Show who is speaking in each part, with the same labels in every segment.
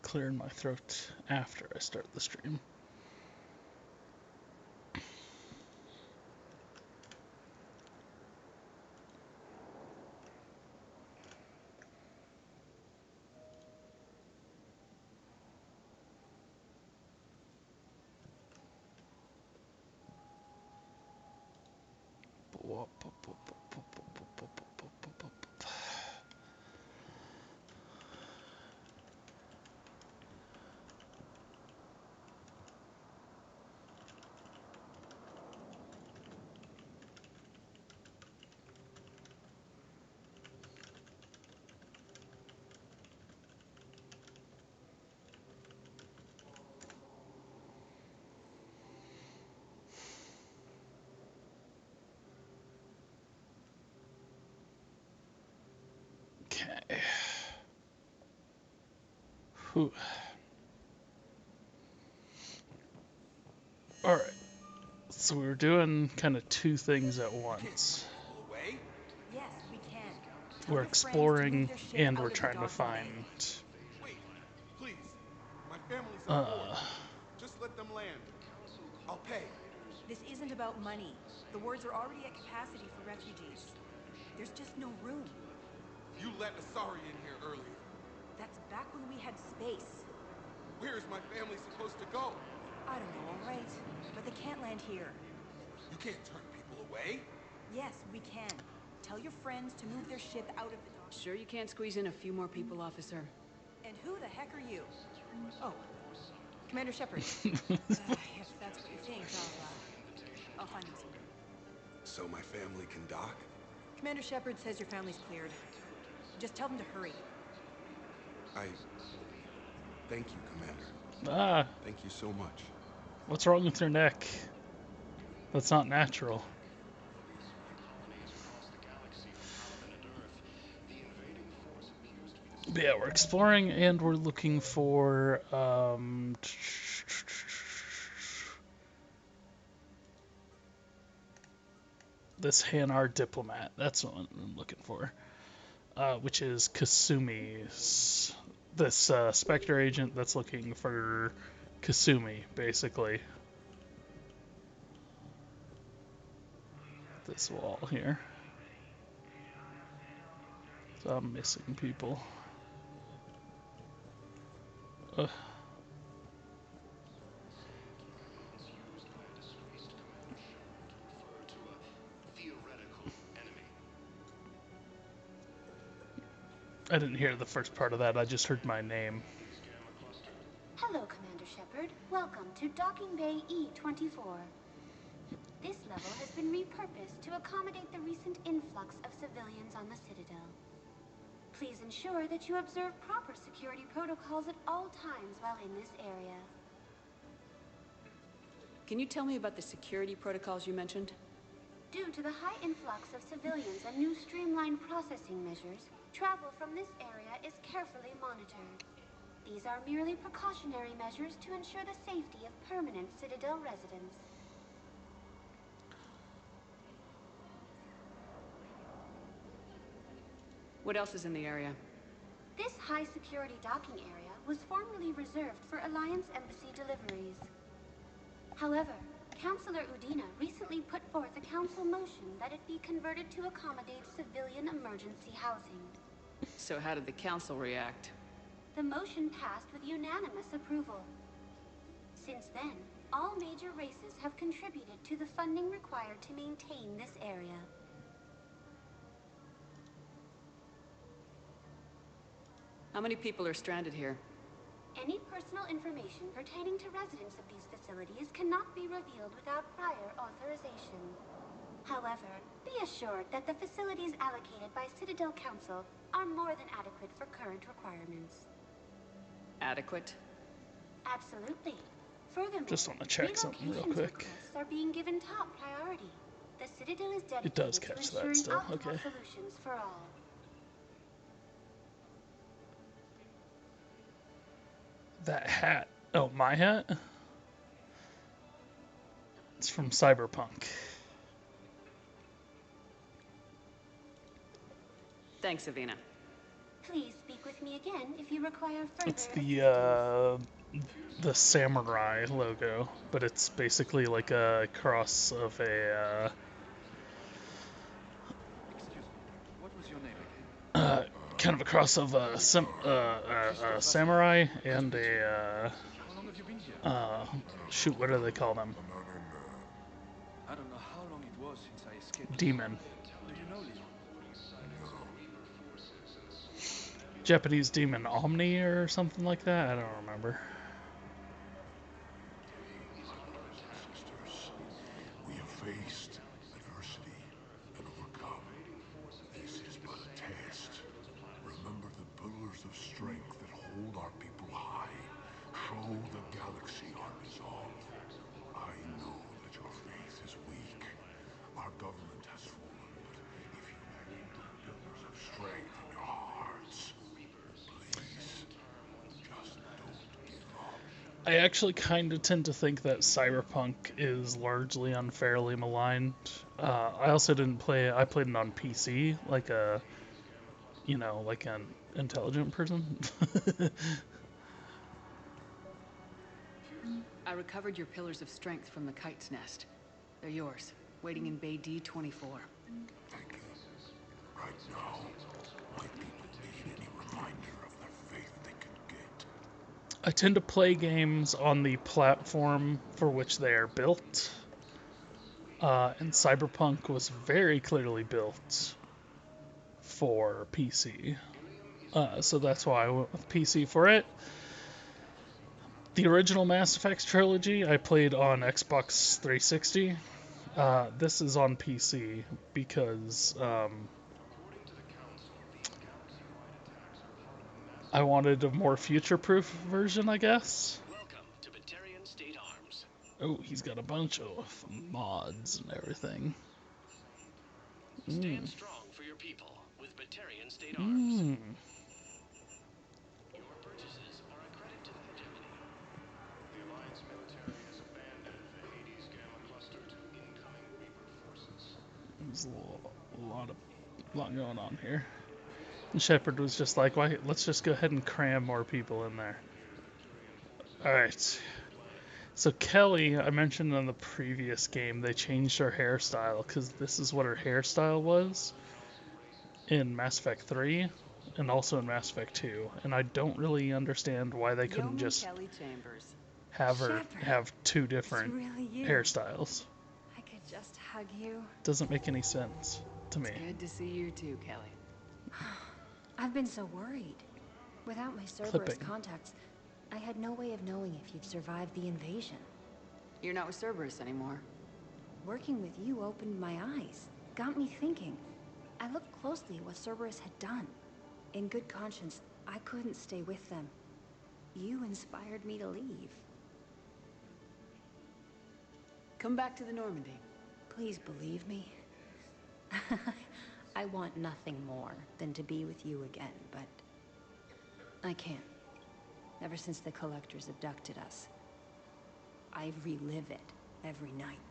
Speaker 1: clearing my throat after I start the stream. Okay. Whew. Alright. So we're doing kind of two things at once.
Speaker 2: Yes, we can.
Speaker 1: We're exploring and we're trying to find
Speaker 3: Wait, please. My family's on board. Just let them land. I'll pay.
Speaker 2: This isn't about money. The wards are already at capacity for refugees. There's just no room.
Speaker 3: You let Asari in here earlier.
Speaker 2: That's back when we had space.
Speaker 3: Where is my family supposed to go?
Speaker 2: I don't know, all right. But they can't land here.
Speaker 3: You can't turn people away.
Speaker 2: Yes, we can. Tell your friends to move their ship out of the dock.
Speaker 4: Sure you can't squeeze in a few more people, officer?
Speaker 2: And who the heck are you? Oh, Commander Shepard. If that's what you think, I'll find them some room.
Speaker 3: So my family can dock?
Speaker 2: Commander Shepard says your family's cleared. Just tell them to hurry.
Speaker 3: Thank you, Commander. Thank you so much.
Speaker 1: What's wrong with your neck? That's not natural. But yeah, we're exploring and we're looking for this Hanar diplomat. That's what I'm looking for. Which is Kasumi's. This Spectre agent that's looking for Kasumi, basically. This wall here. So I'm missing people. Ugh. I didn't hear the first part of that, I just heard my name.
Speaker 5: Hello, Commander Shepard. Welcome to Docking Bay E-24. This level has been repurposed to accommodate the recent influx of civilians on the Citadel. Please ensure that you observe proper security protocols at all times while in this area.
Speaker 4: Can you tell me about the security protocols you mentioned?
Speaker 5: Due to the high influx of civilians and new streamlined processing measures, travel from this area is carefully monitored. These are merely precautionary measures to ensure the safety of permanent Citadel residents.
Speaker 4: What else is in the area?
Speaker 5: This high-security docking area was formerly reserved for Alliance Embassy deliveries. However, Councilor Udina recently put forth a council motion that it be converted to accommodate civilian emergency housing.
Speaker 4: So how did the council react?
Speaker 5: The motion passed with unanimous approval. Since then, all major races have contributed to the funding required to maintain this area.
Speaker 4: How many people are stranded here?
Speaker 5: Any personal information pertaining to residents of these facilities cannot be revealed without prior authorization. However, be assured that the facilities allocated by Citadel Council are more than adequate for current requirements.
Speaker 4: Adequate?
Speaker 5: Absolutely. Furthermore,
Speaker 1: Just want to check something real quick.
Speaker 5: Requests are being given top priority. The Citadel is dedicated
Speaker 1: It does catch
Speaker 5: to
Speaker 1: that
Speaker 5: ensuring
Speaker 1: still,
Speaker 5: optimal
Speaker 1: okay.
Speaker 5: solutions for all.
Speaker 1: That hat. Oh, my hat? It's from Cyberpunk.
Speaker 4: Thanks, Avina.
Speaker 5: Please speak with me again if you require further
Speaker 1: It's the samurai logo, but it's basically like a cross of a
Speaker 6: Excuse me. What was your name again?
Speaker 1: kind of a cross of a samurai and
Speaker 6: How long have you been here?
Speaker 1: shoot, what do they call them?
Speaker 6: I don't know how long it was since I escaped.
Speaker 1: Demon.
Speaker 6: Do you know Leon?
Speaker 1: Japanese demon Omni or something like that? I don't remember.
Speaker 7: Sisters, we have faced adversity and overcome. This is but a test. Remember the pillars of strength that hold our people high. Show the galaxy our resolve. I know that your faith is weak. Our government has fallen, but if you hold the pillars of strength in your hearts, please, just don't give up.
Speaker 1: I actually kind of tend to think that Cyberpunk is largely unfairly maligned. I also didn't play. I played it on PC, like a, like an intelligent person.
Speaker 4: I recovered your pillars of strength from the kite's nest. They're yours, waiting in Bay D-24.
Speaker 7: Thank you. Right now, my people need any reminder of their faith they can get.
Speaker 1: I tend to play games on the platform for which they are built. And Cyberpunk was very clearly built for PC. So that's why I went with PC for it. The original Mass Effect trilogy I played on Xbox 360. This is on PC because I wanted a more future-proof version, I guess.
Speaker 8: Welcome to Batarian State Arms.
Speaker 1: Oh, he's got a bunch of mods and everything.
Speaker 8: Stand strong for your people with Batarian State Arms. Your purchases are a credit to the hegemony.
Speaker 3: The Alliance military has abandoned the Hades Gamma cluster to incoming Reaper forces.
Speaker 1: There's a lot going on here. And Shepard was just like, "Why? Let's just go ahead and cram more people in there." All right. So Kelly, I mentioned in the previous game, they changed her hairstyle because this is what her hairstyle was in Mass Effect 3 and also in Mass Effect 2. And I don't really understand why they couldn't
Speaker 4: Yeoman
Speaker 1: just
Speaker 4: Kelly Chambers.
Speaker 1: have her
Speaker 2: Shepard,
Speaker 1: have two different
Speaker 2: really you.
Speaker 1: hairstyles.
Speaker 2: I could just hug you.
Speaker 1: Doesn't make any sense to me.
Speaker 4: Good to see you too, Kelly.
Speaker 2: I've been so worried. Without my Cerberus
Speaker 1: Clipping.
Speaker 2: contacts, I had no way of knowing if you'd survived the invasion.
Speaker 4: You're not with Cerberus anymore.
Speaker 2: Working with you opened my eyes, got me thinking. I looked closely at what Cerberus had done. In good conscience, I couldn't stay with them. You inspired me to leave.
Speaker 4: Come back to the Normandy.
Speaker 2: Please believe me. I want nothing more than to be with you again, but I can't. Ever since the Collectors abducted us, I relive it every night.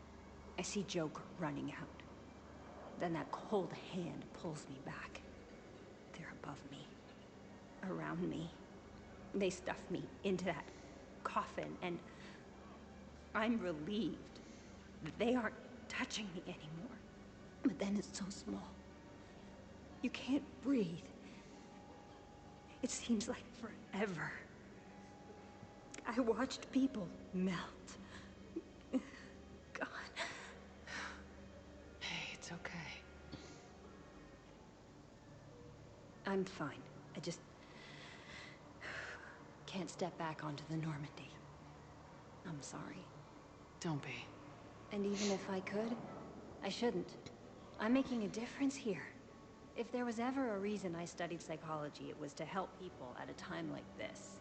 Speaker 2: I see Joker running out. Then that cold hand pulls me back. They're above me, around me. They stuff me into that coffin, and I'm relieved that they aren't touching me anymore. But then it's so small. You can't breathe. It seems like forever. I watched people melt. God.
Speaker 4: Hey, it's okay.
Speaker 2: I'm fine. I just can't step back onto the Normandy. I'm sorry.
Speaker 4: Don't be.
Speaker 2: And even if I could, I shouldn't. I'm making a difference here. If there was ever a reason I studied psychology, it was to help people at a time like this.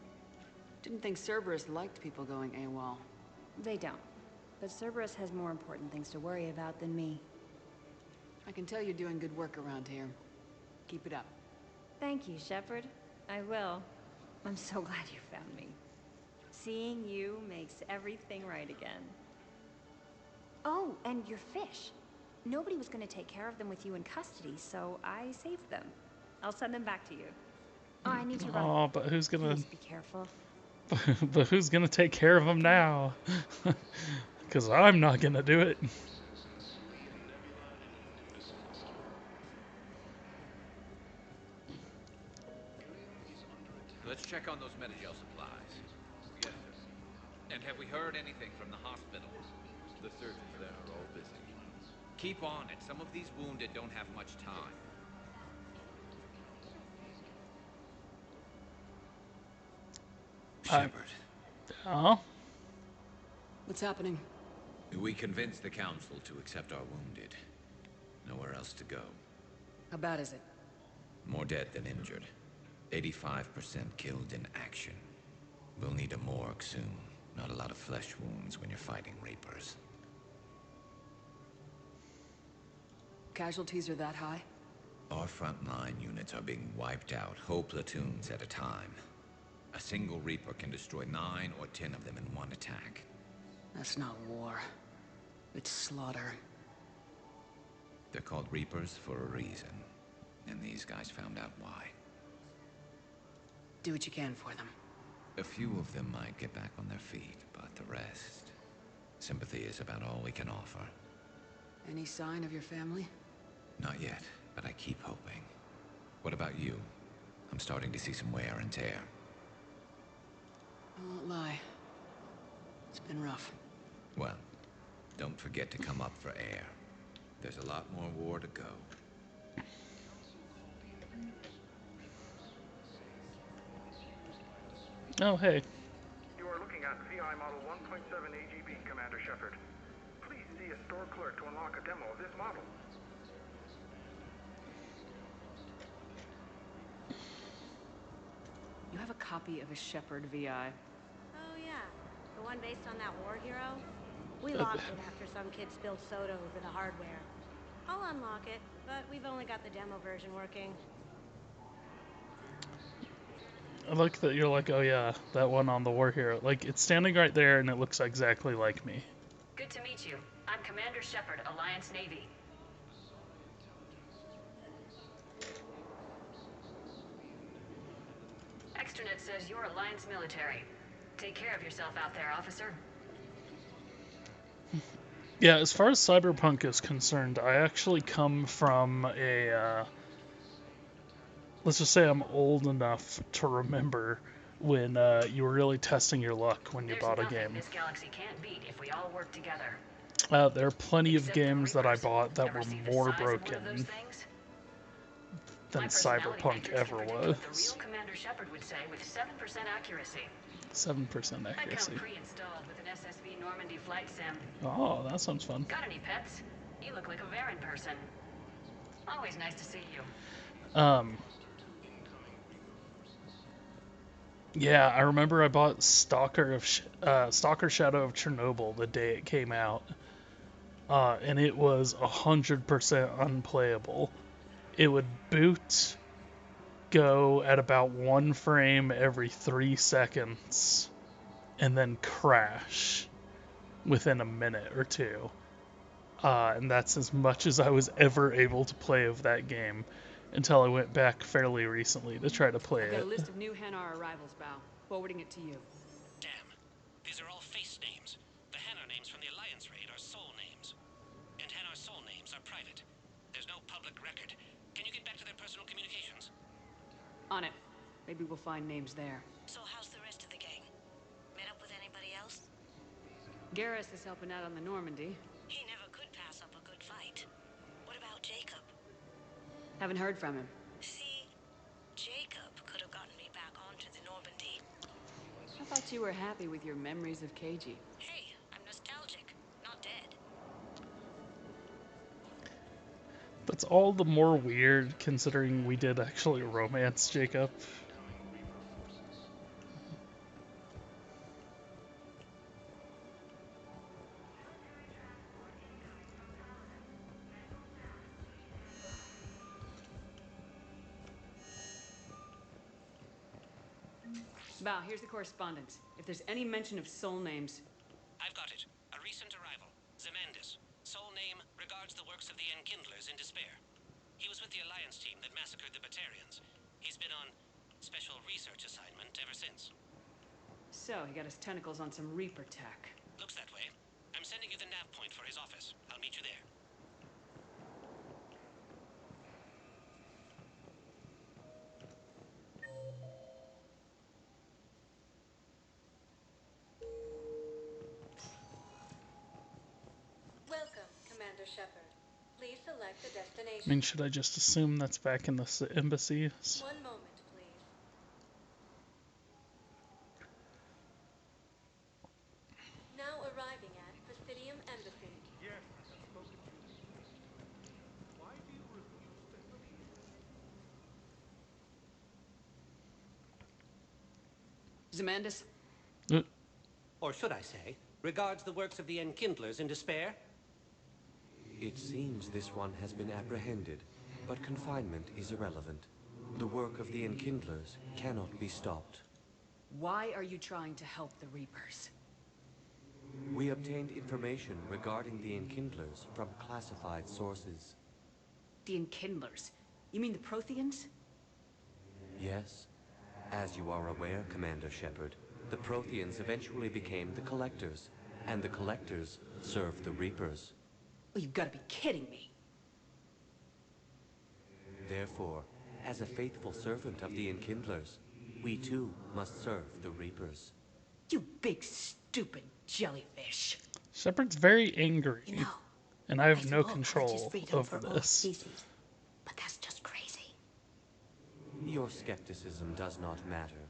Speaker 4: Didn't think Cerberus liked people going AWOL.
Speaker 2: They don't. But Cerberus has more important things to worry about than me.
Speaker 4: I can tell you're doing good work around here. Keep it up.
Speaker 2: Thank you, Shepard. I will. I'm so glad you found me. Seeing you makes everything right again. Oh, and your fish. Nobody was going to take care of them with you in custody, so I saved them. I'll send them back to you. Oh, I need to run.
Speaker 1: Oh, but who's gonna
Speaker 2: Please be careful.
Speaker 1: but who's gonna take care of him now? Because I'm not gonna do it.
Speaker 9: Let's check on those Metagel supplies. Yes, sir. And have we heard anything from the hospital?
Speaker 6: The surgeons there are all busy.
Speaker 9: Keep on it. Some of these wounded don't have much time. Shepard,
Speaker 1: Oh,
Speaker 4: What's happening?
Speaker 9: we convinced the Council to accept our wounded. Nowhere else to go.
Speaker 4: How bad is it?
Speaker 9: More dead than injured. 85% killed in action. We'll need a morgue soon. Not a lot of flesh wounds when you're fighting Reapers.
Speaker 4: Casualties are that high?
Speaker 9: Our frontline units are being wiped out, whole platoons at a time. A single Reaper can destroy 9 or 10 of them in one attack.
Speaker 4: That's not war. It's slaughter.
Speaker 9: They're called Reapers for a reason. And these guys found out why.
Speaker 4: Do what you can for them.
Speaker 9: A few of them might get back on their feet, but the rest... Sympathy is about all we can offer.
Speaker 4: Any sign of your family?
Speaker 9: Not yet, but I keep hoping. What about you? I'm starting to see some wear and tear.
Speaker 4: I won't lie. It's been rough.
Speaker 9: Well, don't forget to come up for air. There's a lot more war to go.
Speaker 1: oh, hey.
Speaker 10: You are looking at VI Model 1.7 AGB, Commander Shepard. Please see a store clerk to unlock a demo of this model.
Speaker 4: You have a copy of a Shepard VI.
Speaker 11: Oh yeah, the one based on that war hero? We locked it after some kid spilled soda over the hardware. I'll unlock it, but we've only got the demo version working.
Speaker 1: I like that you're like, oh yeah, that one on the war hero. Like, it's standing right there and it looks exactly like me.
Speaker 12: Good to meet you. I'm Commander Shepard, Alliance Navy. Extranet says you're Alliance military. Take care of yourself out there, officer.
Speaker 1: Yeah, as far as Cyberpunk is concerned, I actually come from a, let's just say I'm old enough to remember when you were really testing your luck when you bought a game.
Speaker 12: This galaxy can't beat if we all work together.
Speaker 1: There are plenty of games that I bought that were more broken than Cyberpunk ever was.
Speaker 12: The real Commander Shepard would say with 7% accuracy.
Speaker 1: 7%
Speaker 12: I
Speaker 1: accuracy.
Speaker 12: come pre-installed with an SSV Normandy flight sim.
Speaker 1: Oh, that sounds fun.
Speaker 12: Got any pets? You look like a Varen person. Always nice to see you.
Speaker 1: Yeah, I remember I bought Stalker Shadow of Chernobyl the day it came out, and it was 100% unplayable. It would boot, go at about 1 frame every 3 seconds, and then crash within a minute or two. And that's as much as I was ever able to play of that game until I went back fairly recently to try to play
Speaker 4: I've got
Speaker 1: it.
Speaker 4: a list of new Hanar arrivals, Bao. Forwarding it to you.
Speaker 8: Damn. These are all face names. The Hanar names from the Alliance raid are soul names. And Hanar soul names are private. There's no public record. Can you get back to their personal communications?
Speaker 4: On it. Maybe we'll find names there.
Speaker 11: So how's the rest of the gang? Met up with anybody else?
Speaker 4: Garrus is helping out on the Normandy.
Speaker 11: He never could pass up a good fight. What about Jacob?
Speaker 4: Haven't heard from him.
Speaker 11: See, Jacob could have gotten me back onto the Normandy.
Speaker 4: I thought you were happy with your memories of KG.
Speaker 11: Hey, I'm nostalgic, not dead.
Speaker 1: That's all the more weird considering we did actually romance Jacob.
Speaker 4: Bao, here's the correspondence. If there's any mention of soul names...
Speaker 8: I've got it. A recent arrival. Zemandis. Soul name regards the works of the Enkindlers in despair. He was with the Alliance team that massacred the Batarians. He's been on since.
Speaker 4: So, he got his tentacles on some Reaper tech.
Speaker 8: Looks that way. I'm sending you the nav point for his office. I'll meet you there.
Speaker 11: Welcome, Commander Shepard. Please select the
Speaker 1: I
Speaker 11: destination.
Speaker 1: mean, should I just assume that's back in the embassy?
Speaker 11: One moment, please. Now arriving at Presidium Embassy.
Speaker 3: Yes, I have spoken to you. Why do you refuse to help me?
Speaker 4: Zemandis?
Speaker 8: Or should I say, regards the works of the Enkindlers in despair?
Speaker 13: It seems this one has been apprehended, but confinement is irrelevant. The work of the Enkindlers cannot be stopped.
Speaker 4: Why are you trying to help the Reapers?
Speaker 13: We obtained information regarding the Enkindlers from classified sources.
Speaker 4: The Enkindlers? You mean the Protheans?
Speaker 13: Yes. As you are aware, Commander Shepard, the Protheans eventually became the Collectors, and the Collectors served the Reapers.
Speaker 4: Oh, you've got to be kidding me.
Speaker 13: Therefore, as a faithful servant of the Enkindlers, we too must serve the Reapers.
Speaker 4: You big stupid jellyfish.
Speaker 1: Shepard's very angry,
Speaker 2: You know,
Speaker 1: and I have
Speaker 2: I
Speaker 1: no
Speaker 2: suppose
Speaker 1: control
Speaker 2: it's freedom
Speaker 1: over
Speaker 2: for all
Speaker 1: this.
Speaker 2: species, but that's just crazy.
Speaker 13: Your skepticism does not matter.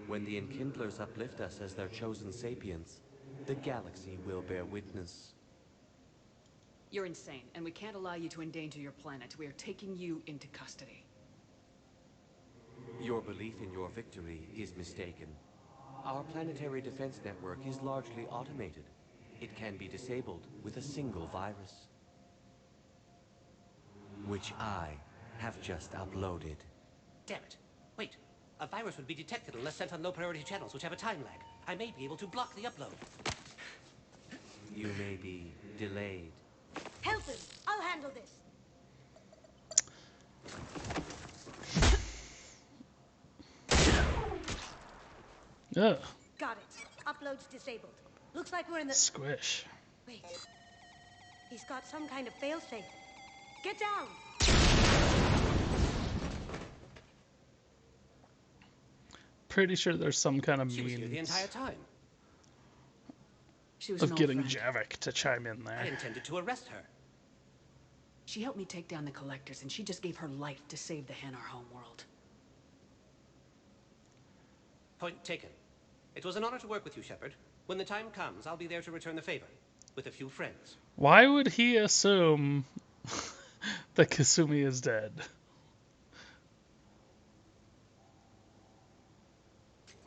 Speaker 13: When the Enkindlers uplift us as their chosen sapients, the galaxy will bear witness.
Speaker 4: You're insane, and we can't allow you to endanger your planet. We are taking you into custody.
Speaker 13: Your belief in your victory is mistaken. Our planetary defense network is largely automated. It can be disabled with a single virus, which I have just uploaded.
Speaker 8: Damn it. Wait. A virus would be detected unless sent on low-priority channels, which have a time lag. I may be able to block the upload.
Speaker 13: You may be delayed.
Speaker 11: Help him! I'll handle this.
Speaker 1: Ugh.
Speaker 11: Got it. Upload's disabled. Looks like we're in the...
Speaker 1: Squish.
Speaker 11: Wait. He's got some kind of failsafe. Get down!
Speaker 1: Pretty sure there's some kind of
Speaker 8: She was here the
Speaker 1: means
Speaker 8: entire time.
Speaker 4: She was
Speaker 1: of
Speaker 4: an old
Speaker 1: getting
Speaker 4: friend.
Speaker 1: Javik to chime in
Speaker 8: I
Speaker 1: there.
Speaker 8: intended to arrest her.
Speaker 4: She helped me take down the Collectors, and she just gave her life to save the Hanar homeworld.
Speaker 8: Point taken. It was an honor to work with you, Shepard. When the time comes, I'll be there to return the favor. With a few friends.
Speaker 1: Why would he assume that Kasumi is dead?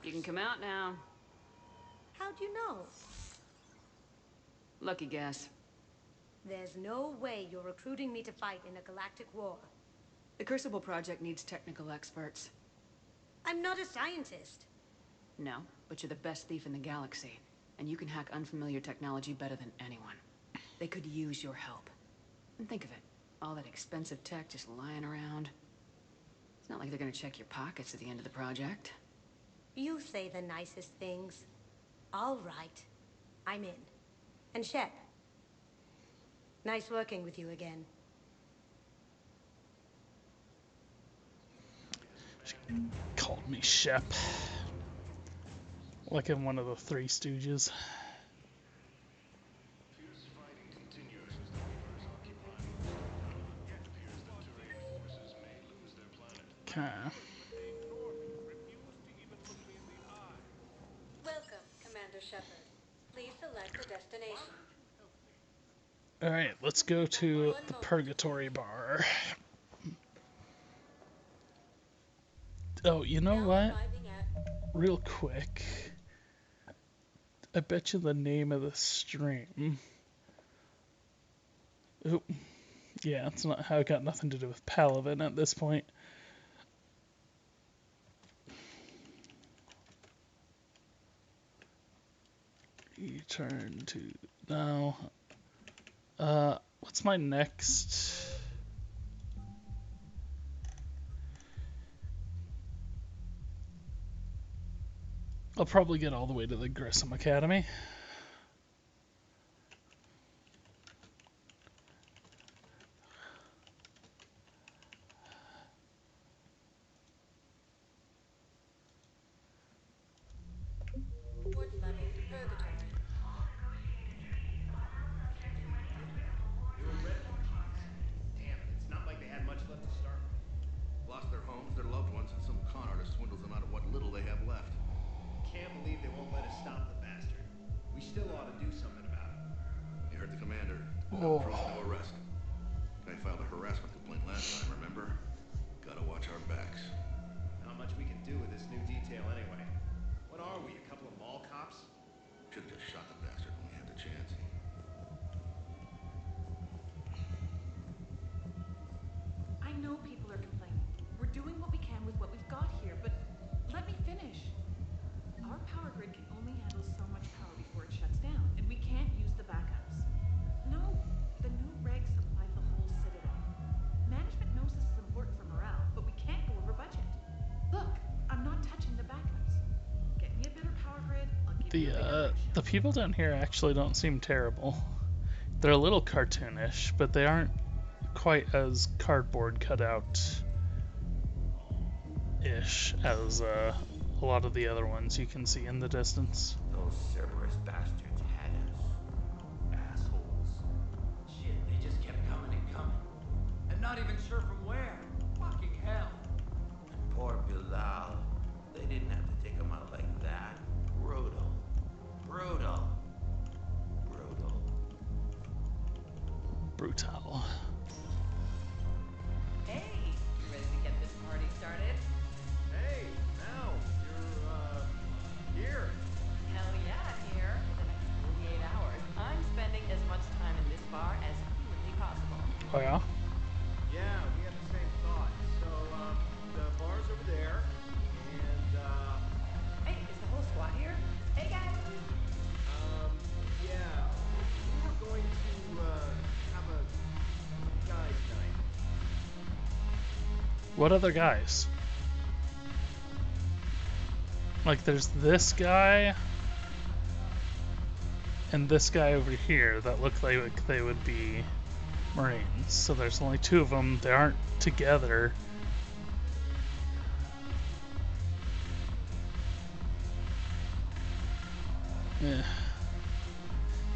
Speaker 4: You can come out now.
Speaker 11: How'd you know?
Speaker 4: Lucky guess.
Speaker 11: There's no way you're recruiting me to fight in a galactic war.
Speaker 4: The Crucible Project needs technical experts.
Speaker 11: I'm not a scientist.
Speaker 4: No, but you're the best thief in the galaxy, and you can hack unfamiliar technology better than anyone. They could use your help. And think of it, all that expensive tech just lying around. It's not like they're gonna check your pockets at the end of the project.
Speaker 11: You say the nicest things. All right. I'm in. And Shep. Nice working with you again.
Speaker 1: She called me Shep. Like in one of the Three Stooges. Okay.
Speaker 11: Welcome, Commander Shepard. Please select the destination.
Speaker 1: Alright, let's go to the Purgatory Bar. Oh, you know what? Real quick. I bet you the name of the stream. Oop. Yeah, it's not how it got nothing to do with Paladin at this point. You turn to now. What's my next? I'll probably get all the way to the Grissom Academy.
Speaker 14: Port levy for purgatory.
Speaker 15: They were refugees. Damn it, it's not like they had much left to start with.
Speaker 3: Lost their homes, their loved ones, and some con artist swindles them out of what little they have left.
Speaker 15: Can't believe they won't let us stop the bastard. We still ought to do something about it.
Speaker 3: You heard the commander.
Speaker 1: Oh.
Speaker 3: Proof, no arrest. Guy filed a harassment complaint last time, remember? Gotta watch our backs.
Speaker 15: Not much we can do with this new detail anyway. What are we, a couple of mall cops?
Speaker 3: Should've just shot the bastard when we had the chance.
Speaker 16: I know people are complaining. We're doing what we can with what we've got here, but let me finish. Our power grid can only handle so much power before it shuts down, and we can't use the backups. No, the new regs apply to the whole Citadel. Management knows this is important for morale, but we can't go over budget. Look, I'm not touching the backups. Get me a better power grid, I'll give you a bigger
Speaker 1: The people down here actually don't seem terrible. They're a little cartoonish, but they aren't quite as cardboard cutout-ish as a lot of the other ones you can see in the distance.
Speaker 9: Those Cerberus bastards had us. Assholes.
Speaker 6: Shit, they just kept coming and coming. And not even sure from where. Fucking hell.
Speaker 9: And poor Bilal. They didn't have to take him out like that. Brutal. Brutal. Brutal.
Speaker 1: Brutal.
Speaker 14: Hey, you ready to get this party started?
Speaker 15: Hey, Mel, you're, here.
Speaker 14: Hell yeah, I'm here. For the next 48 hours, I'm spending as much time in this bar as humanly possible.
Speaker 1: Oh yeah?
Speaker 15: Yeah, we had the same thought. So, the bar's over there, and,
Speaker 14: Hey, is the whole squad here? Hey, guys!
Speaker 15: yeah, we were going to, have a guys' night.
Speaker 1: What other guys? Like, there's this guy and this guy over here that look like they would be Marines. So there's only two of them. They aren't together. Yeah.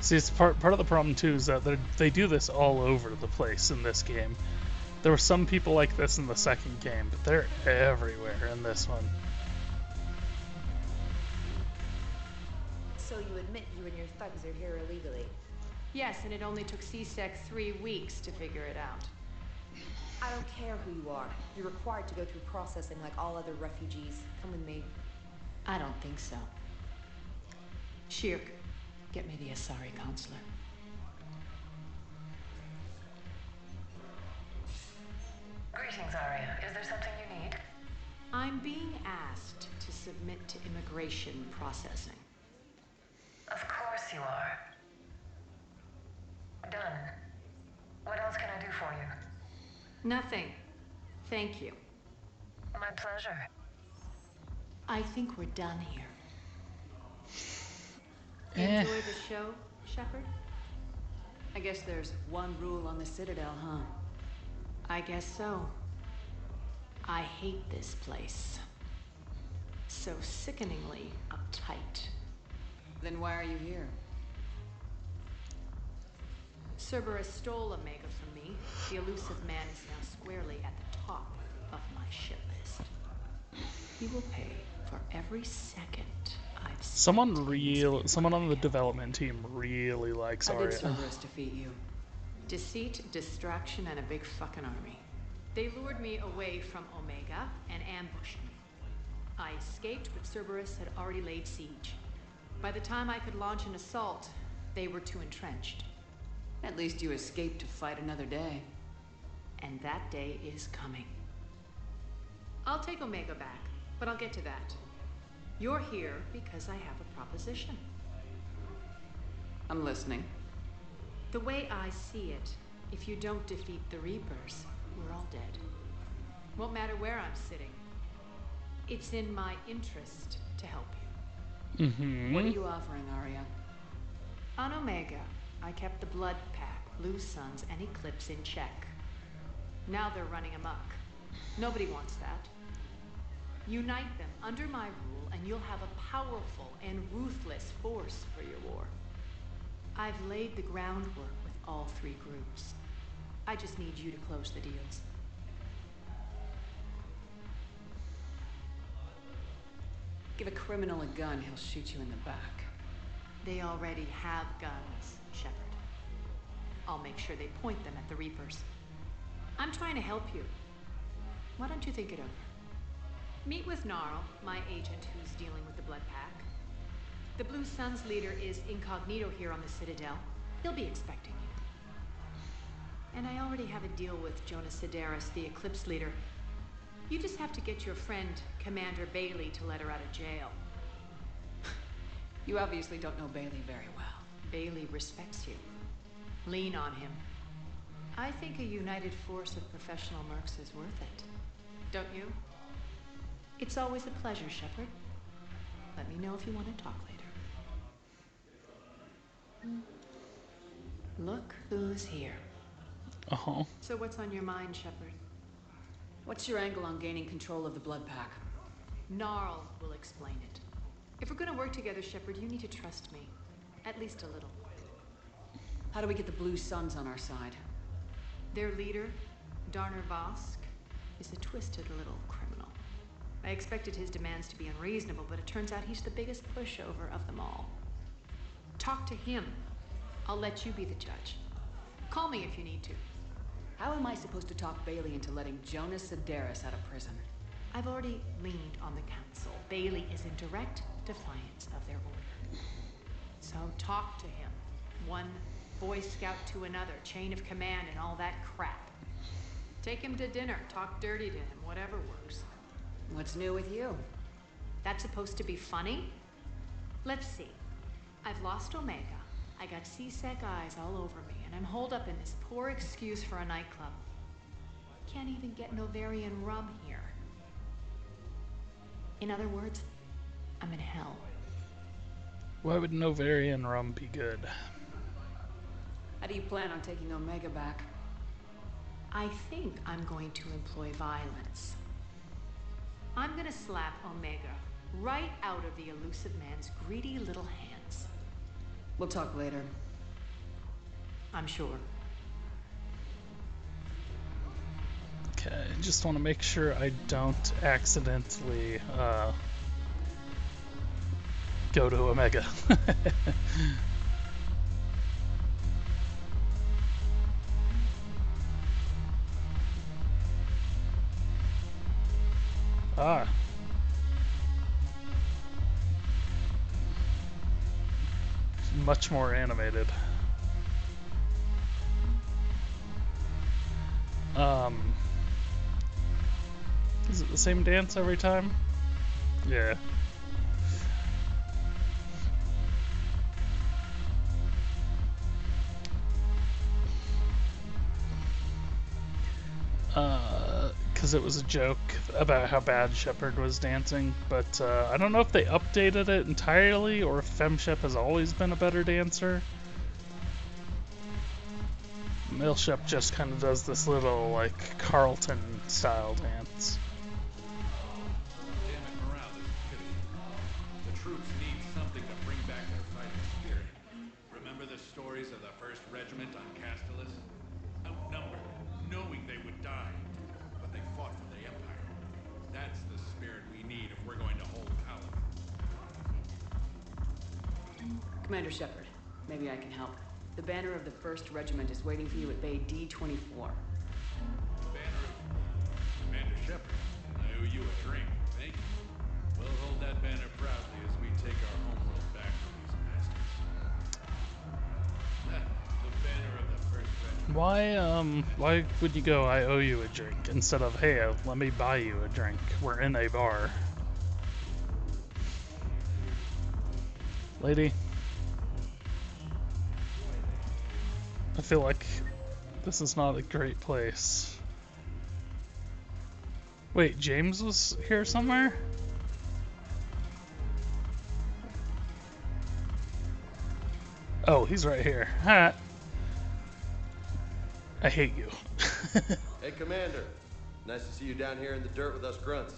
Speaker 1: See, it's part of the problem too is that they do this all over the place in this game. There were some people like this in the second game, but they're everywhere in this one.
Speaker 2: So you admit you and your thugs are here illegally?
Speaker 4: Yes, and it only took CSEC 3 weeks to figure it out.
Speaker 2: I don't care who you are. You're required to go through processing like all other refugees. Come with me.
Speaker 4: I don't think so. Shirk, get me the Asari consular.
Speaker 12: Greetings, Arya. Is there something you need?
Speaker 4: I'm being asked to submit to immigration processing.
Speaker 12: Of course you are. Done. What else can I do for you?
Speaker 4: Nothing. Thank you.
Speaker 12: My pleasure.
Speaker 4: I think we're done here.
Speaker 1: Eh.
Speaker 4: Enjoy the show, Shepard?
Speaker 14: I guess there's one rule on the Citadel, huh?
Speaker 4: I guess so. I hate this place. So sickeningly uptight.
Speaker 14: Then why are you here?
Speaker 4: Cerberus stole Omega from me. The elusive man is now squarely at the top of my shit list. He will pay for every second I've
Speaker 1: Someone on the development team really likes
Speaker 14: How did
Speaker 1: Arya.
Speaker 14: Cerberus defeat you?
Speaker 4: Deceit, distraction, and a big fucking army. They lured me away from Omega and ambushed me. I escaped, but Cerberus had already laid siege. By the time I could launch an assault, they were too entrenched.
Speaker 14: At least you escaped to fight another day.
Speaker 4: And that day is coming. I'll take Omega back, but I'll get to that. You're here because I have a proposition.
Speaker 14: I'm listening.
Speaker 4: The way I see it, if you don't defeat the Reapers, we're all dead. Won't matter where I'm sitting. It's in my interest to help you.
Speaker 1: Mm-hmm.
Speaker 4: What are you offering, Arya?
Speaker 14: On Omega, I kept the Blood Pack, Blue Suns, and Eclipse in check. Now they're running amok. Nobody wants that. Unite them under my rule, and you'll have a powerful and ruthless force for your war. I've laid the groundwork with all three groups. I just need you to close the deals.
Speaker 4: Give a criminal a gun, he'll shoot you in the back.
Speaker 14: They already have guns, Shepard. I'll make sure they point them at the Reapers. I'm trying to help you. Why don't you think it over? Meet with Gnarl, my agent who's dealing with the Blood Pack. The Blue Suns leader is incognito here on the Citadel. He'll be expecting you. And I already have a deal with Jonas Sedaris, the Eclipse leader. You just have to get your friend, Commander Bailey, to let her out of jail.
Speaker 4: You obviously don't know Bailey very well.
Speaker 14: Bailey respects you. Lean on him. I think a united force of professional mercs is worth it. Don't you? It's always a pleasure, Shepard. Let me know if you want to talk later. Look who's here.
Speaker 1: Uh-huh.
Speaker 14: So what's on your mind, Shepard?
Speaker 4: What's your angle on gaining control of the Blood Pack?
Speaker 14: Gnarl will explain it. If we're going to work together, Shepard, you need to trust me. At least a little.
Speaker 4: How do we get the Blue Suns on our side?
Speaker 14: Their leader, Darner Vosk, is a twisted little criminal. I expected his demands to be unreasonable, but it turns out he's the biggest pushover of them all. Talk to him. I'll let you be the judge. Call me if you need to.
Speaker 4: How am I supposed to talk Bailey into letting Jonas Sedaris out of prison?
Speaker 14: I've already leaned on the council. Bailey is in direct defiance of their order. So talk to him. One Boy Scout to another, chain of command and all that crap. Take him to dinner, talk dirty to him, whatever works.
Speaker 4: What's new with you?
Speaker 14: That's supposed to be funny? Let's see. I've lost Omega. I got C-Sec eyes all over me, and I'm holed up in this poor excuse for a nightclub. Can't even get Novarian rum here. In other words, I'm in hell.
Speaker 1: Why would Novarian rum be good?
Speaker 4: How do you plan on taking Omega back?
Speaker 14: I think I'm going to employ violence. I'm gonna slap Omega right out of the elusive man's greedy little hands.
Speaker 4: We'll talk later.
Speaker 14: I'm sure.
Speaker 1: Okay, just want to make sure I don't accidentally go to Omega. Ah. Much more animated. Is it the same dance every time? Yeah. Because it was a joke about how bad Shepard was dancing, but I don't know if they updated it entirely or if FemShep has always been a better dancer. MaleShep just kind of does this little, like, Carlton style dance.
Speaker 17: Damn it, morale is pitiful. The troops need something to bring back their fighting spirit. Remember the stories of the 1st Regiment on Castellus? Outnumbered, knowing they would die. But they fought for the Empire. That's the spirit we need if we're going to hold Paladin.
Speaker 4: Commander Shepard, maybe I can help. The banner of the 1st Regiment is waiting for you at Bay D-24.
Speaker 17: Banner of... Commander Shepard, I owe you a drink. Thank you. We'll hold that banner proudly as we take our homeworld back from these masters. The banner of the 1st Regiment.
Speaker 1: Why would you go, I owe you a drink, instead of, hey, let me buy you a drink. We're in a bar. Lady? I feel like this is not a great place. Wait, James was here somewhere? Oh, he's right here. Ha! I hate you.
Speaker 18: Hey, Commander. Nice to see you down here in the dirt with us grunts.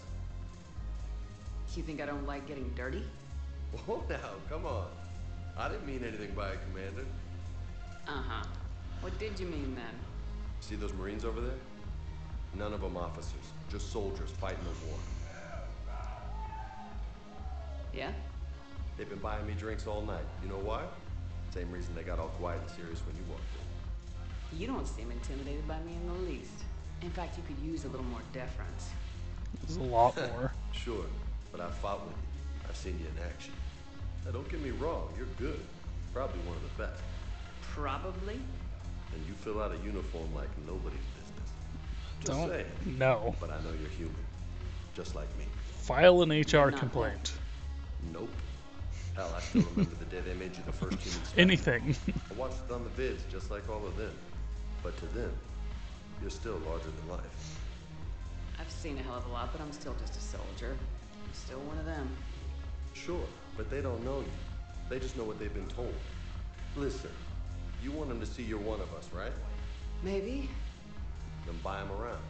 Speaker 4: You think I don't like getting dirty?
Speaker 18: Whoa, now, come on. I didn't mean anything by it, Commander.
Speaker 4: Uh-huh. What did you mean then?
Speaker 18: See those Marines over there? None of them officers, just soldiers fighting the war.
Speaker 4: Yeah?
Speaker 18: They've been buying me drinks all night. You know why? Same reason they got all quiet and serious when you walked in.
Speaker 4: You don't seem intimidated by me in the least. In fact, you could use a little more deference.
Speaker 1: There's a lot more.
Speaker 18: Sure, but I've fought with you. I've seen you in action. Now, don't get me wrong, you're good. Probably one of the best.
Speaker 4: Probably?
Speaker 18: And you fill out a uniform like nobody's business. Just
Speaker 1: Don't
Speaker 18: saying.
Speaker 1: know.
Speaker 18: But I know you're human. Just like me.
Speaker 1: File an HR complaint.
Speaker 18: Nope. Hell, I still remember the day they made you the first human specimen.
Speaker 1: Anything.
Speaker 18: I watched it on the vids, just like all of them. But to them, you're still larger than life.
Speaker 4: I've seen a hell of a lot, but I'm still just a soldier. I'm still one of them.
Speaker 18: Sure, but they don't know you. They just know what they've been told. Listen, you want them to see you're one of us, right?
Speaker 4: Maybe.
Speaker 18: Then buy them around.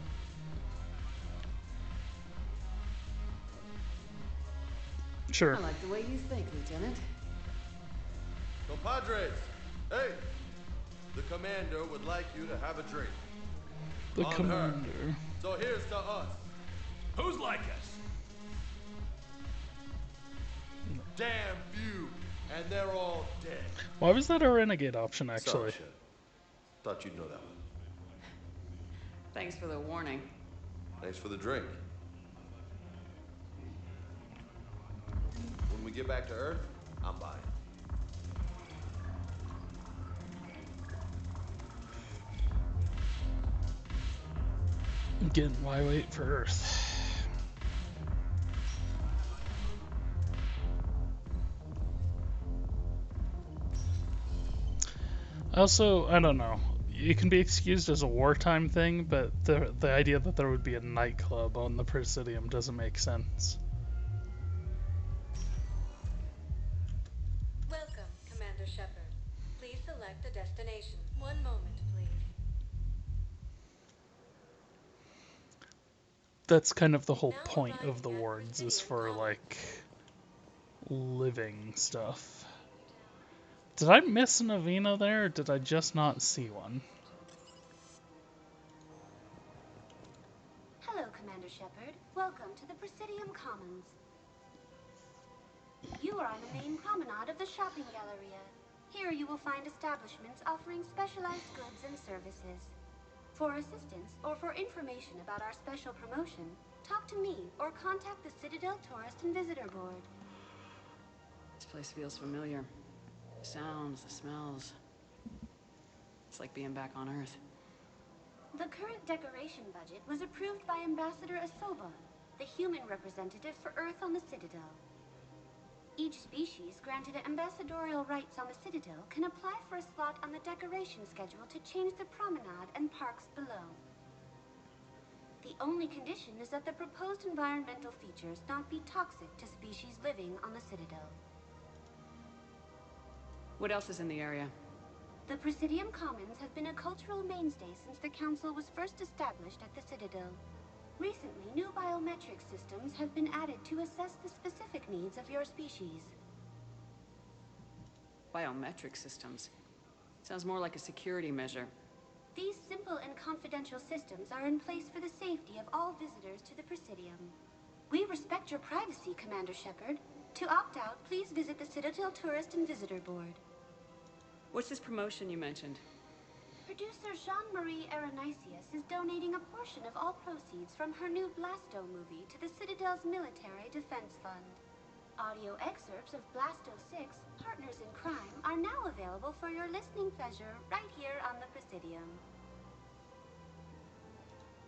Speaker 1: Sure.
Speaker 4: I like the way you think, Lieutenant.
Speaker 18: Compadres, hey! The commander would like you to have a drink.
Speaker 1: The
Speaker 18: On
Speaker 1: commander.
Speaker 18: Her. So here's to us.
Speaker 17: Who's like us?
Speaker 18: Damn few, and they're all dead.
Speaker 1: Why was that a renegade option, actually?
Speaker 18: Sorry, Shep. Thought you'd know that one.
Speaker 4: Thanks for the warning.
Speaker 18: Thanks for the drink. When we get back to Earth, I'm buying.
Speaker 1: Again, why wait for Earth? Also, I don't know. It can be excused as a wartime thing, but the idea that there would be a nightclub on the Presidium doesn't make sense.
Speaker 11: Welcome, Commander Shepard. Please select a destination. One moment, please.
Speaker 1: That's kind of the whole point of the wards, is for, like, living stuff. Did I miss an Avena there, or did I just not see one?
Speaker 5: Hello, Commander Shepard. Welcome to the Presidium Commons. You are on the main promenade of the shopping galleria. Here you will find establishments offering specialized goods and services. For assistance or for information about our special promotion, talk to me or contact the Citadel Tourist and Visitor Board.
Speaker 4: This place feels familiar. The sounds, the smells. It's like being back on Earth.
Speaker 5: The current decoration budget was approved by Ambassador Asoba, the human representative for Earth on the Citadel. Each species granted ambassadorial rights on the Citadel can apply for a slot on the decoration schedule to change the promenade and parks below. The only condition is that the proposed environmental features not be toxic to species living on the Citadel.
Speaker 4: What else is in the area?
Speaker 5: The Presidium Commons have been a cultural mainstay since the Council was first established at the Citadel. Recently, new biometric systems have been added to assess the specific needs of your species.
Speaker 4: Biometric systems. Sounds more like a security measure.
Speaker 5: These simple and confidential systems are in place for the safety of all visitors to the Presidium. We respect your privacy, Commander Shepard. To opt out, please visit the Citadel Tourist and Visitor Board.
Speaker 4: What's this promotion you mentioned?
Speaker 5: Producer Jean-Marie Aronisius is donating a portion of all proceeds from her new Blasto movie to the Citadel's Military Defense Fund. Audio excerpts of Blasto 6, Partners in Crime, are now available for your listening pleasure right here on the Presidium.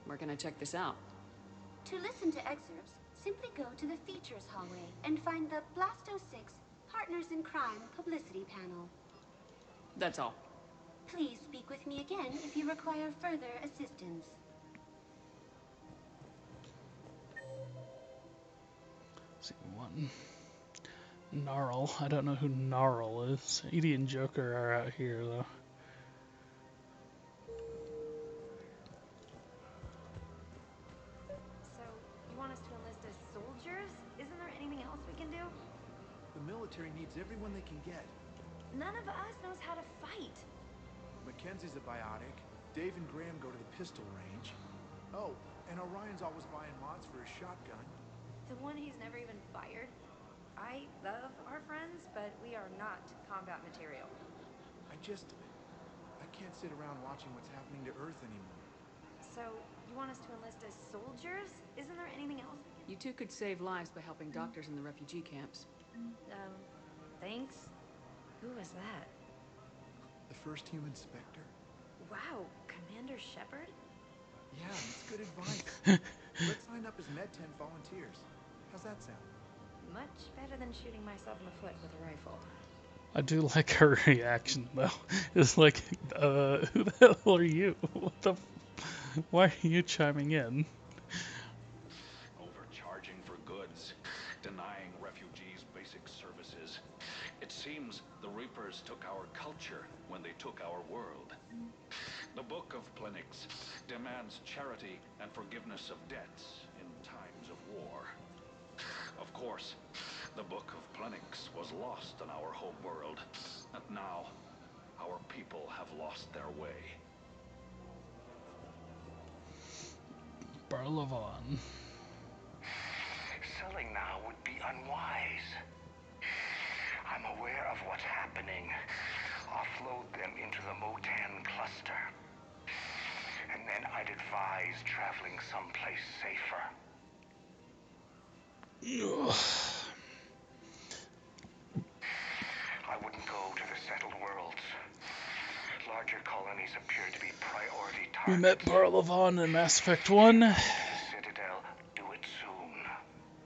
Speaker 4: Where can I check this out?
Speaker 5: To listen to excerpts, simply go to the Features hallway and find the Blasto 6, Partners in Crime publicity panel.
Speaker 4: That's all.
Speaker 5: Please speak with me again if you require further assistance.
Speaker 1: Let's see, one. Gnarl. I don't know who Gnarl is. Edie and Joker are out here, though.
Speaker 2: So, you want us to enlist as soldiers? Isn't there anything else we can do?
Speaker 15: The military needs everyone they can get.
Speaker 2: None of us knows how to fight.
Speaker 15: Mackenzie's a biotic. Dave and Graham go to the pistol range. Oh, and Orion's always buying mods for his shotgun.
Speaker 2: The one he's never even fired. I love our friends, but we are not combat material.
Speaker 15: I can't sit around watching what's happening to Earth anymore.
Speaker 2: So, you want us to enlist as soldiers? Isn't there anything else?
Speaker 4: You two could save lives by helping doctors in the refugee camps.
Speaker 2: Thanks. Who was that?
Speaker 15: The first human Spectre?
Speaker 2: Wow, Commander Shepard?
Speaker 15: Yeah, it's good advice. Let's sign up as Med-10 volunteers. How's that sound?
Speaker 2: Much better than shooting myself in the foot with a rifle.
Speaker 1: I do like her reaction, though. It's like, who the hell are you? Why are you chiming in?
Speaker 17: Overcharging for goods, denying refugees basic services. It seems the Reapers took our culture when they took our world. The Book of Plenix demands charity and forgiveness of debts in times of war. Of course, the Book of Plenix was lost in our homeworld, and now our people have lost their way.
Speaker 1: Barlavon.
Speaker 19: Selling now would be unwise. I'm aware of what's happening. Offload them into the Motan cluster. And then I'd advise traveling someplace safer. I wouldn't go to the settled worlds. Larger colonies appear to be priority targets.
Speaker 1: We met Barlavon in Mass Effect 1.
Speaker 19: The Citadel, do it soon.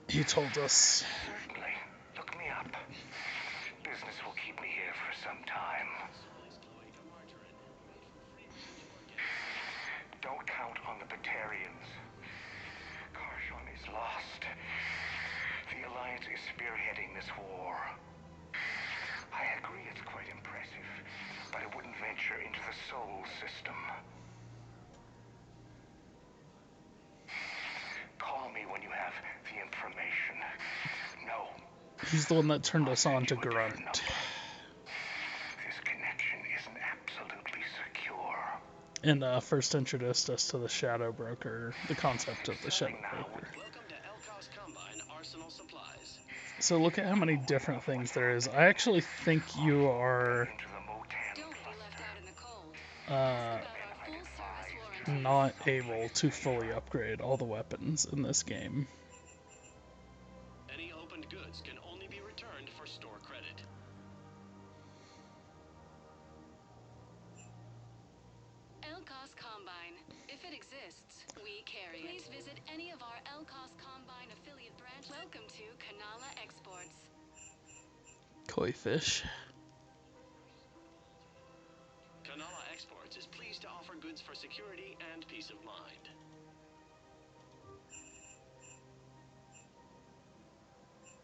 Speaker 1: He told us.
Speaker 19: Certainly. Look me up. Business will keep me here for some time. Don't count on the Batarians. Karshon is lost. The Alliance is spearheading this war. I agree it's quite impressive, but I wouldn't venture into the Sol system. Call me when you have the information. No.
Speaker 1: He's the one that turned us on to Grunt.
Speaker 19: This connection isn't absolutely secure.
Speaker 1: And first introduced us to the Shadow Broker, the concept of the Shadow Broker. So look at how many different things there is. I actually think you are not able to fully upgrade all the weapons in this game.
Speaker 8: Any opened goods can only be returned for store credit.
Speaker 12: Elcos Combine. If it exists, we carry it. Please visit any of our Elcos Combine affiliate branch. Welcome to Kanala Exports.
Speaker 1: Koi fish.
Speaker 8: Kanala Exports is pleased to offer goods for security and peace of mind.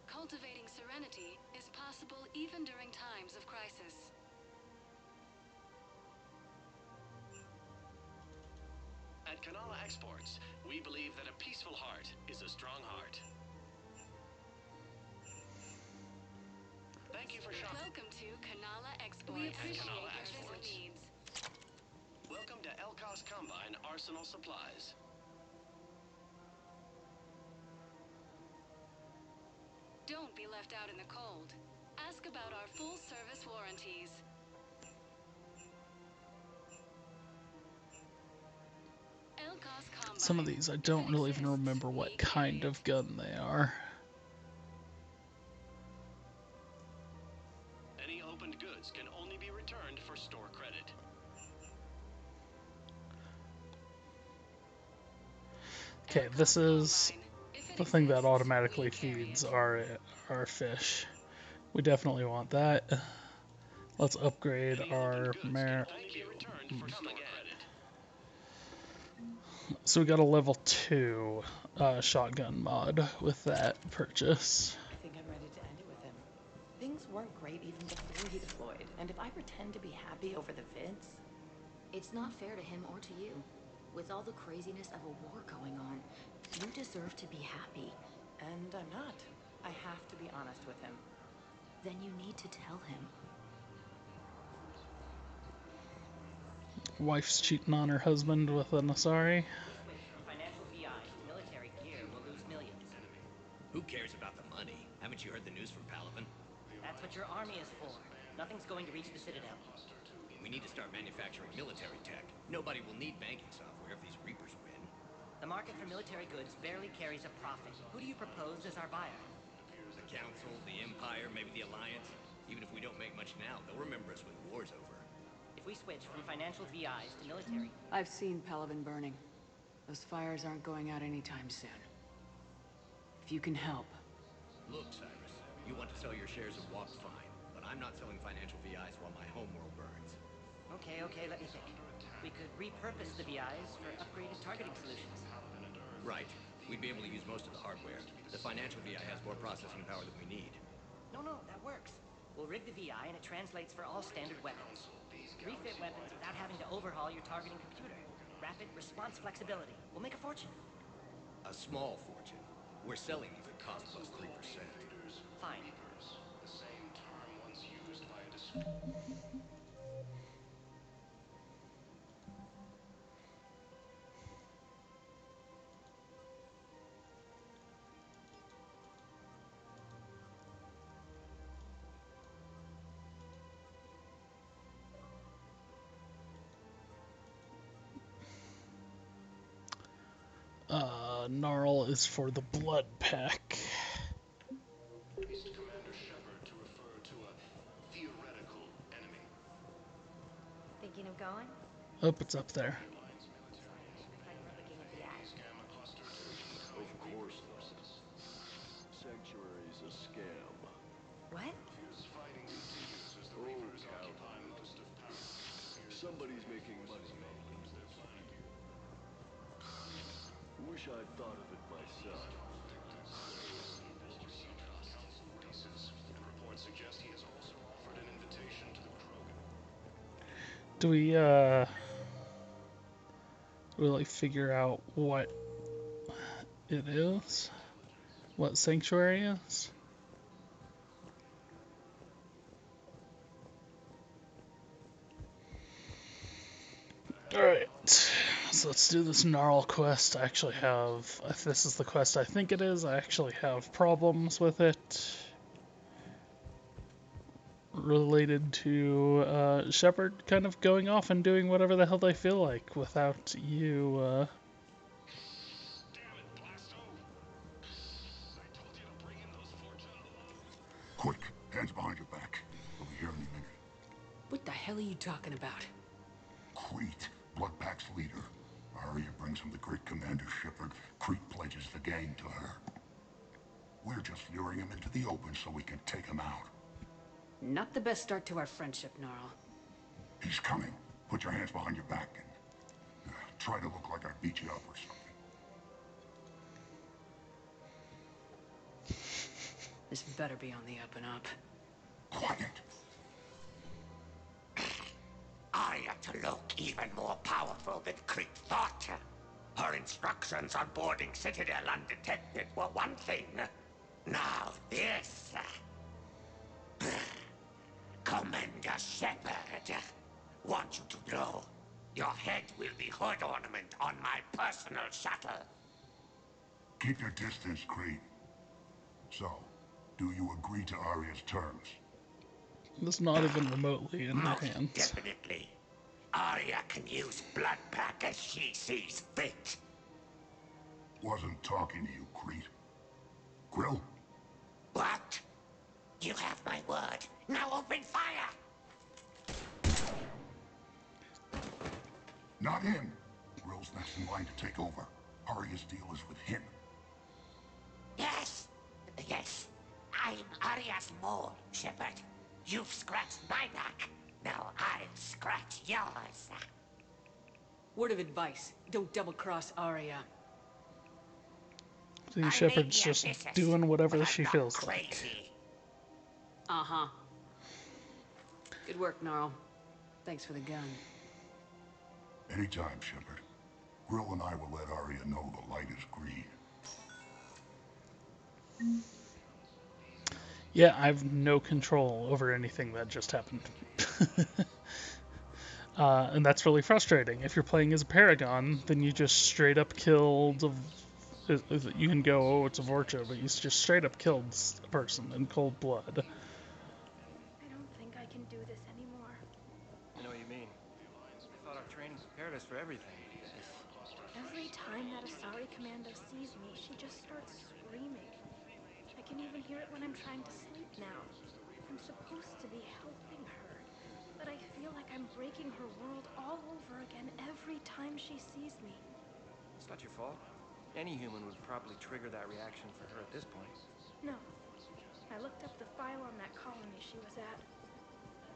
Speaker 12: Cultivating serenity is possible even during times of crisis.
Speaker 8: At Kanala Exports, we believe that a peaceful heart is a strong heart. Thank you for shopping.
Speaker 12: Welcome to Kanala Exports. We appreciate your visit needs.
Speaker 8: Welcome to Elcos Combine Arsenal Supplies.
Speaker 12: Don't be left out in the cold. Ask about our full-service warranties. Elcos Combine.
Speaker 1: Some of these I don't really even remember what kind of gun they are.
Speaker 8: Any opened goods can only be returned for store credit.
Speaker 1: Okay, this is the thing that automatically feeds our fish. We definitely want that. Let's upgrade our So we got a level 2 shotgun mod with that purchase.
Speaker 20: I think I'm ready to end it with him.
Speaker 14: weren't great even before he deployed. And if I pretend to be happy over the vids...
Speaker 2: It's not fair to him or to you. With all the craziness of a war going on, you deserve to be happy.
Speaker 14: And I'm not. I have to be honest with him.
Speaker 2: Then you need to tell him.
Speaker 1: Wife's cheating on her husband with an Asari.
Speaker 20: Switch from financial VI to military gear will lose millions.
Speaker 8: Who cares about the money? Haven't you heard the news from Palaven?
Speaker 20: That's what your army is for. Nothing's going to reach the Citadel.
Speaker 8: We need to start manufacturing military tech. Nobody will need banking software if these Reapers win.
Speaker 20: The market for military goods barely carries a profit. Who do you propose as our buyer?
Speaker 8: The Council, the Empire, maybe the Alliance. Even if we don't make much now, they'll remember us when the war's over.
Speaker 20: If we switch from financial VIs to military...
Speaker 4: I've seen Palaven burning. Those fires aren't going out anytime soon. If you can help...
Speaker 8: Look, Cyrus, you want to sell your shares of WAP, fine. But I'm not selling financial VIs while my homeworld burns.
Speaker 20: Okay, let me think. We could repurpose the VIs for upgraded targeting solutions.
Speaker 8: Right. We'd be able to use most of the hardware. The financial VI has more processing power than we need.
Speaker 20: No, that works. We'll rig the VI and it translates for all standard weapons. Refit weapons without having to overhaul your targeting computer. Rapid response flexibility. We'll make a fortune.
Speaker 8: A small fortune. We're selling these at cost plus 3%.
Speaker 20: Fine.
Speaker 7: The same term once used by a
Speaker 1: Gnarl is for the blood pack.
Speaker 7: Commander Shepard to refer to a theoretical enemy.
Speaker 11: Thinking of going?
Speaker 1: Oh, it's up there.
Speaker 7: Of course not. Sanctuary's a scam.
Speaker 11: What?
Speaker 7: Fighting continues as the Reapers occupy most of Paris. Somebody's making money on losing planet. Wish I'd thought of it myself. Reports suggest he has also offered an invitation to the Krogan.
Speaker 1: Do we like figure out what it is? What Sanctuary is? Alright, so let's do this Gnarl quest. I actually have, if this is the quest I think it is, I actually have problems with it related to Shepard kind of going off and doing whatever the hell they feel like without you
Speaker 7: Quick, hands behind your back. We'll be here any minute.
Speaker 4: What the hell are you talking about?
Speaker 7: Crete, Bloodpack's leader. Arya brings him the great Commander Shepard. Crete pledges the gang to her. We're just luring him into the open so we can take him out.
Speaker 4: Not the best start to our friendship, Gnarl.
Speaker 7: He's coming. Put your hands behind your back and try to look like I beat you up or something.
Speaker 4: This better be on the up and up.
Speaker 7: Quiet.
Speaker 19: Arya to look even more powerful than Crete thought. Her instructions on boarding Citadel undetected were one thing. Now this. Commander Shepard, want you to know, your head will be hood ornament on my personal shuttle.
Speaker 7: Keep your distance, Crete. So, do you agree to Arya's terms?
Speaker 1: That's not even remotely in her hands.
Speaker 19: Definitely. Arya can use Bloodpack as she sees fit.
Speaker 7: Wasn't talking to you, Crete. Grill?
Speaker 19: What? You have my word. Now open fire!
Speaker 7: Not him. Grill's next in line to take over. Arya's deal is with him.
Speaker 19: Yes. I'm Arya's mole, Shepard. You've scratched my back. Now I'll scratch yours.
Speaker 4: Word of advice, don't double-cross Arya.
Speaker 1: See, Shepard's just doing whatever she feels like.
Speaker 4: Uh-huh. Good work, Gnarl. Thanks for the gun.
Speaker 7: Anytime, Shepard. Grill and I will let Arya know the light is green.
Speaker 1: Yeah, I have no control over anything that just happened. And that's really frustrating. If you're playing as a Paragon, then you just straight up killed. You can go, oh, it's a Vorcha, but you just straight up killed a person in cold blood.
Speaker 11: I don't think I can do this anymore.
Speaker 6: I know what you mean. I thought our training prepared us for everything.
Speaker 11: Every time that Asari commando sees me, she just starts screaming. I can even hear it when I'm trying to sleep now. I'm supposed to be helping her, but I feel like I'm breaking her world all over again every time she sees me.
Speaker 6: It's not your fault. Any human would probably trigger that reaction for her at this point.
Speaker 11: No. I looked up the file on that colony she was at.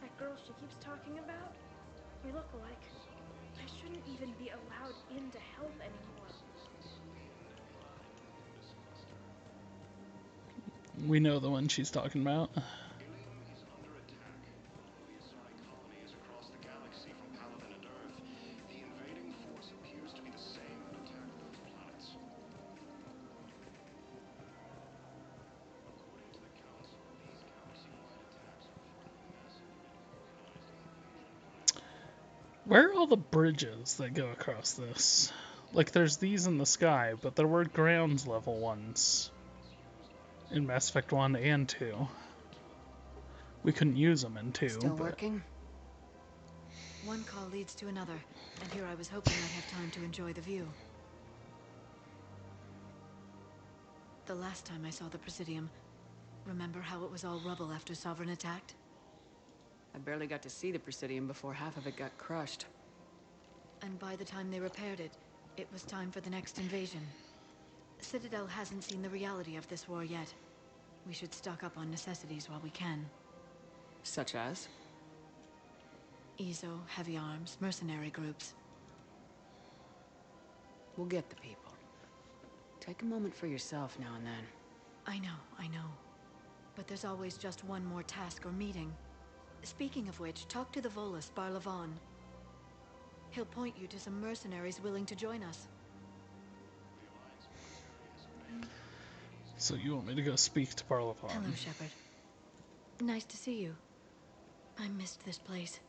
Speaker 11: That girl she keeps talking about? We look alike. I shouldn't even be allowed in to help anymore.
Speaker 1: We know the one she's talking about. Where are all the bridges that go across this? Like, there's these in the sky, but there were ground level ones in Mass Effect 1 and 2. We couldn't use them in 2.
Speaker 4: Still
Speaker 1: but...
Speaker 4: working?
Speaker 14: One call leads to another, and here I was hoping I'd have time to enjoy the view. The last time I saw the Presidium, remember how it was all rubble after Sovereign attacked?
Speaker 4: I barely got to see the Presidium before half of it got crushed.
Speaker 14: And by the time they repaired it, it was time for the next invasion. Citadel hasn't seen the reality of this war yet. We should stock up on necessities while we can.
Speaker 4: Such as?
Speaker 14: EZO, heavy arms, mercenary groups.
Speaker 4: We'll get the people. Take a moment for yourself now and then.
Speaker 14: I know. But there's always just one more task or meeting. Speaking of which, talk to the Volus, Barlavon. He'll point you to some mercenaries willing to join us.
Speaker 1: So you want me to go speak to Barlavon?
Speaker 14: Hello, Shepard. Nice to see you. I missed this place.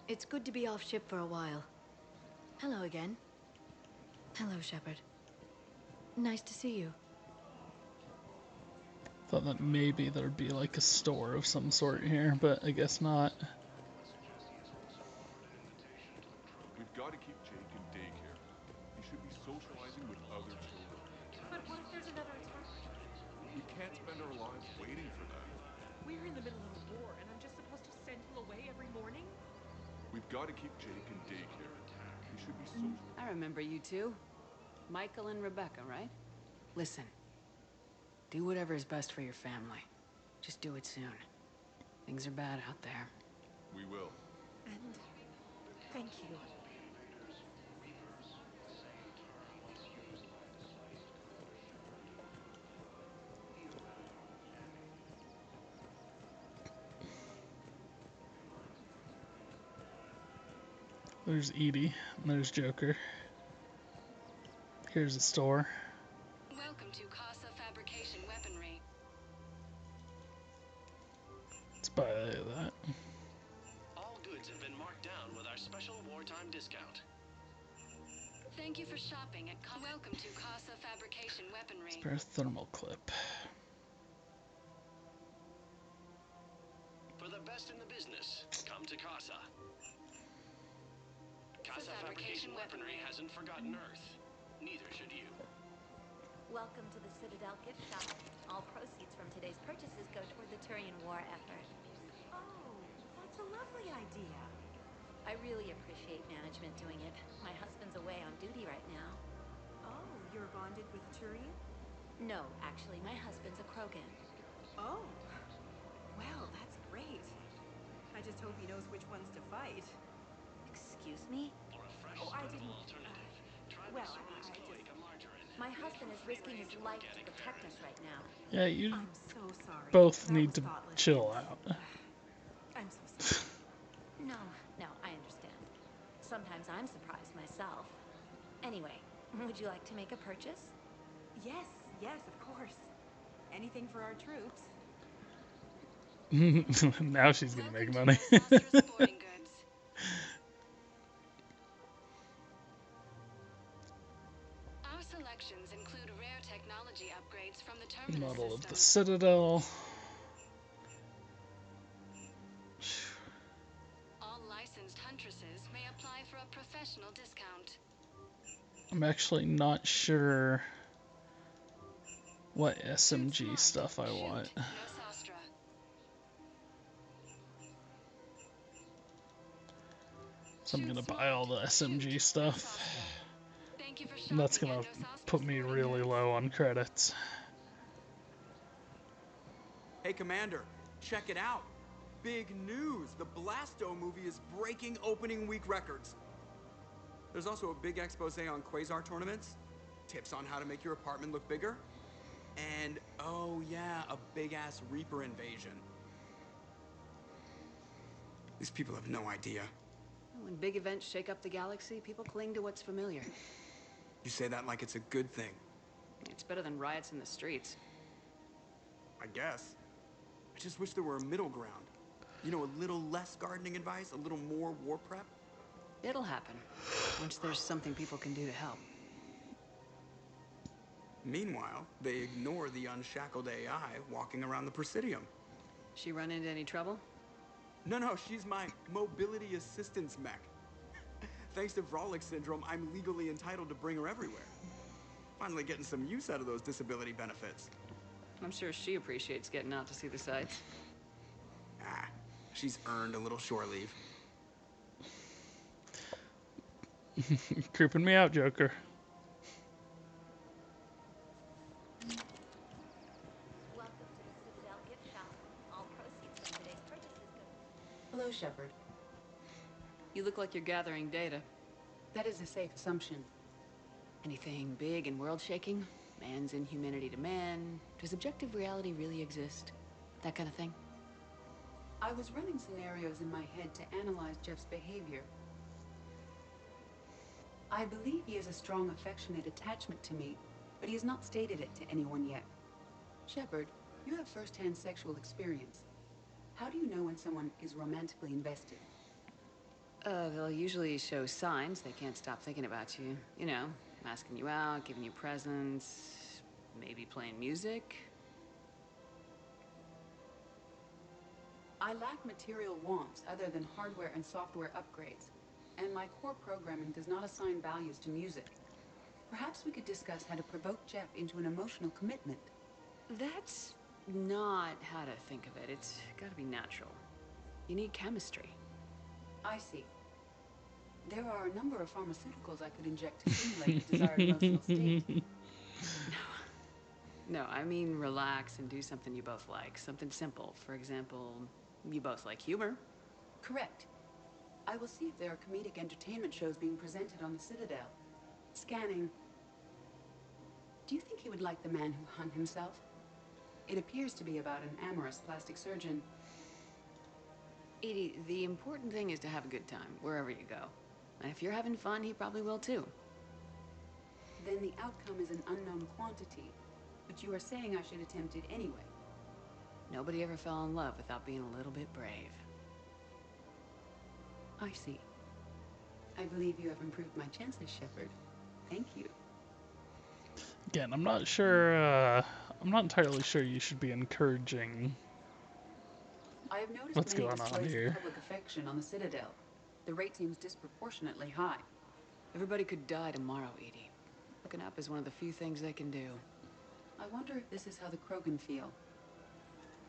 Speaker 14: It's good to be off ship for a while. Hello again. Hello, Shepard. Nice to see you.
Speaker 1: Thought that maybe there'd be like a store of some sort here, but I guess not.
Speaker 3: We've got to keep Jake in daycare. He should be socializing with other children.
Speaker 16: But what if there's another attack?
Speaker 3: We can't spend our lives waiting for that.
Speaker 16: We're in the middle of a war, and I'm just supposed to send him away every morning?
Speaker 3: We've got to keep Jake in daycare. He should be social.
Speaker 4: I remember you two. Michael and Rebecca, right? Listen. Do whatever is best for your family. Just do it soon. Things are bad out there.
Speaker 3: We will.
Speaker 11: And thank you.
Speaker 1: There's Edie, and there's Joker. Here's a store.
Speaker 12: Welcome to Casa Fabrication Weaponry.
Speaker 1: Let's buy that.
Speaker 8: All goods have been marked down with our special wartime discount.
Speaker 12: Thank you for shopping at Welcome to Casa Fabrication Weaponry.
Speaker 1: Spare thermal clip.
Speaker 8: For the best in the business, come to Casa. Casa Fabrication Weaponry hasn't forgotten Earth. Neither should you.
Speaker 2: Welcome to the Citadel gift shop. All proceeds from today's purchases go toward the Turian war effort.
Speaker 11: Oh, that's a lovely idea.
Speaker 2: I really appreciate management doing it. My husband's away on duty right now.
Speaker 11: Oh, you're bonded with Turian?
Speaker 2: No, actually, my husband's a Krogan.
Speaker 11: Oh, well, that's great. I just hope he knows which ones to fight.
Speaker 2: Excuse me?
Speaker 8: For a fresh,
Speaker 11: Oh, I
Speaker 8: spreadable
Speaker 11: didn't,
Speaker 8: alternative, try
Speaker 11: well,
Speaker 8: Maximilian's
Speaker 11: I
Speaker 8: Koic
Speaker 11: just...
Speaker 8: margarine.
Speaker 2: My husband is risking his life to protect us right now.
Speaker 1: Yeah, you
Speaker 11: I'm so sorry.
Speaker 1: both
Speaker 11: That
Speaker 1: need
Speaker 11: was
Speaker 1: to
Speaker 11: thoughtless.
Speaker 1: chill out.
Speaker 11: I'm so sorry.
Speaker 2: Sometimes I'm surprised myself. Anyway, would you like to make a purchase?
Speaker 21: Yes, yes, of course. Anything for our troops.
Speaker 1: Now she's gonna make money.
Speaker 12: Our selections include rare technology upgrades from the terminus
Speaker 1: Model of
Speaker 12: system.
Speaker 1: the Citadel.
Speaker 12: All licensed huntresses may apply for a professional discount.
Speaker 1: I'm actually not sure what SMG stuff I want.
Speaker 12: No Sastra.
Speaker 1: So I'm gonna buy all the SMG stuff. And that's gonna put me really low on credits.
Speaker 15: Hey, Commander, check it out. Big news! The Blasto movie is breaking opening week records. There's also a big expose on Quasar tournaments, tips on how to make your apartment look bigger, and, oh yeah, a big-ass Reaper invasion. These people have no idea.
Speaker 4: When big events shake up the galaxy, people cling to what's familiar.
Speaker 15: You say that like it's a good thing.
Speaker 4: It's better than riots in the streets.
Speaker 15: I guess. I just wish there were a middle ground. You know, a little less gardening advice, a little more war prep.
Speaker 4: It'll happen, once there's something people can do to help.
Speaker 15: Meanwhile, they ignore the unshackled AI walking around the Presidium.
Speaker 4: She run into any trouble?
Speaker 15: No, she's my mobility assistance mech. Thanks to Vrolic syndrome, I'm legally entitled to bring her everywhere. Finally getting some use out of those disability benefits.
Speaker 4: I'm sure she appreciates getting out to see the sights.
Speaker 15: Ah, she's earned a little shore leave.
Speaker 1: Creeping me out, Joker.
Speaker 2: Welcome to the Citadel gift shop. All proceeds from today's purchases go...
Speaker 14: Hello, Shepard.
Speaker 4: You look like you're gathering data.
Speaker 14: That is a safe assumption.
Speaker 4: Anything big and world-shaking? Man's inhumanity to man? Does objective reality really exist? That kind of thing?
Speaker 14: I was running scenarios in my head to analyze Jeff's behavior. I believe he has a strong affectionate attachment to me, but he has not stated it to anyone yet. Shepard, you have first-hand sexual experience. How do you know when someone is romantically invested?
Speaker 4: They'll usually show signs they can't stop thinking about you. You know, asking you out, giving you presents, maybe playing music.
Speaker 14: I lack material wants other than hardware and software upgrades, and my core programming does not assign values to music. Perhaps we could discuss how to provoke Jeff into an emotional commitment.
Speaker 4: That's not how to think of it. It's gotta be natural. You need chemistry.
Speaker 14: I see. There are a number of pharmaceuticals I could inject to simulate the desired emotional state.
Speaker 4: No, I mean relax and do something you both like. Something simple. For example, you both like humor.
Speaker 14: Correct. I will see if there are comedic entertainment shows being presented on the Citadel. Scanning. Do you think he would like The Man Who Hung Himself? It appears to be about an amorous plastic surgeon.
Speaker 4: Edie, the important thing is to have a good time, wherever you go. And if you're having fun, he probably will too.
Speaker 14: Then the outcome is an unknown quantity. But you are saying I should attempt it anyway.
Speaker 4: Nobody ever fell in love without being a little bit brave.
Speaker 14: I see. I believe you have improved my chances, Shepard. Thank you.
Speaker 1: Again, I'm not sure, I'm not entirely sure you should be encouraging
Speaker 14: I have noticed
Speaker 1: what's
Speaker 14: many
Speaker 1: going on
Speaker 14: displays
Speaker 1: here.
Speaker 14: of public affection on the Citadel. The rate seems disproportionately high.
Speaker 4: Everybody could die tomorrow, Edie. Looking up is one of the few things they can do.
Speaker 14: I wonder if this is how the Krogan feel.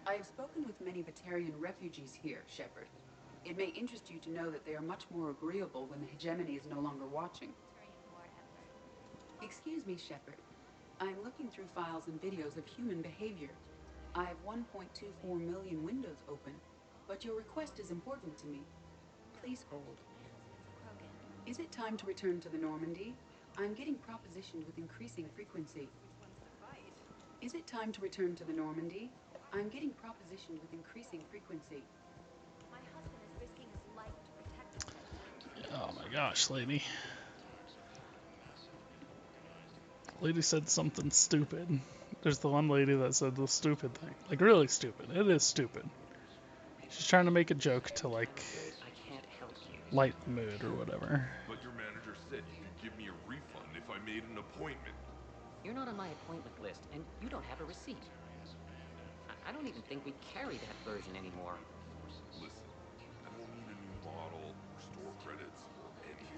Speaker 14: I have spoken with many Batarian refugees here, Shepard. It may interest you to know that they are much more agreeable when the hegemony is no longer watching. Excuse me, Shepard. I'm looking through files and videos of human behavior. I have 1.24 million windows open, but your request is important to me. Please hold. Is it time to return to the Normandy? I'm getting propositioned with increasing frequency. Is it time to return to the Normandy? I'm getting propositioned with increasing frequency.
Speaker 2: My husband is risking his life to protect us.
Speaker 1: Oh my gosh, lady. Lady said something stupid. There's the one lady that said the stupid thing. Like, really stupid. It is stupid. She's trying to make a joke to, like, lighten the mood or whatever.
Speaker 7: But your manager said you could give me a refund if I made an appointment.
Speaker 10: You're not on my appointment list, and you don't have a receipt. I don't even think we carry that version anymore.
Speaker 7: Listen, I don't need a new model or store credits or anything.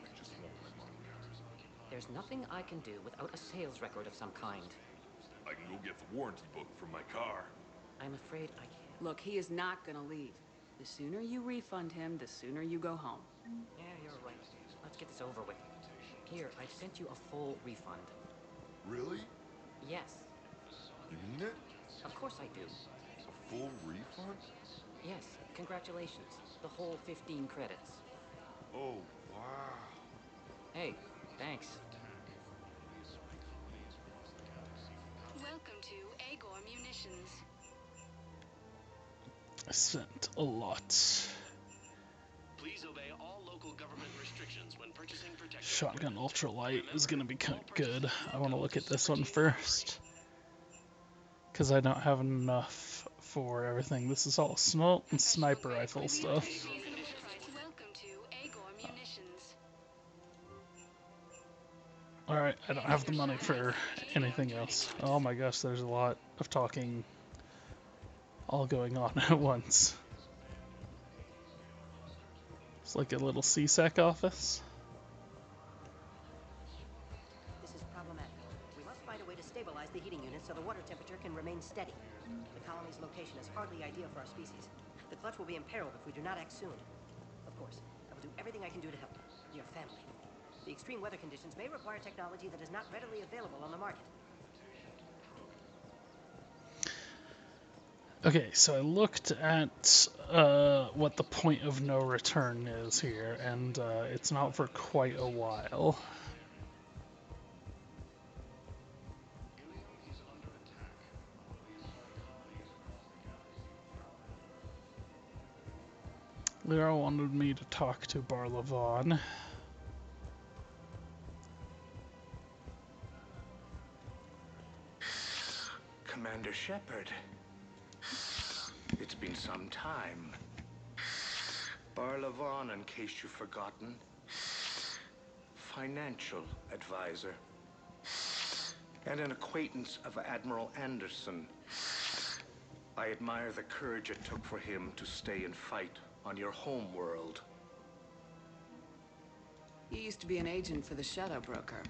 Speaker 7: I just want my money.
Speaker 10: There's nothing I can do without a sales record of some kind.
Speaker 7: I can go get the warranty book from my car.
Speaker 10: I'm afraid I can't.
Speaker 4: Look, he is not gonna leave. The sooner you refund him, the sooner you go home.
Speaker 10: Yeah, you're right. Let's get this over with. Here, I've sent you a full refund.
Speaker 7: Really?
Speaker 10: Yes.
Speaker 7: You mean it?
Speaker 10: Of course I do.
Speaker 7: A full refund?
Speaker 10: Yes, congratulations. The whole 15 credits.
Speaker 7: Oh, wow.
Speaker 10: Hey, thanks.
Speaker 12: Welcome to Agor Munitions.
Speaker 1: I sent a lot.
Speaker 8: Please obey all local government restrictions when purchasing protection.
Speaker 1: Shotgun ultralight is going to be kind of good. I want to look at this one first. Because I don't have enough for everything. This is all assault and sniper rifle stuff.
Speaker 12: Welcome to Agor Munitions.
Speaker 1: Alright, I don't have the money for anything else. Oh my gosh, there's a lot of talking all going on at once. It's like a little CSEC office.
Speaker 20: This is problematic. We must find a way to stabilize the heating unit so the water temperature can remain steady. The colony's location is hardly ideal for our species. The clutch will be imperiled if we do not act soon. Of course, I will do everything I can do to help your family. The extreme weather conditions may require technology that is not readily available on the market.
Speaker 1: Okay, so I looked at what the point of no return is here, and it's not for quite a while. Lyra wanted me to talk to Barlavon.
Speaker 19: Commander Shepard. It's been some time. Barlavon, in case you've forgotten. Financial advisor. And an acquaintance of Admiral Anderson. I admire the courage it took for him to stay and fight on your home world.
Speaker 4: He used to be an agent for the Shadow Broker.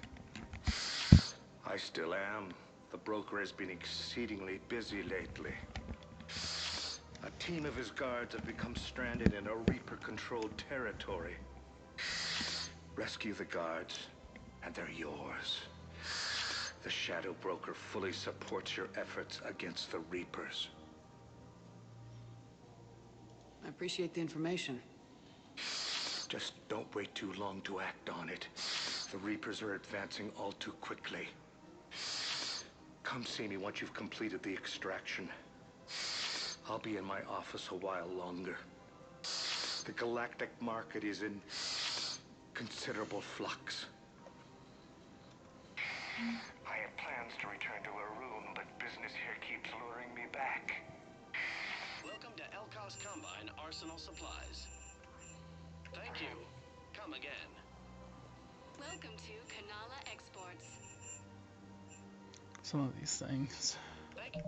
Speaker 19: I still am. The broker has been exceedingly busy lately. A team of his guards have become stranded in a Reaper-controlled territory. Rescue the guards, and they're yours. The Shadow Broker fully supports your efforts against the Reapers.
Speaker 4: I appreciate the information.
Speaker 19: Just don't wait too long to act on it. The Reapers are advancing all too quickly. Come see me once you've completed the extraction. I'll be in my office a while longer. The galactic market is in considerable flux. I have plans to return to Arun, but business here keeps luring me back.
Speaker 8: Welcome to Elkos Combine Arsenal Supplies. Thank you. Come again.
Speaker 12: Welcome to Kanala Exports.
Speaker 1: Some of these things.
Speaker 8: Thank you.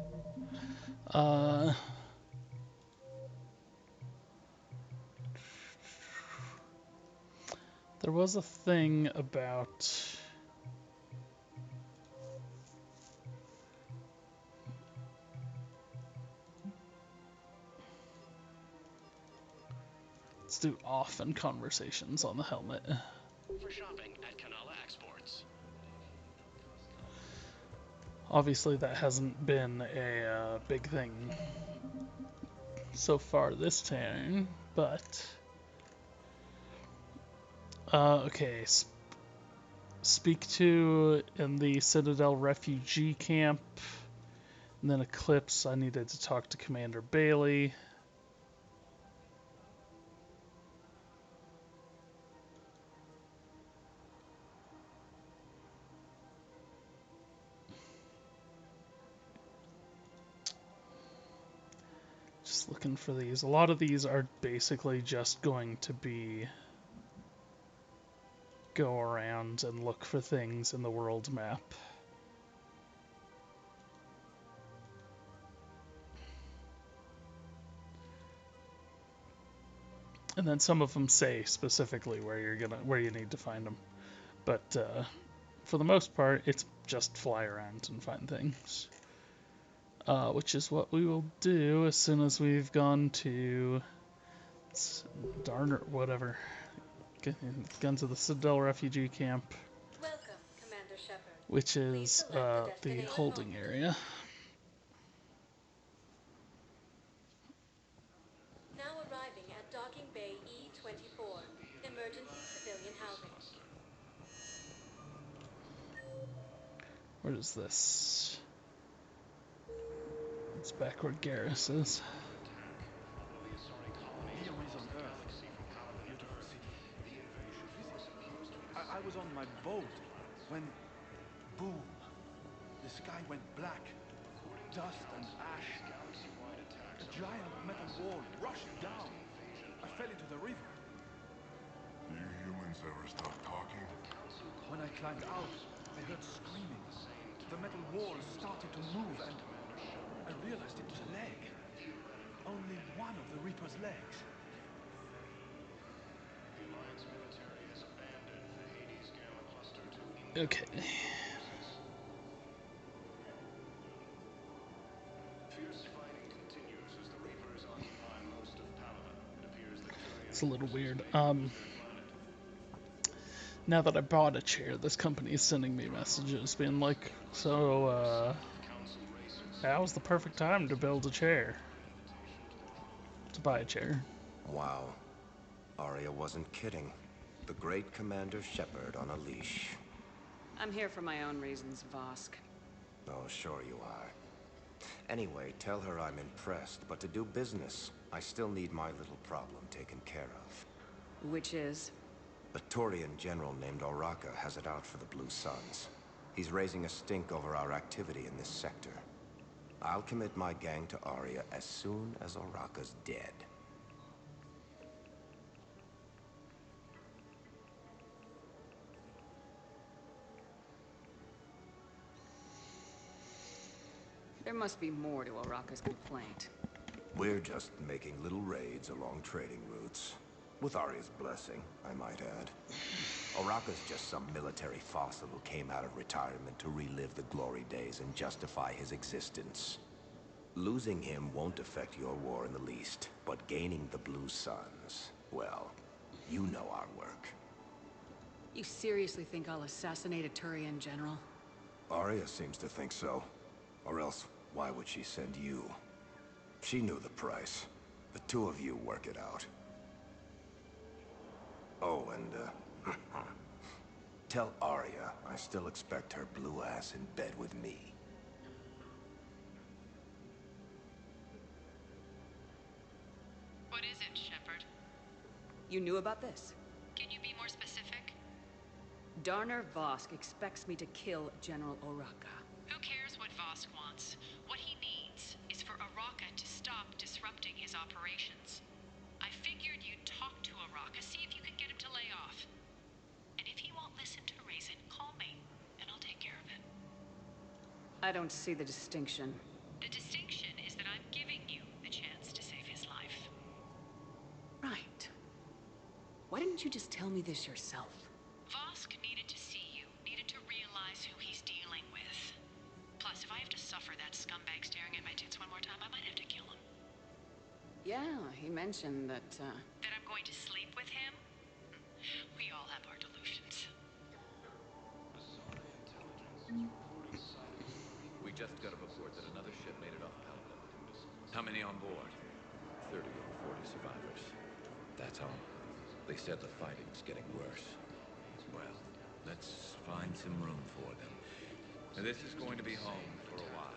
Speaker 1: There was a thing about let's do often conversations on the helmet.
Speaker 8: For shopping at Kanala Exports.
Speaker 1: Obviously that hasn't been a big thing so far this turn, but okay, speak to in the Citadel refugee camp, and then Eclipse. I needed to talk to Commander Bailey. Just looking for these. A lot of these are basically just going to be go around and look for things in the world map. And then some of them say specifically where you need to find them. But for the most part, it's just fly around and find things. Which is what we will do as soon as we've gone to darn or whatever. Gone to the Citadel refugee camp.
Speaker 12: Welcome, Commander Shepard.
Speaker 1: Which is the holding area.
Speaker 12: Now arriving at Docking Bay E-24, emergency civilian housing.
Speaker 1: What is this? It's back where Garrus is.
Speaker 13: Here is on Earth, beautiful city. I was on my boat when, boom, the sky went black, dust and ash. A giant metal wall rushed down. I fell into the river.
Speaker 7: Do you humans ever stop talking?
Speaker 13: When I climbed out, I heard screaming. The metal wall started to move and I realized it was a leg. Only one of the Reaper's legs.
Speaker 1: Okay. It's a little weird. Now that I bought a chair, this company is sending me messages being like, so, now's the perfect time to build a chair. To buy a chair.
Speaker 22: Wow. Arya wasn't kidding. The great Commander Shepard on a leash.
Speaker 4: I'm here for my own reasons, Vosk.
Speaker 22: Oh, sure you are. Anyway, tell her I'm impressed, but to do business, I still need my little problem taken care of.
Speaker 4: Which is?
Speaker 22: A Turian general named Oraka has it out for the Blue Suns. He's raising a stink over our activity in this sector. I'll commit my gang to Arya as soon as Oraka's dead.
Speaker 4: There must be more to Oraka's complaint.
Speaker 22: We're just making little raids along trading routes. With Arya's blessing, I might add. Oraka's just some military fossil who came out of retirement to relive the glory days and justify his existence. Losing him won't affect your war in the least, but gaining the Blue Suns, well, you know our work.
Speaker 4: You seriously think I'll assassinate a Turian general?
Speaker 22: Arya seems to think so. Or else, why would she send you? She knew the price. The two of you work it out. Oh, and, tell Arya I still expect her blue ass in bed with me.
Speaker 4: What is it, Shepard? You knew about this? Can you be more specific? Darner Vosk expects me to kill General Oraka.
Speaker 23: Who cares what Vosk wants? What he needs is for Oraka to stop disrupting his operations. I figured you'd talk to Oraka, see if you can get him to lay off. And if he won't listen to reason, call me, and I'll take care of it.
Speaker 4: I don't see the distinction.
Speaker 23: The distinction is that I'm giving you the chance to save his life.
Speaker 4: Right. Why didn't you just tell me this yourself?
Speaker 23: Vosk needed to see you, needed to realize who he's dealing with. Plus, if I have to suffer that scumbag staring at my tits one more time, I might have to kill him.
Speaker 4: Yeah, he mentioned that,
Speaker 23: That I'm going to sleep with him? We all have our delusions.
Speaker 9: We just got a report that another ship made it off Pelican. How many on board? 30 or 40 survivors. That's all. They said the fighting's getting worse. Well, let's find some room for them. This is going to be home for a while.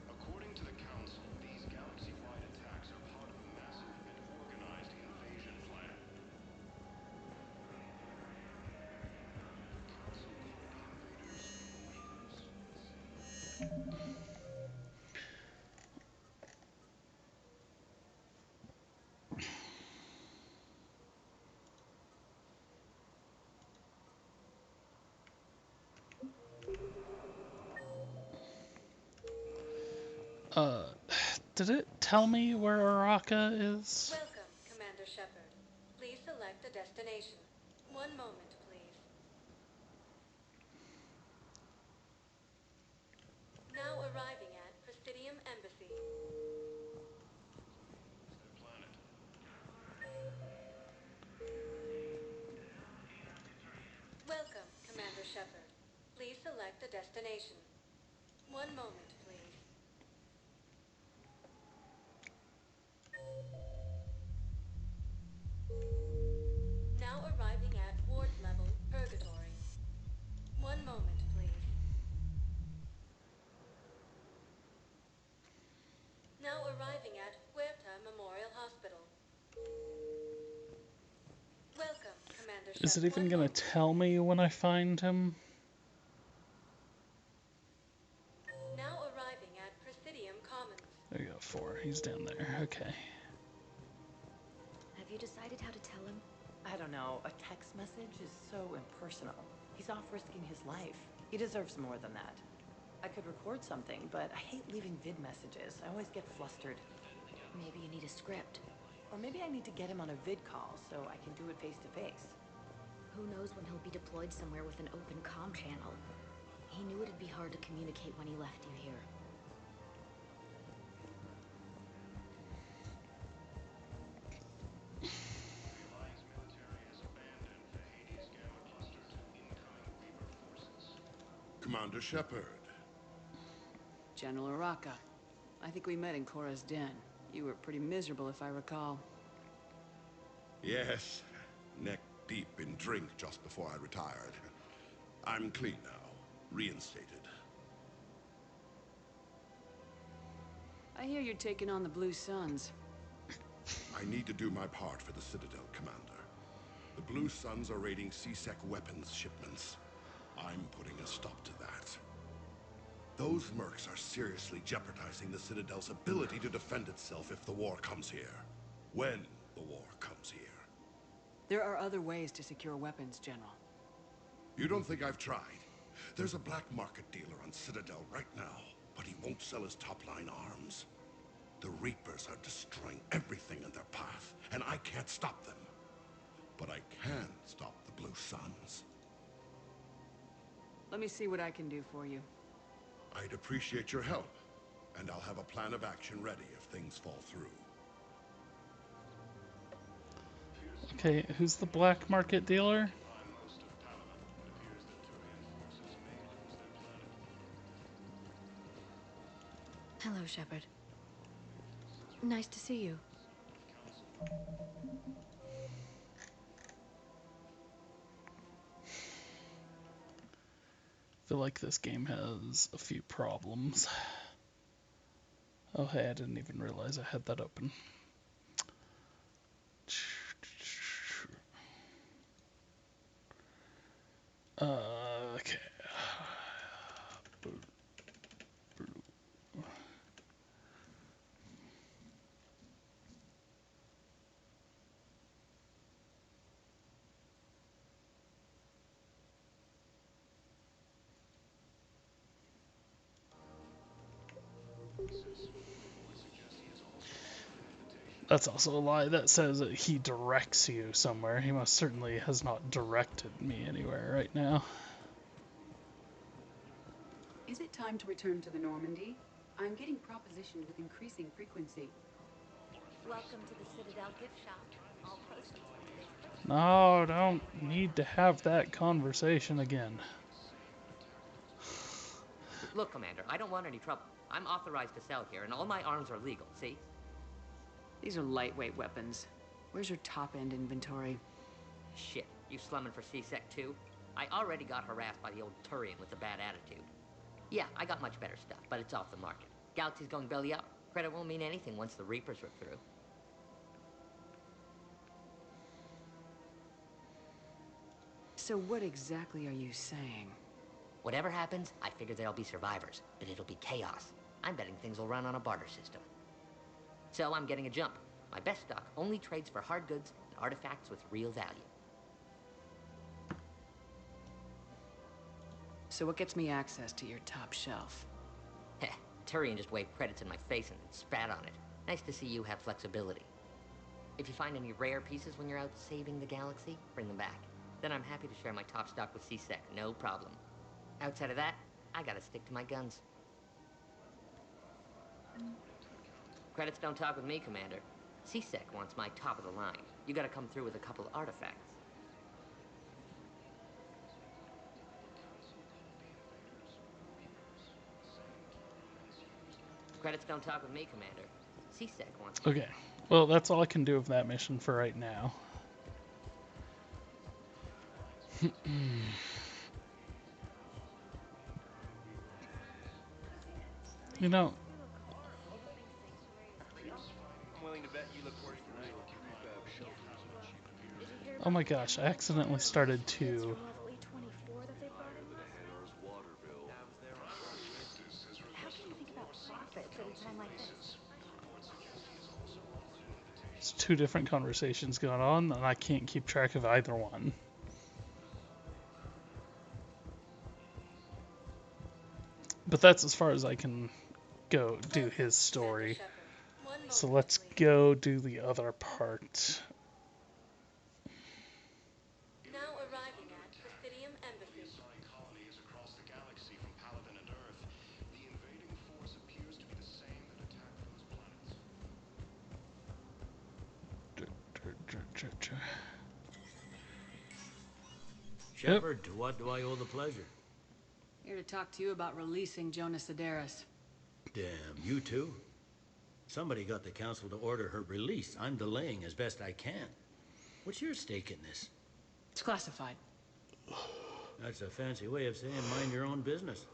Speaker 3: According to the Council, these galaxy-wide attacks are part of a massive and organized invasion plan. Council called the invaders weaklings.
Speaker 1: Uh, did it tell me where Araka is?
Speaker 12: Welcome, Commander Shepard. Please select a destination. One moment, please. Now arriving at Presidium Embassy. Welcome, Commander Shepard. Please select a destination. One moment, please. Now arriving at ward level Purgatory. One moment, please. Now arriving at Huerta Memorial Hospital. Welcome, Commander Shepard.
Speaker 1: Is it even gonna tell me when I find him?
Speaker 12: Now arriving at Presidium Commons.
Speaker 1: There you go, 4. He's down there. Okay.
Speaker 2: Have you decided how to tell him?
Speaker 14: I don't know. A text message is so impersonal. He's off risking his life. He deserves more than that. I could record something, but I hate leaving vid messages. I always get flustered.
Speaker 2: Maybe you need a script.
Speaker 14: Or maybe I need to get him on a vid call so I can do it face to face.
Speaker 2: Who knows when he'll be deployed somewhere with an open comm channel. He knew it'd be hard to communicate when he left you here.
Speaker 7: Commander Shepard.
Speaker 4: General Araka. I think we met in Cora's den. You were pretty miserable, if I recall.
Speaker 7: Yes, neck deep in drink just before I retired. I'm clean now, reinstated.
Speaker 4: I hear you're taking on the Blue Suns.
Speaker 7: I need to do my part for the Citadel, Commander. The Blue Suns are raiding C-Sec weapons shipments. I'm putting a stop to that. Those mercs are seriously jeopardizing the Citadel's ability to defend itself if the war comes here. When the war comes here.
Speaker 4: There are other ways to secure weapons, General.
Speaker 7: You don't think I've tried? There's a black market dealer on Citadel right now, but he won't sell his top-line arms. The Reapers are destroying everything in their path, and I can't stop them. But I can stop the Blue Suns.
Speaker 4: Let me see what I can do for you.
Speaker 7: I'd appreciate your help, and I'll have a plan of action ready if things fall through.
Speaker 1: Okay, who's the black market dealer?
Speaker 2: Hello, Shepard. Nice to see you.
Speaker 1: I feel like this game has a few problems. Oh hey, I didn't even realize I had that open. Okay. That's also a lie. That says that he directs you somewhere. He most certainly has not directed me anywhere right now.
Speaker 4: Is it time to return to the Normandy? I'm getting propositioned with increasing frequency.
Speaker 2: Welcome to the Citadel gift shop. All proceeds from today's purchase.
Speaker 1: No, don't need to have that conversation again.
Speaker 10: Look, Commander, I don't want any trouble. I'm authorized to sell here, and all my arms are legal, see?
Speaker 4: These are lightweight weapons. Where's your top-end inventory?
Speaker 10: Shit, you slumming for C-Sec too? I already got harassed by the old Turian with a bad attitude. Yeah, I got much better stuff, but it's off the market. Galaxy's going belly up. Credit won't mean anything once the Reapers rip through.
Speaker 4: So what exactly are you saying?
Speaker 10: Whatever happens, I figure there'll be survivors, but it'll be chaos. I'm betting things will run on a barter system. So I'm getting a jump. My best stock only trades for hard goods and artifacts with real value.
Speaker 4: So what gets me access to your top shelf?
Speaker 10: Heh, Turian just waved credits in my face and spat on it. Nice to see you have flexibility. If you find any rare pieces when you're out saving the galaxy, bring them back. Then I'm happy to share my top stock with CSEC, no problem. Outside of that, I gotta stick to my guns. Credits don't talk with me, Commander. CSEC wants my top of the line. You gotta come through with a couple of artifacts. Credits don't talk with me, Commander. CSEC wants...
Speaker 1: Okay. Well, that's all I can do of that mission for right now. You know...
Speaker 6: I'm willing to bet you look worse than I do.
Speaker 1: Oh my gosh, I accidentally started to...
Speaker 2: How can you think about profits at a time like this?
Speaker 1: There's two different conversations going on, and I can't keep track of either one. But that's as far as I can go do his story. So let's go do the other part.
Speaker 12: Now arriving at Presidium Embassy.
Speaker 7: Colonies across the galaxy from Paladin and Earth. The invading force appears to be the same that attacked those planets.
Speaker 6: Shepard, to what do I owe the pleasure?
Speaker 4: Here to talk to you about releasing Jonas Sedaris.
Speaker 6: Damn, you too? Somebody got the council to order her release. I'm delaying as best I can. What's your stake in this?
Speaker 4: It's classified.
Speaker 6: That's a fancy way of saying mind your own business.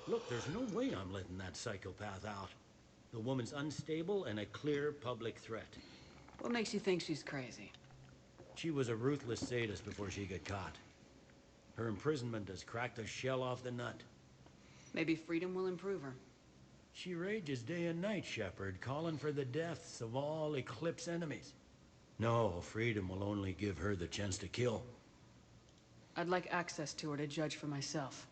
Speaker 6: Look, there's no way I'm letting that psychopath out. The woman's unstable and a clear public threat.
Speaker 4: What makes you think she's crazy?
Speaker 6: She was a ruthless sadist before she got caught. Her imprisonment has cracked the shell off the nut.
Speaker 4: Maybe freedom will improve her.
Speaker 6: She rages day and night, Shepard, calling for the deaths of all Eclipse enemies. No, freedom will only give her the chance to kill.
Speaker 4: I'd like access to her to judge for myself.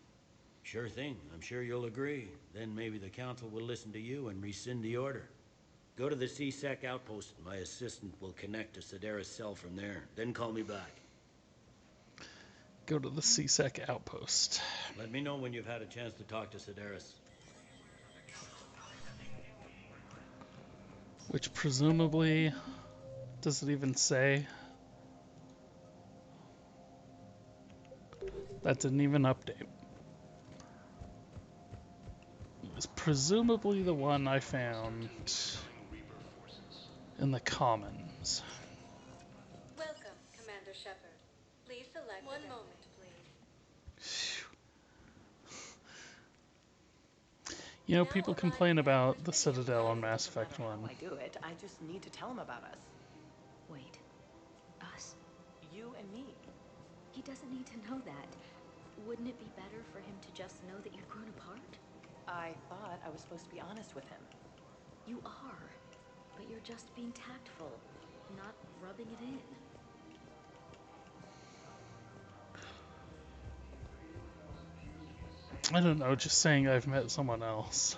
Speaker 6: Sure thing. I'm sure you'll agree. Then maybe the council will listen to you and rescind the order. Go to the CSEC outpost. My assistant will connect to Sedaris' cell from there. Then call me back.
Speaker 1: Go to the CSEC outpost.
Speaker 6: Let me know when you've had a chance to talk to Sedaris.
Speaker 1: Which presumably... Does it even say? That didn't even update. It was presumably the one I found in the Commons.
Speaker 12: Welcome, Commander Shepard. Please select one moment, please.
Speaker 1: You know, people complain about the Citadel on Mass Effect 1.
Speaker 20: I do it. I just need to tell him about us.
Speaker 2: Wait. Us?
Speaker 20: You and me.
Speaker 2: He doesn't need to know that. Wouldn't it be better for him to just know that you've grown apart?
Speaker 20: I thought I was supposed to be honest with him.
Speaker 2: You are. But you're just being tactful, not rubbing it in.
Speaker 1: I don't know, just saying I've met someone else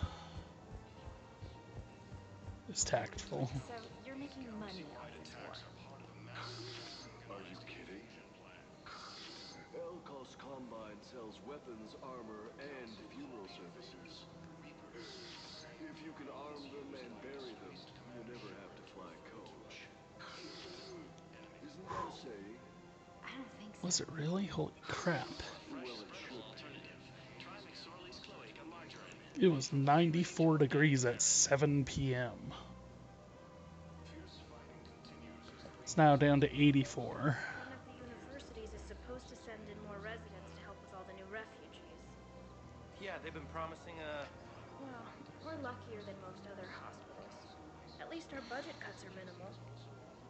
Speaker 1: is tactful.
Speaker 11: So, you're making money off this war.
Speaker 7: Are you kidding? Elkos Combine sells weapons, armor, and funeral services. If you can arm them and bury them, you never have to fly coach. Isn't that a saying?
Speaker 2: I don't think so.
Speaker 1: Was it really? Holy crap.
Speaker 7: Well, it should.
Speaker 1: It was 94 degrees at 7 p.m. It's now down to 84.
Speaker 11: One of the universities is supposed to send in more residents to help with all the new refugees.
Speaker 6: Yeah, they've been promising
Speaker 11: Well, we're luckier than most other hospitals. At least our budget cuts are minimal.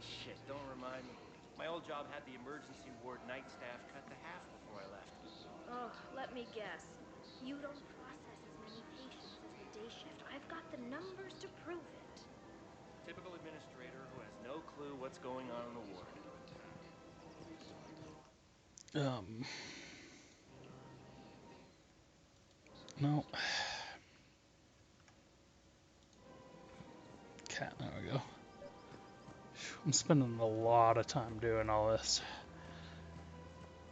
Speaker 6: Shit, don't remind me. My old job had the emergency ward night staff cut to half before I left.
Speaker 11: Oh, let me guess. You don't process as many patients as the day shift. I've got the numbers to prove it.
Speaker 6: Typical administrator who has no clue what's going on in the ward.
Speaker 1: No. cat. There we go. I'm spending a lot of time doing all this.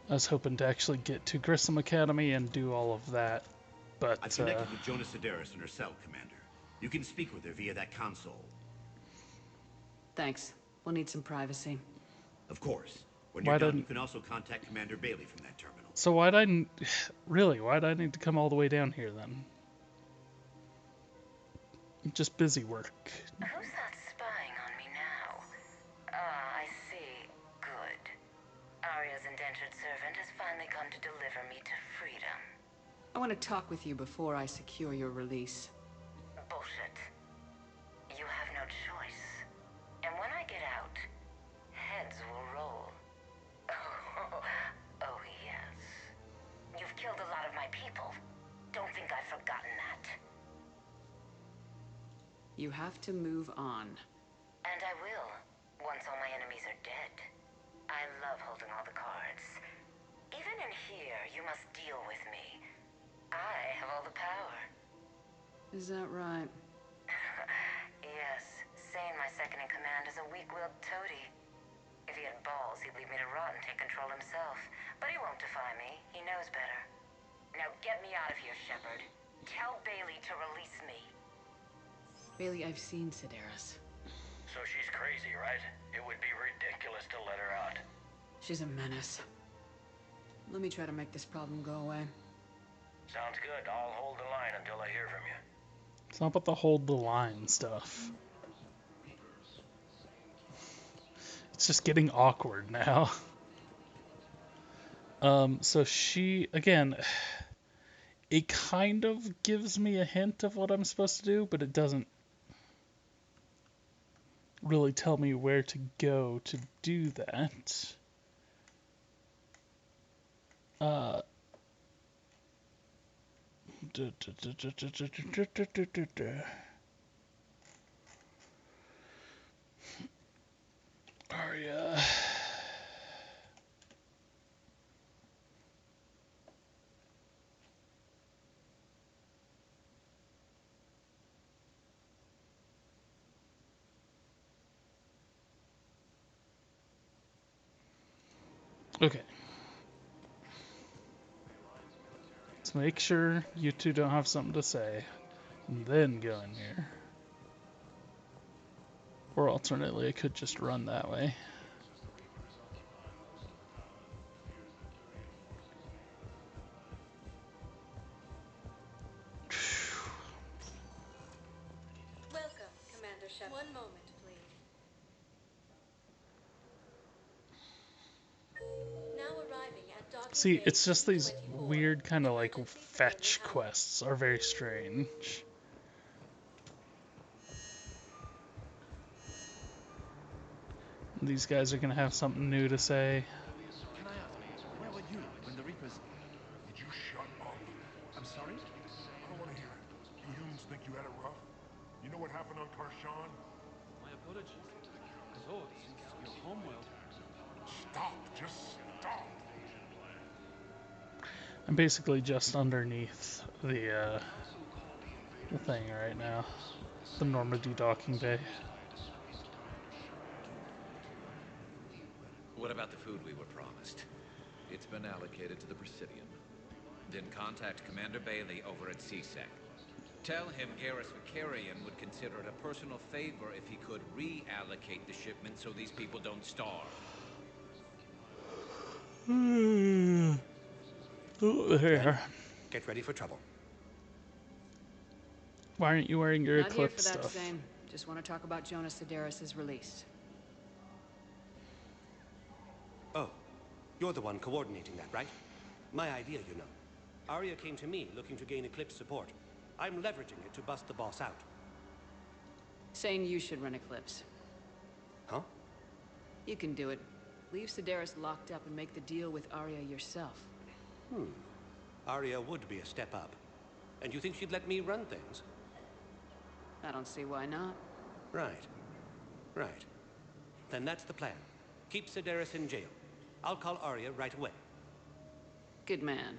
Speaker 1: I was hoping to actually get to Grissom Academy and do all of that, but
Speaker 5: I've connected with Jonah Sedaris in her cell, Commander. You can speak with her via that console.
Speaker 4: Thanks. We'll need some privacy.
Speaker 5: Of course. When you're done, you can also contact Commander Bailey from that terminal.
Speaker 1: So why'd I need to come all the way down here then? Just busy work.
Speaker 17: Who's that spying on me now? Ah, I see. Good. Arya's indentured servant has finally come to deliver me to freedom.
Speaker 4: I want to talk with you before I secure your release.
Speaker 17: Bullshit. You have no choice. And when I get out, heads will roll. Oh, yes. You've killed a lot of my people. Don't think I've forgotten that.
Speaker 4: You have to move on.
Speaker 17: And I will, once all my enemies are dead. I love holding all the cards. Even in here, you must deal with me. I have all the power.
Speaker 4: Is that right?
Speaker 17: Yes, Sane, my second in command, is a weak-willed toady. If he had balls, he'd leave me to rot and take control himself. But he won't defy me. He knows better. Now get me out of here, Shepard. Tell Bailey to release me.
Speaker 4: Bailey, I've seen Sedaris.
Speaker 8: So she's crazy, right? It would be ridiculous to let her out.
Speaker 4: She's a menace. Let me try to make this problem go away.
Speaker 8: Sounds good. I'll hold the line until I hear from you.
Speaker 1: It's not about the hold the line stuff. It's just getting awkward now. So she, again, it kind of gives me a hint of what I'm supposed to do, but it doesn't really tell me where to go to do that. Arya. Okay. Let's make sure you two don't have something to say, and then go in here. Or alternately, I could just run that way.
Speaker 18: Welcome, Commander Shepard. One moment, please. Now arriving at docking
Speaker 1: See,
Speaker 18: bay
Speaker 1: it's just these
Speaker 18: 24.
Speaker 1: weird kind of like fetch quests are very strange. These guys are gonna have something new to say.
Speaker 13: Can I ask, where were you when the Reapers...
Speaker 7: Would you shut up?
Speaker 13: I'm sorry?
Speaker 7: I don't want to hear it. You humans think you had it rough? You know what happened on Karshan?
Speaker 13: My apologies. Though, since your homeworld...
Speaker 7: Stop. Just stop.
Speaker 1: I'm basically just underneath the thing right now. The Normandy docking bay.
Speaker 9: What about the food we were promised?
Speaker 24: It's been allocated to the Presidium. Then contact Commander Bailey over at CSEC. Tell him Garrus Vakarian would consider it a personal favor if he could reallocate the shipment so these people don't starve.
Speaker 1: Oh, there.
Speaker 22: Get ready for trouble.
Speaker 1: Why aren't you wearing your
Speaker 4: Not
Speaker 1: Eclipse
Speaker 4: here for that,
Speaker 1: stuff?
Speaker 4: Same. Just want to talk about Jonah Sedaris' release.
Speaker 20: Oh, you're the one coordinating that, right? My idea, you know. Arya came to me looking to gain Eclipse support. I'm leveraging it to bust the boss out.
Speaker 4: Saying you should run Eclipse.
Speaker 20: Huh?
Speaker 4: You can do it. Leave Sedaris locked up and make the deal with Arya yourself.
Speaker 20: Arya would be a step up. And you think she'd let me run things?
Speaker 4: I don't see why not.
Speaker 20: Right. Right. Then that's the plan. Keep Sedaris in jail. I'll call Arya right away.
Speaker 4: Good man.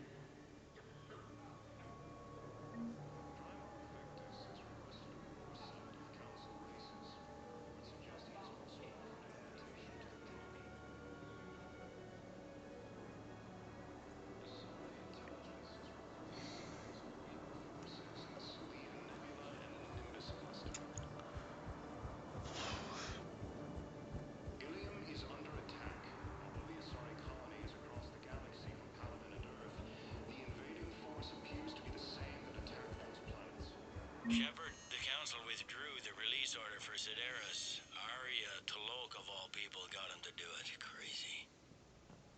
Speaker 6: Shepard, the Council withdrew the release order for Sedaris. Arya Talok, of all people, got him to do it. Crazy.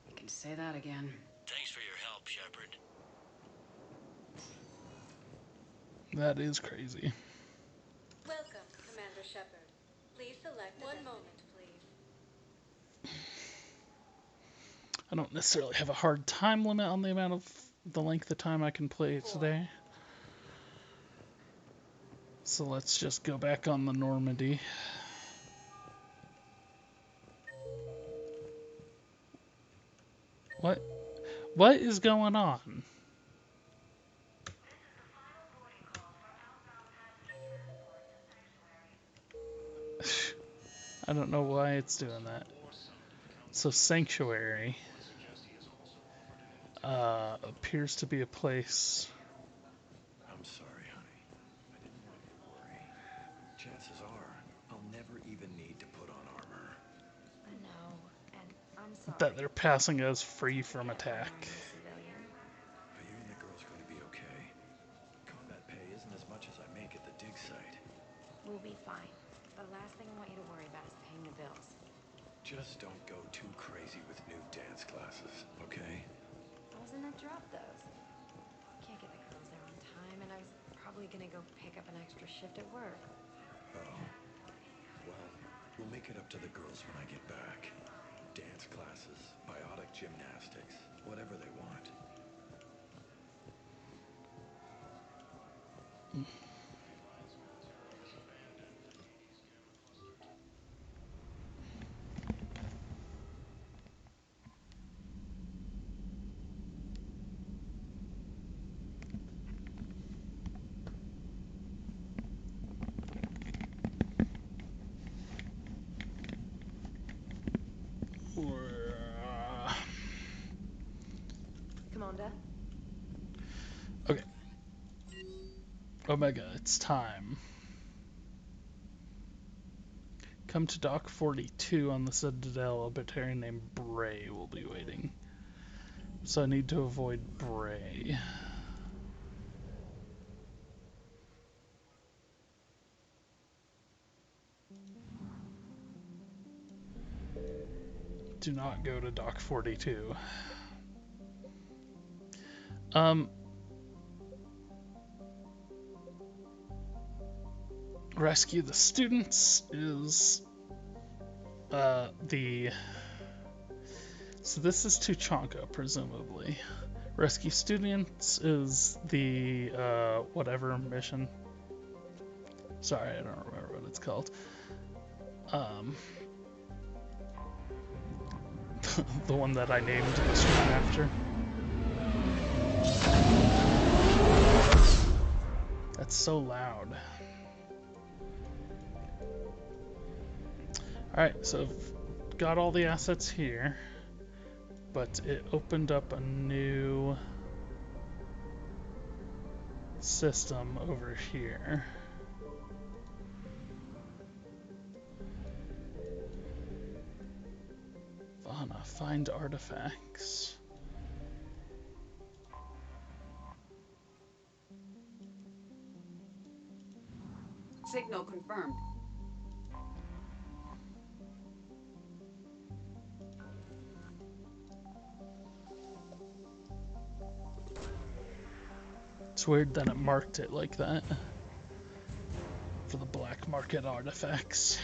Speaker 4: You can say that again.
Speaker 6: Thanks for your help, Shepard.
Speaker 1: That is crazy.
Speaker 18: Welcome, Commander Shepard. Please select one moment, please.
Speaker 1: I don't necessarily have a hard time limit on the length of time I can play it today. So let's just go back on the Normandy. What is going on? I don't know why it's doing that. So Sanctuary appears to be a place.
Speaker 15: I'm sorry, honey. I didn't want you to worry. Chances are, I'll never even need to put on armor.
Speaker 2: I know, and I'm sorry.
Speaker 1: That they're passing as free from attack.
Speaker 15: Are you and the girls going to be okay? Combat pay isn't as much as I make at the dig site.
Speaker 2: We'll be fine. The last thing I want you to worry about is paying the bills.
Speaker 15: Just don't go too crazy with new dance classes, okay?
Speaker 2: I was gonna drop those. Can't get the girls there on time, and I was probably gonna go pick up an extra shift at work.
Speaker 15: Oh. Well, we'll make it up to the girls when I get back. Dance classes, biotic gymnastics, whatever they want.
Speaker 2: Commander?
Speaker 1: Okay. Omega, it's time. Come to Dock 42 on the Citadel. A battalion named Bray will be waiting. So I need to avoid Bray. Do not go to Dock 42. Rescue the students is so this is Tuchanka, presumably. Rescue students is the whatever mission. Sorry, I don't remember what it's called. The one that I named the stream after. That's so loud. Alright, so I've got all the assets here, but it opened up a new system over here. Vana, find artifacts.
Speaker 16: Signal confirmed.
Speaker 1: It's weird that it marked it like that for the black market artifacts.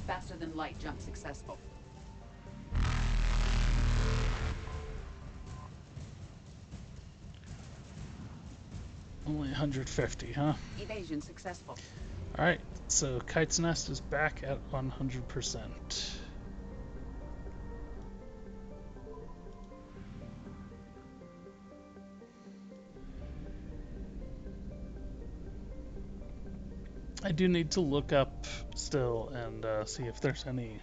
Speaker 16: Faster than light jump successful.
Speaker 1: Only 150, huh?
Speaker 16: Evasion successful.
Speaker 1: Alright, so Kite's Nest is back at 100%. I do need to look up still and see if there's any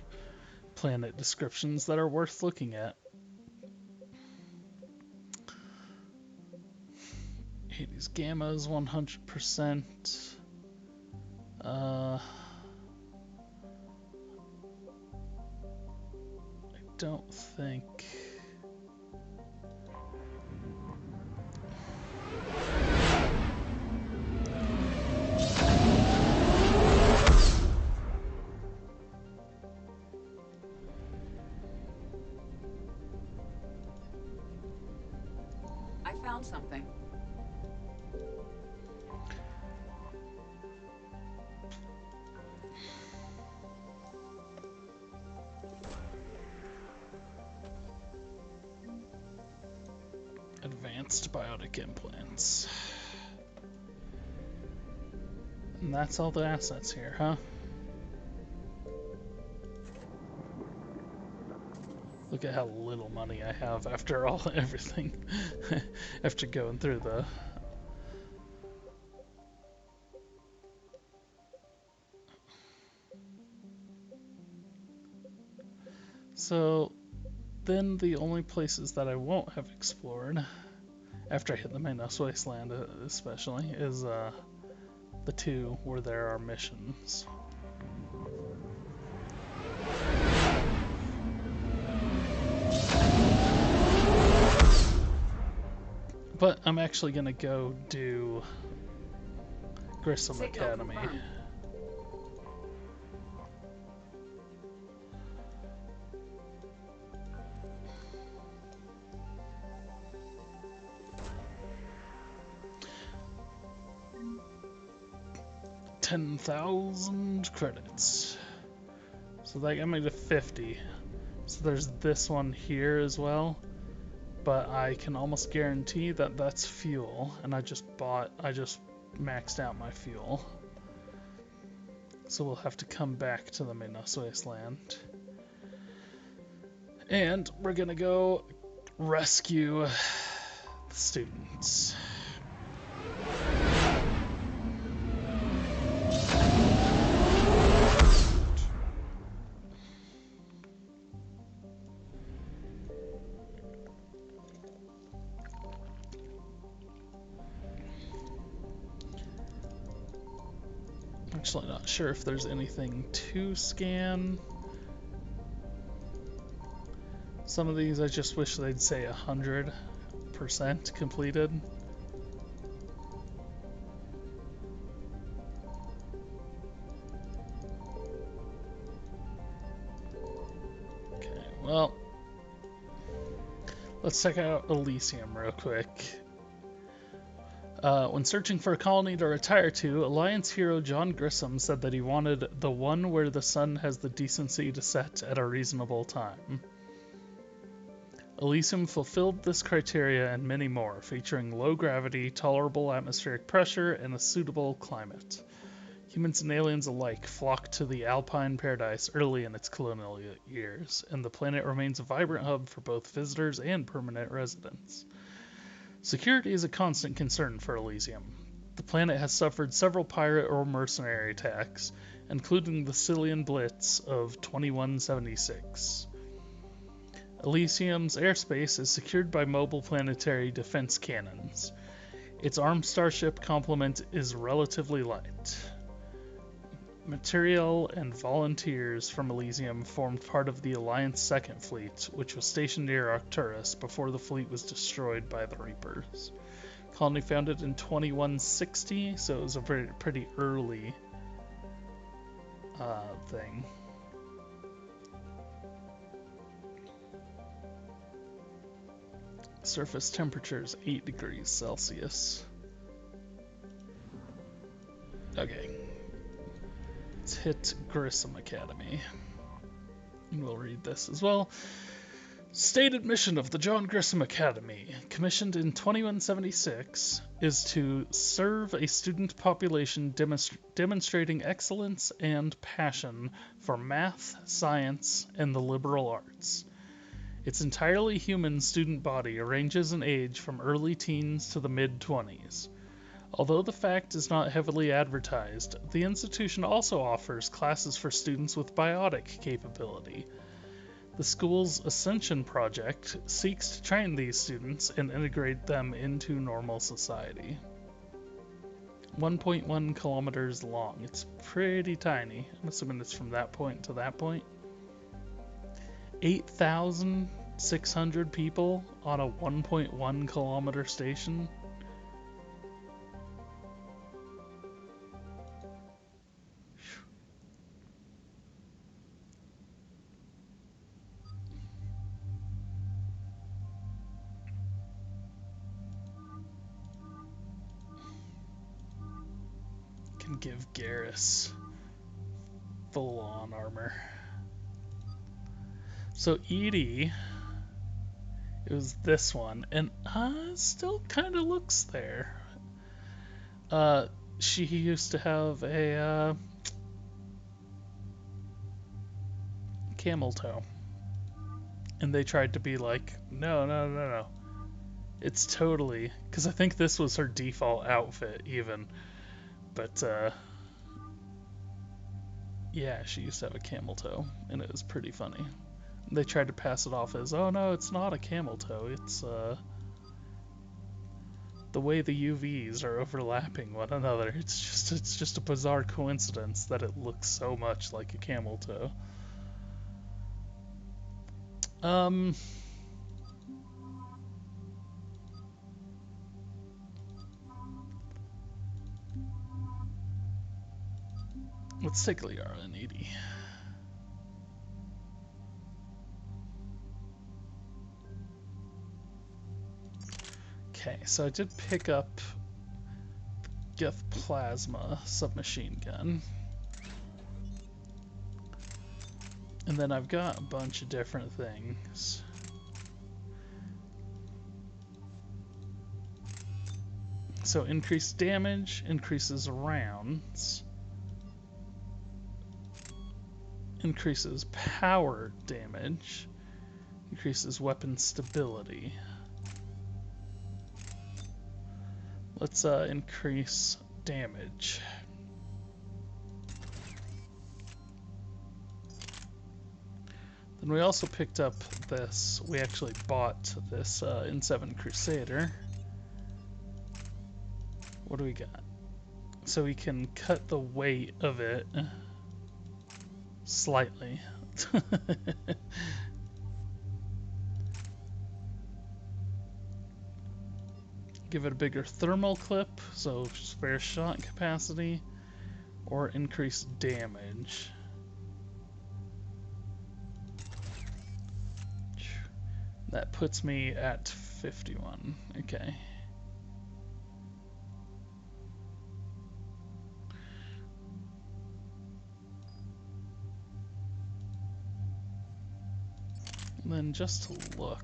Speaker 1: planet descriptions that are worth looking at. Hades Gamma is 100%. I don't think...
Speaker 16: I found something.
Speaker 1: Advanced biotic implants. And that's all the assets here, huh? Look at how little money I have after everything. After going through the... So, then the only places that I won't have explored, after I hit the Minos Wasteland especially, is the two where there are missions. But I'm actually gonna go do Grissom Academy.
Speaker 16: Confirmed.
Speaker 1: $10,000 credits. So that got me to 50. So there's this one here as well. But I can almost guarantee that that's fuel. And I just maxed out my fuel. So we'll have to come back to the Minos Wasteland. And we're gonna go rescue the students. Actually not sure if there's anything to scan. Some of these I just wish they'd say 100% completed. Okay, well, let's check out Elysium real quick. When searching for a colony to retire to, Alliance hero John Grissom said that he wanted the one where the sun has the decency to set at a reasonable time. Elysium fulfilled this criteria and many more, featuring low gravity, tolerable atmospheric pressure, and a suitable climate. Humans and aliens alike flocked to the Alpine paradise early in its colonial years, and the planet remains a vibrant hub for both visitors and permanent residents. Security is a constant concern for Elysium. The planet has suffered several pirate or mercenary attacks, including the Cillian Blitz of 2176. Elysium's airspace is secured by mobile planetary defense cannons. Its armed starship complement is relatively light. Materiel and volunteers from Elysium formed part of the Alliance Second Fleet, which was stationed near Arcturus before the fleet was destroyed by the Reapers. Colony founded in 2160, so it was a pretty early thing. Surface temperature is 8 degrees Celsius. Okay. Let's hit Grissom Academy. And we'll read this as well. Stated mission of the John Grissom Academy, commissioned in 2176, is to serve a student population demonstrating excellence and passion for math, science, and the liberal arts. Its entirely human student body ranges in age from early teens to the mid-20s. Although the fact is not heavily advertised, the institution also offers classes for students with biotic capability. The school's Ascension Project seeks to train these students and integrate them into normal society. 1.1 kilometers long. It's pretty tiny. I'm assuming it's from that point to that point. 8,600 people on a 1.1 kilometer station. Can give Garrus full-on armor. So Edie, it was this one, and still kind of looks there. She used to have a camel toe, and they tried to be like, no. It's totally, because I think this was her default outfit even, but yeah, she used to have a camel toe, and it was pretty funny. They tried to pass it off as, oh no, it's not a camel toe, it's the way the UVs are overlapping one another. It's just a bizarre coincidence that it looks so much like a camel toe. Let's take Liara and Edie. Okay, so I did pick up Geth Plasma submachine gun. And then I've got a bunch of different things. So increased damage, increases rounds, increases power damage, increases weapon stability. Let's increase damage. Then we also picked up this, we actually bought this N7 Crusader. What do we got? So we can cut the weight of it slightly. Give it a bigger thermal clip, so spare shot capacity, or increase damage. That puts me at 51. Okay. And then just to look.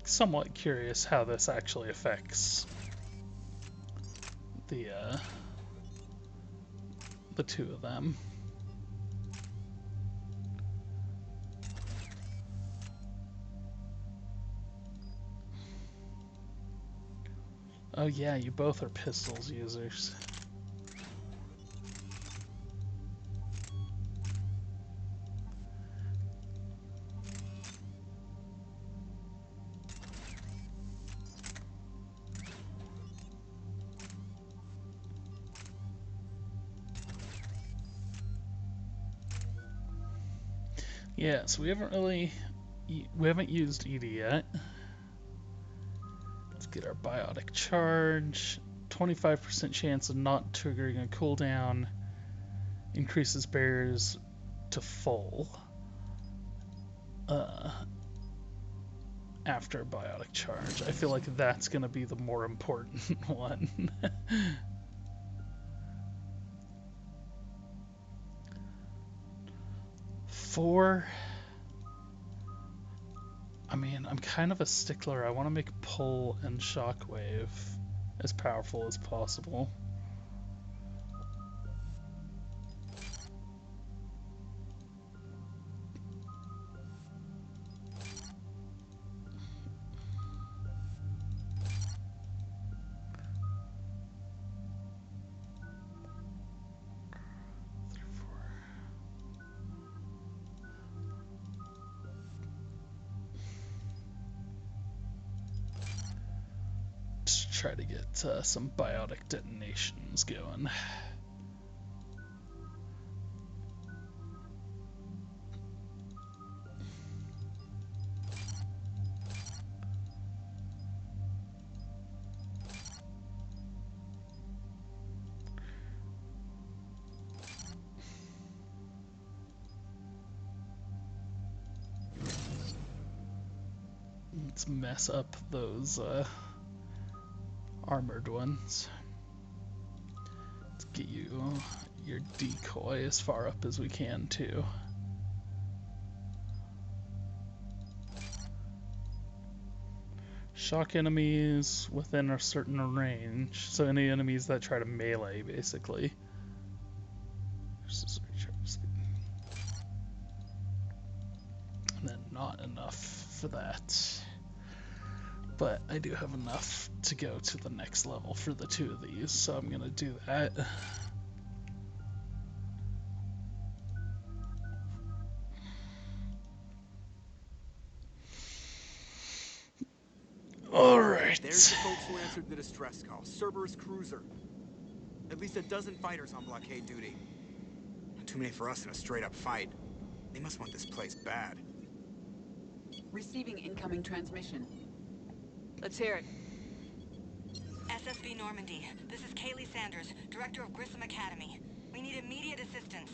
Speaker 1: Somewhat curious how this actually affects the two of them. Oh yeah, you both are pistols users. Yeah, so we haven't used Edie yet. Let's get our biotic charge. 25% chance of not triggering a cooldown. Increases barriers to full. After biotic charge. I feel like that's gonna be the more important one. 4. I mean, I'm kind of a stickler. I want to make pull and shockwave as powerful as possible. try to get some biotic detonations going. Let's mess up those armored ones. Let's get you your decoy as far up as we can too. Shock enemies within a certain range, so any enemies that try to melee basically. And then not enough for that. But I do have enough to go to the next level for the two of these, so I'm gonna do that. Alright.
Speaker 3: There's the folks who answered the distress call. Cerberus cruiser. At least a dozen fighters on blockade duty. Not too many for us in a straight-up fight. They must want this place bad.
Speaker 16: Receiving incoming transmission. Let's hear it.
Speaker 17: SSB Normandy. This is Kaylee Sanders, Director of Grissom Academy. We need immediate assistance.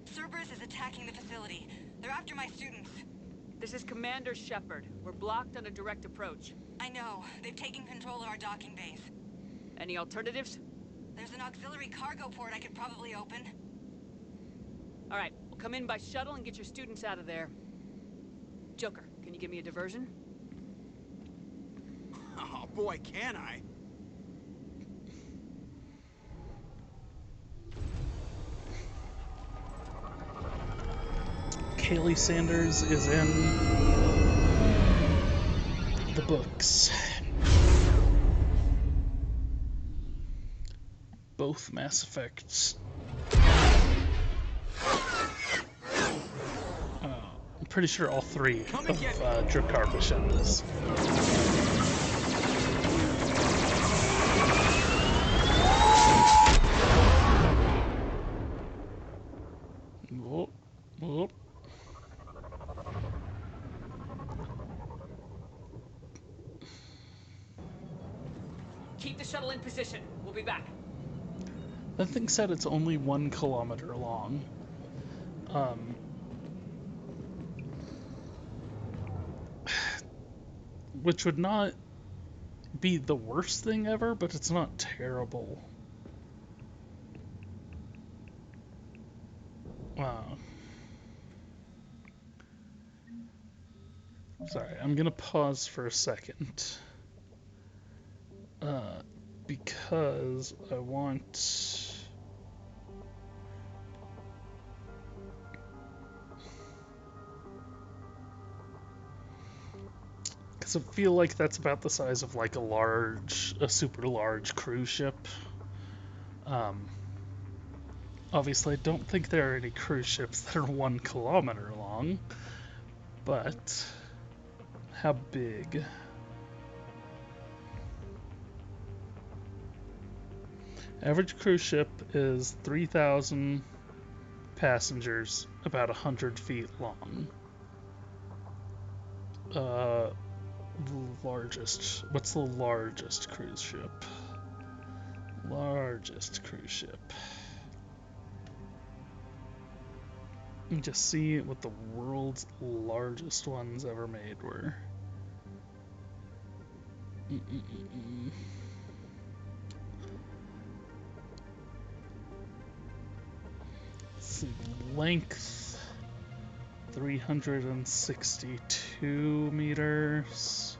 Speaker 17: Cerberus is attacking the facility. They're after my students.
Speaker 16: This is Commander Shepard. We're blocked on a direct approach.
Speaker 17: I know. They've taken control of our docking base.
Speaker 16: Any alternatives?
Speaker 17: There's an auxiliary cargo port I could probably open.
Speaker 16: All right, we'll come in by shuttle and get your students out of there. Joker, can you give me a diversion?
Speaker 3: Oh boy, can I?
Speaker 1: Kaylee Sanders is in the books. Both Mass Effects. I'm pretty sure all three of Drakkar missions. Whoop, whoop.
Speaker 16: Keep the shuttle in position. We'll be back.
Speaker 1: That thing said it's only 1 kilometer long. Which would not be the worst thing ever, but it's not terrible. Wow. Sorry, I'm gonna pause for a second. Because I want... Because I feel like that's about the size of like a super large cruise ship. Obviously I don't think there are any cruise ships that are 1 kilometer long, but how big? Average cruise ship is 3,000 passengers, about 100 feet long. Largest. What's the largest cruise ship? Largest cruise ship. And just see what the world's largest ones ever made were. Let's see, length 362 meters.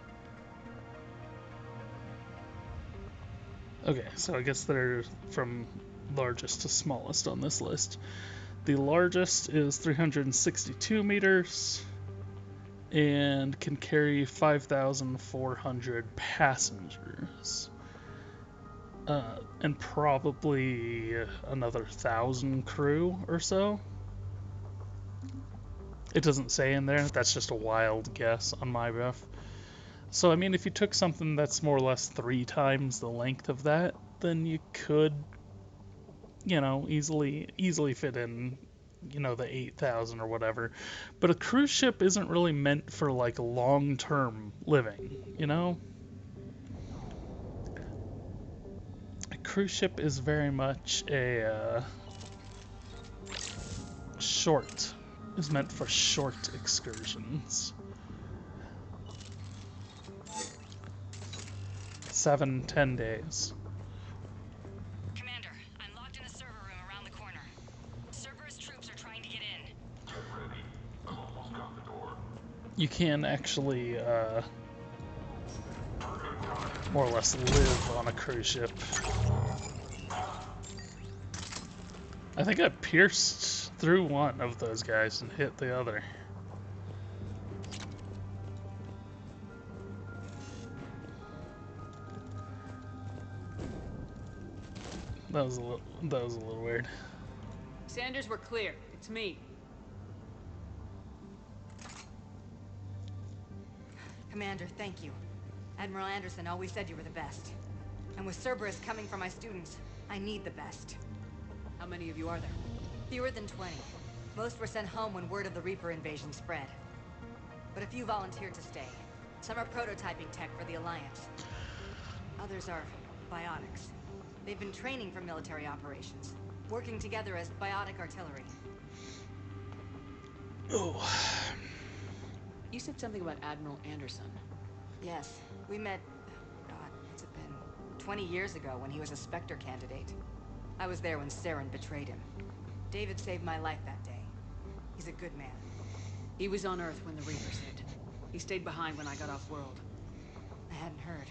Speaker 1: Okay, so I guess they're from largest to smallest on this list. The largest is 362 meters and can carry 5,400 passengers. And probably another 1,000 crew or so. It doesn't say in there, that's just a wild guess on my behalf. So, I mean, if you took something that's more or less 3 times the length of that, then you could, you know, easily fit in, you know, the 8,000 or whatever. But a cruise ship isn't really meant for, like, long-term living, you know? A cruise ship is very much a, is meant for short excursions. 7, 10 days.
Speaker 14: Commander, I'm locked in a server room around the corner. Cerberus troops are trying to get in.
Speaker 7: Get ready. I've almost got the door.
Speaker 1: You can actually, more or less live on a cruise ship. I think I pierced through one of those guys and hit the other. That was a little weird.
Speaker 16: Sanders, we're clear. It's me.
Speaker 20: Commander, thank you. Admiral Anderson always said you were the best. And with Cerberus coming for my students, I need the best.
Speaker 16: How many of you are there?
Speaker 20: Fewer than 20. Most were sent home when word of the Reaper invasion spread. But a few volunteered to stay. Some are prototyping tech for the Alliance. Others are biotics. They've been training for military operations, working together as biotic artillery.
Speaker 1: Oh.
Speaker 16: You said something about Admiral Anderson.
Speaker 20: Yes, we met, God, what's it been? 20 years ago when he was a Spectre candidate. I was there when Saren betrayed him. David saved my life that day. He's a good man.
Speaker 16: He was on Earth when the Reapers hit. He stayed behind when I got off-world.
Speaker 20: I hadn't heard.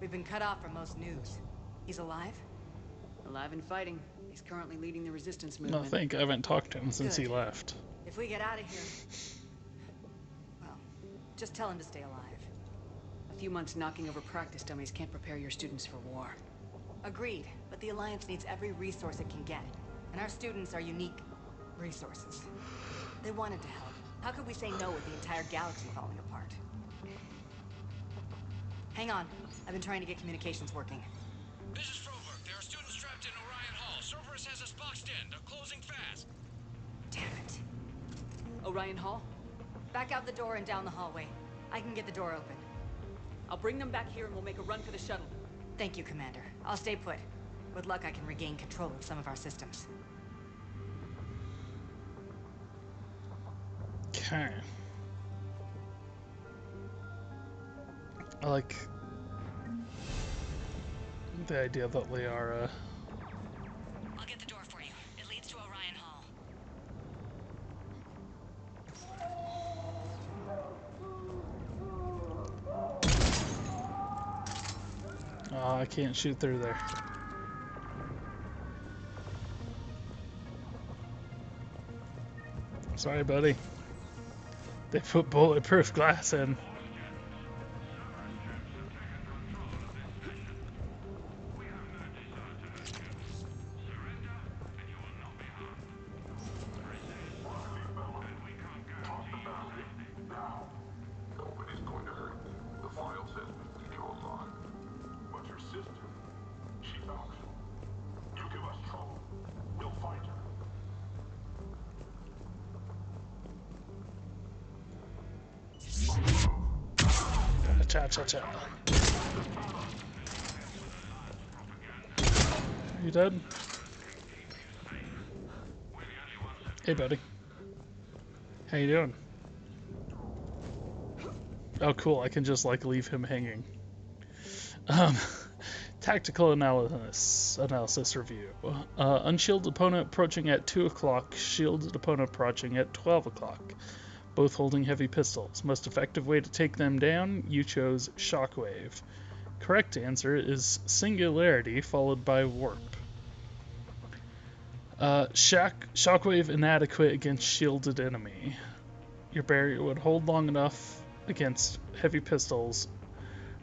Speaker 20: We've been cut off from most news. He's alive?
Speaker 16: Alive and fighting. He's currently leading the resistance
Speaker 1: I
Speaker 16: movement.
Speaker 1: think I haven't talked to him since he left.
Speaker 20: If we get out of here... well, just tell him to stay alive.
Speaker 16: A few months knocking over practice dummies can't prepare your students for war.
Speaker 20: Agreed, but the Alliance needs every resource it can get. And our students are unique resources. They wanted to help. How could we say no with the entire galaxy falling apart? Hang on. I've been trying to get communications working.
Speaker 8: This is Froberg. There are students trapped in Orion Hall. Cerberus has us boxed in. They're closing fast.
Speaker 20: Damn it.
Speaker 16: Orion Hall?
Speaker 20: Back out the door and down the hallway. I can get the door open.
Speaker 16: I'll bring them back here and we'll make a run for the shuttle.
Speaker 20: Thank you, Commander. I'll stay put. With luck, I can regain control of some of our systems.
Speaker 1: Okay. I like the idea that they are,
Speaker 14: I'll get the door for you. It leads to Orion Hall.
Speaker 1: Oh, I can't shoot through there. Sorry, buddy. They put bulletproof glass in. Cha-cha-cha. You dead? Hey, buddy. How you doing? Oh, cool. I can just, like, leave him hanging. Tactical analysis review. Unshielded opponent approaching at 2 o'clock. Shielded opponent approaching at 12 o'clock. Both holding heavy pistols. Most effective way to take them down, you chose Shockwave. Correct answer is Singularity followed by Warp. Shockwave inadequate against shielded enemy. Your barrier would hold long enough against heavy pistols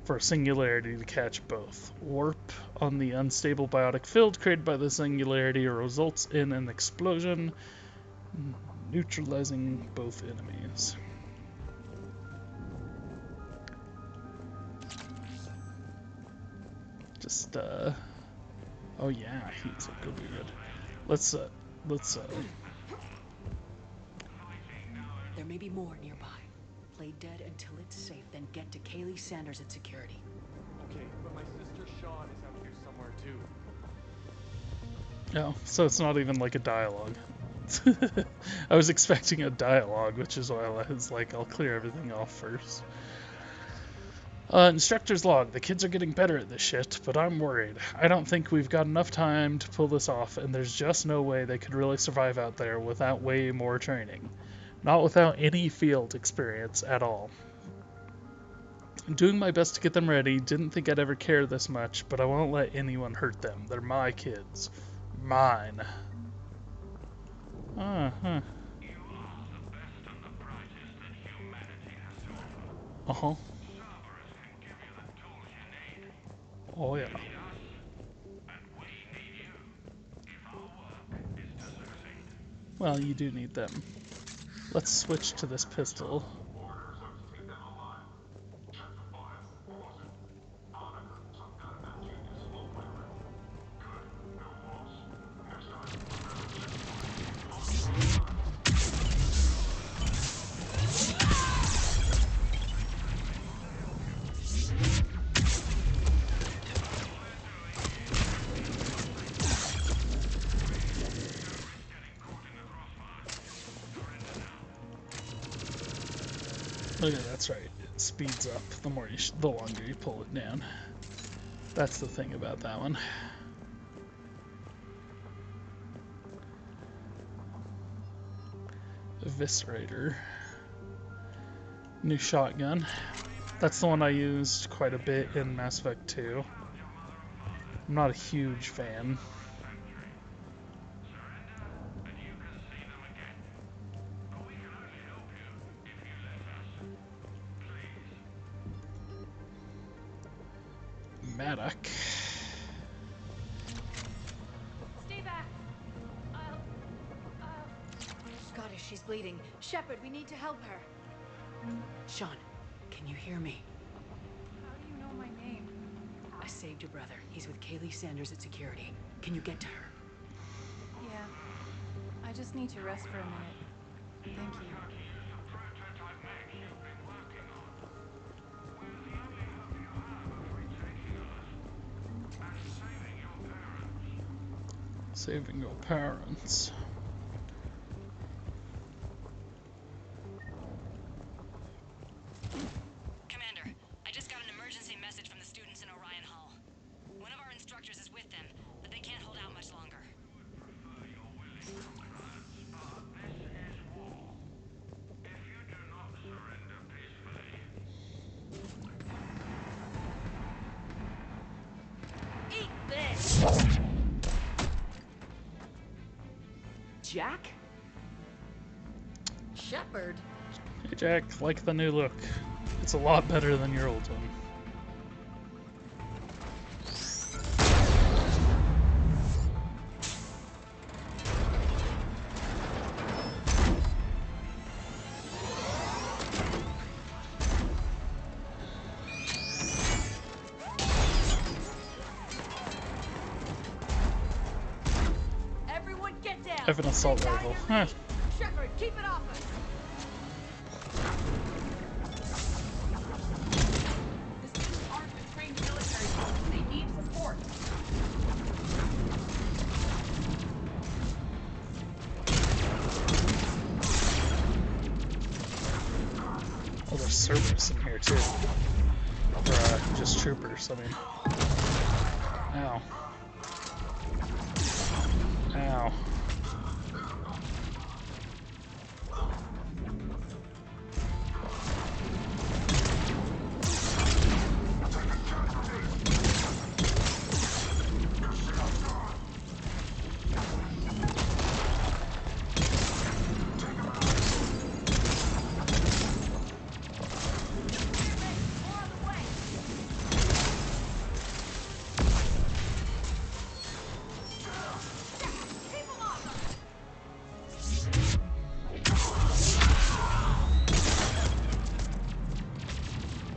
Speaker 1: for a Singularity to catch both. Warp on the unstable biotic field created by the Singularity results in an explosion, neutralizing both enemies. just oh yeah, he's a good weird. Let's
Speaker 4: There may be more nearby. Play dead until it's safe, then get to Kaylee Sanders at security.
Speaker 10: Okay, but my sister Sean is out here somewhere too.
Speaker 1: Oh, so it's not even like a dialogue. I was expecting a dialogue, which is why I was like, I'll clear everything off first. Instructor's log. The kids are getting better at this shit, but I'm worried. I don't think we've got enough time to pull this off, and there's just no way they could really survive out there without way more training. Not without any field experience at all. I'm doing my best to get them ready. Didn't think I'd ever care this much, but I won't let anyone hurt them. They're my kids. Mine. Uh-huh. Uh-huh. Oh, yeah. Well, you do need them. Let's switch to this pistol. Okay, that's right. It speeds up the more the longer you pull it down. That's the thing about that one. Eviscerator. New shotgun. That's the one I used quite a bit in Mass Effect 2. I'm not a huge fan. Maddock.
Speaker 11: Stay back.
Speaker 4: Scottish, she's bleeding. Shepard, we need to help her. Sean, can you hear me?
Speaker 11: How do you know my name?
Speaker 4: I saved your brother. He's with Kaylee Sanders at security. Can you get to her?
Speaker 11: Yeah. I just need to rest for a minute. Thank you.
Speaker 1: Saving your parents.
Speaker 14: Commander, I just got an emergency message from the students in Orion Hall. One of our instructors is with them, but they can't hold out much longer.
Speaker 11: Eat this!
Speaker 4: Jack? Shepard?
Speaker 1: Hey Jack, like the new look. It's a lot better than your old one.
Speaker 11: Everyone get down!
Speaker 1: I have an assault rifle. Huh.
Speaker 11: Shepard, keep it off us!
Speaker 16: The students aren't the trained military folks. They need support.
Speaker 1: Oh, there's Cerberus in here too. Or just troopers, I mean. Ow. Ow.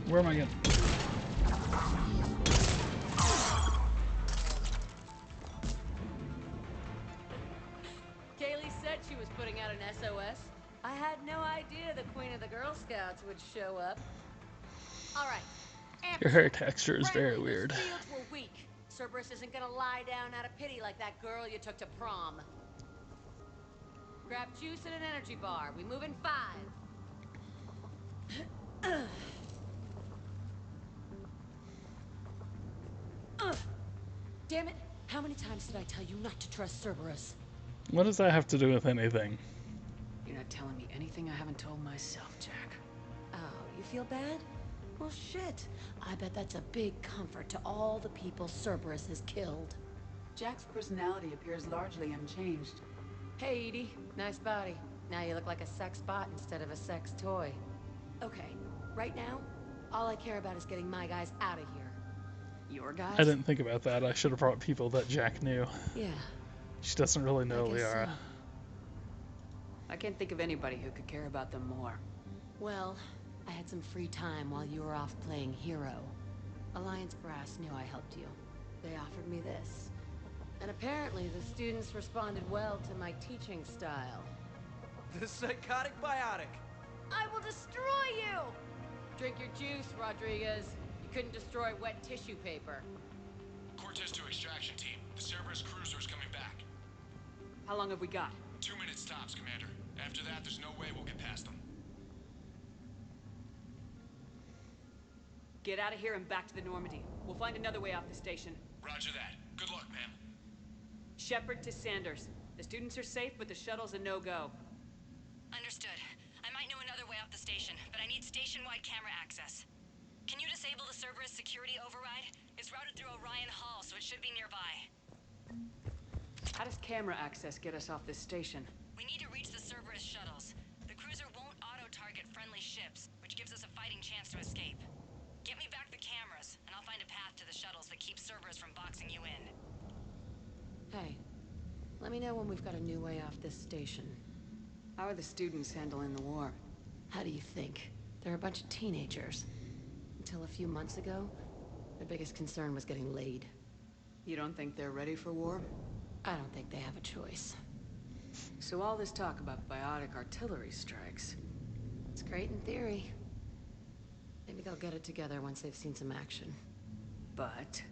Speaker 1: Where am I going?
Speaker 16: Girl Scouts would show up. All right.
Speaker 1: Your hair texture is very weird.
Speaker 16: The fields were weak. Cerberus isn't gonna lie down out of pity like that girl you took to prom. Grab juice and an energy bar. We move in 5. Damn it! How many times did I tell you not to trust Cerberus?
Speaker 1: What does that have to do with anything?
Speaker 16: You're not telling me anything I haven't told myself, Jack. Oh, you feel bad? Well, shit. I bet that's a big comfort to all the people Cerberus has killed.
Speaker 4: Jack's personality appears largely unchanged.
Speaker 16: Hey, Edie. Nice body. Now you look like a sex bot instead of a sex toy. Okay, right now, all I care about is getting my guys out of here. Your guys?
Speaker 1: I didn't think about that. I should have brought people that Jack knew.
Speaker 16: Yeah.
Speaker 1: She doesn't really know Liara.
Speaker 16: So. I can't think of anybody who could care about them more. Well, I had some free time while you were off playing hero. Alliance Brass knew I helped you. They offered me this. And apparently the students responded well to my teaching style.
Speaker 10: The psychotic biotic.
Speaker 16: I will destroy you! Drink your juice, Rodriguez. You couldn't destroy wet tissue paper.
Speaker 12: Cortez to extraction team. The Cerberus cruiser's coming back.
Speaker 16: How long have we got?
Speaker 12: 2 minutes tops, Commander. After that, there's no way we'll get past them.
Speaker 16: Get out of here and back to the Normandy. We'll find another way off the station.
Speaker 12: Roger that. Good luck, ma'am.
Speaker 16: Shepard to Sanders. The students are safe, but the shuttle's a no-go.
Speaker 14: Understood. I might know another way off the station, but I need station-wide camera access. Can you disable the Cerberus security override? It's routed through Orion Hall, so it should be nearby.
Speaker 16: How does camera access get us off this station?
Speaker 14: We need to reach the Cerberus shuttles. The cruiser won't auto-target friendly ships, which gives us a fighting chance to escape. Get me back the cameras, and I'll find a path to the shuttles that keeps Cerberus from boxing you in.
Speaker 16: Hey, let me know when we've got a new way off this station. How are the students handling the war? How do you think? They're a bunch of teenagers. Until a few months ago, their biggest concern was getting laid. You don't think they're ready for war? I don't think they have a choice. So all this talk about biotic artillery strikes, it's great in theory. Maybe they'll get it together once they've seen some action. But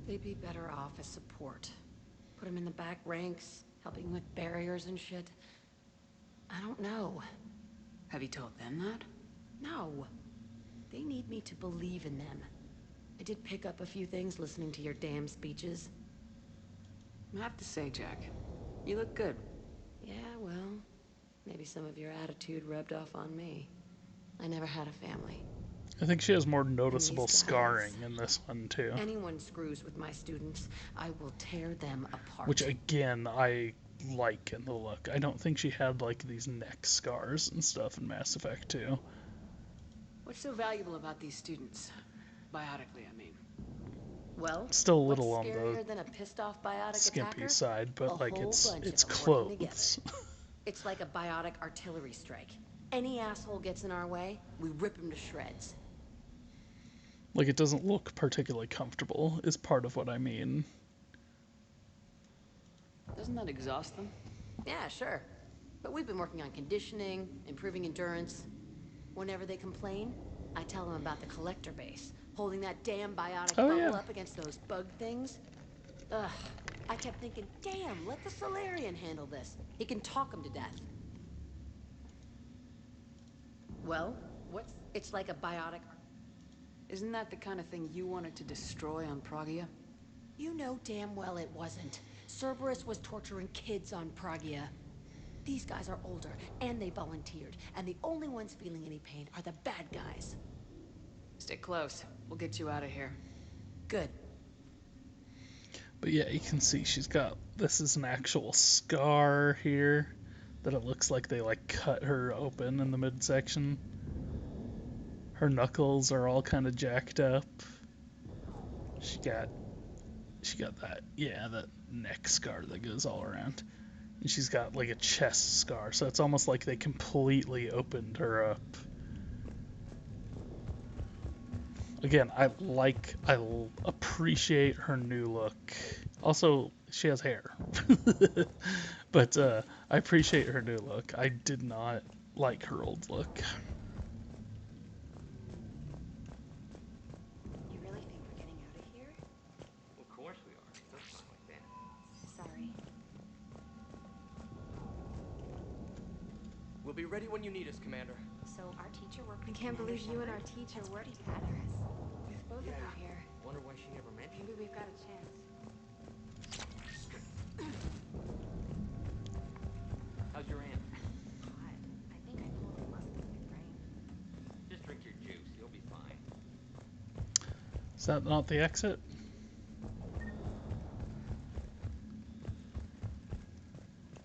Speaker 16: they'd be better off as support. Put them in the back ranks, helping with barriers and shit. I don't know. Have you told them that? No. They need me to believe in them. I did pick up a few things listening to your damn speeches. I have to say, Jack, you look good. Yeah, well, maybe some of your attitude rubbed off on me. I never had a family.
Speaker 1: I think she has more noticeable scarring in this one, too.
Speaker 16: Anyone screws with my students, I will tear them apart.
Speaker 1: Which, again, I like in the look. I don't think she had, like, these neck scars and stuff in Mass Effect 2.
Speaker 16: What's so valuable about these students? Biotically, I mean. Well,
Speaker 1: still a little on
Speaker 16: than a pissed off biotic
Speaker 1: skimpy
Speaker 16: attacker?
Speaker 1: side, but, like, it's clothes.
Speaker 16: It's like a biotic artillery strike. Any asshole gets in our way, we rip him to shreds.
Speaker 1: Like, it doesn't look particularly comfortable, is part of what I mean.
Speaker 16: Doesn't that exhaust them? Yeah, sure. But we've been working on conditioning, improving endurance. Whenever they complain, I tell them about the collector base, holding that damn biotic bubble up against those bug things. Ugh. I kept thinking, damn, let the Solarian handle this. He can talk them to death. Well, it's like a biotic. Isn't that the kind of thing you wanted to destroy on Pragia? You know damn well it wasn't. Cerberus was torturing kids on Pragia. These guys are older, and they volunteered, and the only ones feeling any pain are the bad guys. Stick close. We'll get you out of here. Good.
Speaker 1: But yeah, you can see she's got, this is an actual scar here, that it looks like they, like, cut her open in the midsection. Her knuckles are all kind of jacked up. She got that, yeah, that neck scar that goes all around. And she's got, like, a chest scar, so it's almost like they completely opened her up. Again, I appreciate her new look. Also, she has hair. But I appreciate her new look. I did not like her old look.
Speaker 2: You really think we're getting out of here?
Speaker 5: Of course we are. Don't talk like that.
Speaker 2: Sorry.
Speaker 10: We'll be ready when you need us, Commander.
Speaker 2: So our teacher worked
Speaker 11: I
Speaker 2: with
Speaker 11: can't
Speaker 2: Commander
Speaker 11: believe you and our
Speaker 2: Shepard?
Speaker 11: teacher
Speaker 2: That's
Speaker 11: worked
Speaker 2: pretty
Speaker 11: together.
Speaker 2: badass.
Speaker 11: With both of you here.
Speaker 5: Wonder why she never mentioned
Speaker 11: Maybe we've got a chance.
Speaker 5: How's your aunt?
Speaker 2: Hot. I think I pulled a muscle in my brain.
Speaker 5: Just drink your juice. You'll be fine.
Speaker 1: Is that not the exit?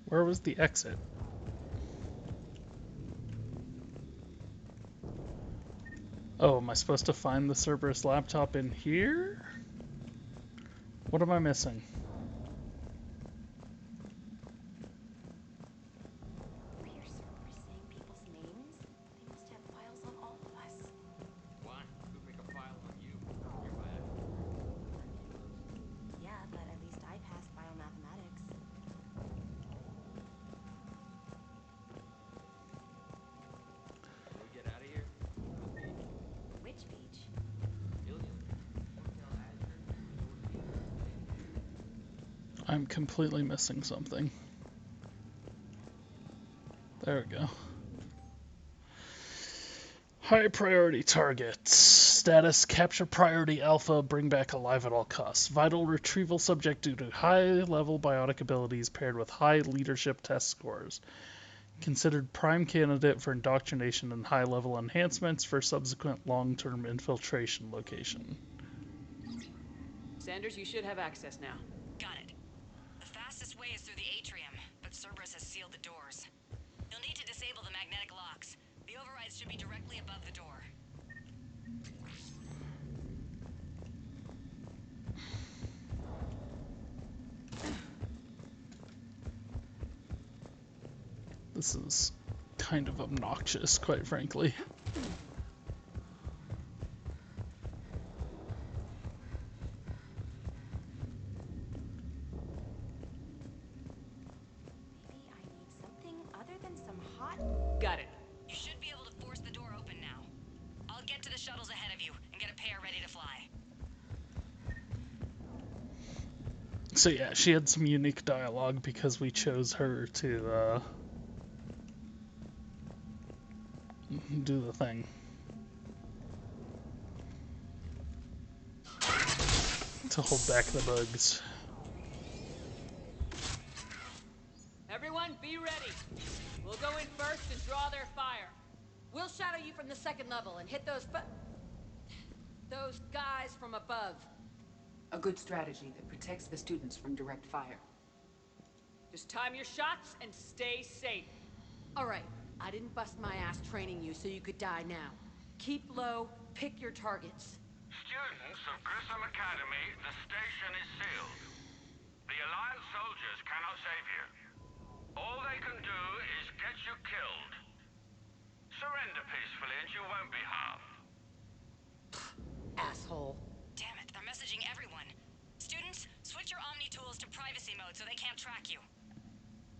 Speaker 1: Where was the exit? Oh, am I supposed to find the Cerberus laptop in here? What am I missing?
Speaker 2: We hear Cerberus saying people's names? They must have files on all of us.
Speaker 5: Why? Who'd make a file on you? You're bad.
Speaker 2: Yeah, but at least I passed biomathematics.
Speaker 5: When we get out of here,
Speaker 2: Which beach?
Speaker 1: I'm completely missing something. There we go. High priority targets. Status: capture priority alpha, bring back alive at all costs. Vital retrieval subject due to high level biotic abilities paired with high leadership test scores. Considered prime candidate for indoctrination and high level enhancements for subsequent long-term infiltration location.
Speaker 4: Sanders, you should have access now.
Speaker 14: Got it. The fastest way is through the atrium, but Cerberus has sealed the doors. You'll need to disable the magnetic locks. The overrides should be directly above the door.
Speaker 1: This is kind of obnoxious, quite frankly.
Speaker 2: Maybe I need something other than some hot...
Speaker 4: Got it.
Speaker 14: You should be able to force the door open now. I'll get to the shuttles ahead of you and get a pair ready to fly.
Speaker 1: So yeah, she had some unique dialogue because we chose her to do the thing. To hold back the bugs.
Speaker 16: Everyone, be ready. We'll go in first and draw their fire. We'll shadow you from the second level and hit those guys from above.
Speaker 4: A good strategy that protects the students from direct fire.
Speaker 16: Just time your shots and stay safe. All right, I didn't bust my ass training you so you could die now. Keep low, pick your targets.
Speaker 19: Students of Grissom Academy, the station is sealed. The Alliance soldiers cannot save you. All they can do is get you killed. Surrender peacefully and you won't be harmed.
Speaker 16: Asshole.
Speaker 14: Damn it, they're messaging everyone. Students, switch your Omni tools to privacy mode so they can't track you.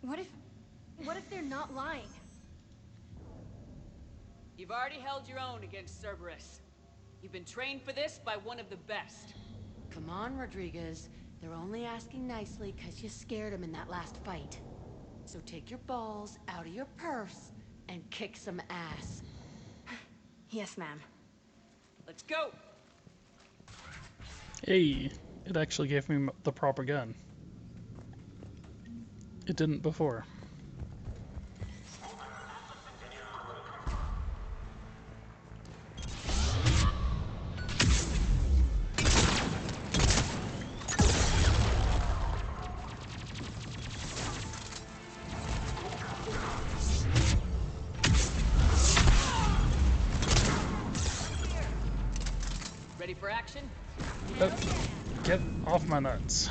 Speaker 11: What if they're not lying?
Speaker 16: You've already held your own against Cerberus. You've been trained for this by one of the best. Come on, Rodriguez. They're only asking nicely because you scared them in that last fight. So take your balls out of your purse and kick some ass.
Speaker 11: Yes, ma'am.
Speaker 16: Let's go!
Speaker 1: Hey, it actually gave me the proper gun. It didn't before.
Speaker 16: Ready for action?
Speaker 1: Oh, get off my nuts.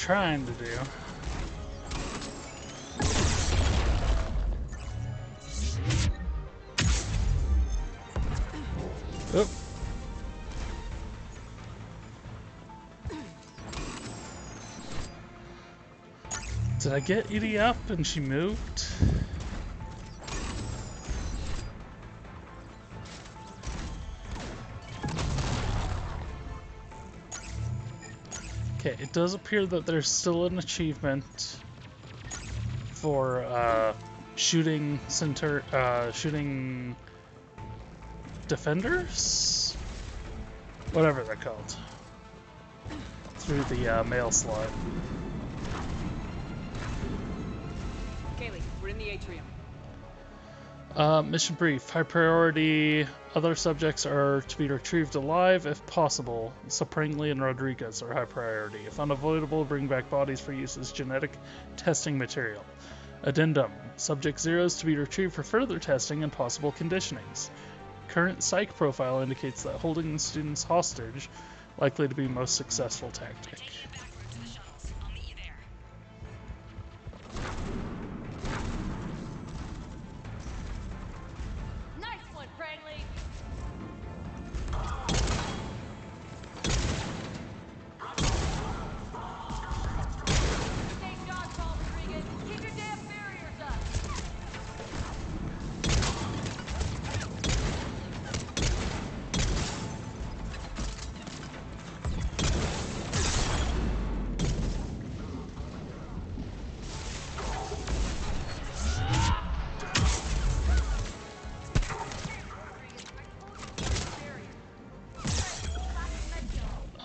Speaker 1: trying to do. Oop. Did I get Edie up and she moved? Okay, it does appear that there's still an achievement for shooting shooting defenders, whatever they're called, through the mail slot.
Speaker 4: Kaylee, we're in the atrium.
Speaker 1: Mission brief. High priority. Other subjects are to be retrieved alive if possible. Saprangley and Rodriguez are high priority. If unavoidable, bring back bodies for use as genetic testing material. Addendum. Subject 0 is to be retrieved for further testing and possible conditionings. Current psych profile indicates that holding the students hostage likely to be most successful tactic.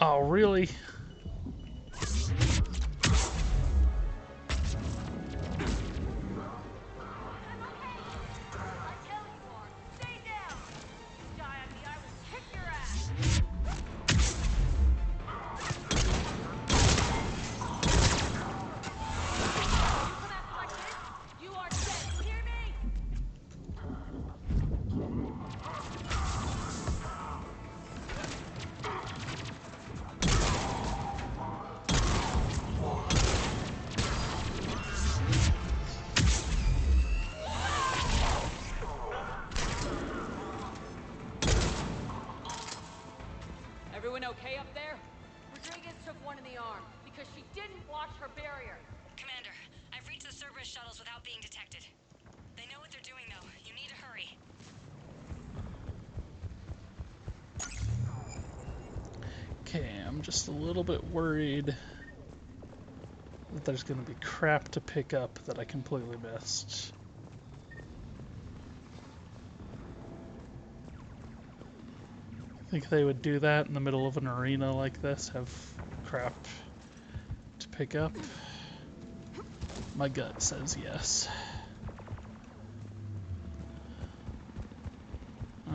Speaker 1: Oh, really?
Speaker 4: Everyone okay up there? Rodriguez took one in the arm because she didn't watch her barrier.
Speaker 14: Commander, I've reached the Cerberus shuttles without being detected. They know what they're doing, though. You need to hurry.
Speaker 1: Okay, I'm just a little bit worried that there's going to be crap to pick up that I completely missed. Think they would do that in the middle of an arena like this? Have crap to pick up? My gut says yes.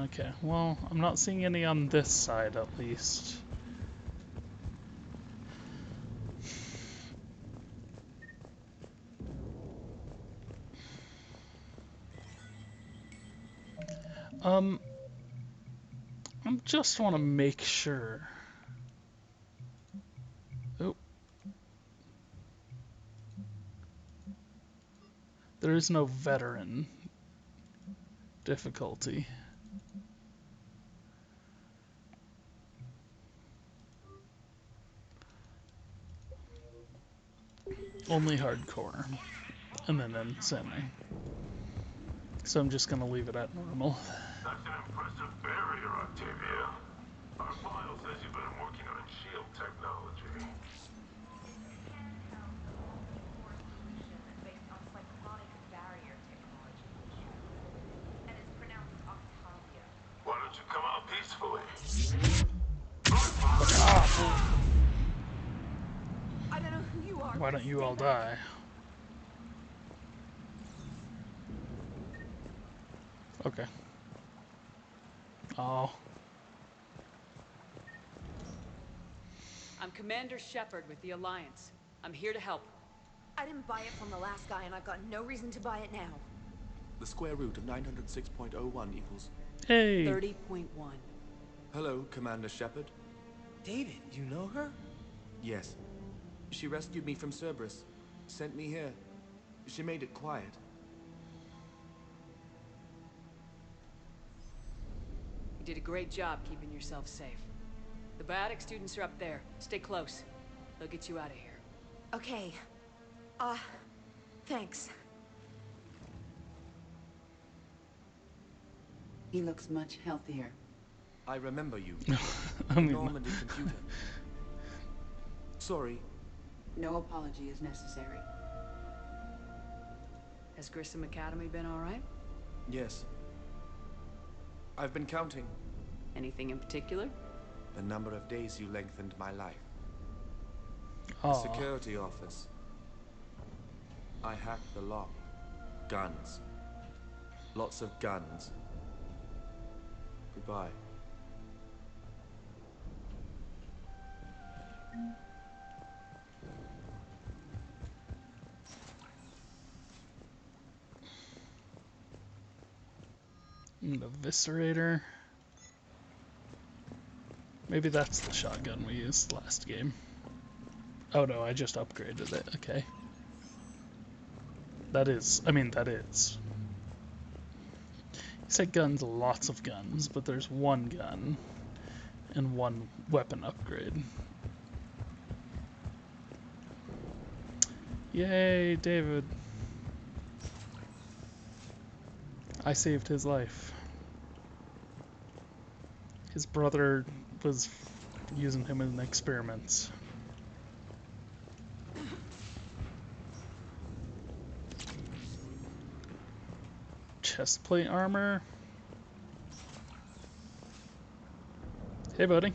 Speaker 1: Okay, well, I'm not seeing any on this side at least. I just want to make sure. Oh. There is no veteran difficulty. Only hardcore. And then semi. So I'm just gonna leave it at normal.
Speaker 7: That's an impressive barrier, Octavia. Our file says you've been working on shield technology.
Speaker 18: Based on cyclonic barrier technology. And it's pronounced Octavia.
Speaker 7: Why don't you come out peacefully?
Speaker 18: I don't know who you are.
Speaker 1: Why don't you all die? Okay. Oh.
Speaker 4: I'm Commander Shepard with the Alliance. I'm here to help.
Speaker 18: I didn't buy it from the last guy, and I've got no reason to buy it now.
Speaker 10: The square root of 906.01 equals...
Speaker 1: Hey!
Speaker 4: 30.1.
Speaker 10: Hello, Commander Shepard.
Speaker 3: David, you know her?
Speaker 10: Yes. She rescued me from Cerberus, sent me here. She made it quiet.
Speaker 4: You did a great job keeping yourself safe. The biotic students are up there. Stay close. They'll get you out of here.
Speaker 2: Okay. Thanks.
Speaker 4: He looks much healthier.
Speaker 10: I remember you.
Speaker 1: I mean,
Speaker 10: Normandy computer. Sorry.
Speaker 4: No apology is necessary. Has Grissom Academy been all right?
Speaker 10: Yes. I've been counting.
Speaker 4: Anything in particular?
Speaker 10: The number of days you lengthened my life.
Speaker 1: Aw.
Speaker 10: The security office. I hacked the lock. Guns. Lots of guns. Goodbye.
Speaker 1: An eviscerator. Maybe that's the shotgun we used last game. Oh no, I just upgraded it. Okay. That is. You said guns, lots of guns, but there's one gun and one weapon upgrade. Yay, David. I saved his life. His brother was using him in experiments. Chestplate armor. Hey, buddy.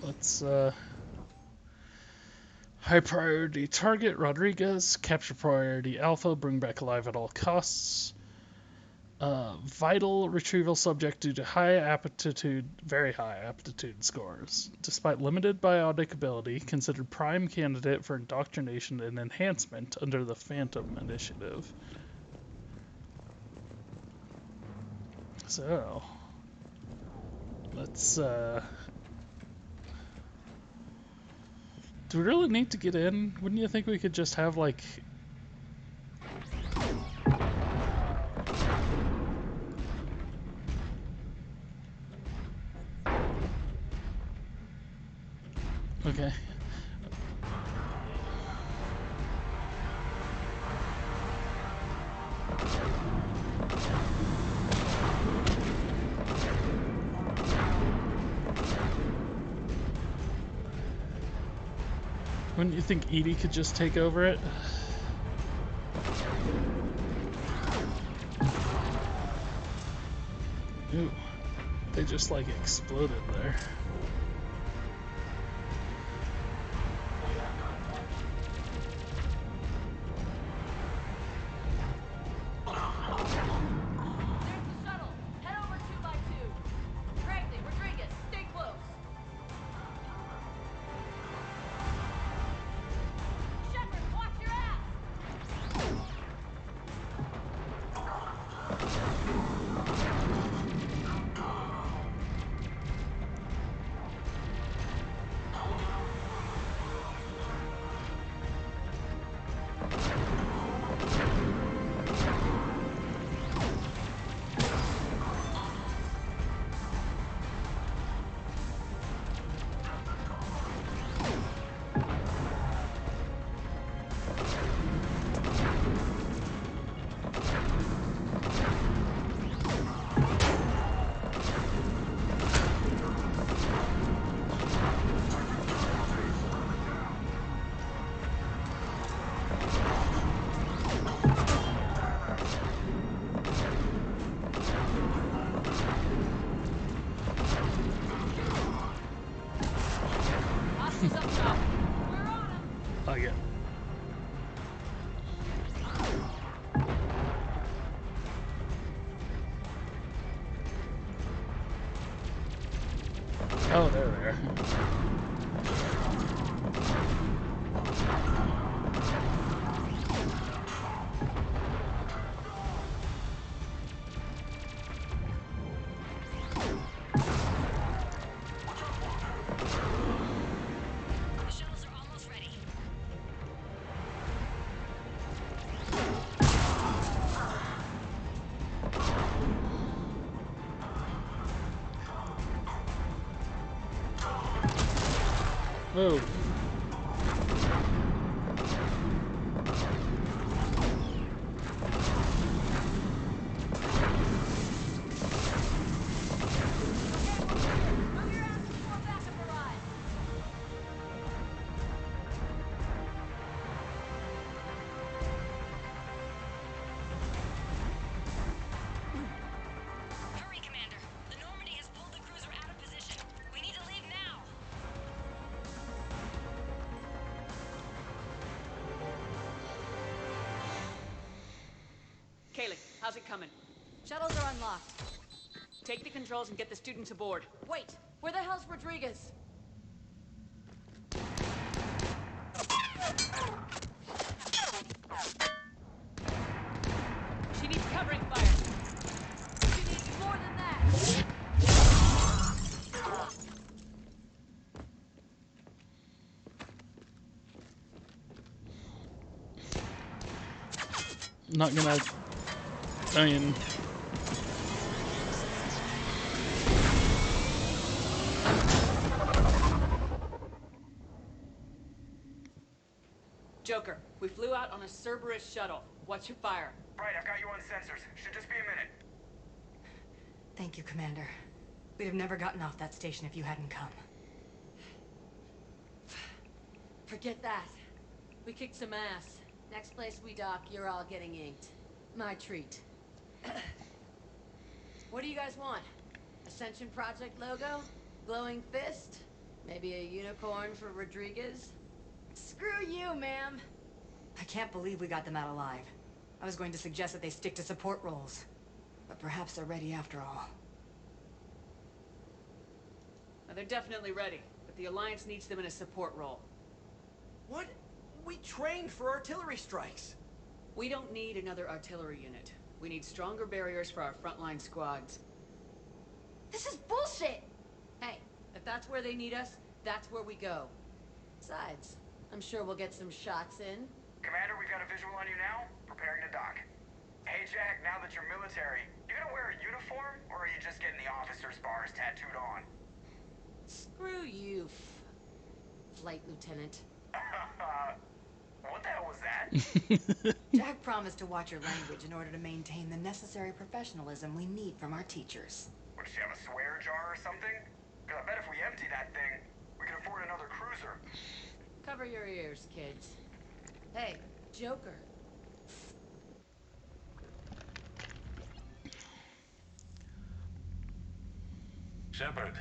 Speaker 1: Let's, high priority target, Rodriguez. Capture priority Alpha, bring back alive at all costs. Vital retrieval subject due to very high aptitude scores. Despite limited biotic ability, considered prime candidate for indoctrination and enhancement under the Phantom Initiative. So, let's, do we really need to get in? Wouldn't you think we could just have, like... Okay. Wouldn't you think Edie could just take over it? Ooh. They just like exploded there. Oh, they're there. Oh.
Speaker 14: Hurry, Commander. The Normandy has pulled the cruiser out of position. We need to leave now.
Speaker 4: Kaylee, how's it coming?
Speaker 16: Shuttles are unlocked.
Speaker 4: Take the controls and get the students aboard.
Speaker 16: Wait, where the hell's Rodriguez?
Speaker 4: She needs covering fire.
Speaker 16: She needs more than that.
Speaker 1: Not gonna. I mean.
Speaker 4: Joker, we flew out on a Cerberus shuttle. What's your fire?
Speaker 3: Right, I've got you on sensors. Should just be a minute.
Speaker 20: Thank you, Commander. We'd have never gotten off that station if you hadn't come.
Speaker 16: Forget that. We kicked some ass. Next place we dock, you're all getting inked. My treat. What do you guys want? Ascension Project logo? Glowing fist? Maybe a unicorn for Rodriguez? Screw you, ma'am.
Speaker 20: I can't believe we got them out alive. I was going to suggest that they stick to support roles. But perhaps they're ready after all.
Speaker 4: Now, they're definitely ready, but the Alliance needs them in a support role.
Speaker 10: What? We trained for artillery strikes.
Speaker 4: We don't need another artillery unit. We need stronger barriers for our frontline squads.
Speaker 16: This is bullshit! Hey, if that's where they need us, that's where we go. Besides, I'm sure we'll get some shots in.
Speaker 3: Commander, we've got a visual on you now. Preparing to dock. Hey, Jack, now that you're military, you gonna wear a uniform, or are you just getting the officer's bars tattooed on?
Speaker 16: Screw you, Flight Lieutenant.
Speaker 3: What the hell was that?
Speaker 20: Jack promised to watch your language in order to maintain the necessary professionalism we need from our teachers.
Speaker 3: Would she have a swear jar or something? Because I bet if we empty that thing, we can afford another cruiser.
Speaker 16: Cover your ears, kids. Hey, Joker.
Speaker 12: Shepard,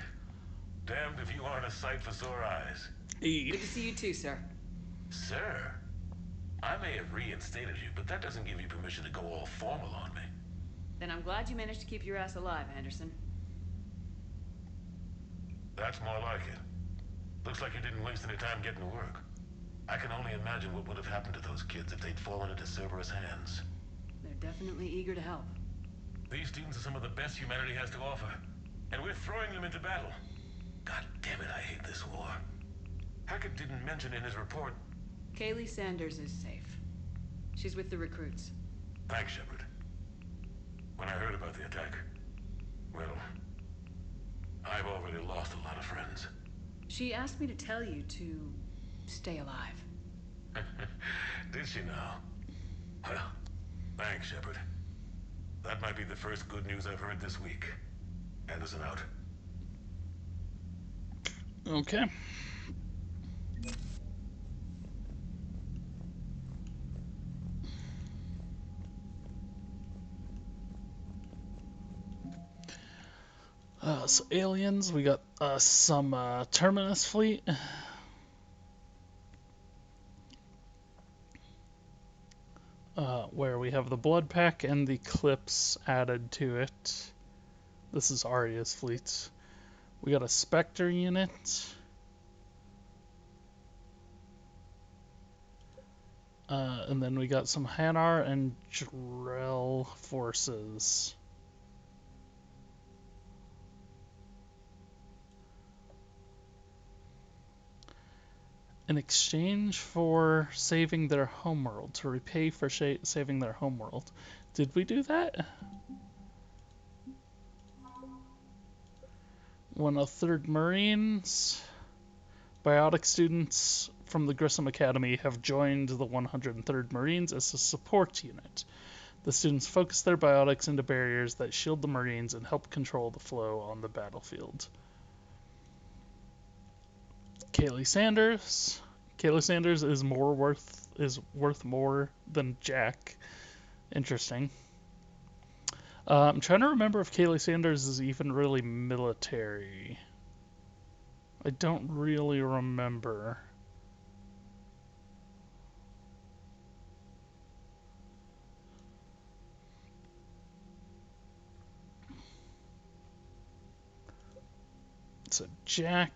Speaker 12: damned if you aren't a sight for sore eyes.
Speaker 4: Good to see you too, sir.
Speaker 12: Sir, I may have reinstated you, but that doesn't give you permission to go all formal on me.
Speaker 4: Then I'm glad you managed to keep your ass alive, Anderson.
Speaker 12: That's more like it. Looks like you didn't waste any time getting to work. I can only imagine what would have happened to those kids if they'd fallen into Cerberus' hands.
Speaker 4: They're definitely eager to help.
Speaker 12: These students are some of the best humanity has to offer, and we're throwing them into battle. God damn it, I hate this war. Hackett didn't mention in his report.
Speaker 4: Kaylee Sanders is safe. She's with the recruits.
Speaker 12: Thanks, Shepard. When I heard about the attack, well, I've already lost a lot of friends.
Speaker 4: She asked me to tell you to stay alive.
Speaker 12: Did she now? Well, thanks, Shepard. That might be the first good news I've heard this week. Anderson out.
Speaker 1: Okay. So aliens, we got some Terminus fleet. Where we have the Blood Pack and the Clips added to it. This is Arya's fleet. We got a Spectre unit. And then we got some Hanar and Drell forces. In exchange for saving their homeworld, to repay for saving their homeworld. Did we do that? 103rd Marines, Biotic students from the Grissom Academy have joined the 103rd Marines as a support unit. The students focus their biotics into barriers that shield the Marines and help control the flow on the battlefield. Kaylee Sanders. Kaylee Sanders is worth more than Jack. Interesting. I'm trying to remember if Kaylee Sanders is even really military. I don't really remember. So Jack.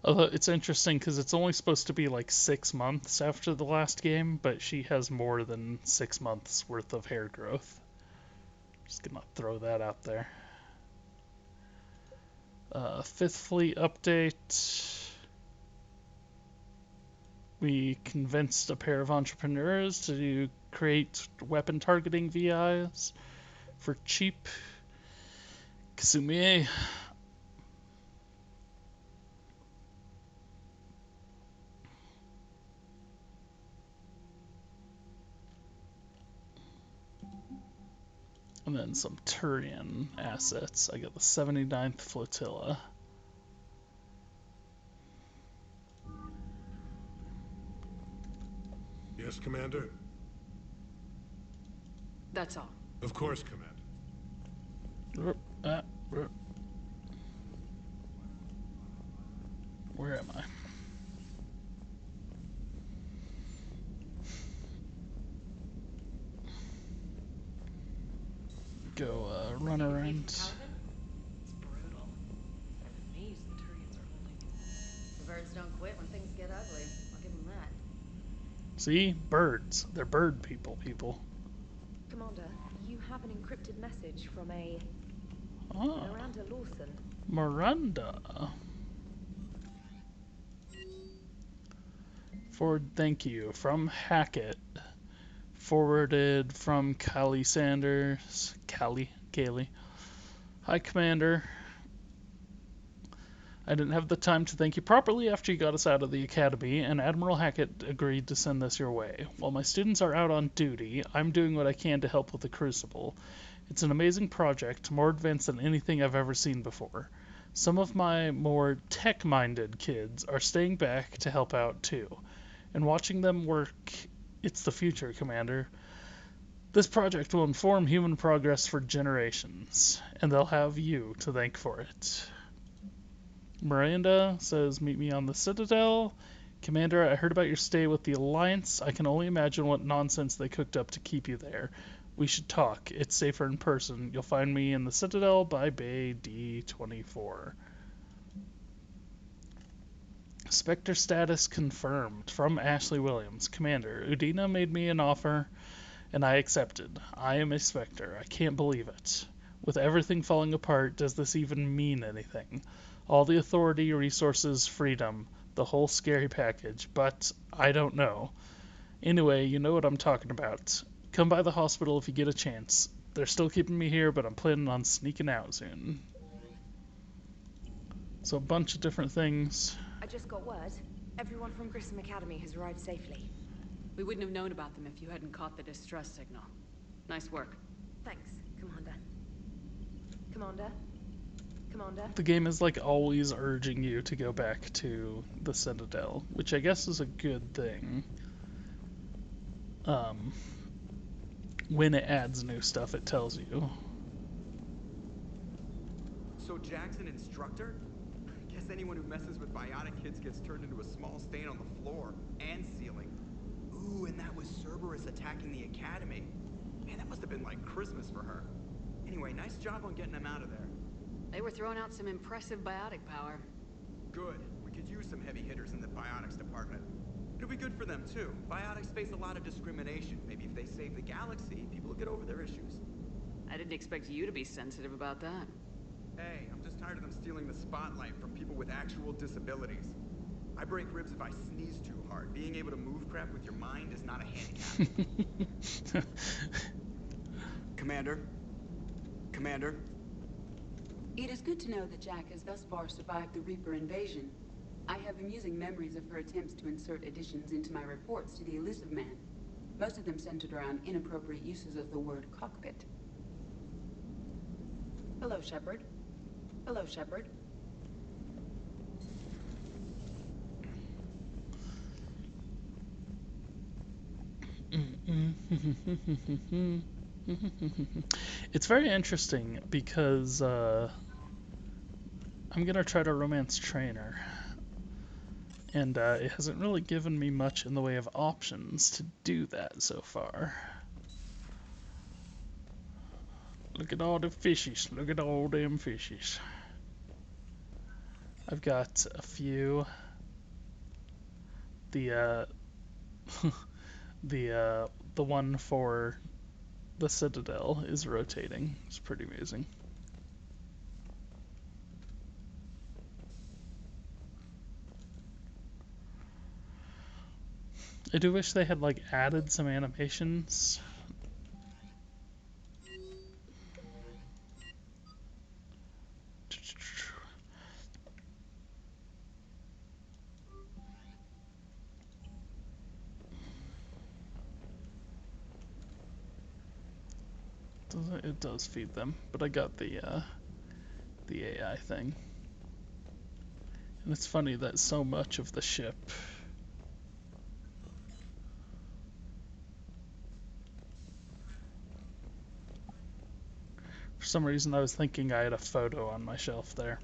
Speaker 1: Although it's interesting because it's only supposed to be like 6 months after the last game, but she has more than 6 months worth of hair growth. Just gonna throw that out there. Fifth Fleet update. We convinced a pair of entrepreneurs to create weapon targeting VIs for cheap. Kasumi. And then some Turian assets. I got the 79th Flotilla.
Speaker 12: Yes, Commander?
Speaker 4: That's all.
Speaker 12: Of course, Commander.
Speaker 1: Where am I? Go run around.
Speaker 4: It's brutal. I'm amazed the Turians are holding it.
Speaker 2: The birds don't quit when things get ugly. I'll give them that.
Speaker 1: See? Birds. They're bird people.
Speaker 11: Commander, you have an encrypted message from a Miranda Lawson.
Speaker 1: Miranda. Forward thank you from Hackett. Forwarded from Callie Sanders. Kaylee. Hi, Commander. I didn't have the time to thank you properly after you got us out of the academy, and Admiral Hackett agreed to send this your way. While my students are out on duty, I'm doing what I can to help with the Crucible. It's an amazing project, more advanced than anything I've ever seen before. Some of my more tech-minded kids are staying back to help out too. And watching them work, it's the future, Commander. This project will inform human progress for generations, and they'll have you to thank for it. Miranda says, meet me on the Citadel. Commander, I heard about your stay with the Alliance. I can only imagine what nonsense they cooked up to keep you there. We should talk. It's safer in person. You'll find me in the Citadel by Bay D24. Spectre status confirmed from Ashley Williams. Commander, Udina made me an offer, and I accepted. I am a Spectre. I can't believe it. With everything falling apart, does this even mean anything? All the authority, resources, freedom, the whole scary package, but I don't know. Anyway, you know what I'm talking about. Come by the hospital if you get a chance. They're still keeping me here, but I'm planning on sneaking out soon. So a bunch of different things.
Speaker 2: I just got word. Everyone from Grissom Academy has arrived safely.
Speaker 4: We wouldn't have known about them if you hadn't caught the distress signal. Nice work.
Speaker 2: Thanks, Commander. Commander?
Speaker 1: The game is like always urging you to go back to the Citadel, which I guess is a good thing. When it adds new stuff, it tells you.
Speaker 3: So Jack's an instructor? I guess anyone who messes with biotic kids gets turned into a small stain on the floor and ceiling. Ooh, and that was Cerberus attacking the academy. Man, that must have been like Christmas for her. Anyway, nice job on getting them out of there.
Speaker 4: They were throwing out some impressive biotic power.
Speaker 3: Good. We could use some heavy hitters in the biotics department. It'll be good for them, too. Biotics face a lot of discrimination. Maybe if they save the galaxy, people will get over their issues.
Speaker 4: I didn't expect you to be sensitive about that.
Speaker 3: Hey, I'm just tired of them stealing the spotlight from people with actual disabilities. I break ribs if I sneeze too hard. Being able to move crap with your mind is not a handicap. Commander? Commander.
Speaker 4: It is good to know that Jack has thus far survived the Reaper invasion. I have amusing memories of her attempts to insert additions into my reports to the Elusive Man. Most of them centered around inappropriate uses of the word cockpit. Hello, Shepard. Hello, Shepard.
Speaker 1: It's very interesting because I'm gonna try to romance Trainer, and it hasn't really given me much in the way of options to do that so far. Look at all the fishies. Look at all them fishies. I've got a few. The the one for the Citadel is rotating. It's pretty amazing. I do wish they had like added some animations. It does feed them, but I got the AI thing. And it's funny that so much of the ship for some reason I was thinking I had a photo on my shelf there.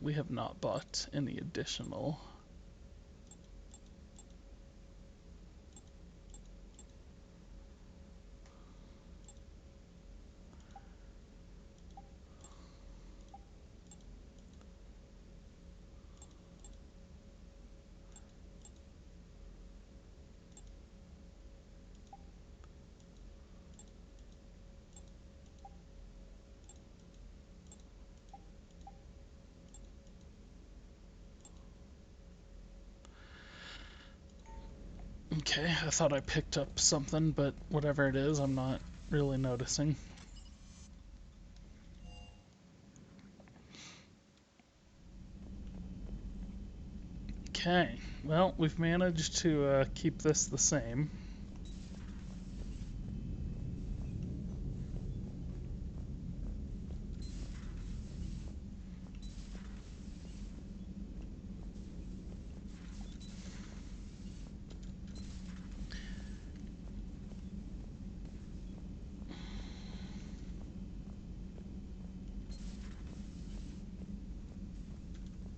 Speaker 1: We have not bought any additional. Okay, I thought I picked up something, but whatever it is, I'm not really noticing. Okay, well, we've managed to keep this the same.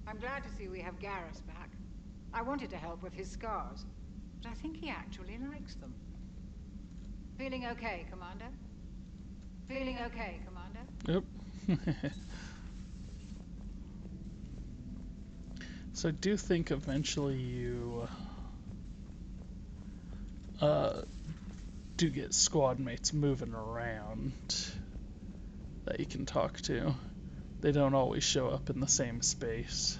Speaker 9: I'm glad to see we have Garrus back. I wanted to help with his scars, but I think he actually likes them. Feeling okay, Commander? Feeling okay, Commander?
Speaker 1: Yep. So I do think eventually you do get squad mates moving around that you can talk to. They don't always show up in the same space.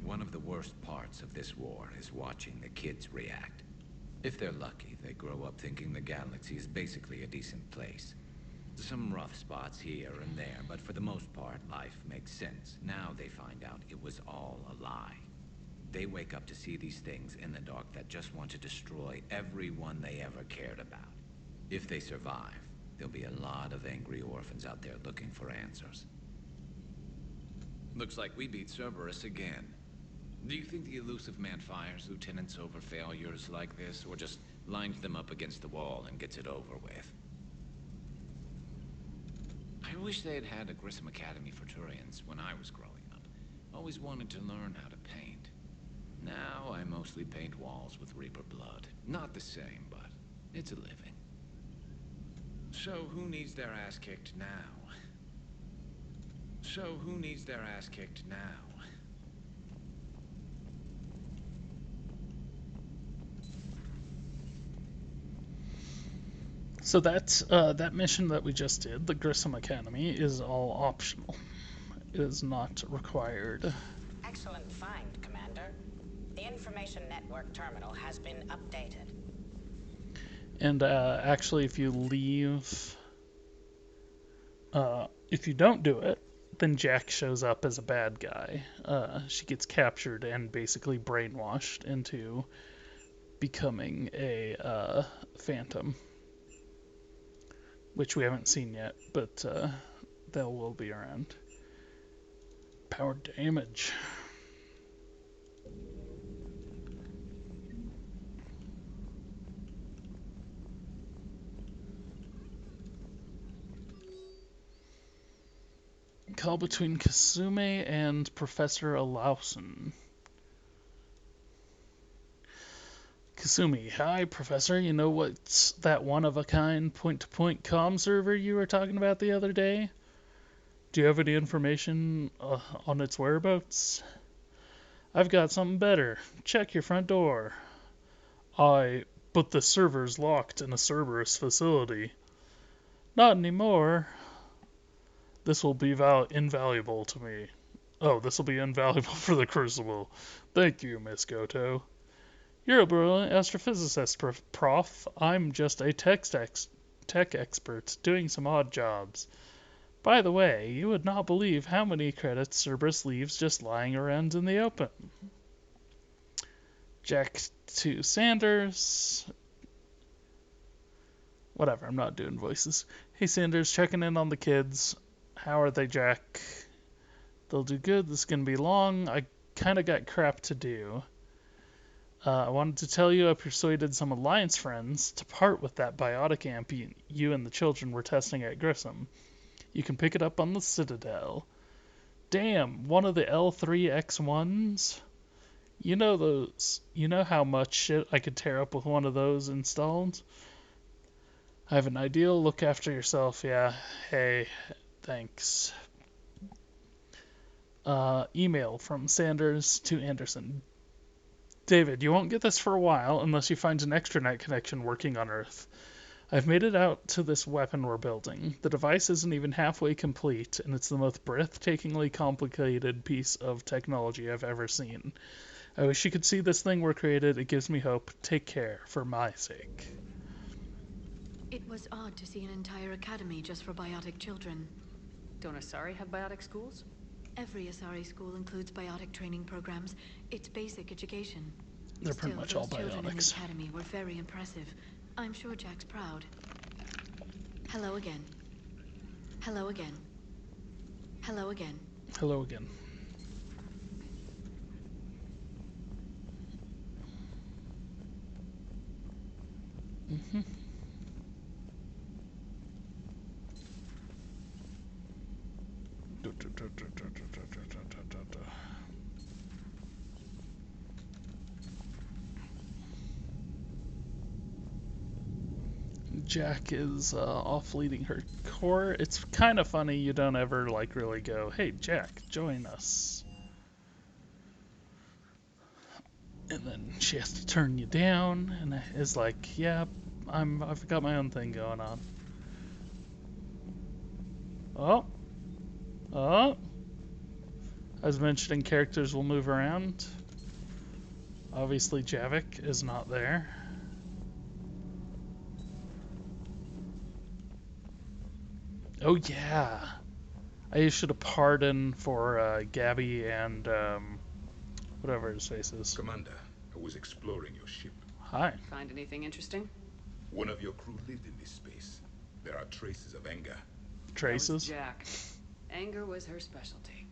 Speaker 13: One of the worst parts of this war is watching the kids react. If they're lucky, they grow up thinking the galaxy is basically a decent place. Some rough spots here and there, but for the most part, life makes sense. Now they find out it was all a lie. They wake up to see these things in the dark that just want to destroy everyone they ever cared about. If they survive, there'll be a lot of angry orphans out there looking for answers. Looks like we beat Cerberus again. Do you think the Elusive Man fires lieutenants over failures like this, or just lines them up against the wall and gets it over with? I wish they had had a Grissom Academy for Turians when I was growing up. Always wanted to learn how to paint. Now I mostly paint walls with Reaper blood. Not the same, but it's a living. So who needs their ass kicked now?
Speaker 1: So that's that mission that we just did, the Grissom Academy, is all optional. It is not required.
Speaker 8: Excellent find, Commander. The information network terminal has been updated.
Speaker 1: And actually, if you leave, if you don't do it, then Jack shows up as a bad guy. She gets captured and basically brainwashed into becoming a phantom, which we haven't seen yet, but they will be around. Power damage. Call between Kasume and Professor Alausen. Kasumi, hi, Professor. You know what's that one-of-a-kind point-to-point comm server you were talking about the other day? Do you have any information on its whereabouts? I've got something better. Check your front door. But the server's locked in a Cerberus facility. Not anymore. This will be invaluable to me. Oh, this will be invaluable for the Crucible. Thank you, Miss Goto. You're a brilliant astrophysicist, Prof. I'm just a tech expert doing some odd jobs. By the way, you would not believe how many credits Cerberus leaves just lying around in the open. Jack to Sanders. Whatever, I'm not doing voices. Hey Sanders, checking in on the kids. How are they, Jack? They'll do good. This is going to be long. I kind of got crap to do. I wanted to tell you I persuaded some Alliance friends to part with that biotic amp you and the children were testing at Grissom. You can pick it up on the Citadel. Damn, one of the L3X1s? You know those. You know how much shit I could tear up with one of those installed? I have an idea. Look after yourself, yeah. Hey, thanks. Email from Sanders to Anderson. David, you won't get this for a while unless you find an extranet connection working on Earth. I've made it out to this weapon we're building. The device isn't even halfway complete, and it's the most breathtakingly complicated piece of technology I've ever seen. I wish you could see this thing we're created. It gives me hope. Take care, for my sake.
Speaker 16: It was odd to see an entire academy just for biotic children.
Speaker 4: Don't Asari have biotic schools?
Speaker 16: Every Asari school includes biotic training programs. It's basic education.
Speaker 1: They're pretty much all
Speaker 16: children in the
Speaker 1: biotics.
Speaker 16: academy were very impressive. I'm sure Jack's proud. Hello again. Hello again. Hello again.
Speaker 1: Hello again. Mm-hmm. Jack is off leading her corps. It's kind of funny you don't ever like really go, hey Jack, join us. And then she has to turn you down and is like, yeah, I've got my own thing going on. Oh. I was mentioning characters will move around. Obviously Javik is not there. Oh yeah. I issued a pardon for Gabby and whatever his face is.
Speaker 7: Commander, I was exploring your ship.
Speaker 1: Hi.
Speaker 4: Find anything interesting?
Speaker 7: One of your crew lived in this space. There are traces of anger.
Speaker 1: Traces?
Speaker 4: Jack. Anger was her specialty.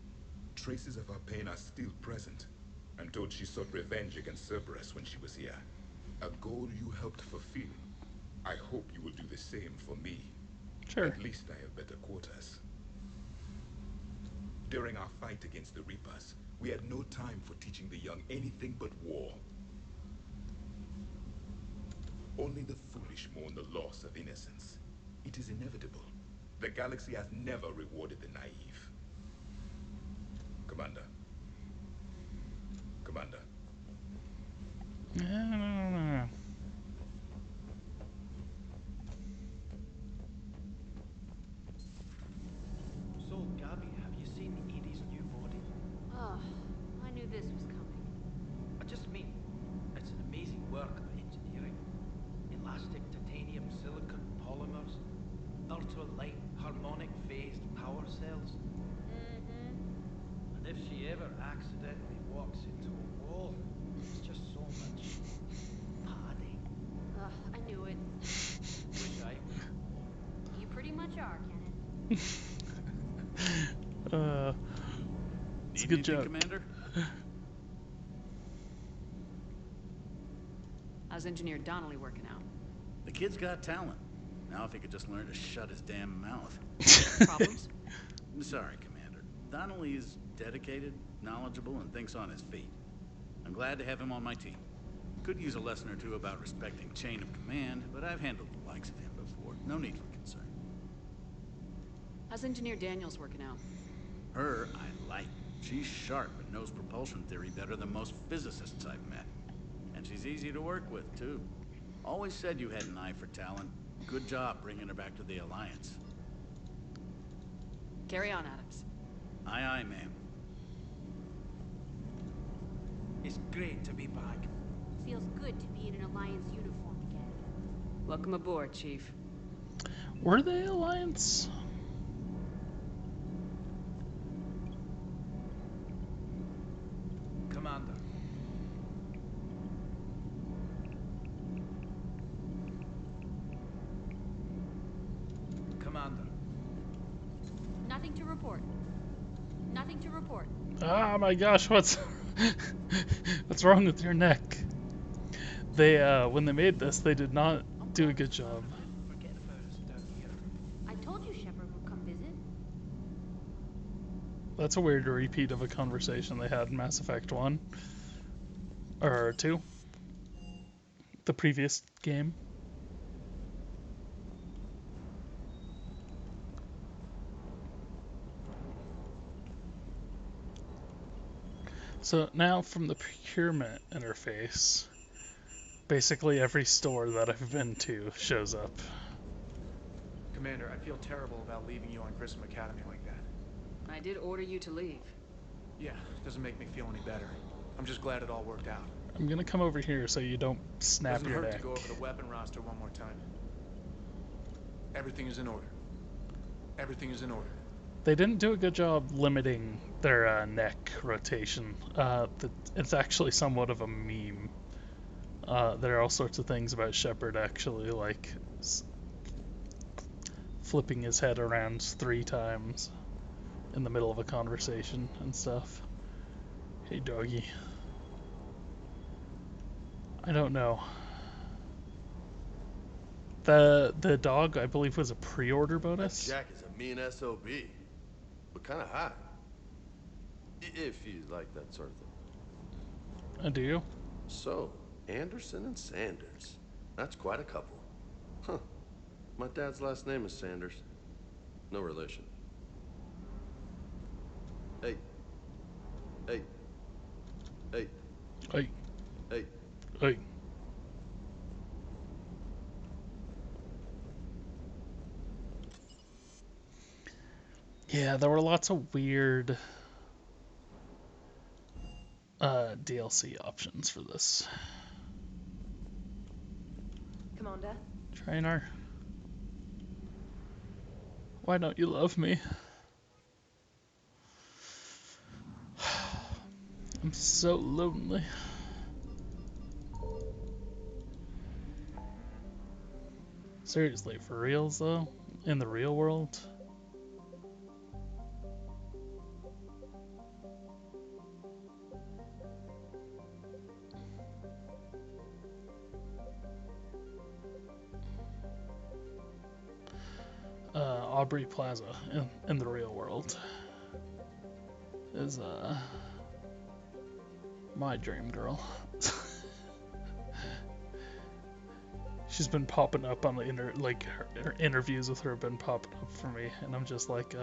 Speaker 7: Traces of her pain are still present. I'm told she sought revenge against Cerberus when she was here. A goal you helped fulfill. I hope you will do the same for me.
Speaker 1: Sure.
Speaker 7: At least I have better quarters. During our fight against the Reapers, we had no time for teaching the young anything but war. Only the foolish mourn the loss of innocence. It is inevitable. The galaxy has never rewarded the naive. Commander. Commander.
Speaker 21: So, Gabby, have you seen Edie's new body?
Speaker 2: Oh, I knew this was coming.
Speaker 21: I just mean, ever accidentally walks into a wall, it's just so much padding.
Speaker 6: Ugh, I knew it.
Speaker 21: Wish I would.
Speaker 6: You pretty much are, Kenneth.
Speaker 1: It's a
Speaker 22: Need
Speaker 1: good
Speaker 22: anything,
Speaker 1: joke.
Speaker 22: Commander?
Speaker 4: How's Engineer Donnelly working out?
Speaker 22: The kid's got talent. Now if he could just learn to shut his damn mouth.
Speaker 4: Problems?
Speaker 22: Sorry, Commander. Donnelly is dedicated, knowledgeable, and thinks on his feet. I'm glad to have him on my team. Could use a lesson or two about respecting chain of command, but I've handled the likes of him before. No need for concern.
Speaker 4: How's Engineer Daniels working out?
Speaker 22: Her, I like. She's sharp and knows propulsion theory better than most physicists I've met. And she's easy to work with, too. Always said you had an eye for talent. Good job bringing her back to the Alliance.
Speaker 4: Carry on, Adams.
Speaker 22: Aye, aye, ma'am.
Speaker 21: It's great to be back.
Speaker 6: Feels good to be in an Alliance uniform again.
Speaker 4: Welcome aboard, Chief.
Speaker 1: Were they Alliance?
Speaker 21: Commander. Commander.
Speaker 6: Nothing to report. Nothing to report.
Speaker 1: Oh my gosh, what's what's wrong with your neck? They when they made this, they did not do a good job.
Speaker 6: I told you Shepard would come visit.
Speaker 1: That's a weird repeat of a conversation they had in Mass Effect 1 or 2, the previous game. So now from the procurement interface, basically every store that I've been to shows up.
Speaker 5: Commander, I feel terrible about leaving you on Grissom Academy like that.
Speaker 4: I did order you to leave.
Speaker 5: Yeah, doesn't make me feel any better. I'm just glad it all worked out.
Speaker 1: I'm gonna come over here so you don't snap
Speaker 5: Doesn't
Speaker 1: your
Speaker 5: hurt
Speaker 1: neck.
Speaker 5: to go over the weapon roster one more time. Everything is in order. Everything is in order.
Speaker 1: They didn't do a good job limiting their neck rotation. It's actually somewhat of a meme. There are all sorts of things about Shepard actually, like flipping his head around 3 times in the middle of a conversation and stuff. Hey, doggy. I don't know. The dog, I believe, was a pre-order bonus.
Speaker 23: That Jack is a mean SOB, but kind of hot. If you like that sort of thing.
Speaker 1: Do you?
Speaker 23: So, Anderson and Sanders. That's quite a couple. Huh. My dad's last name is Sanders. No relation. Hey. Hey. Hey.
Speaker 1: Hey.
Speaker 23: Hey.
Speaker 1: Hey. Yeah, there were lots of weird DLC options for this.
Speaker 2: Commander?
Speaker 1: Trainer. Why don't you love me? I'm so lonely. Seriously, for reals though? In the real world? Aubrey Plaza in the real world is my dream girl. She's been popping up on the her interviews with her have been popping up for me, and I'm just like,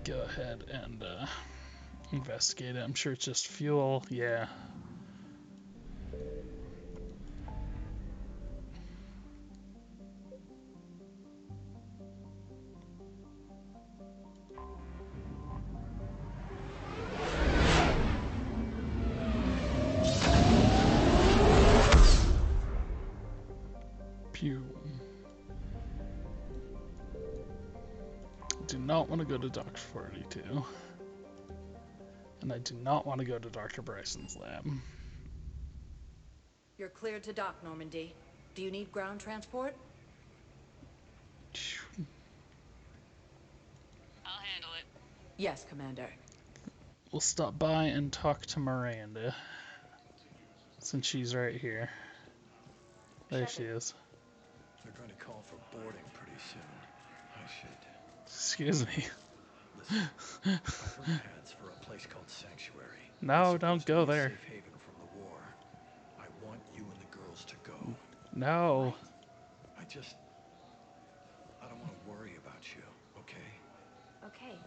Speaker 1: go ahead and investigate it. I'm sure it's just fuel. Yeah. Phew. Do not want to go to Dr. 42. And I do not want to go to Dr. Bryson's lab.
Speaker 15: You're cleared to dock, Normandy. Do you need ground transport?
Speaker 4: I'll handle it.
Speaker 15: Yes, Commander.
Speaker 1: We'll stop by and talk to Miranda. Since she's right here. There she is.
Speaker 21: They're going to call for boarding pretty soon. I should...
Speaker 1: Excuse me.
Speaker 21: Listen, I've heard ads for a place called Sanctuary.
Speaker 1: No, don't go there.
Speaker 21: Safe haven from the war. I want you and the girls to go.
Speaker 1: No.
Speaker 21: I don't want to worry about you, okay?
Speaker 11: Okay,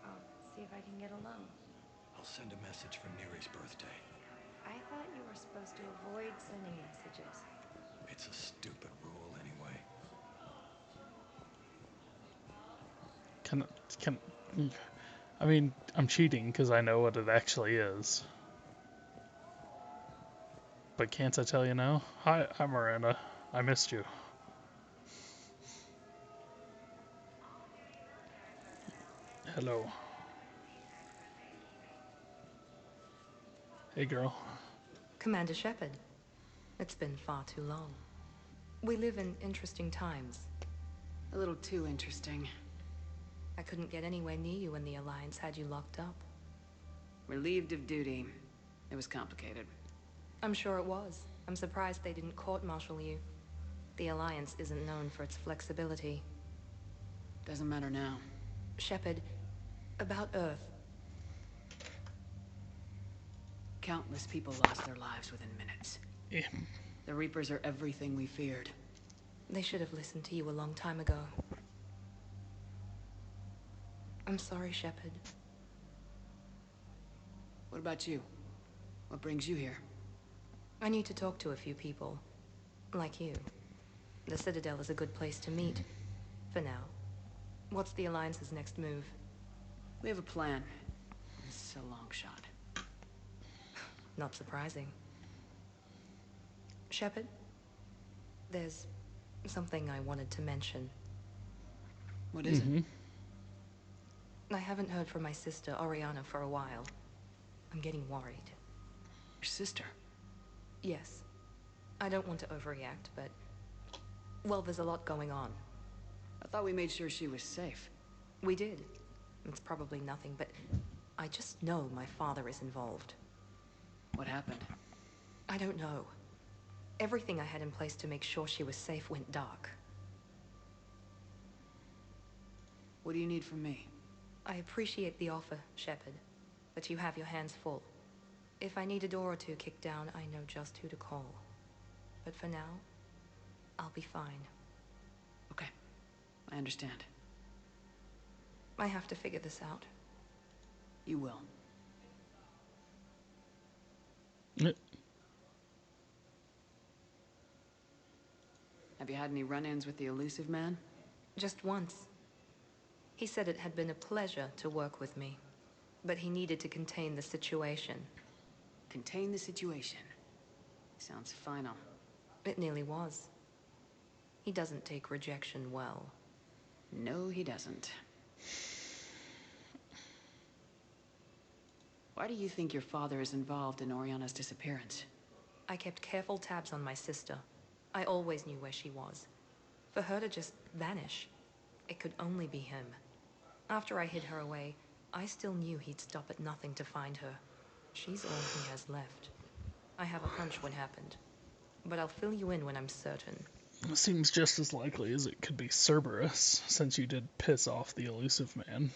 Speaker 11: I'll see if I can get along.
Speaker 21: I'll send a message for Neri's birthday.
Speaker 11: I thought you were supposed to avoid sending messages.
Speaker 21: It's a stupid rule anyway.
Speaker 1: I mean, I'm cheating because I know what it actually is. But can't I tell you now? Hi, Miranda. I missed you. Hello. Hey, girl.
Speaker 17: Commander Shepard. It's been far too long. We live in interesting times.
Speaker 4: A little too interesting.
Speaker 17: I couldn't get anywhere near you when the Alliance had you locked up.
Speaker 4: Relieved of duty. It was complicated.
Speaker 17: I'm sure it was. I'm surprised they didn't court-martial you. The Alliance isn't known for its flexibility.
Speaker 4: Doesn't matter now.
Speaker 17: Shepard, about Earth.
Speaker 4: Countless people lost their lives within minutes.
Speaker 1: Yeah.
Speaker 4: The Reapers are everything we feared.
Speaker 17: They should have listened to you a long time ago. I'm sorry, Shepard.
Speaker 4: What about you? What brings you here?
Speaker 17: I need to talk to a few people. Like you. The Citadel is a good place to meet. For now. What's the Alliance's next move?
Speaker 4: We have a plan. It's a long shot.
Speaker 17: Not surprising. Shepard? There's something I wanted to mention.
Speaker 4: What is it?
Speaker 17: I haven't heard from my sister, Oriana, for a while. I'm getting worried.
Speaker 4: Your sister?
Speaker 17: Yes. I don't want to overreact, but... well, there's a lot going on.
Speaker 4: I thought we made sure she was safe.
Speaker 17: We did. It's probably nothing, but... I just know my father is involved.
Speaker 4: What happened?
Speaker 17: I don't know. Everything I had in place to make sure she was safe went dark.
Speaker 4: What do you need from me?
Speaker 17: I appreciate the offer, Shepard, but you have your hands full. If I need a door or two kicked down, I know just who to call. But for now, I'll be fine.
Speaker 4: Okay, I understand.
Speaker 17: I have to figure this out.
Speaker 4: You will. Have you had any run-ins with the elusive man?
Speaker 17: Just once. He said it had been a pleasure to work with me, but he needed to contain the situation.
Speaker 4: Contain the situation. Sounds final.
Speaker 17: It nearly was. He doesn't take rejection well.
Speaker 4: No, he doesn't. Why do you think your father is involved in Oriana's disappearance?
Speaker 17: I kept careful tabs on my sister. I always knew where she was. For her to just vanish, it could only be him. After I hid her away, I still knew he'd stop at nothing to find her. She's all he has left. I have a hunch what happened, but I'll fill you in when I'm certain.
Speaker 1: It seems just as likely as it could be Cerberus, since you did piss off the elusive man.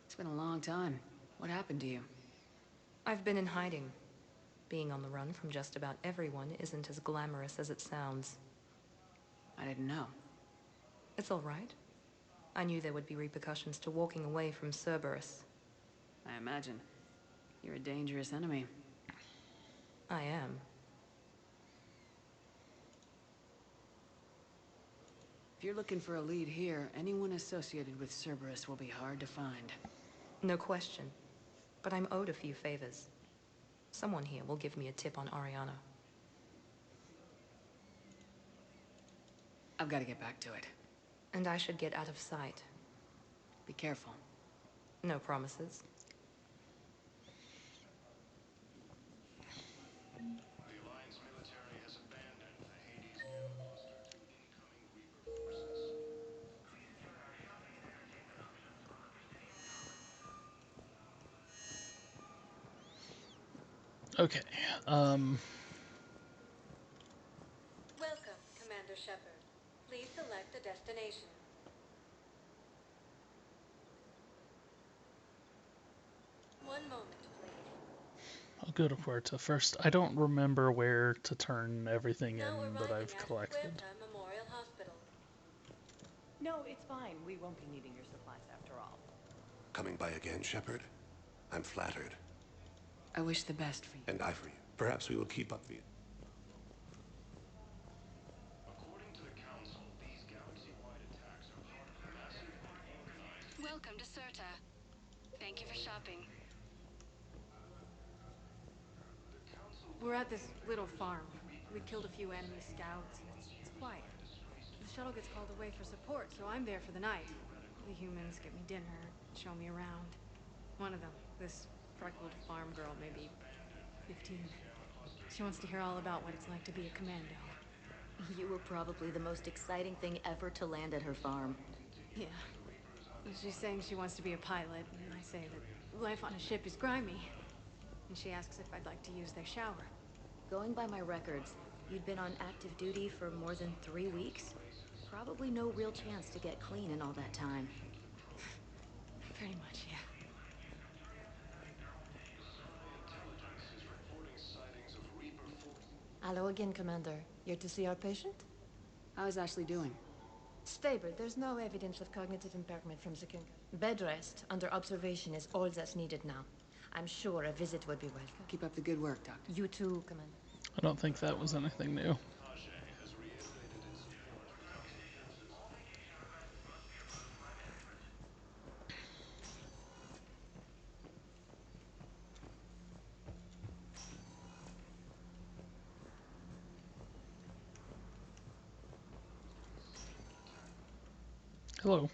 Speaker 4: It's been a long time. What happened to you?
Speaker 17: I've been in hiding. Being on the run from just about everyone isn't as glamorous as it sounds.
Speaker 4: I didn't know.
Speaker 17: It's all right. I knew there would be repercussions to walking away from Cerberus.
Speaker 4: I imagine. You're a dangerous enemy.
Speaker 17: I am.
Speaker 4: If you're looking for a lead here, anyone associated with Cerberus will be hard to find.
Speaker 17: No question. But I'm owed a few favors. Someone here will give me a tip on Oriana.
Speaker 4: I've got to get back to it.
Speaker 17: And I should get out of sight.
Speaker 4: Be careful.
Speaker 17: No promises.
Speaker 1: Okay.
Speaker 17: Welcome, Commander Shepard. Please select a destination. One moment, please.
Speaker 1: I'll go to Puerto first. I don't remember where to turn everything
Speaker 17: Now
Speaker 1: in that
Speaker 17: arriving
Speaker 1: I've
Speaker 17: at
Speaker 1: collected.
Speaker 17: Puerto Memorial Hospital.
Speaker 20: No, it's fine. We won't be needing your supplies after all.
Speaker 14: Coming by again, Shepard? I'm flattered.
Speaker 4: I wish the best for you.
Speaker 14: And I for you. Perhaps we will keep up the...
Speaker 16: Welcome to Surta. Thank you for shopping.
Speaker 6: We're at this little farm. We killed a few enemy scouts. It's quiet. The shuttle gets called away for support, so I'm there for the night. The humans get me dinner, show me around. One of them, this freckled farm girl, maybe 15. She wants to hear all about what it's like to be a commando.
Speaker 15: You were probably the most exciting thing ever to land at her farm.
Speaker 6: Yeah. She's saying she wants to be a pilot, and I say that life on a ship is grimy. And she asks if I'd like to use their shower.
Speaker 15: Going by my records, you'd been on active duty for more than 3 weeks. Probably no real chance to get clean in all that time.
Speaker 6: Pretty much, yeah.
Speaker 18: Hello again, Commander. Here to see our patient?
Speaker 4: How is Ashley doing?
Speaker 18: Stable. There's no evidence of cognitive impairment from the concussion. Bed rest under observation is all that's needed now. I'm sure a visit would be welcome.
Speaker 4: Keep up the good work, Doctor.
Speaker 18: You too, Commander.
Speaker 1: I don't think that was anything new. Hello.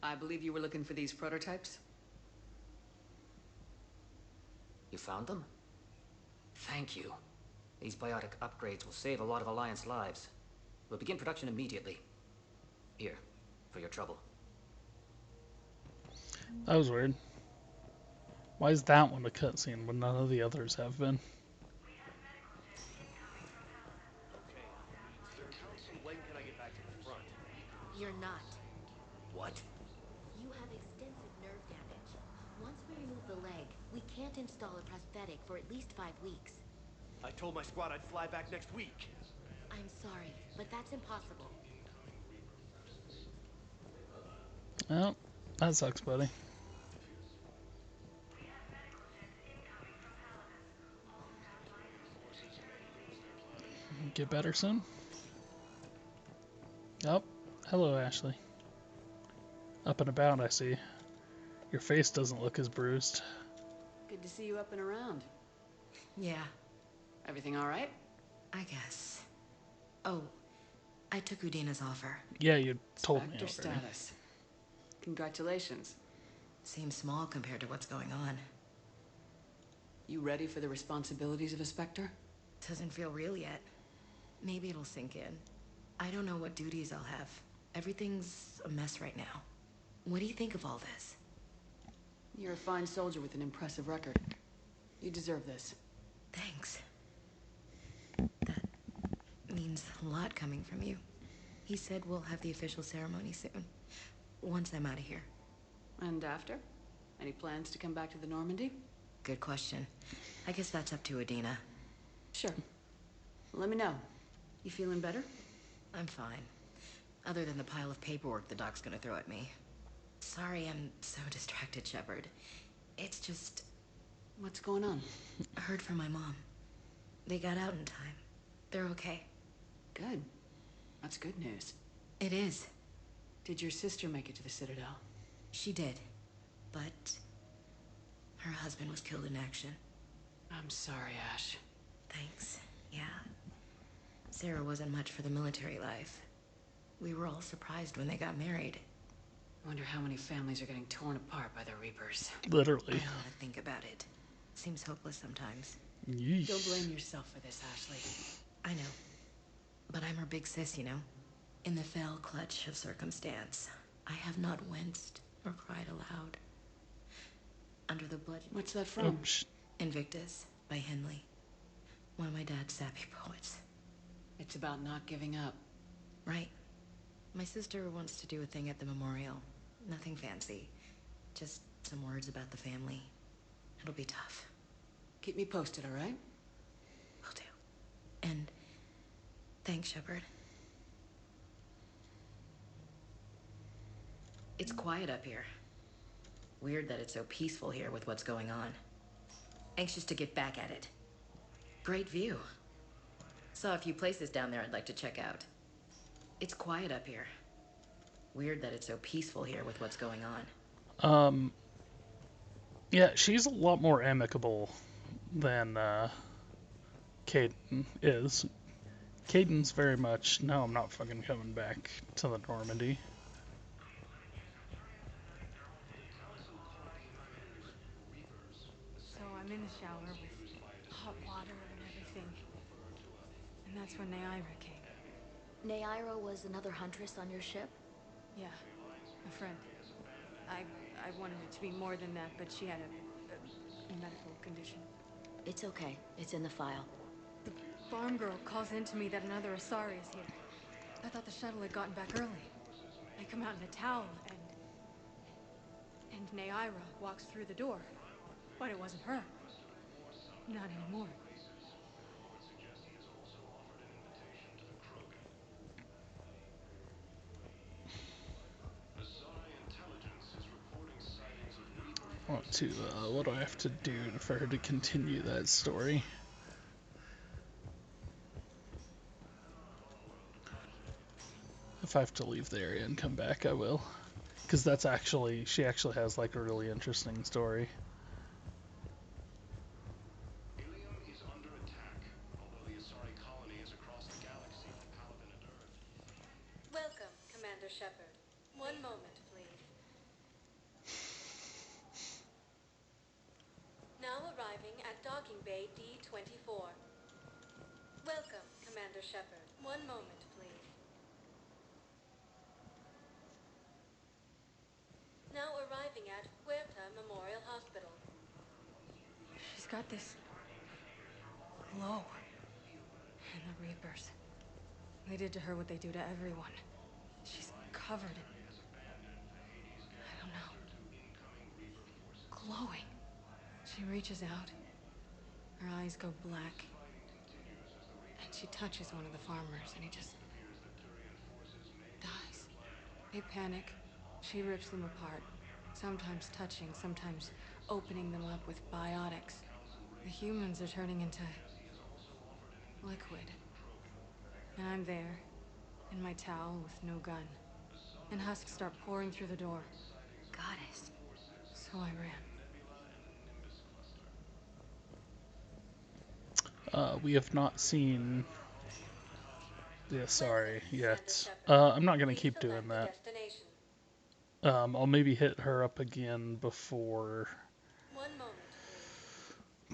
Speaker 4: I believe you were looking for these prototypes?
Speaker 19: You found them? Thank you. These biotic upgrades will save a lot of Alliance lives. We'll begin production immediately. Here, for your trouble.
Speaker 1: That was weird. Why is that one a cutscene when none of the others have been?
Speaker 3: When can I get back to the front?
Speaker 15: You're not.
Speaker 19: What?
Speaker 15: You have extensive nerve damage. Once we remove the leg, we can't install a prosthetic for at least 5 weeks.
Speaker 3: I told my squad I'd fly back next week.
Speaker 15: I'm sorry, but that's impossible.
Speaker 1: Well, that sucks, buddy. Get better soon? Oh, hello, Ashley. Up and about, I see. Your face doesn't look as bruised.
Speaker 4: Good to see you up and around.
Speaker 16: Yeah,
Speaker 4: Everything all right?
Speaker 16: I guess. Oh, I took Udina's offer.
Speaker 1: Yeah, you told me
Speaker 4: Spectre
Speaker 1: already.
Speaker 4: status. Congratulations.
Speaker 16: Seems small compared to what's going on.
Speaker 4: You ready for the responsibilities of a Spectre?
Speaker 16: Doesn't feel real yet. Maybe it'll sink in. I don't know what duties I'll have. Everything's a mess right now. What do you think of all this?
Speaker 4: You're a fine soldier with an impressive record. You deserve this.
Speaker 16: Thanks. That means a lot coming from you. He said we'll have the official ceremony soon. Once I'm out of here.
Speaker 4: And after? Any plans to come back to the Normandy?
Speaker 16: Good question. I guess that's up to Udina.
Speaker 4: Sure. Let me know. You feeling better?
Speaker 16: I'm fine. Other than the pile of paperwork the doc's gonna throw at me. Sorry I'm so distracted, Shepard. It's just...
Speaker 4: What's going on?
Speaker 16: I heard from my mom. They got out in time. They're okay.
Speaker 4: Good. That's good news.
Speaker 16: It is.
Speaker 4: Did your sister make it to the Citadel?
Speaker 16: She did. But... her husband was killed in action.
Speaker 4: I'm sorry, Ash.
Speaker 16: Thanks.
Speaker 15: Yeah. Sarah wasn't much for the military life. We were all surprised when they got married.
Speaker 4: I wonder how many families are getting torn apart by the Reapers.
Speaker 1: Literally.
Speaker 15: I don't want to think about it. Seems hopeless sometimes.
Speaker 1: Yeesh.
Speaker 4: Don't blame yourself for this, Ashley.
Speaker 15: I know. But I'm her big sis, you know? In the fell clutch of circumstance, I have not winced or cried aloud. Under the bludgeon.
Speaker 4: What's that from?
Speaker 15: Invictus by Henley. One of my dad's sappy poets.
Speaker 4: It's about not giving up.
Speaker 15: Right. My sister wants to do a thing at the memorial. Nothing fancy. Just some words about the family. It'll be tough.
Speaker 4: Keep me posted, all right?
Speaker 15: Will do. And thanks, Shepard. It's quiet up here. Weird that it's so peaceful here with what's going on. Anxious to get back at it. Great view. Saw a few places down there I'd like to check out. It's quiet up here. Weird that it's so peaceful here with what's going on.
Speaker 1: Yeah, she's a lot more amicable than Caden is. Caden's very much, no, I'm not fucking coming back to the Normandy.
Speaker 6: So I'm in the shower with hot water and everything. And that's when Naira came.
Speaker 15: Naira was another huntress on your ship?
Speaker 6: Yeah, a friend. I wanted it to be more than that, but she had a medical condition.
Speaker 15: It's okay. It's in the file.
Speaker 6: The farm girl calls in to me that another Asari is here. I thought the shuttle had gotten back early. I come out in a towel, and Naira walks through the door. But it wasn't her. Not anymore.
Speaker 1: What do I have to do for her to continue that story? If I have to leave the area and come back, I will. Because she actually has like a really interesting story.
Speaker 6: Welcome, Commander Shepard. One moment, please. Now arriving at Docking Bay D-24. Welcome, Commander Shepard. One moment, please. Now arriving at Huerta Memorial Hospital. She's got this glow. And the Reapers. They did to her what they do to everyone. She's covered in... I don't know. Glowing. She reaches out. Her eyes go black. And she touches one of the farmers, and he just... dies. They panic. She rips them apart. Sometimes touching, sometimes opening them up with biotics. The humans are turning into... liquid. And I'm there, in my towel with no gun. And husks start pouring through the door.
Speaker 15: Goddess.
Speaker 6: So I ran.
Speaker 1: We have not seen the Asari yet. I'm not gonna keep doing that. I'll maybe hit her up again before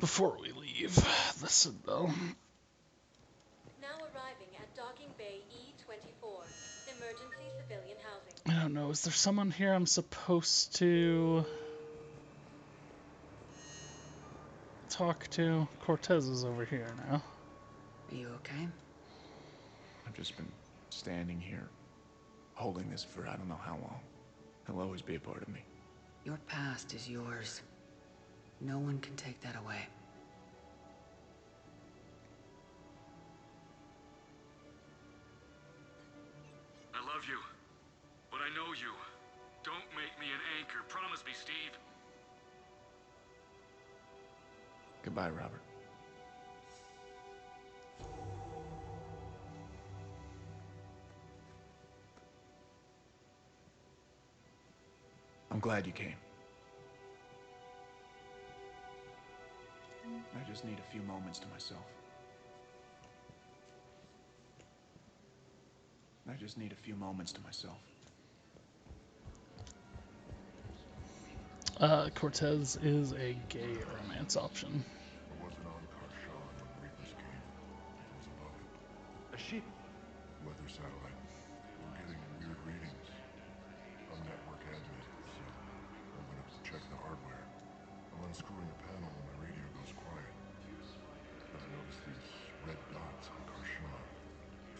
Speaker 1: we leave the Citadel.
Speaker 6: Now arriving at Docking Bay E-24, emergency civilian housing.
Speaker 1: I don't know, is there someone here I'm supposed to talk to? Cortez is over here now.
Speaker 4: Are you okay?
Speaker 5: I've just been standing here, holding this for I don't know how long. He'll always be a part of me.
Speaker 4: Your past is yours. No one can take that away.
Speaker 9: I love you, but I know you. Don't make me an anchor. Promise me, Steve.
Speaker 5: Goodbye, Robert. I'm glad you came. I just need a few moments to myself. I just need a few moments to myself.
Speaker 1: Cortez is a gay romance option.
Speaker 7: I wasn't on Karshan when Reapers came. I was above it.
Speaker 14: A sheep.
Speaker 7: Weather satellite. I'm getting weird readings. I'm network admin, so I went up to check the hardware. I'm unscrewing a panel when my radio goes quiet. Then I noticed these red dots on Karshan.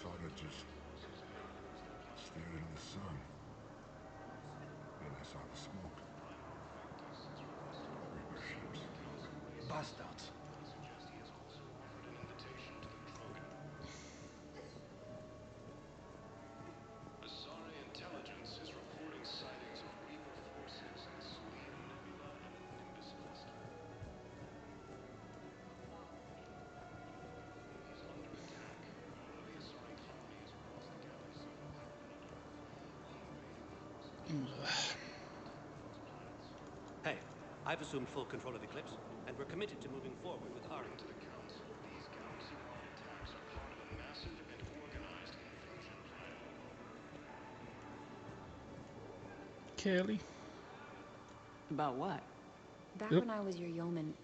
Speaker 7: Thought I'd just stared into the sun. Then I saw the smoke. Reaper ships.
Speaker 14: Bastards.
Speaker 9: Asari intelligence is reporting sightings of Reaper forces in Sweden. Dismissed. Is under attack. The Asari colonies across the galaxy.
Speaker 20: Hey, I've assumed full control of Eclipse, and we're committed to moving forward with Ari.
Speaker 9: To the Council, these galaxy-wide attacks are part of a massive and organized invasion plan.
Speaker 1: Kelly.
Speaker 4: About what?
Speaker 2: Back when I was your yeoman,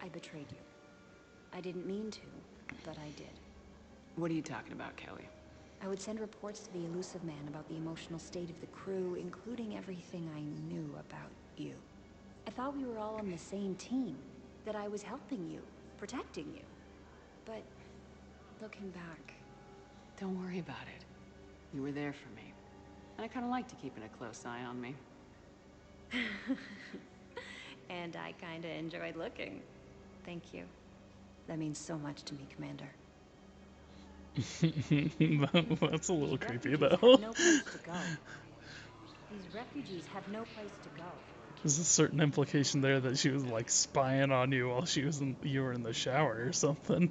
Speaker 2: I betrayed you. I didn't mean to, but I did.
Speaker 4: What are you talking about, Kelly?
Speaker 2: I would send reports to the Elusive Man about the emotional state of the crew, including everything I knew about you. I thought we were all on the same team, that I was helping you, protecting you. But looking back...
Speaker 4: Don't worry about it. You were there for me. And I kind of liked you keeping a close eye on me.
Speaker 2: And I kinda enjoyed looking. Thank you. That means so much to me, Commander.
Speaker 1: That's a little creepy,
Speaker 2: Refugees
Speaker 1: though.
Speaker 2: have no place to go. These refugees have no place to go.
Speaker 1: There's a certain implication there that she was like spying on you while you were in the shower or something.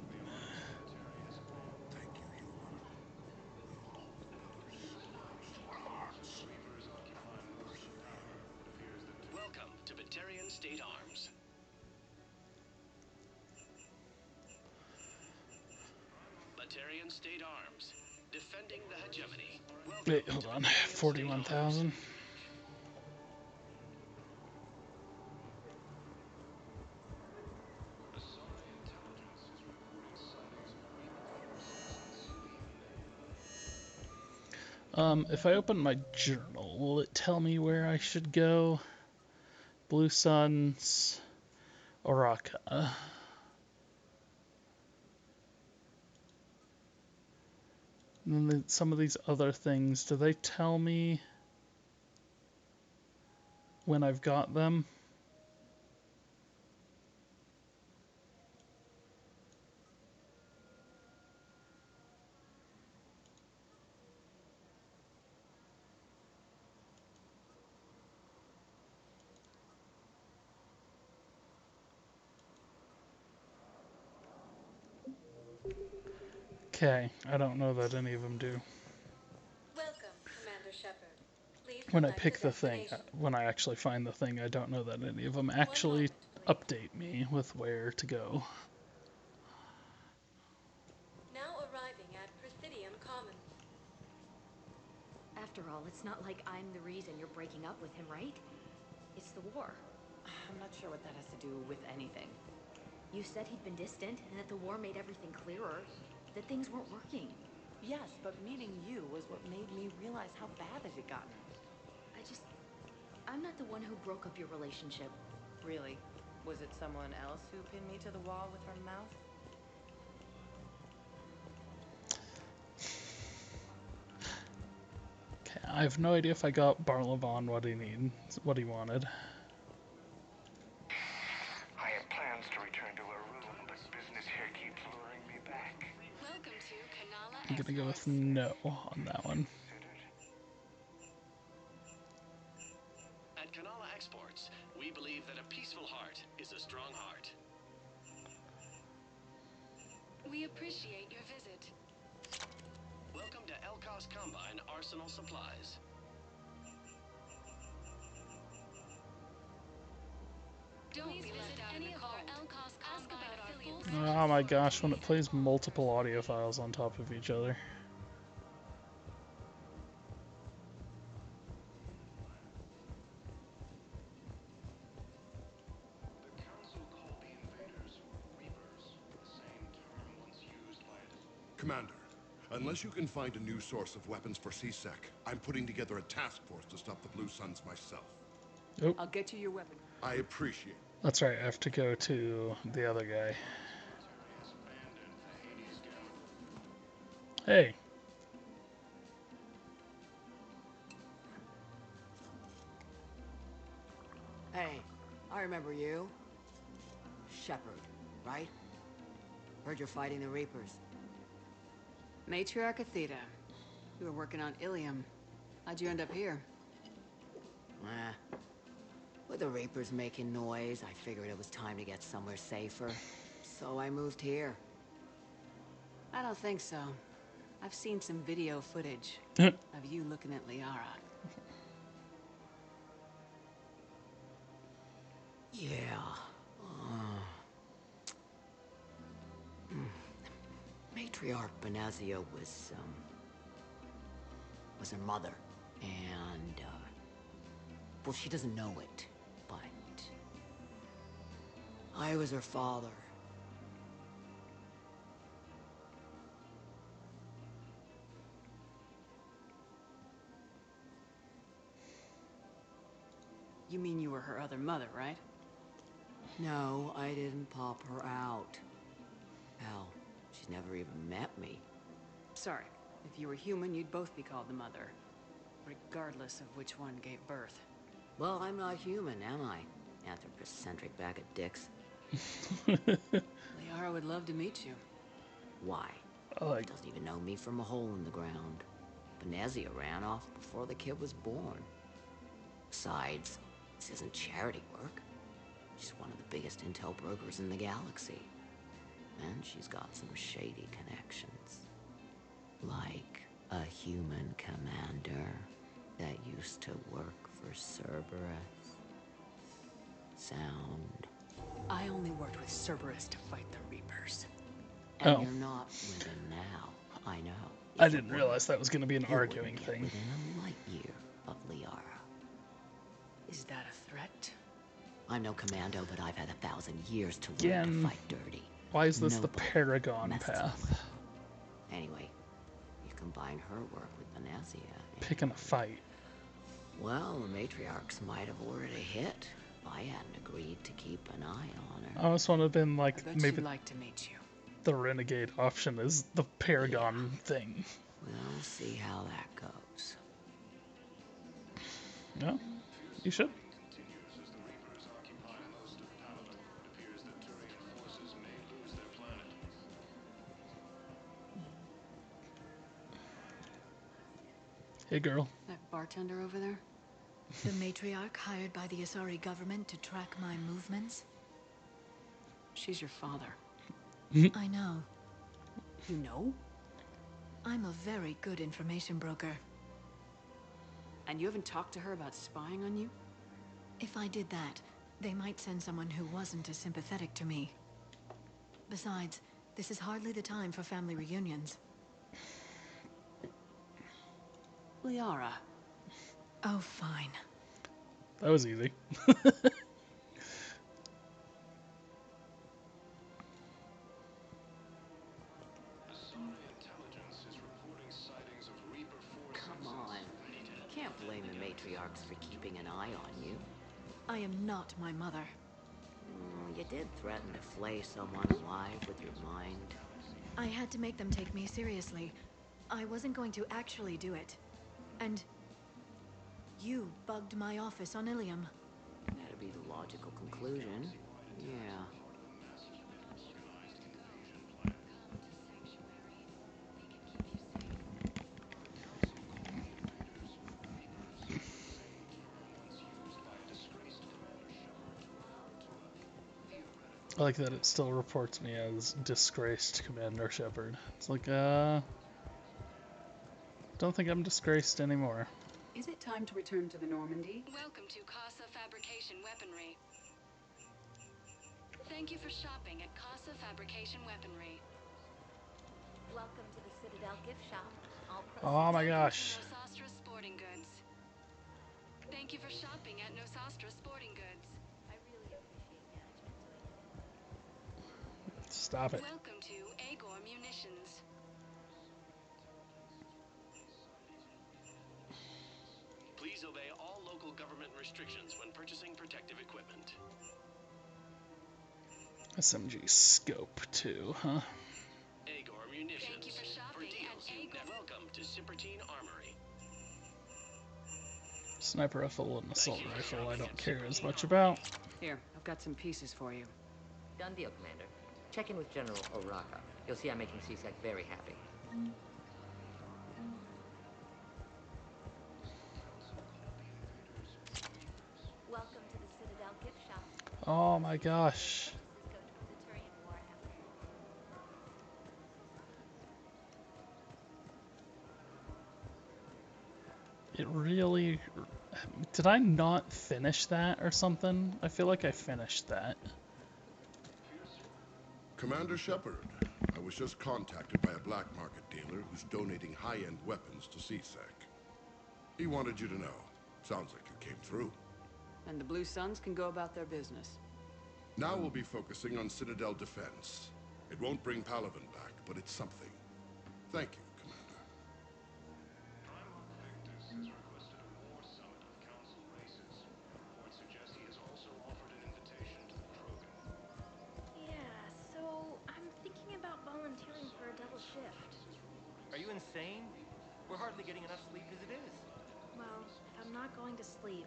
Speaker 8: Welcome to Batarian State Arms. Batarian State Arms, defending the hegemony.
Speaker 1: Wait, hold on. 41,000. If I open my journal, will it tell me where I should go? Blue Suns, Oraka. And then some of these other things, do they tell me when I've got them? Okay, I don't know that any of them do.
Speaker 6: Welcome, Commander Shepard. Please
Speaker 1: When I
Speaker 6: select
Speaker 1: pick
Speaker 6: the
Speaker 1: the thing,
Speaker 6: destination.
Speaker 1: when I actually find the thing, I don't know that any of them actually update me with where to go.
Speaker 6: Now arriving at Presidium Commons.
Speaker 15: After all, it's not like I'm the reason you're breaking up with him, right? It's the war.
Speaker 16: I'm not sure what that has to do with anything.
Speaker 15: You said he'd been distant, and that the war made everything clearer. That things weren't working.
Speaker 16: Yes, but meeting you was what made me realize how bad it had gotten.
Speaker 15: I'm not the one who broke up your relationship.
Speaker 16: Really? Was it someone else who pinned me to the wall with her mouth?
Speaker 1: Okay, I have no idea if I got Barlavon what he wanted.
Speaker 9: I had plans to return to a room, but business here keeps luring me back.
Speaker 6: Welcome to Kanala
Speaker 1: I'm gonna go with no on that one.
Speaker 8: At Kanala Exports, we believe that a peaceful heart is a strong heart.
Speaker 6: We appreciate your visit.
Speaker 8: Welcome to Elkos Combine Arsenal Supplies.
Speaker 6: Don't be left out any of our Elkos Combine affiliates.
Speaker 1: Oh my gosh, when it plays multiple audio files on top of each other.
Speaker 7: Commander, unless you can find a new source of weapons for CSEC, I'm putting together a task force to stop the Blue Suns myself.
Speaker 1: Oh.
Speaker 4: I'll get you your weapon.
Speaker 7: I appreciate it.
Speaker 1: That's right, I have to go to the other guy. Hey.
Speaker 4: Hey, I remember you. Shepard, right? Heard you're fighting the Reapers. Matriarch Athena. You were working on Ilium. How'd you end up here? With the Reapers making noise, I figured it was time to get somewhere safer. So I moved here. I don't think so. I've seen some video footage of you looking at Liara. Yeah. Matriarch Benazia was her mother, and well, she doesn't know it, but I was her father. You mean you were her other mother, right? No, I didn't pop her out. Hell, she's never even met me. Sorry. If you were human, you'd both be called the mother. Regardless of which one gave birth. Well, I'm not human, am I? Anthropocentric bag of dicks. Liara would love to meet you. Why? She doesn't even know me from a hole in the ground. Benazia ran off before the kid was born. Besides, this isn't charity work. She's one of the biggest intel brokers in the galaxy. And she's got some shady connections. Like a human commander that used to work for Cerberus. Sound. I only worked with Cerberus to fight the Reapers. And you're not living now. I know.
Speaker 1: I didn't realize that was going to be an arguing thing.
Speaker 4: Within a light year of Liara. Is that a threat? I'm no commando, but I've had 1,000 years to learn to fight dirty.
Speaker 1: Why is this the Paragon path?
Speaker 4: Anyway, you combine her work with Benazia.
Speaker 1: Picking a fight.
Speaker 4: Well, the matriarchs might have ordered a hit if I hadn't agreed to keep an eye on her.
Speaker 1: I almost would have been like, maybe
Speaker 4: like to meet you.
Speaker 1: The renegade option is the Paragon thing.
Speaker 4: We'll see how that goes.
Speaker 1: No, you should. Hey, girl.
Speaker 4: That bartender over there?
Speaker 18: The matriarch hired by the Asari government to track my movements?
Speaker 4: She's your father.
Speaker 18: I know.
Speaker 4: You know?
Speaker 18: I'm a very good information broker.
Speaker 4: And you haven't talked to her about spying on you?
Speaker 18: If I did that, they might send someone who wasn't as sympathetic to me. Besides, this is hardly the time for family reunions.
Speaker 4: Liara.
Speaker 18: Oh, fine.
Speaker 1: That was easy.
Speaker 4: Come on. You can't blame the matriarchs for keeping an eye on you.
Speaker 18: I am not my mother.
Speaker 4: You did threaten to flay someone alive with your mind.
Speaker 18: I had to make them take me seriously. I wasn't going to actually do it. And you bugged my office on Ilium.
Speaker 4: That'd be the logical conclusion. Yeah.
Speaker 1: I like that it still reports me as disgraced Commander Shepard. It's like, don't think I'm disgraced anymore.
Speaker 4: Is it time to return to the Normandy?
Speaker 10: Welcome to Casa Fabrication Weaponry. Thank you for shopping at Casa Fabrication Weaponry.
Speaker 11: Welcome to the Citadel gift shop.
Speaker 1: Oh my gosh.
Speaker 10: Nosastra Sporting Goods. Thank you for shopping at Nosastra Sporting Goods.
Speaker 11: I really appreciate management.
Speaker 1: Stop it.
Speaker 10: Welcome to Agor Munitions.
Speaker 8: local government restrictions when purchasing protective equipment.
Speaker 1: SMG scope too, huh?
Speaker 8: Agor munitions.
Speaker 10: Thank you for shopping
Speaker 8: deals
Speaker 10: at Agor.
Speaker 8: Welcome to Sippertine Armory.
Speaker 1: Sniper rifle and assault rifle I don't care as much about.
Speaker 4: Here, I've got some pieces for you.
Speaker 19: Done deal, Commander. Check in with General Oraka. You'll see I'm making CSEC very happy.
Speaker 11: Welcome to the Citadel gift shop.
Speaker 1: Oh my gosh.
Speaker 11: Purchases go toward the Turian war effort.
Speaker 1: It really... Did I not finish that or something? I feel like I finished that.
Speaker 7: Commander Shepard, I was just contacted by a black market dealer who's donating high-end weapons to CSEC. He wanted you to know. Sounds like you came through.
Speaker 4: And the Blue Suns can go about their business.
Speaker 7: Now we'll be focusing on Citadel defense. It won't bring Palaven back, but it's something. Thank you, Commander.
Speaker 9: Primarch Victus has requested a war summit of Council races. Reports suggest he has also offered an invitation to the Krogan.
Speaker 11: Yeah, so I'm thinking about volunteering for a double shift.
Speaker 12: Are you insane? We're hardly getting enough sleep as it is.
Speaker 11: Well, if I'm not going to sleep,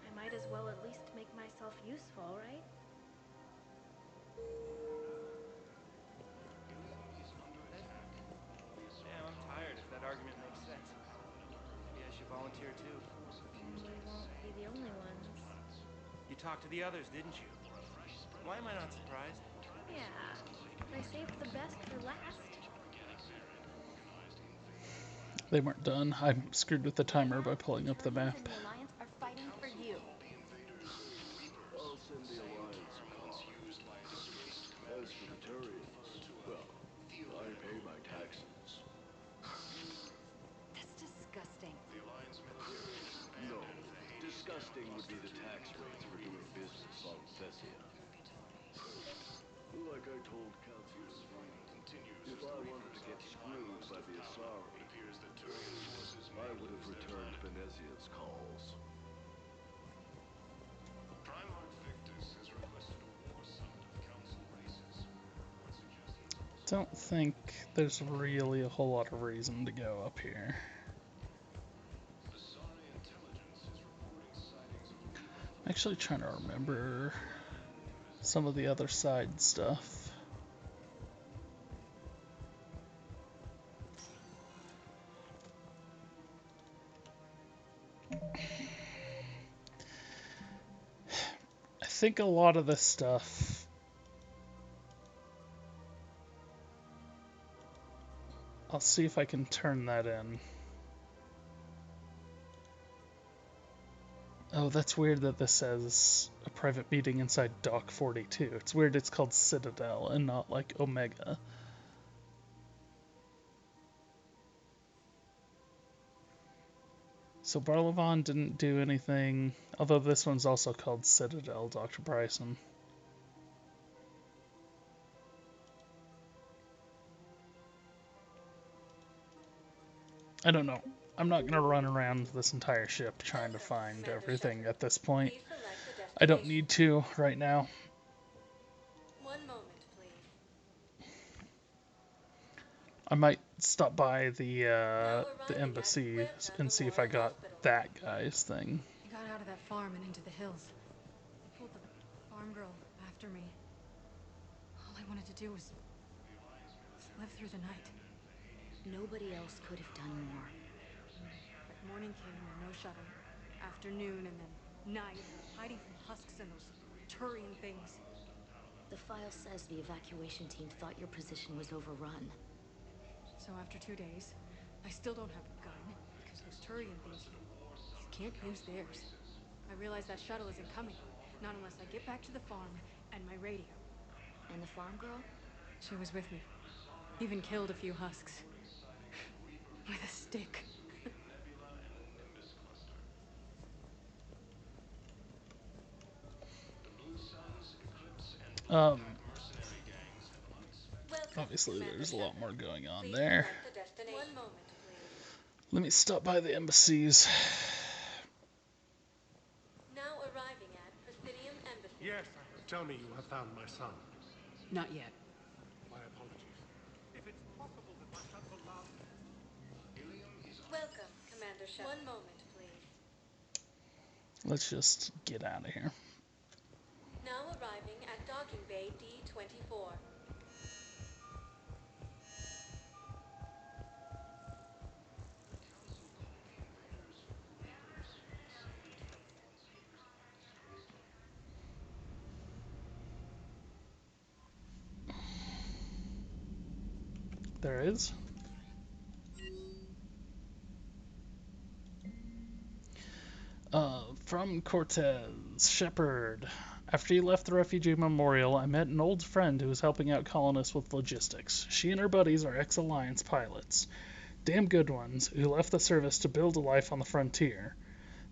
Speaker 11: I might as well at least make myself useful, right?
Speaker 12: Damn, I'm tired if that argument makes sense. Maybe I should volunteer too.
Speaker 11: We won't be the only ones.
Speaker 12: You talked to the others, didn't you? Why am I not surprised?
Speaker 11: Yeah, they saved the best for last.
Speaker 1: They weren't done. I screwed with the timer by pulling up the map.
Speaker 11: The Alliance are fighting for you.
Speaker 9: I'll send the Alliance a call. As for the Turians, well, I pay my taxes.
Speaker 2: That's disgusting.
Speaker 9: No, disgusting would be the tax rates for doing business on Thessia. Like I told Councilor Zane, if I wanted to get screwed by the Asari, I would have returned Venezia's calls. Primarch Victus has requested a war summit of Council races.
Speaker 1: Don't think there's really a whole lot of reason to go up here. I'm actually trying to remember some of the other side stuff. I think a lot of this stuff I'll see if I can turn that in. Oh, that's weird that this says a private meeting inside Dock 42. It's weird it's called Citadel and not like Omega. So Barlavon didn't do anything, although this one's also called Citadel, Dr. Bryson. I don't know. I'm not going to run around this entire ship trying to find everything at this point. I don't need to right now.
Speaker 6: One moment, please.
Speaker 1: I might stop by the embassy and see if I got that guy's thing.
Speaker 6: I got out of that farm and into the hills. I pulled the farm girl after me. All I wanted to do was live through the night.
Speaker 2: Nobody else could have done more.
Speaker 6: But morning came and no shuttle. Afternoon and then night, hiding from husks and those Turian things.
Speaker 2: The file says the evacuation team thought your position was overrun.
Speaker 6: So after 2 days, I still don't have a gun because those Turian things, you can't use theirs. I realize that shuttle isn't coming, not unless I get back to the farm and my radio.
Speaker 2: And the farm girl?
Speaker 6: She was with me. Even killed a few husks. With a stick.
Speaker 1: Obviously there's a lot more going on there.
Speaker 6: One moment, please.
Speaker 1: Let me stop by the embassies.
Speaker 13: Yes, tell me you have found my son.
Speaker 4: Not yet.
Speaker 13: My apologies. If it's possible that my son will love...
Speaker 6: Welcome, Commander Shepard. One moment, please.
Speaker 1: Let's just get out of here.
Speaker 6: Now arriving at docking bay D-24.
Speaker 1: There is. From Cortez, Shepard. After you left the refugee memorial, I met an old friend who was helping out colonists with logistics. She and her buddies are ex-Alliance pilots. Damn good ones, who left the service to build a life on the frontier.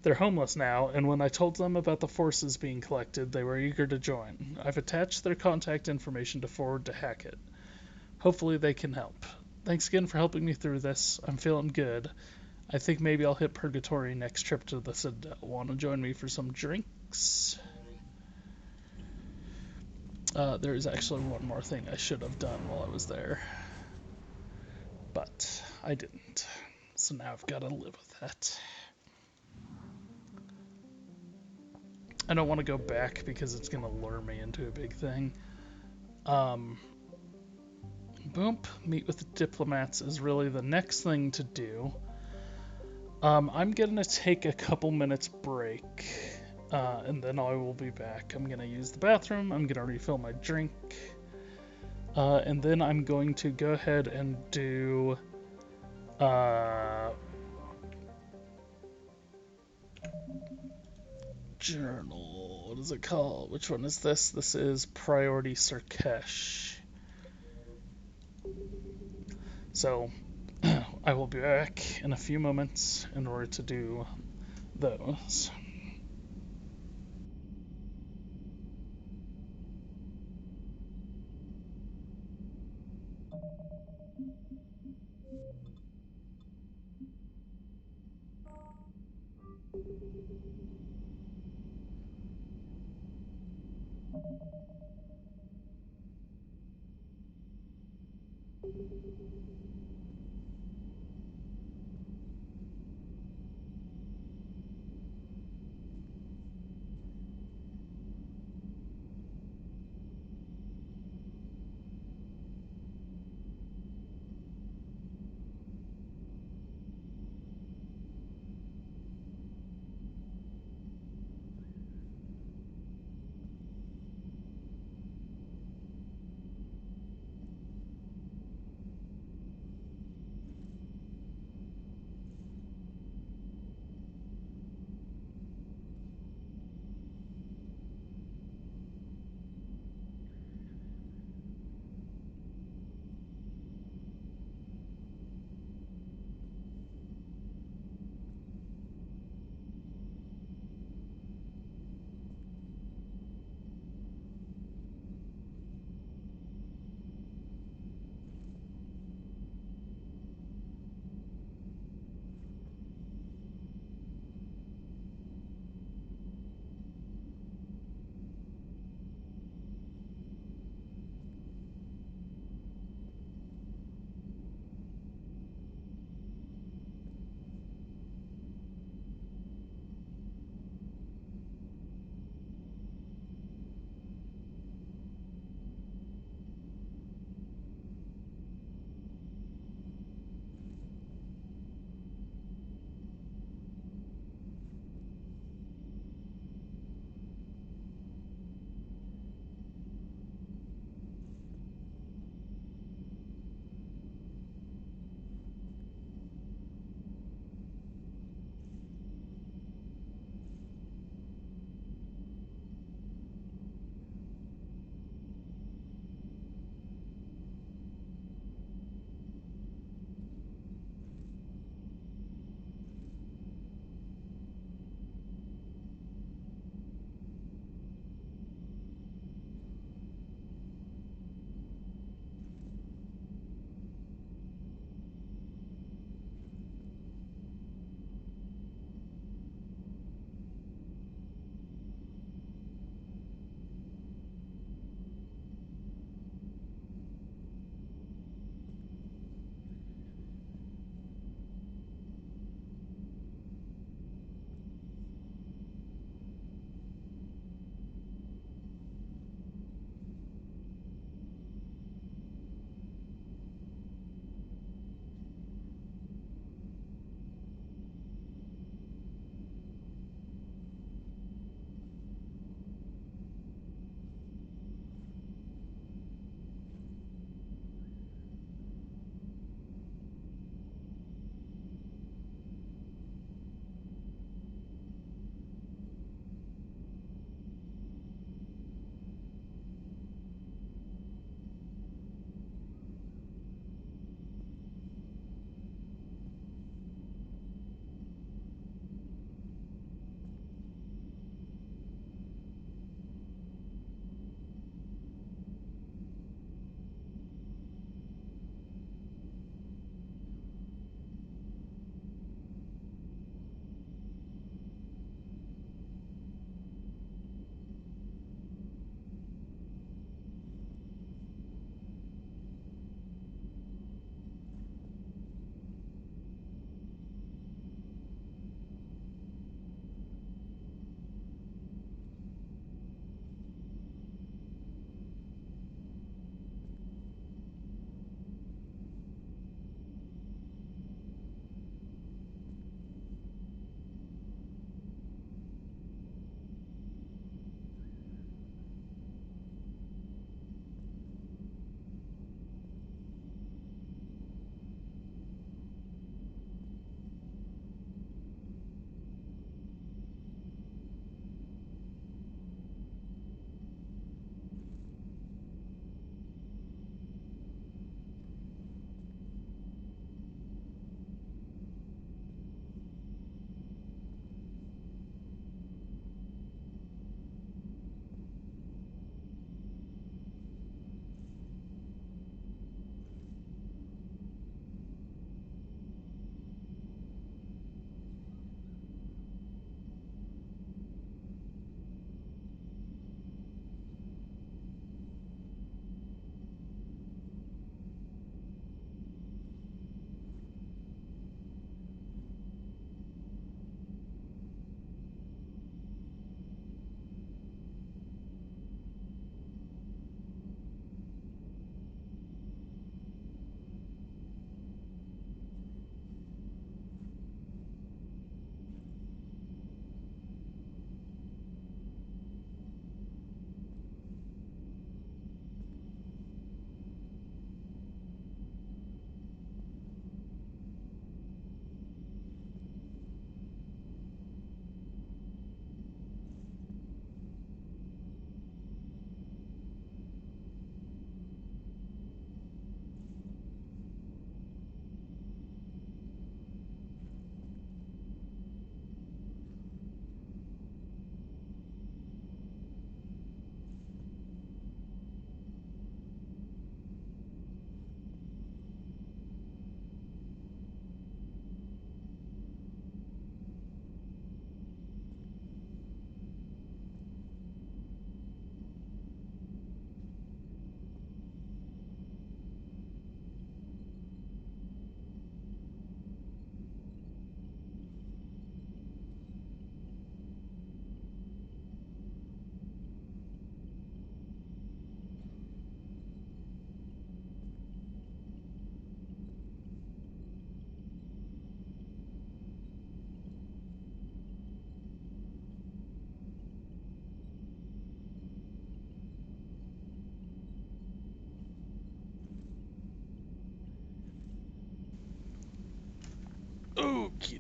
Speaker 1: They're homeless now, and when I told them about the forces being collected, they were eager to join. I've attached their contact information to forward to Hackett. Hopefully they can help. Thanks again for helping me through this. I'm feeling good. I think maybe I'll hit Purgatory next trip to the Citadel. Want to join me for some drinks? There is actually one more thing I should have done while I was there. But I didn't. So now I've got to live with that. I don't want to go back because it's going to lure me into a big thing. Boom. Meet with the diplomats is really the next thing to do. I'm going to take a couple minutes break, and then I will be back. I'm going to use the bathroom, I'm going to refill my drink, and then I'm going to go ahead and do journal. What is it called? Which one is this? This is Priority Sur'Kesh. So, I will be back in a few moments in order to do those.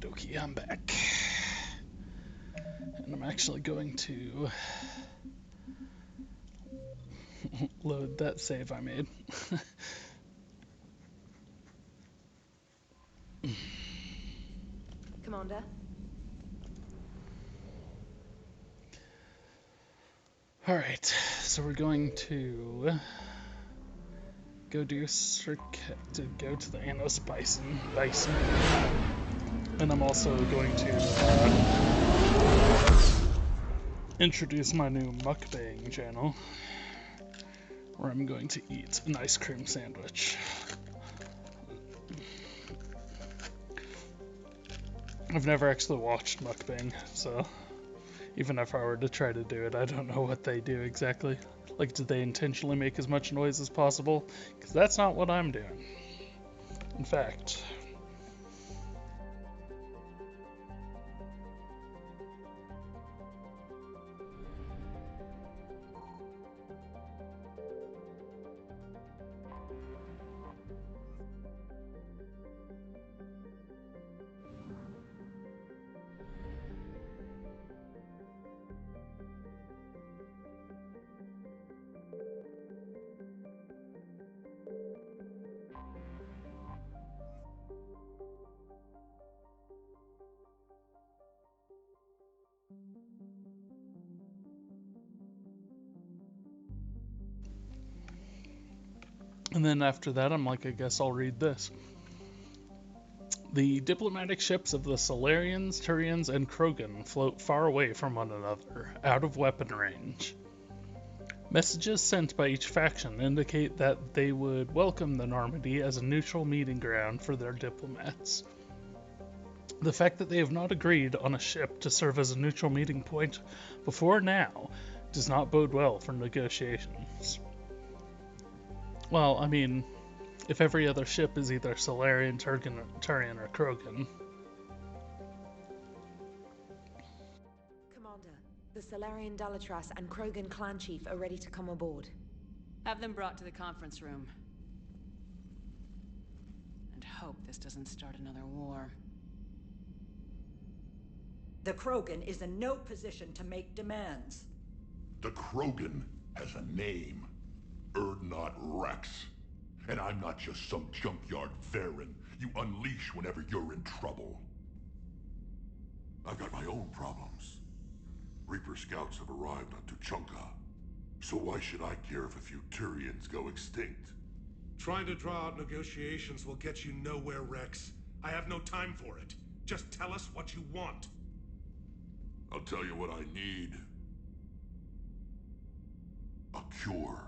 Speaker 1: dokie, I'm back. And I'm actually going to load that save I made.
Speaker 18: Commander?
Speaker 1: Alright, so we're going to go do Sur'Kesh, to go to the Anos Bison. And I'm also going to introduce my new mukbang channel, where I'm going to eat an ice cream sandwich. I've never actually watched mukbang, so even if I were to try to do it, I don't know what they do exactly. Like, do they intentionally make as much noise as possible? Because that's not what I'm doing. In fact, and then after that, I'm like, I guess I'll read this. The diplomatic ships of the Solarians, Turians, and Krogan float far away from one another, out of weapon range. Messages sent by each faction indicate that they would welcome the Normandy as a neutral meeting ground for their diplomats. The fact that they have not agreed on a ship to serve as a neutral meeting point before now does not bode well for negotiations. Well, I mean, if every other ship is either Solarian, Turian, or Krogan.
Speaker 18: Commander, the Solarian Dalatras and Krogan clan chief are ready to come aboard.
Speaker 4: Have them brought to the conference room. And hope this doesn't start another war.
Speaker 21: The Krogan is in no position to make demands.
Speaker 7: The Krogan has a name. Urdnot Rex. And I'm not just some junkyard Varen you unleash whenever you're in trouble. I've got my own problems. Reaper scouts have arrived on Tuchanka. So why should I care if a few Turians go extinct?
Speaker 13: Trying to draw out negotiations will get you nowhere, Rex. I have no time for it. Just tell us what you want.
Speaker 7: I'll tell you what I need. A cure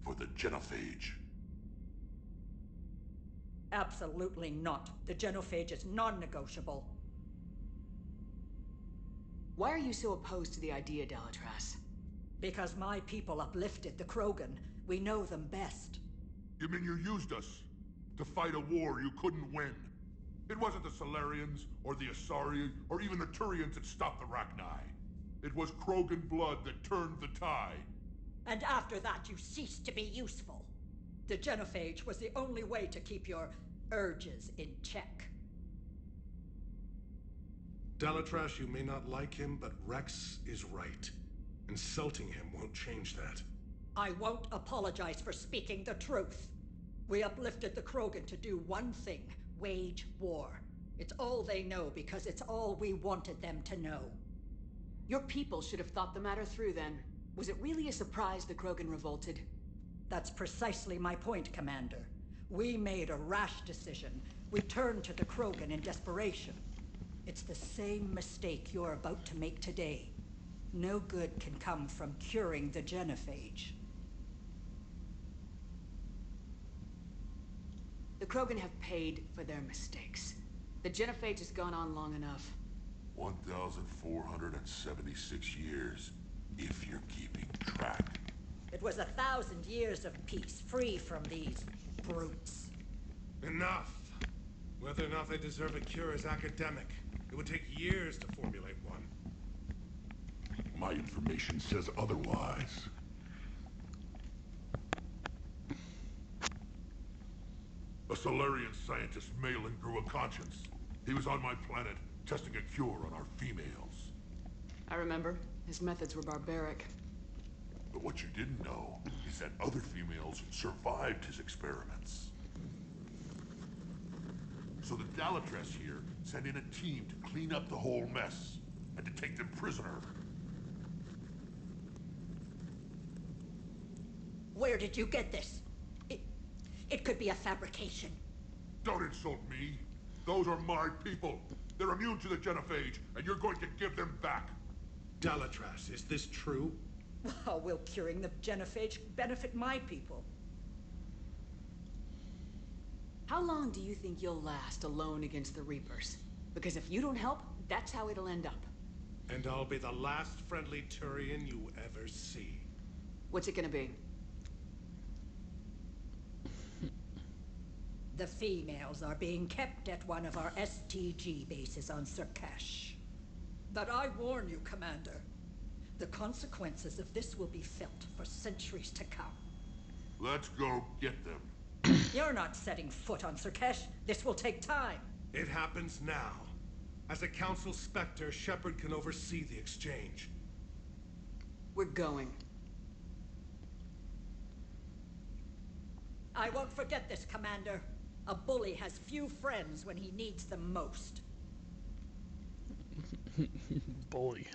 Speaker 7: for the genophage.
Speaker 21: Absolutely not. The genophage is non-negotiable.
Speaker 4: Why are you so opposed to the idea, Dalatras?
Speaker 21: Because my people uplifted the Krogan. We know them best.
Speaker 7: You mean you used us to fight a war you couldn't win? It wasn't the Solarians, or the Asari, or even the Turians that stopped the Rachni. It was Krogan blood that turned the tide.
Speaker 21: And after that, you ceased to be useful. The genophage was the only way to keep your urges in check.
Speaker 13: Dalatras, you may not like him, but Rex is right. Insulting him won't change that.
Speaker 21: I won't apologize for speaking the truth. We uplifted the Krogan to do one thing: wage war. It's all they know because it's all we wanted them to know.
Speaker 4: Your people should have thought the matter through then. Was it really a surprise the Krogan revolted?
Speaker 21: That's precisely my point, Commander. We made a rash decision. We turned to the Krogan in desperation. It's the same mistake you're about to make today. No good can come from curing the genophage.
Speaker 4: The Krogan have paid for their mistakes. The genophage has gone on long enough.
Speaker 7: 1,476 years, if you're keeping track.
Speaker 21: It was 1,000 years of peace, free from these brutes.
Speaker 13: Enough! Whether or not they deserve a cure is academic. It would take years to formulate one.
Speaker 7: My information says otherwise. A Solarian scientist, Malin, grew a conscience. He was on my planet, testing a cure on our females.
Speaker 4: I remember. His methods were barbaric.
Speaker 7: But what you didn't know is that other females survived his experiments. So the Dalatress here sent in a team to clean up the whole mess and to take them prisoner.
Speaker 21: Where did you get this? It could be a fabrication.
Speaker 7: Don't insult me. Those are my people. They're immune to the genophage, and you're going to give them back.
Speaker 13: Dalatrass, is this true?
Speaker 21: How will curing the genophage benefit my people?
Speaker 4: How long do you think you'll last alone against the Reapers? Because if you don't help, that's how it'll end up.
Speaker 13: And I'll be the last friendly Turian you ever see.
Speaker 4: What's it gonna be?
Speaker 21: The females are being kept at one of our STG bases on Sur'Kesh. But I warn you, Commander, the consequences of this will be felt for centuries to come.
Speaker 7: Let's go get them.
Speaker 21: You're not setting foot on Sur'Kesh. This will take time.
Speaker 13: It happens now. As a Council Spectre, Shepard can oversee the exchange.
Speaker 4: We're going.
Speaker 21: I won't forget this, Commander. A bully has few friends when he needs them most.
Speaker 1: Bully.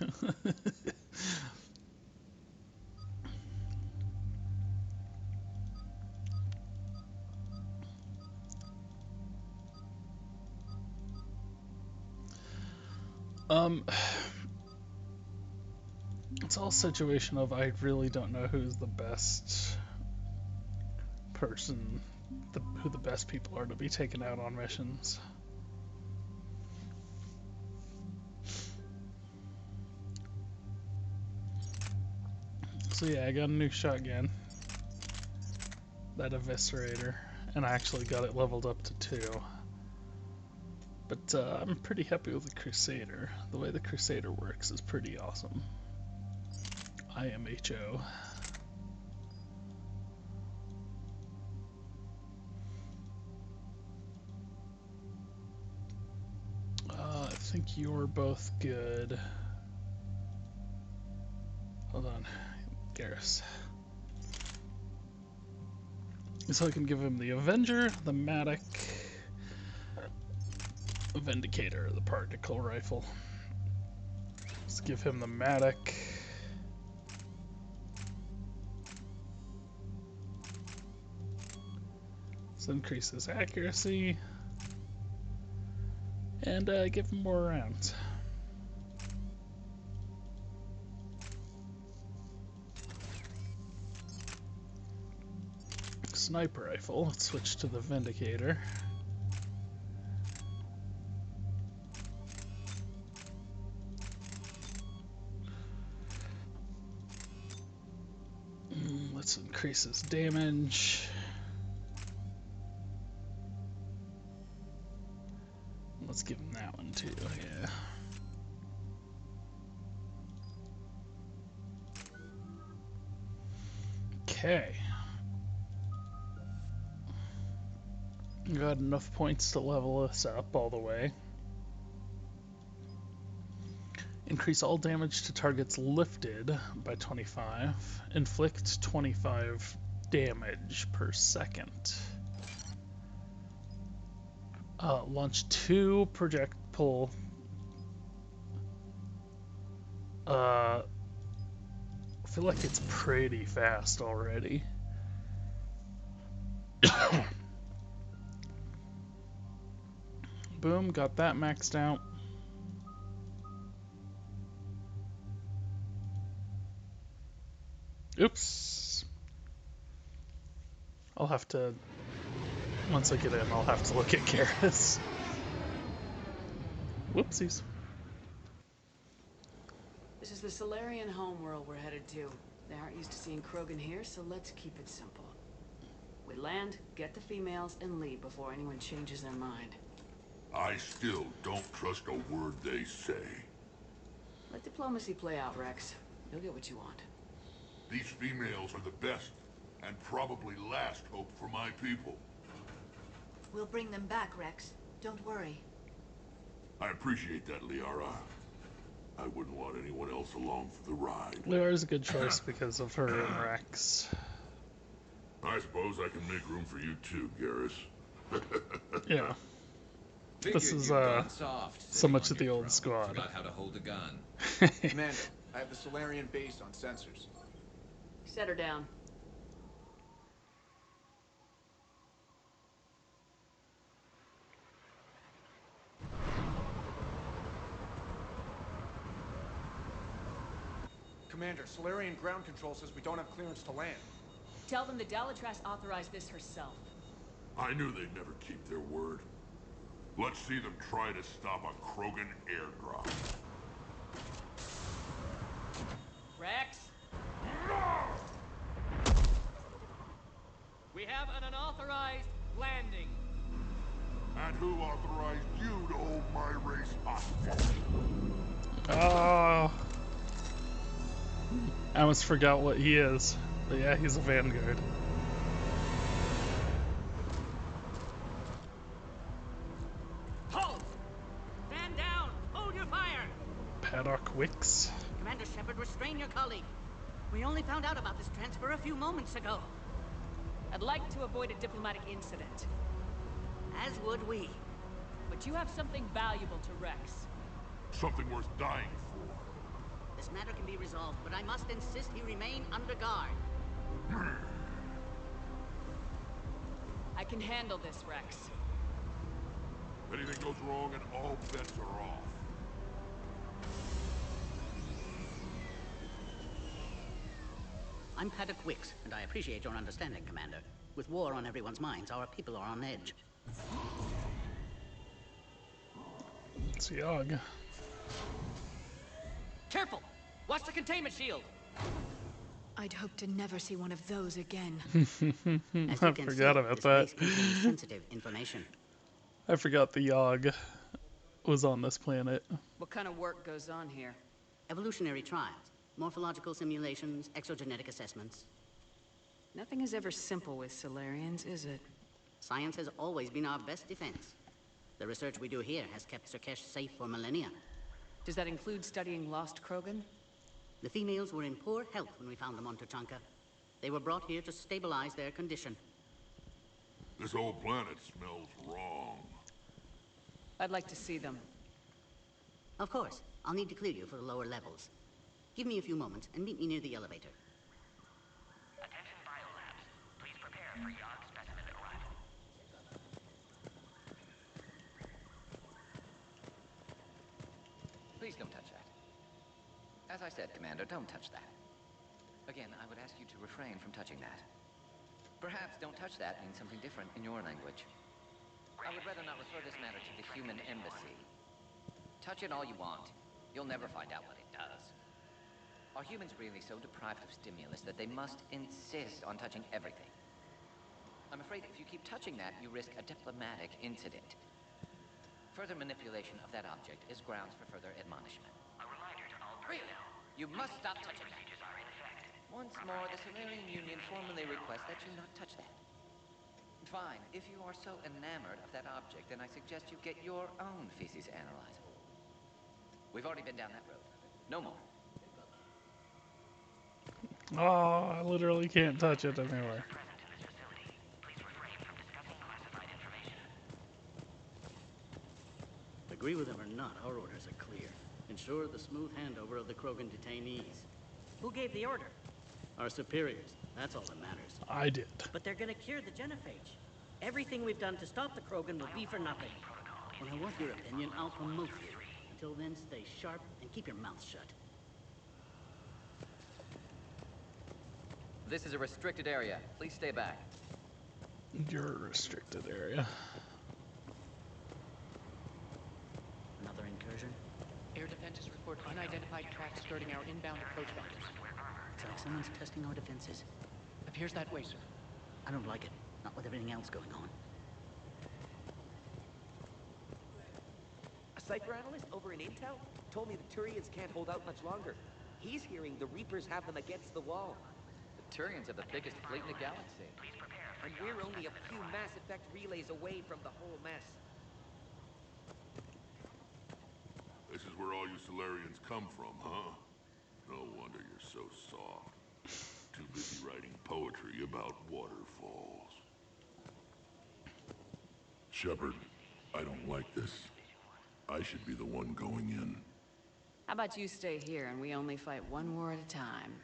Speaker 1: It's all a situation of I really don't know who's the best person, who the best people are to be taken out on missions. So yeah, I got a new shotgun, that Eviscerator, and I actually got it leveled up to 2. But I'm pretty happy with the Crusader. The way the Crusader works is pretty awesome. IMHO. I think you're both good. Hold on, Garrus. So I can give him the Avenger, the Matic, Vindicator, the particle rifle. Let's give him the Matic. Let's increase his accuracy. And give him more rounds. Sniper rifle, let's switch to the Vindicator. Let's increase his damage. Let's give him that one too, yeah. Okay. Got enough points to level us up all the way. Increase all damage to targets lifted by 25. Inflict 25 damage per second. Launch 2 projectile. I feel like it's pretty fast already. Boom, got that maxed out. Oops. I'll have to, once I get in, I'll have to look at Garrus. Whoopsies.
Speaker 4: This is the Solarian homeworld we're headed to. They aren't used to seeing Krogan here, so let's keep it simple. We land, get the females, and leave before anyone changes their mind.
Speaker 7: I still don't trust a word they say.
Speaker 4: Let diplomacy play out, Rex. You'll get what you want.
Speaker 7: These females are the best, and probably last hope for my people.
Speaker 21: We'll bring them back, Rex. Don't worry.
Speaker 7: I appreciate that, Liara. I wouldn't want anyone else along for the ride.
Speaker 1: Liara's a good choice because of her and Rex.
Speaker 7: I suppose I can make room for you too, Garrus.
Speaker 1: Yeah. This is so much of the old squad.
Speaker 17: Forgot how to hold a gun.
Speaker 5: Commander, I have the Solarian base on sensors.
Speaker 4: Set her down.
Speaker 5: Commander, Solarian ground control says we don't have clearance to land.
Speaker 4: Tell them the Dalatrass authorized this herself.
Speaker 7: I knew they'd never keep their word. Let's see them try to stop a Krogan airdrop.
Speaker 22: Rex? We have an unauthorized landing.
Speaker 7: And who authorized you to hold my race hostage?
Speaker 1: Oh. I almost forgot what he is. But yeah, he's a Vanguard.
Speaker 22: Hold! Stand down! Hold your fire!
Speaker 1: Paddock Wicks.
Speaker 20: Commander Shepard, restrain your colleague. We only found out about this transfer a few moments ago.
Speaker 4: I'd like to avoid a diplomatic incident.
Speaker 20: As would we.
Speaker 4: But you have something valuable to Rex.
Speaker 7: Something worth dying for.
Speaker 20: This matter can be resolved, but I must insist he remain under guard.
Speaker 4: I can handle this, Rex.
Speaker 7: If anything goes wrong and all bets are off.
Speaker 20: I'm Paddock Wicks, and I appreciate your understanding, Commander. With war on everyone's minds, our people are on edge.
Speaker 1: It's Yogg.
Speaker 22: Careful! Watch the containment shield!
Speaker 4: I'd hope to never see one of those again.
Speaker 1: I forgot about that.
Speaker 20: Sensitive information.
Speaker 1: I forgot the Yogg was on this planet.
Speaker 4: What kind of work goes on here?
Speaker 20: Evolutionary trials, morphological simulations, exogenetic assessments.
Speaker 4: Nothing is ever simple with Solarians, is it?
Speaker 20: Science has always been our best defense. The research we do here has kept Sur'Kesh safe for millennia.
Speaker 4: Does that include studying lost Krogan?
Speaker 20: The females were in poor health when we found them on Tuchanka. They were brought here to stabilize their condition.
Speaker 7: This whole planet smells wrong.
Speaker 4: I'd like to see them.
Speaker 20: Of course. I'll need to clear you for the lower levels. Give me a few moments and meet me near the elevator.
Speaker 8: Attention biolabs. Please prepare for Yogg specimen arrival.
Speaker 17: Please don't touch that. As I said, Commander, don't touch that. Again, I would ask you to refrain from touching that. Perhaps don't touch that means something different in your language. I would rather not refer this matter to the human embassy. Touch it all you want. You'll never find out what it does. Are humans really so deprived of stimulus that they must insist on touching everything? I'm afraid if you keep touching that, you risk a diplomatic incident. Further manipulation of that object is grounds for further admonishment.
Speaker 8: A reminder to all
Speaker 17: Really?
Speaker 8: personnel.
Speaker 17: You must stop touching that.
Speaker 8: Procedures are in effect.
Speaker 17: Once more, the Solarian Union formally requests that you not touch that. Fine. If you are so enamored of that object, then I suggest you get your own feces analyzer. We've already been down that road. No more.
Speaker 1: Oh, I literally can't touch it anywhere.
Speaker 20: Agree with them or not, our orders are clear. Ensure the smooth handover of the Krogan detainees. Who gave the order? Our superiors. That's all that matters.
Speaker 1: I did.
Speaker 20: But they're gonna cure the genophage. Everything we've done to stop the Krogan will be for nothing. When I want your opinion, I'll promote you. Until then, stay sharp and keep your mouth shut.
Speaker 17: This is a restricted area. Please stay back.
Speaker 1: You're a restricted area.
Speaker 20: Another incursion?
Speaker 23: Air defenses report unidentified tracks skirting our inbound approach vectors.
Speaker 20: It's like someone's testing our defenses.
Speaker 23: Appears that way, sir.
Speaker 20: I don't like it. Not with everything else going on.
Speaker 24: A cipher analyst over in Intel told me the Turians can't hold out much longer. He's hearing the Reapers have them against the wall.
Speaker 17: The Turians have the biggest fleet in the galaxy.
Speaker 24: And we're only a few Mass Effect relays away from the whole mess.
Speaker 7: This is where all you Solarians come from, huh? No wonder you're so soft. Too busy writing poetry about waterfalls. Shepard, I don't like this. I should be the one going in.
Speaker 4: How about you stay here and we only fight one war at a time?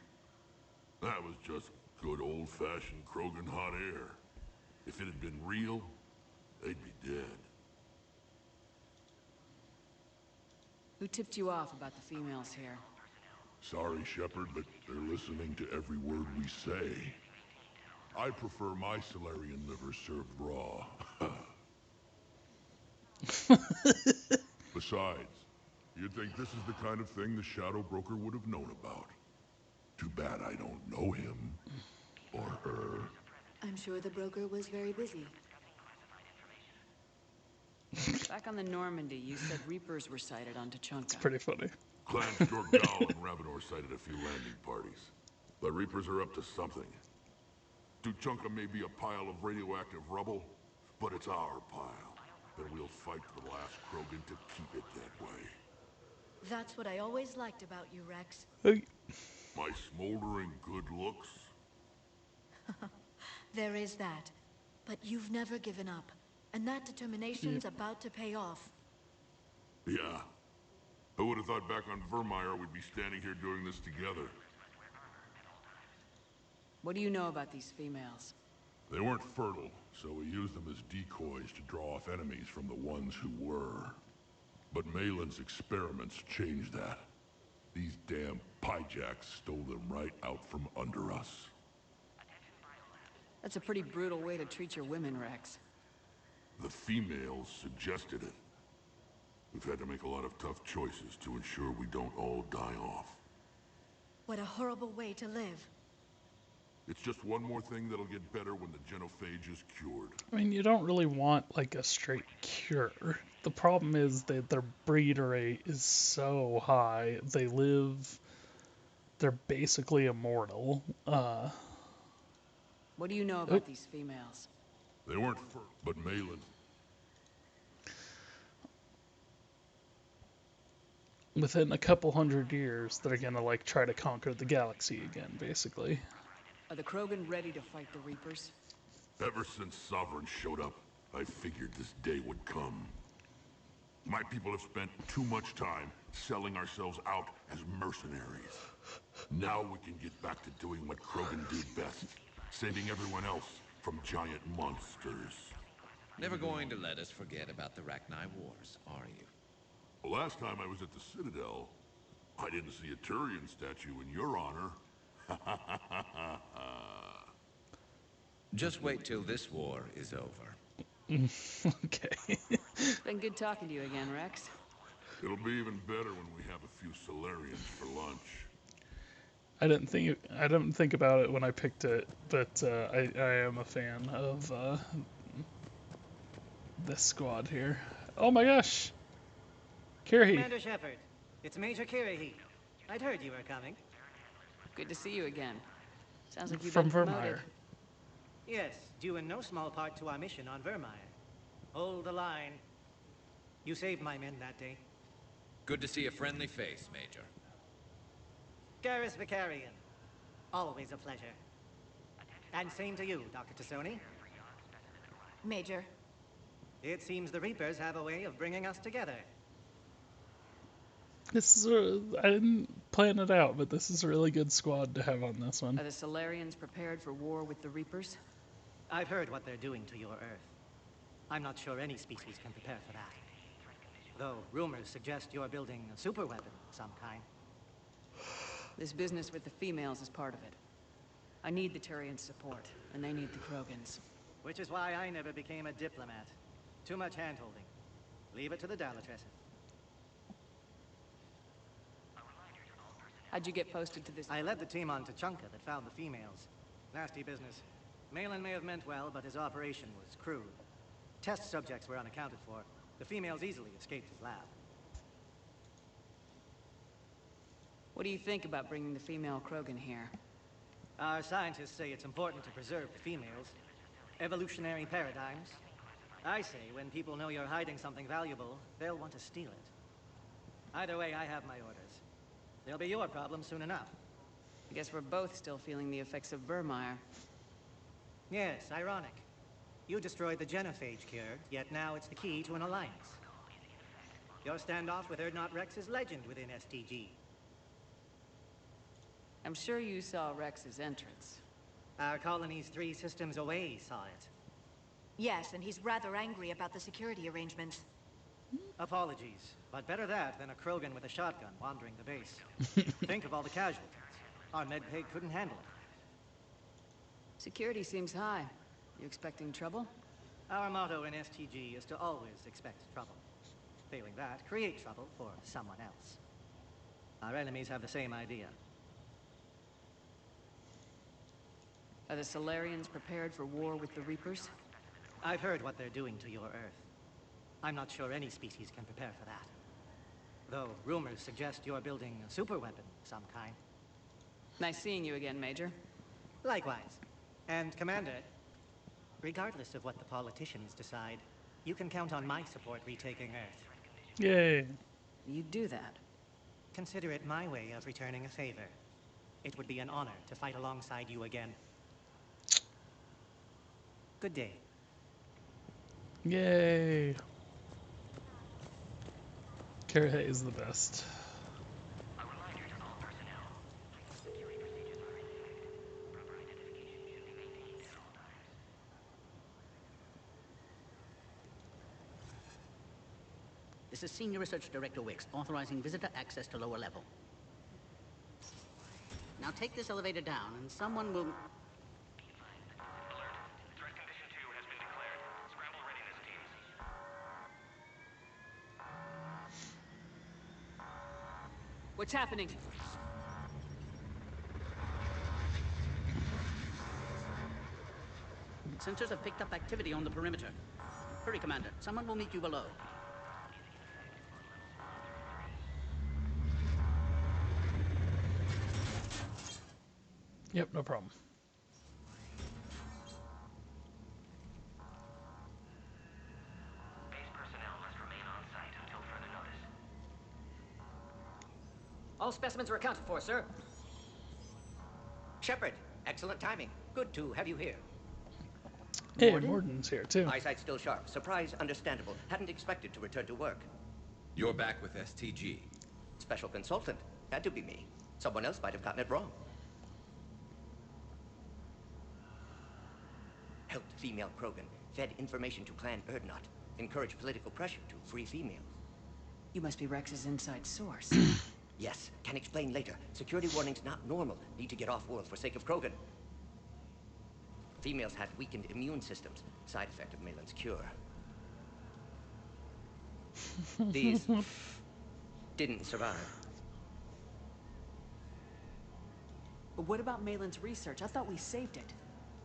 Speaker 7: That was just good old-fashioned Krogan hot air. If it had been real, they'd be dead.
Speaker 4: Who tipped you off about the females here?
Speaker 7: Sorry, Shepard, but they're listening to every word we say. I prefer my Solarian liver served raw. Besides, you'd think this is the kind of thing the Shadow Broker would have known about. Too bad I don't know him. Or her.
Speaker 4: I'm sure the broker was very busy. Back on the Normandy, you said Reapers were sighted on Tuchanka.
Speaker 1: It's pretty funny.
Speaker 7: Clans Dorgal and Ravenor sighted a few landing parties. The Reapers are up to something. Tuchanka may be a pile of radioactive rubble, but it's our pile. And we'll fight to the last Krogan to keep it that way.
Speaker 11: That's what I always liked about you, Rex.
Speaker 7: My smoldering good looks?
Speaker 11: There is that. But you've never given up. And that determination's about to pay off.
Speaker 7: Yeah. Who would have thought back on Vermeer we'd be standing here doing this together?
Speaker 4: What do you know about these females?
Speaker 7: They weren't fertile, so we used them as decoys to draw off enemies from the ones who were. But Malin's experiments changed that. These damn pyjacks stole them right out from under us.
Speaker 4: That's a pretty brutal way to treat your women, Rex.
Speaker 7: The females suggested it. We've had to make a lot of tough choices to ensure we don't all die off.
Speaker 11: What a horrible way to live.
Speaker 7: It's just one more thing that'll get better when the genophage is cured.
Speaker 1: I mean, you don't really want, like, a straight cure. The problem is that their breed rate is so high. They're basically immortal.
Speaker 4: What do you know about these females?
Speaker 7: They weren't fertile, but Malin.
Speaker 1: Within a couple hundred years, they're gonna, like, try to conquer the galaxy again, basically.
Speaker 4: Are the Krogan ready to fight the Reapers?
Speaker 7: Ever since Sovereign showed up, I figured this day would come. My people have spent too much time selling ourselves out as mercenaries. Now we can get back to doing what Krogan do best, saving everyone else from giant monsters.
Speaker 17: Never going to let us forget about the Rachni Wars, are you?
Speaker 7: The last time I was at the Citadel, I didn't see a Turian statue in your honor.
Speaker 17: Just wait till this war is over.
Speaker 1: Okay.
Speaker 4: It's been good talking to you again, Rex.
Speaker 7: It'll be even better when we have a few Solarians for lunch.
Speaker 1: I didn't think about it when I picked it, but I am a fan of this squad here. Oh my gosh, Kirahi.
Speaker 3: Commander Shepard, it's Major Kirahi. I'd heard you were coming.
Speaker 4: Good to see you again. Sounds like you've
Speaker 1: From
Speaker 4: been promoted.
Speaker 1: Vermeer.
Speaker 3: Yes, due in no small part to our mission on Vermeer. Hold the line. You saved my men that day.
Speaker 17: Good to see a friendly face, Major.
Speaker 3: Garrus Vicarian. Always a pleasure. And same to you, Dr. Tassoni.
Speaker 11: Major.
Speaker 3: It seems the Reapers have a way of bringing us together.
Speaker 1: I didn't plan it out, but this is a really good squad to have on this one.
Speaker 4: Are the Solarians prepared for war with the Reapers?
Speaker 3: I've heard what they're doing to your Earth. I'm not sure any species can prepare for that. Though rumors suggest you're building a superweapon of some kind.
Speaker 4: This business with the females is part of it. I need the Turians' support, and they need the Krogans.
Speaker 3: Which is why I never became a diplomat. Too much hand-holding. Leave it to the Dalatresses.
Speaker 4: How'd you get posted to this?
Speaker 3: I led the team on Tuchanka that found the females. Nasty business. Malin may have meant well, but his operation was crude. Test subjects were unaccounted for. The females easily escaped his lab.
Speaker 4: What do you think about bringing the female Krogan here?
Speaker 3: Our scientists say it's important to preserve the females. Evolutionary paradigms. I say when people know you're hiding something valuable, they'll want to steal it. Either way, I have my orders. They'll be your problem soon enough.
Speaker 4: I guess we're both still feeling the effects of Vermeer.
Speaker 3: Yes, ironic. You destroyed the genophage cure, yet now it's the key to an alliance. Your standoff with Erdnot Rex is legend within STG.
Speaker 4: I'm sure you saw Rex's entrance.
Speaker 3: Our colony's 3 systems away saw it.
Speaker 2: Yes, and he's rather angry about the security arrangements.
Speaker 3: Apologies, but better that than a Krogan with a shotgun wandering the base. Think of all the casualties. Our medpay couldn't handle it.
Speaker 4: Security seems high. You expecting trouble?
Speaker 3: Our motto in STG is to always expect trouble. Failing that, create trouble for someone else. Our enemies have the same idea.
Speaker 4: Are the Solarians prepared for war with the Reapers?
Speaker 3: I've heard what they're doing to your Earth. I'm not sure any species can prepare for that. Though rumors suggest you're building a superweapon of some kind.
Speaker 4: Nice seeing you again, Major.
Speaker 3: Likewise. And Commander, regardless of what the politicians decide, you can count on my support retaking Earth.
Speaker 1: Yay.
Speaker 4: You'd do that?
Speaker 3: Consider it my way of returning a favor. It would be an honor to fight alongside you again. Good day.
Speaker 1: Yay. Kara is the best.
Speaker 10: This is Senior Research Director Wicks, authorizing visitor access to lower level. Now take this elevator down, and someone will...
Speaker 4: What's happening?
Speaker 10: Sensors have picked up activity on the perimeter. Hurry, Commander. Someone will meet you below.
Speaker 1: Yep, no problem.
Speaker 19: Base personnel must remain on site until further notice.
Speaker 20: All specimens are accounted for, sir.
Speaker 19: Shepard, excellent timing. Good to have you here.
Speaker 1: Hey, Morden's here too.
Speaker 19: Eyesight still sharp. Surprise understandable. Hadn't expected to return to work.
Speaker 14: You're back with STG.
Speaker 19: Special consultant. Had to be me. Someone else might have gotten it wrong. Helped female Krogan. Fed information to Clan Erdnot. Encouraged political pressure to free females.
Speaker 4: You must be Rex's inside source.
Speaker 19: Yes, can explain later. Security warnings not normal. Need to get off-world for sake of Krogan. Females had weakened immune systems. Side effect of Malin's cure. These didn't survive.
Speaker 4: But what about Malin's research? I thought we saved it.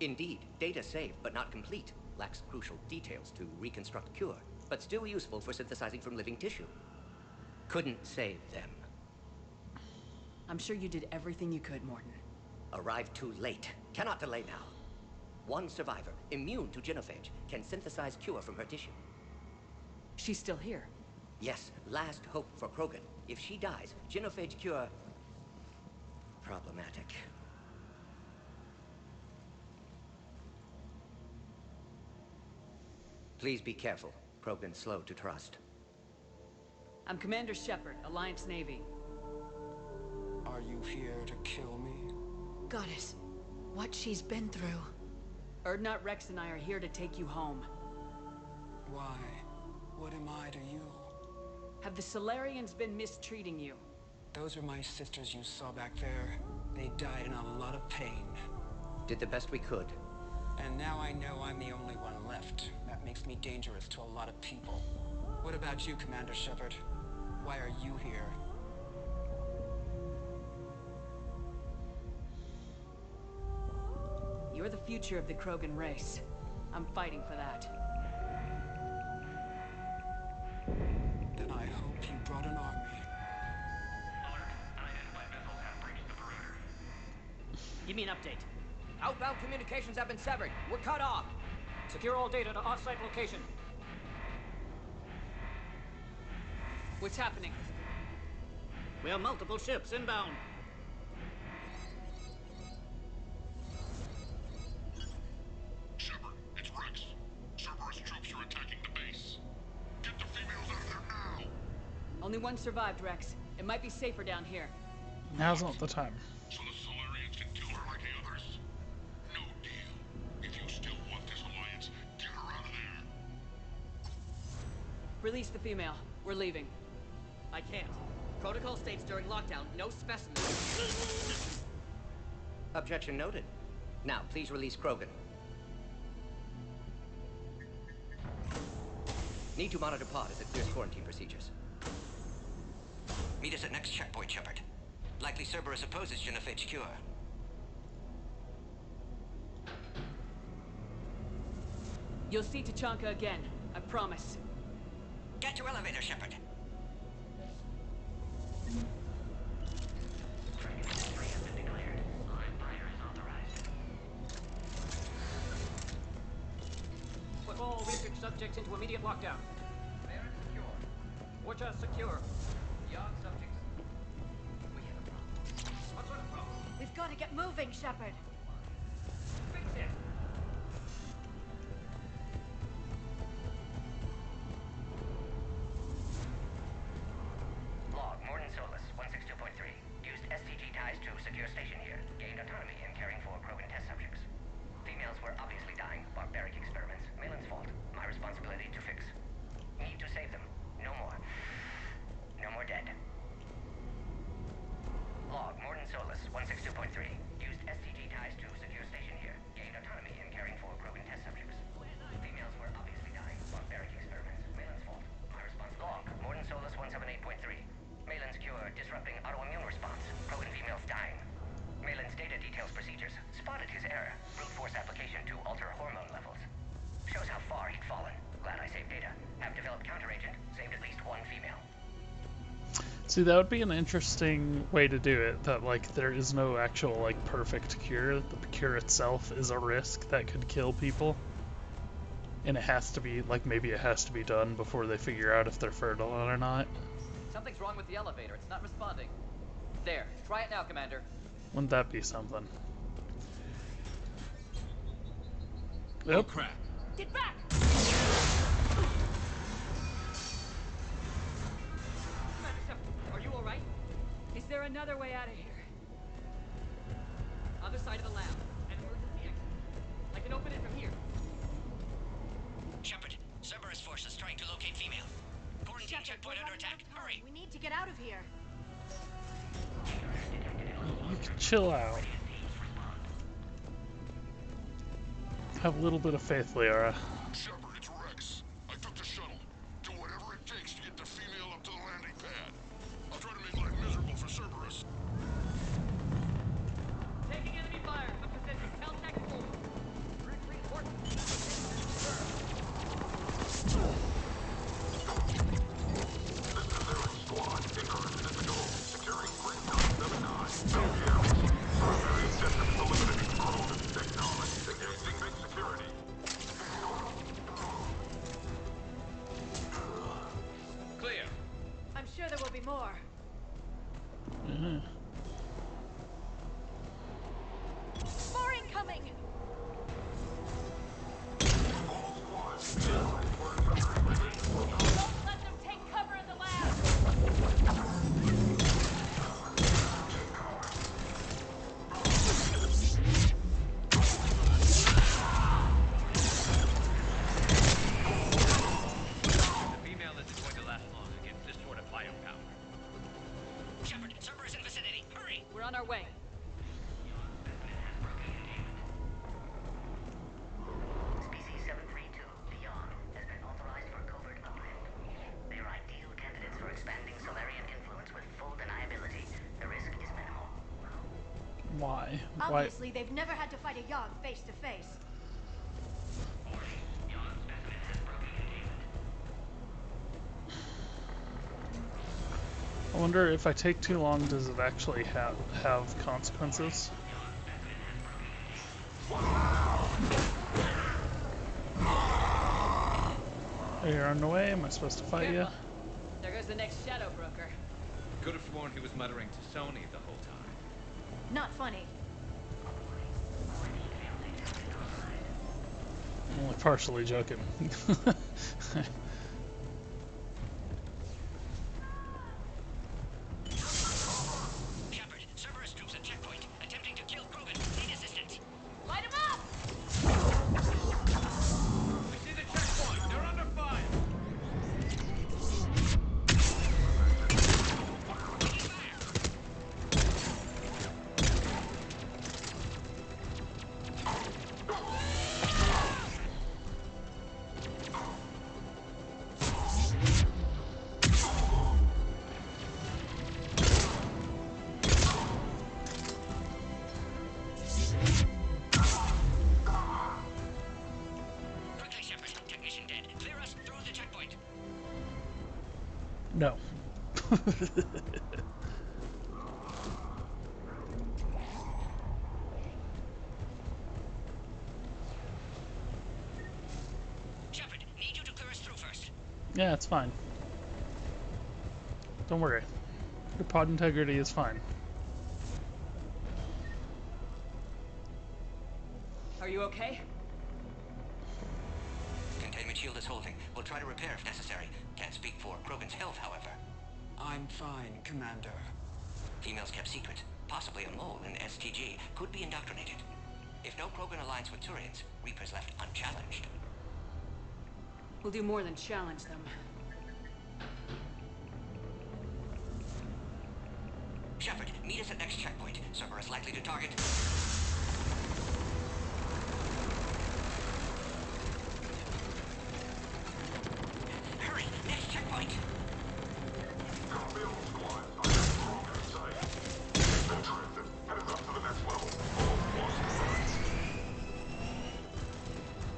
Speaker 19: Indeed, data saved, but not complete. Lacks crucial details to reconstruct cure, but still useful for synthesizing from living tissue. Couldn't save them.
Speaker 4: I'm sure you did everything you could, Morden.
Speaker 19: Arrived too late. Cannot delay now. One survivor, immune to genophage, can synthesize cure from her tissue.
Speaker 4: She's still here.
Speaker 19: Yes, last hope for Krogan. If she dies, genophage cure... problematic. Please be careful. Krogan's slow to trust.
Speaker 4: I'm Commander Shepard, Alliance Navy.
Speaker 15: Are you here to kill me?
Speaker 2: Goddess, what she's been through.
Speaker 4: Erdnot Rex and I are here to take you home.
Speaker 15: Why? What am I to you?
Speaker 4: Have the Solarians been mistreating you?
Speaker 15: Those are my sisters you saw back there. They died in a lot of pain.
Speaker 19: Did the best we could.
Speaker 15: And now I know I'm the only one left. That makes me dangerous to a lot of people. What about you, Commander Shepard? Why are you here?
Speaker 4: You're the future of the Krogan race. I'm fighting for that.
Speaker 15: Then I hope you brought an army.
Speaker 20: Give me an update.
Speaker 22: Outbound communications have been severed. We're cut off. Secure all data to off-site location.
Speaker 4: What's happening?
Speaker 10: We have multiple ships inbound.
Speaker 7: Shepard, it's Rex. Cerberus troops are attacking the base. Get the females out of there now!
Speaker 4: Only one survived, Rex. It might be safer down here.
Speaker 1: Now's not the time.
Speaker 7: So the Solarians can kill her like the others? No deal. If you still want this alliance, get her out of there.
Speaker 4: Release the female. We're leaving.
Speaker 22: I can't. Protocol states during lockdown, no specimens.
Speaker 20: Objection noted. Now, please release Krogan. Need to monitor pod as it clears quarantine procedures.
Speaker 8: Meet us at next checkpoint, Shepard. Likely Cerberus opposes Genophage cure.
Speaker 4: You'll see Tachanka again. I promise.
Speaker 8: Get to elevator, Shepard.
Speaker 22: Put all research subjects into immediate lockdown.
Speaker 19: Baron secure.
Speaker 22: Watcher secure.
Speaker 19: Young subjects. We have a problem.
Speaker 22: What sort of problem?
Speaker 11: We've got to get moving, Shepard.
Speaker 22: Fix it.
Speaker 8: Log, Morden Solus, 162.3. Used STG ties to secure station here. Gained autonomy in caring for Krogan test subjects. Females were obviously dying. Barbaric experiments. Malin's fault. My responsibility to fix. Need to save them. No more. No more dead. Log, Morden Solus, 162.3. Used STG ties to secure station here. Gained autonomy in caring for Krogan test subjects. Females were obviously dying. Barbaric experiments. Malin's fault. My responsibility. Log, Morden Solus, 178.3. Malin's cure disrupting autoimmune response. Krogan females dying. Malin's data details procedures. Spotted his error. Brute force application to alter hormone levels. Shows how far he'd fallen. Glad I saved data. Have developed counteragent. Saved at least one female.
Speaker 1: See, that would be an interesting way to do it, that, like, there is no actual, like, perfect cure. The cure itself is a risk that could kill people. And it has to be, like, maybe it has to be done before they figure out if they're fertile or not.
Speaker 22: Something's wrong with the elevator. It's not responding. There. Try it now, Commander.
Speaker 1: Wouldn't that be something?
Speaker 14: Oh, crap.
Speaker 11: Get back!
Speaker 22: Are you alright?
Speaker 4: Is there another way out of here?
Speaker 22: Other side of the lab. An emergency exit. I can open it from here.
Speaker 8: Shepard, Cerberus forces trying to locate female. Quarantine checkpoint under attack. Hurry.
Speaker 11: We need to get out of here.
Speaker 1: You can chill out. Have a little bit of faith, Liara.
Speaker 7: Shepard, it's Rex. I took the shuttle. Do whatever it takes to get the female up to the landing pad. I'll try to make life miserable for Cerberus.
Speaker 22: Taking enemy fire. The position. Caltech full. Retreat port.
Speaker 7: Squad, incursion at the goal. Securing Grayson 79. Primary systems eliminating Krogan technology. Engaging big security.
Speaker 14: Clear.
Speaker 11: I'm sure there will be more. More incoming! Don't let them take cover in the lab!
Speaker 14: The female isn't going to last long against this sort of firepower.
Speaker 8: Shepard, Cerberus in vicinity. Hurry.
Speaker 4: We're on our way.
Speaker 8: Species 732, beyond, has been authorized for covert upgrade. They are ideal candidates for expanding Solarian influence with full deniability. The risk is minimal.
Speaker 1: Why?
Speaker 11: Obviously, they've never had to fight a Yogg face to face.
Speaker 1: I wonder if I take too long, does it actually have consequences? You're on the way. Am I supposed to fight you?
Speaker 4: There goes the next shadow broker.
Speaker 14: Could have sworn he was muttering to Sony the whole time.
Speaker 11: Not funny.
Speaker 1: I'm only partially joking.
Speaker 8: Shepard, Cerberus troops at checkpoint, attempting to kill Krogan. Need assistance.
Speaker 11: Light him up!
Speaker 14: We see the checkpoint. They're under fire.
Speaker 8: Quickly, Shepard. Technician dead. Clear us through the checkpoint.
Speaker 1: No.
Speaker 8: Shepard, need you to clear us through first.
Speaker 1: Yeah, it's fine. Don't worry. Your pod integrity is fine.
Speaker 22: Are you okay?
Speaker 8: Containment shield is holding. We'll try to repair if necessary. Can't speak for Krogan's health, however.
Speaker 15: I'm fine, Commander.
Speaker 8: Females kept secret. Possibly a mole in STG. Could be indoctrinated. If no Krogan alliance with Turians, Reapers left unchallenged.
Speaker 4: We'll do more than challenge them.
Speaker 8: Shepard, meet us at next checkpoint. Cerberus likely to target. Hurry, next checkpoint.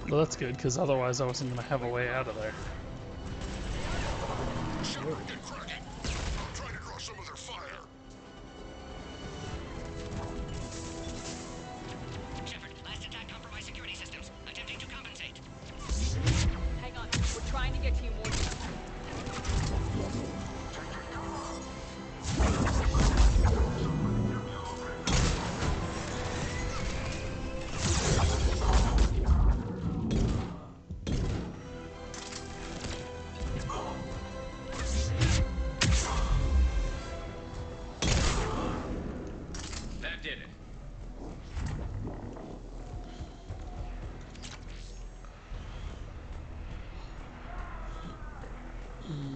Speaker 1: Well, that's good, because otherwise I wasn't going to have a way out of there.
Speaker 7: Shepard, get cracking. I'm trying to cross some of their fire.
Speaker 8: Shepard, last attack compromised security systems. Attempting to compensate.
Speaker 22: Hang on, we're trying to get to you more.
Speaker 14: That did it.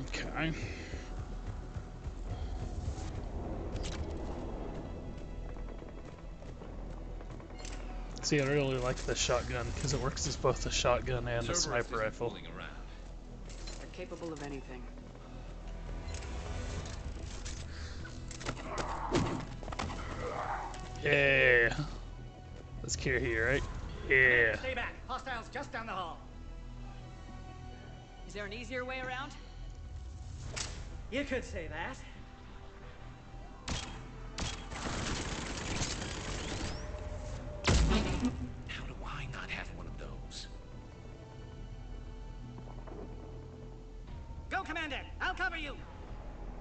Speaker 1: Okay. See, I really like the shotgun because it works as both a shotgun and a
Speaker 14: Cerberus
Speaker 1: sniper
Speaker 14: isn't
Speaker 1: rifle.
Speaker 14: fooling around.
Speaker 4: They're capable of anything.
Speaker 1: Yeah. That's Kirhi, right? Yeah.
Speaker 3: Stay back. Hostiles just down the hall.
Speaker 22: Is there an easier way around?
Speaker 3: You could say that.
Speaker 14: How do I not have one of those?
Speaker 3: Go, Commander. I'll cover you.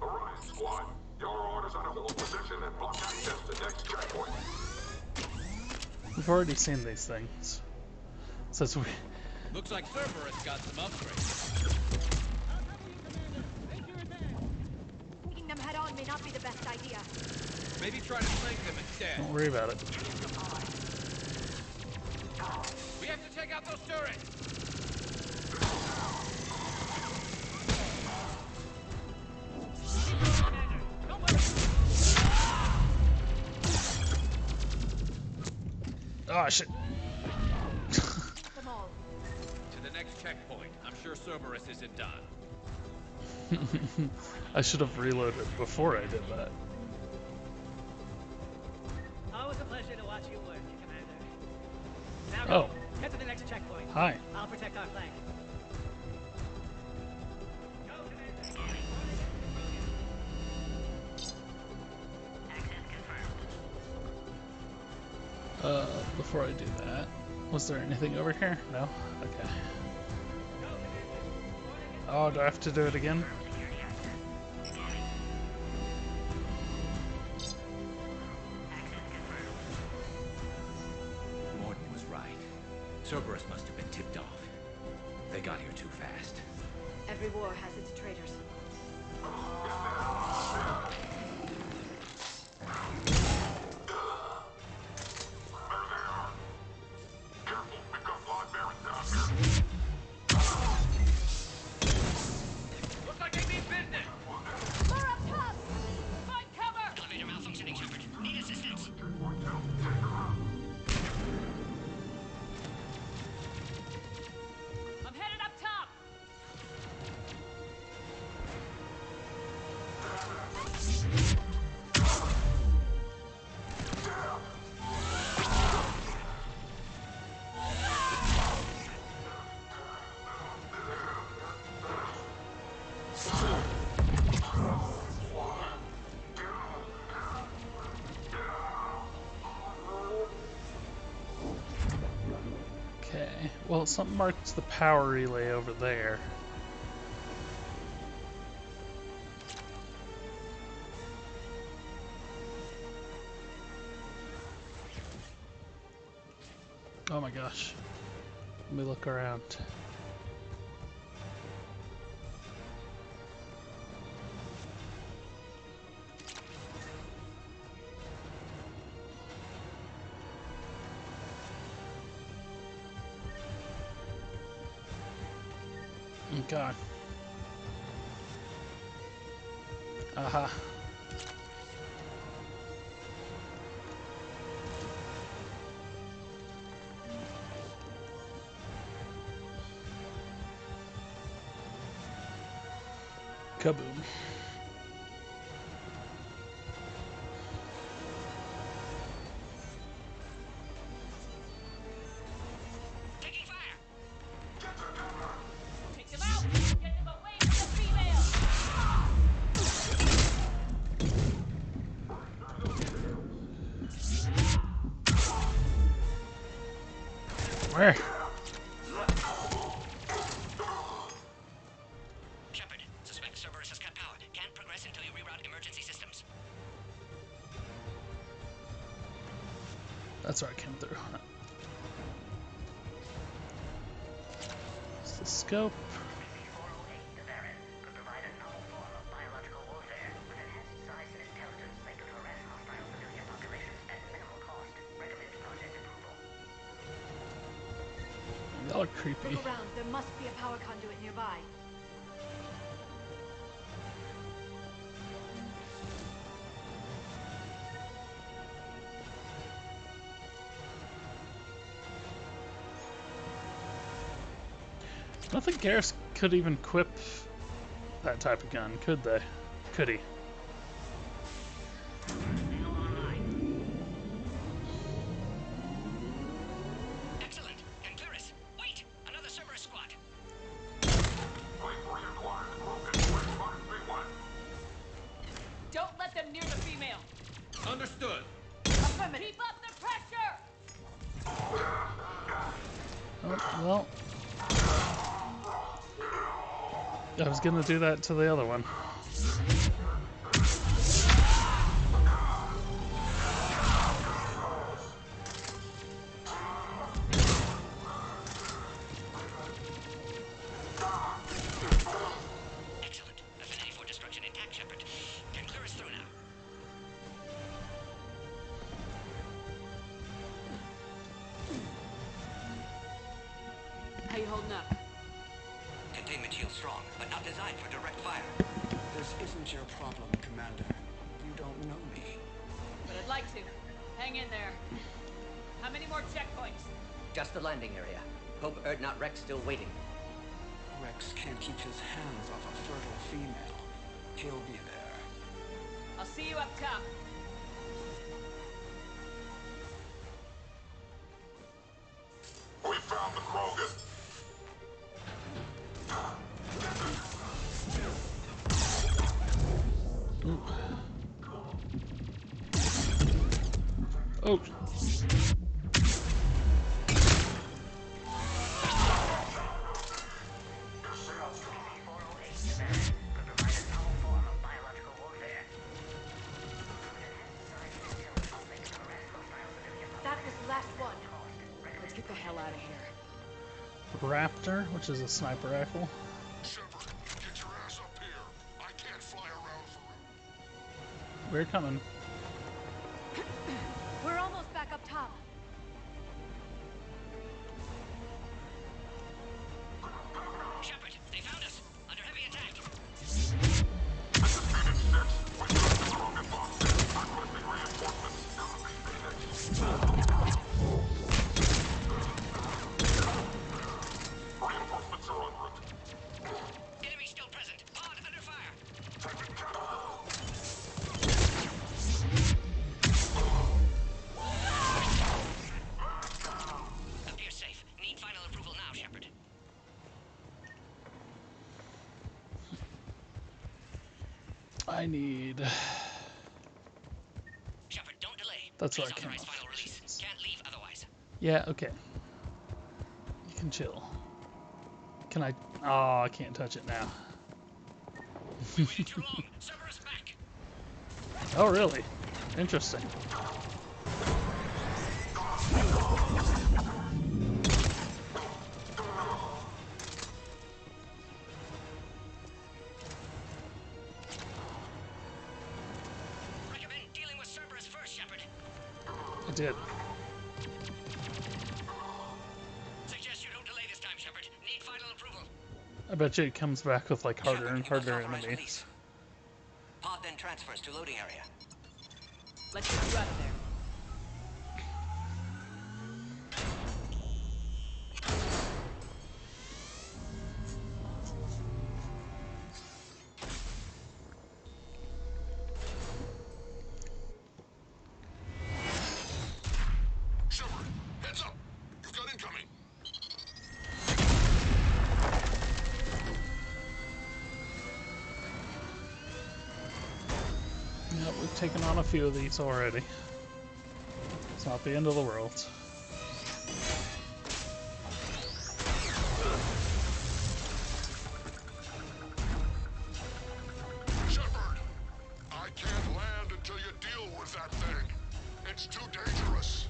Speaker 7: Arise, squad. Your orders are to hold position and block access to next checkpoint.
Speaker 1: We've already seen these things. Since we...
Speaker 14: Looks like Cerberus got some upgrades.
Speaker 11: Meeting them head on may not be the best idea.
Speaker 14: Maybe try to flank them instead.
Speaker 1: Don't worry about it.
Speaker 14: We have to take out those turrets.
Speaker 1: Oh, shit.
Speaker 11: Them all.
Speaker 14: To the next checkpoint. I'm sure Cerberus isn't done.
Speaker 1: I should have reloaded before I did that.
Speaker 3: Always a pleasure to watch you work, Commander. Now
Speaker 1: Oh.
Speaker 3: go. Head to the next checkpoint.
Speaker 1: Hi.
Speaker 3: I'll protect our flank.
Speaker 1: Before I do that, was there anything over here? No? Okay. Oh, do I have to do it again?
Speaker 14: must have been tipped off. They got here too fast.
Speaker 2: Every war has its traitors.
Speaker 14: Looks like they mean business!
Speaker 2: More up top! Find cover!
Speaker 19: Elevator malfunctioning, Shepard. Need assistance.
Speaker 2: I'm headed up top!
Speaker 1: Okay, well, something marks the power relay over there. Oh my gosh. Let me look around. Okay. Aha. Kaboom.
Speaker 19: Taking fire.
Speaker 2: Take them out! Get them away from the female!
Speaker 1: Where?
Speaker 19: Shepard, suspect Cerberus has cut power. Can't progress until you reroute emergency systems.
Speaker 1: That's where I came through. It's the scope.
Speaker 8: The Baron could provide a novel form of biological warfare. With enhanced size and intelligence, they could harass hostile civilian populations at minimal cost. Recommend project approval.
Speaker 1: Y'all are creepy.
Speaker 2: Look around. There must be a power conduit nearby.
Speaker 1: I don't think Garrus could even equip that type of gun, could they? Could he?
Speaker 19: Excellent. And Clearus. Wait! Another Cerberus squad.
Speaker 2: Don't let them near the female!
Speaker 14: Understood.
Speaker 2: Affirmative. Keep up the pressure!
Speaker 1: Oh, well. I was gonna do that to the other one.
Speaker 19: Excellent. Affinity for destruction intact, Shepard. Can Clearus through now.
Speaker 4: How you holding up?
Speaker 19: Containment shield strong, but not designed for direct fire.
Speaker 15: This isn't your problem, Commander. You don't know me.
Speaker 2: But I'd like to. Hang in there. How many more checkpoints?
Speaker 20: Just the landing area. Hope Erdnot Rex still waiting.
Speaker 15: Rex can't keep his hands off a fertile female. He'll be there.
Speaker 2: I'll see you up top.
Speaker 7: We found the Krogan.
Speaker 1: Oh.
Speaker 2: That was the last one.
Speaker 4: Let's get the hell out of here.
Speaker 1: Raptor, which is a sniper rifle.
Speaker 7: Shepard, get your ass up here. I can't fly around for...
Speaker 1: We're coming.
Speaker 11: We're almost back up top.
Speaker 8: Shepard, they found us. Under heavy attack. Enemy still present. Pod under fire. Appears safe. Need final approval now, Shepard.
Speaker 1: I need.
Speaker 8: Shepard, don't delay.
Speaker 1: That's what I
Speaker 8: Please
Speaker 1: came
Speaker 8: authorize
Speaker 1: off.
Speaker 8: final release. Can't leave otherwise.
Speaker 1: Yeah, okay. You can chill. Can I? Oh, I can't touch it now.
Speaker 8: We waited too long. Cerberus back.
Speaker 1: Oh, really? Interesting.
Speaker 8: Recommend dealing with Cerberus first, Shepard.
Speaker 1: I did.
Speaker 8: Suggest you don't delay this time, Shepard. Need final approval.
Speaker 1: I bet you it comes back with like harder and harder enemies.
Speaker 8: Pod then transfers to loading area.
Speaker 23: Let's get you out of there.
Speaker 7: Shepard, heads up! You've got incoming!
Speaker 1: Yep, we've taken on a few of these already. It's not the end of the world.
Speaker 7: Shepard! I can't land until you deal with that thing. It's too dangerous.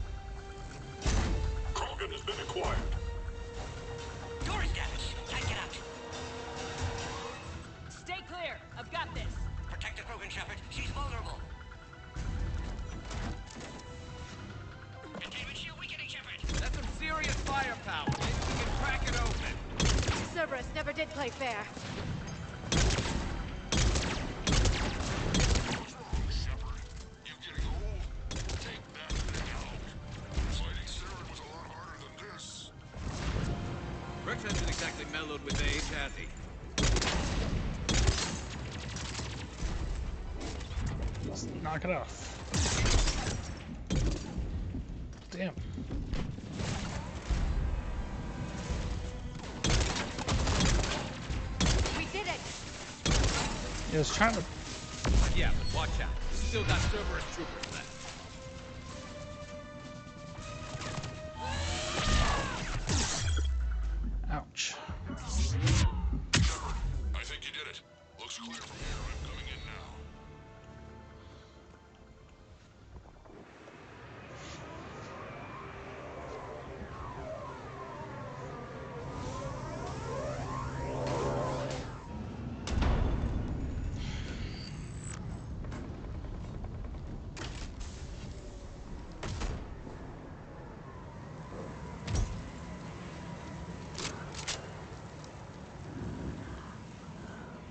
Speaker 7: Krogan has been acquired.
Speaker 8: Door is damaged. Can't get out.
Speaker 23: Stay clear. I've got this.
Speaker 8: Protect the Krogan, Shepard. She's vulnerable. Containment shield weakening, Shepard.
Speaker 14: That's some serious firepower. Maybe we can crack it open.
Speaker 11: Cerberus never did play fair.
Speaker 7: What's wrong, Shepard? You getting old? Take that thing out. Fighting Saren was a lot harder than this.
Speaker 14: Rex hasn't exactly mellowed with age, has he?
Speaker 1: Just knock it off. Damn.
Speaker 11: We did it!
Speaker 1: Yeah, I was trying to.
Speaker 14: Yeah, but watch out. We still got Cerberus troopers left.
Speaker 1: Ouch.
Speaker 7: I think you did it. Looks clear from here. I'm coming in now.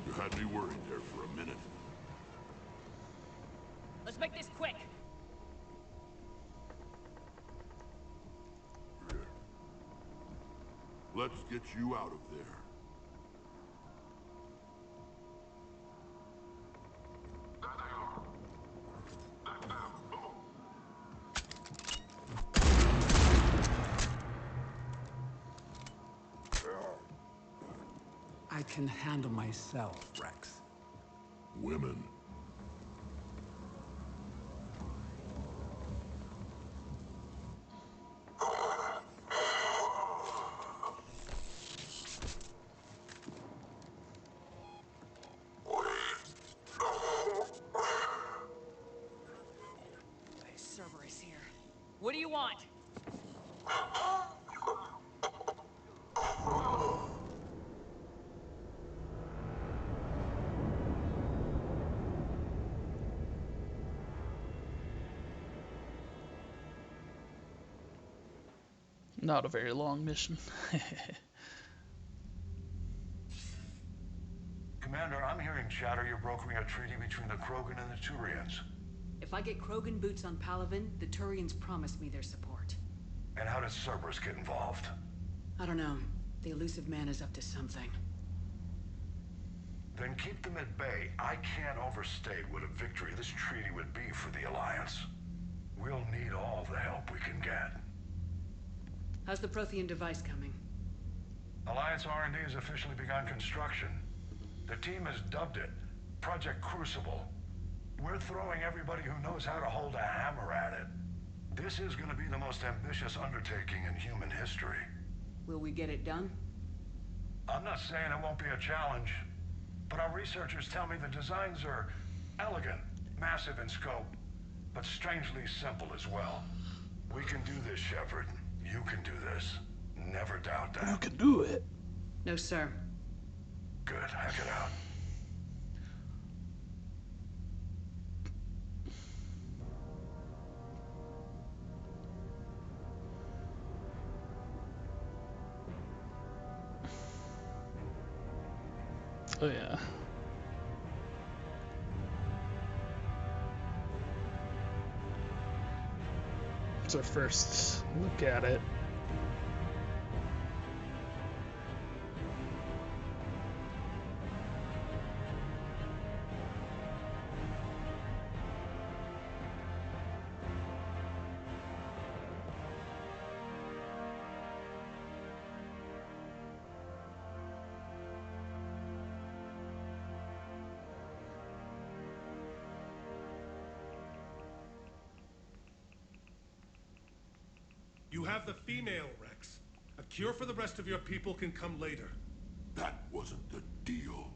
Speaker 7: You had me worried there for a minute.
Speaker 23: Let's make this quick.
Speaker 7: Here. Let's get you out of there.
Speaker 6: I can handle myself, Rex.
Speaker 7: Women.
Speaker 23: Cerberus here. What do you want?
Speaker 1: Not a very long mission.
Speaker 7: Commander, I'm hearing chatter you're brokering a treaty between the Krogan and the Turians.
Speaker 4: If I get Krogan boots on Palaven, the Turians promise me their support.
Speaker 7: And how does Cerberus get involved?
Speaker 4: I don't know. The elusive man is up to something.
Speaker 7: Then keep them at bay. I can't overstate what a victory this treaty would be for the Alliance. We'll need all the help we can get.
Speaker 4: How's the Prothean device coming?
Speaker 7: Alliance R&D has officially begun construction. The team has dubbed it Project Crucible. We're throwing everybody who knows how to hold a hammer at it. This is going to be the most ambitious undertaking in human history.
Speaker 4: Will we get it done?
Speaker 7: I'm not saying it won't be a challenge, but our researchers tell me the designs are elegant, massive in scope, but strangely simple as well. We can do this, Shepard. You can do this. Never doubt that.
Speaker 1: You can do it.
Speaker 4: No, sir.
Speaker 7: Good. Hack it out.
Speaker 1: Oh yeah. It's our first look at it.
Speaker 13: You have the female, Rex. A cure for the rest of your people can come later.
Speaker 7: That wasn't the deal.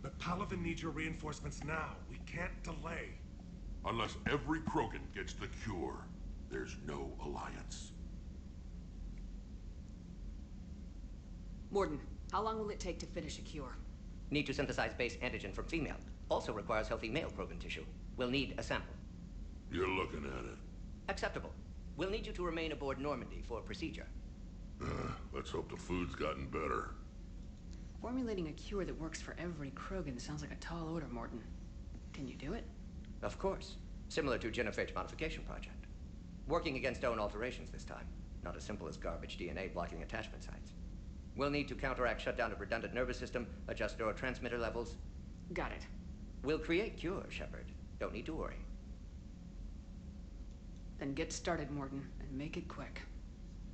Speaker 13: But Palaven needs your reinforcements now. We can't delay.
Speaker 7: Unless every Krogan gets the cure, there's no alliance.
Speaker 4: Morden, how long will it take to finish a cure?
Speaker 20: Need to synthesize base antigen from female. Also requires healthy male Krogan tissue. We'll need a sample.
Speaker 7: You're looking at it.
Speaker 20: Acceptable. We'll need you to remain aboard Normandy for procedure.
Speaker 7: Let's hope the food's gotten better.
Speaker 4: Formulating a cure that works for every Krogan sounds like a tall order, Morden. Can you do it?
Speaker 20: Of course. Similar to Genophage Modification Project. Working against own alterations this time. Not as simple as garbage DNA blocking attachment sites. We'll need to counteract shutdown of redundant nervous system, adjust neurotransmitter levels.
Speaker 4: Got it.
Speaker 20: We'll create cure, Shepard. Don't need to worry.
Speaker 4: Then get started, Morden, and make it quick.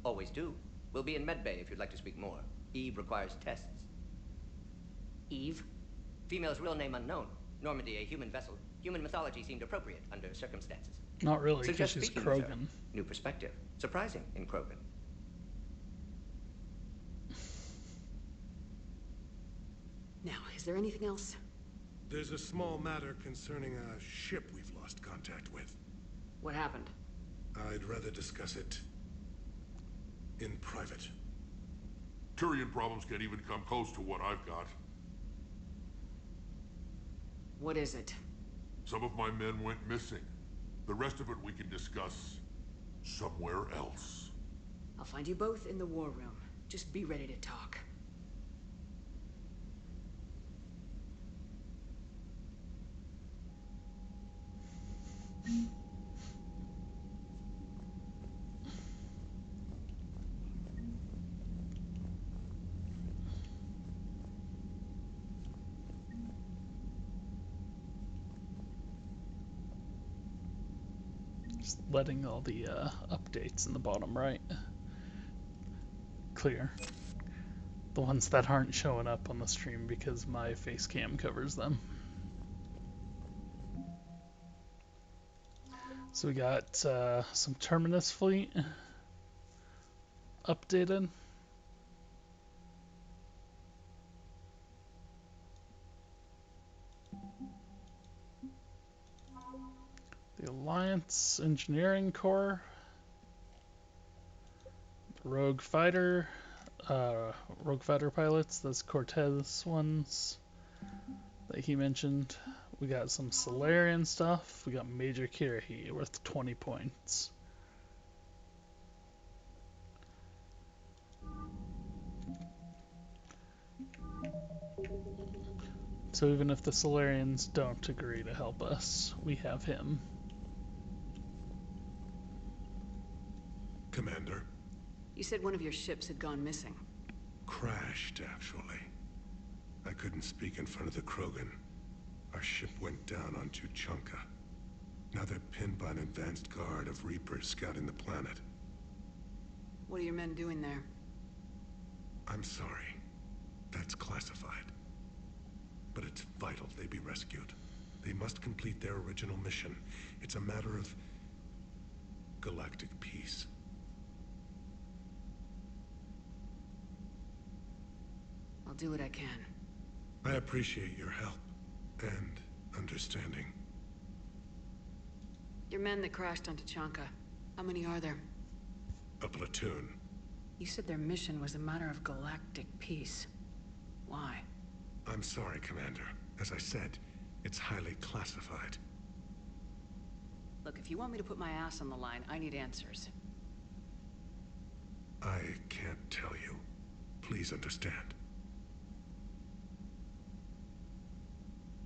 Speaker 20: Always do. We'll be in medbay if you'd like to speak more. Eve requires tests.
Speaker 4: Eve?
Speaker 20: Female's real name unknown. Normandy, a human vessel. Human mythology seemed appropriate under circumstances.
Speaker 1: Not really, because
Speaker 20: Suggest
Speaker 1: she's
Speaker 20: speaking with her.
Speaker 1: Krogan.
Speaker 20: New perspective. Surprising in Krogan.
Speaker 4: Now, is there anything else?
Speaker 13: There's a small matter concerning a ship we've lost contact with.
Speaker 4: What happened?
Speaker 13: I'd rather discuss it in private.
Speaker 7: Turian problems can't even come close to what I've got.
Speaker 4: What is it?
Speaker 7: Some of my men went missing. The rest of it we can discuss somewhere else.
Speaker 4: I'll find you both in the war room. Just be ready to talk.
Speaker 1: Just letting all the updates in the bottom right clear. The ones that aren't showing up on the stream because my face cam covers them. So we got some Terminus fleet updated. The Alliance Engineering Corps. Rogue Fighter pilots, those Cortez ones that he mentioned. We got some Solarian stuff. We got Major Kirahi worth 20 points. So even if the Solarians don't agree to help us, we have him.
Speaker 13: Commander.
Speaker 4: You said one of your ships had gone missing.
Speaker 13: Crashed, actually. I couldn't speak in front of the Krogan. Our ship went down on Tuchanka. Now they're pinned by an advanced guard of Reapers scouting the planet.
Speaker 4: What are your men doing there?
Speaker 13: I'm sorry. That's classified. But it's vital they be rescued. They must complete their original mission. It's a matter of galactic peace.
Speaker 4: I'll do what I can.
Speaker 13: I appreciate your help and understanding.
Speaker 4: Your men that crashed on Tuchanka, how many are there?
Speaker 13: A platoon.
Speaker 4: You said their mission was a matter of galactic peace. Why?
Speaker 13: I'm sorry, Commander. As I said, it's highly classified.
Speaker 4: Look, if you want me to put my ass on the line, I need answers.
Speaker 13: I can't tell you. Please understand.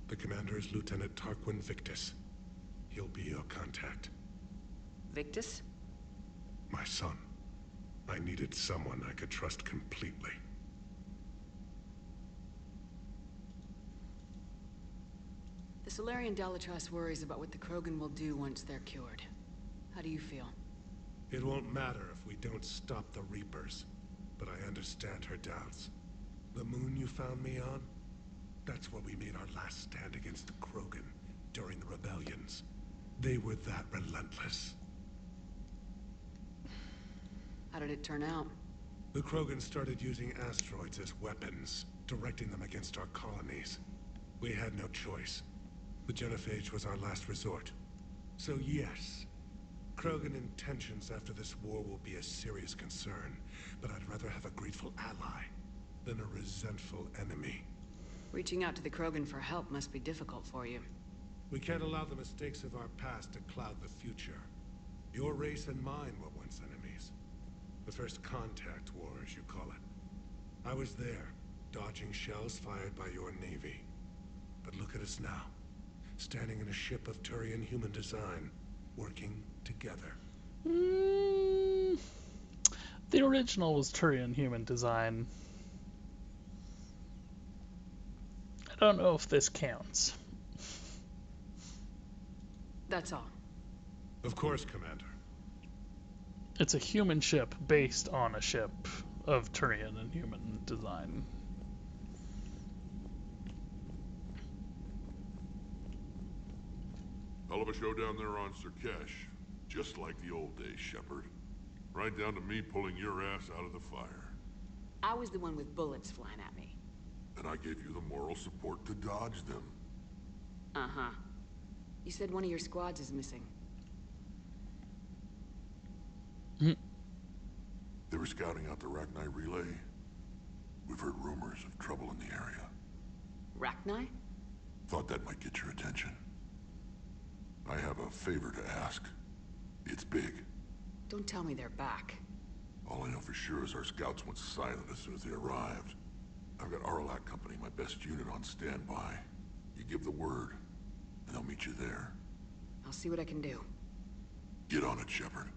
Speaker 13: The commander is Lieutenant Tarquin Victus. He'll be your contact.
Speaker 4: Victus?
Speaker 13: My son. I needed someone I could trust completely.
Speaker 4: The Solarian Dalatrass worries about what the Krogan will do once they're cured. How do you feel?
Speaker 13: It won't matter if we don't stop the Reapers, but I understand her doubts. The moon you found me on? That's where we made our last stand against the Krogan during the rebellions. They were that relentless.
Speaker 4: How did it turn out?
Speaker 13: The Krogan started using asteroids as weapons, directing them against our colonies. We had no choice. The genophage was our last resort. So yes, Krogan intentions after this war will be a serious concern, but I'd rather have a grateful ally than a resentful enemy.
Speaker 4: Reaching out to the Krogan for help must be difficult for you.
Speaker 13: We can't allow the mistakes of our past to cloud the future. Your race and mine were once enemies. The first contact war, as you call it. I was there, dodging shells fired by your navy. But look at us now, standing in a ship of Turian human design, working together.
Speaker 1: The original was Turian human design. I don't know if this counts.
Speaker 4: That's all.
Speaker 13: Of course, Commander.
Speaker 1: It's a human ship based on a ship of Turian and human design.
Speaker 9: Hell of a show down there on Sur'Kesh. Just like the old days, Shepard. Right down to me pulling your ass out of the fire.
Speaker 4: I was the one with bullets flying at me.
Speaker 9: And I gave you the moral support to dodge them.
Speaker 4: Uh-huh. You said one of your squads is missing.
Speaker 9: They were scouting out the Rachni relay. We've heard rumors of trouble in the area.
Speaker 4: Rachni?
Speaker 9: Thought that might get your attention. I have a favor to ask. It's big.
Speaker 4: Don't tell me they're back.
Speaker 9: All I know for sure is our scouts went silent as soon as they arrived. I've got Aralak Company, my best unit, on standby. You give the word, and they'll meet you there.
Speaker 4: I'll see what I can do.
Speaker 9: Get on it, Shepard.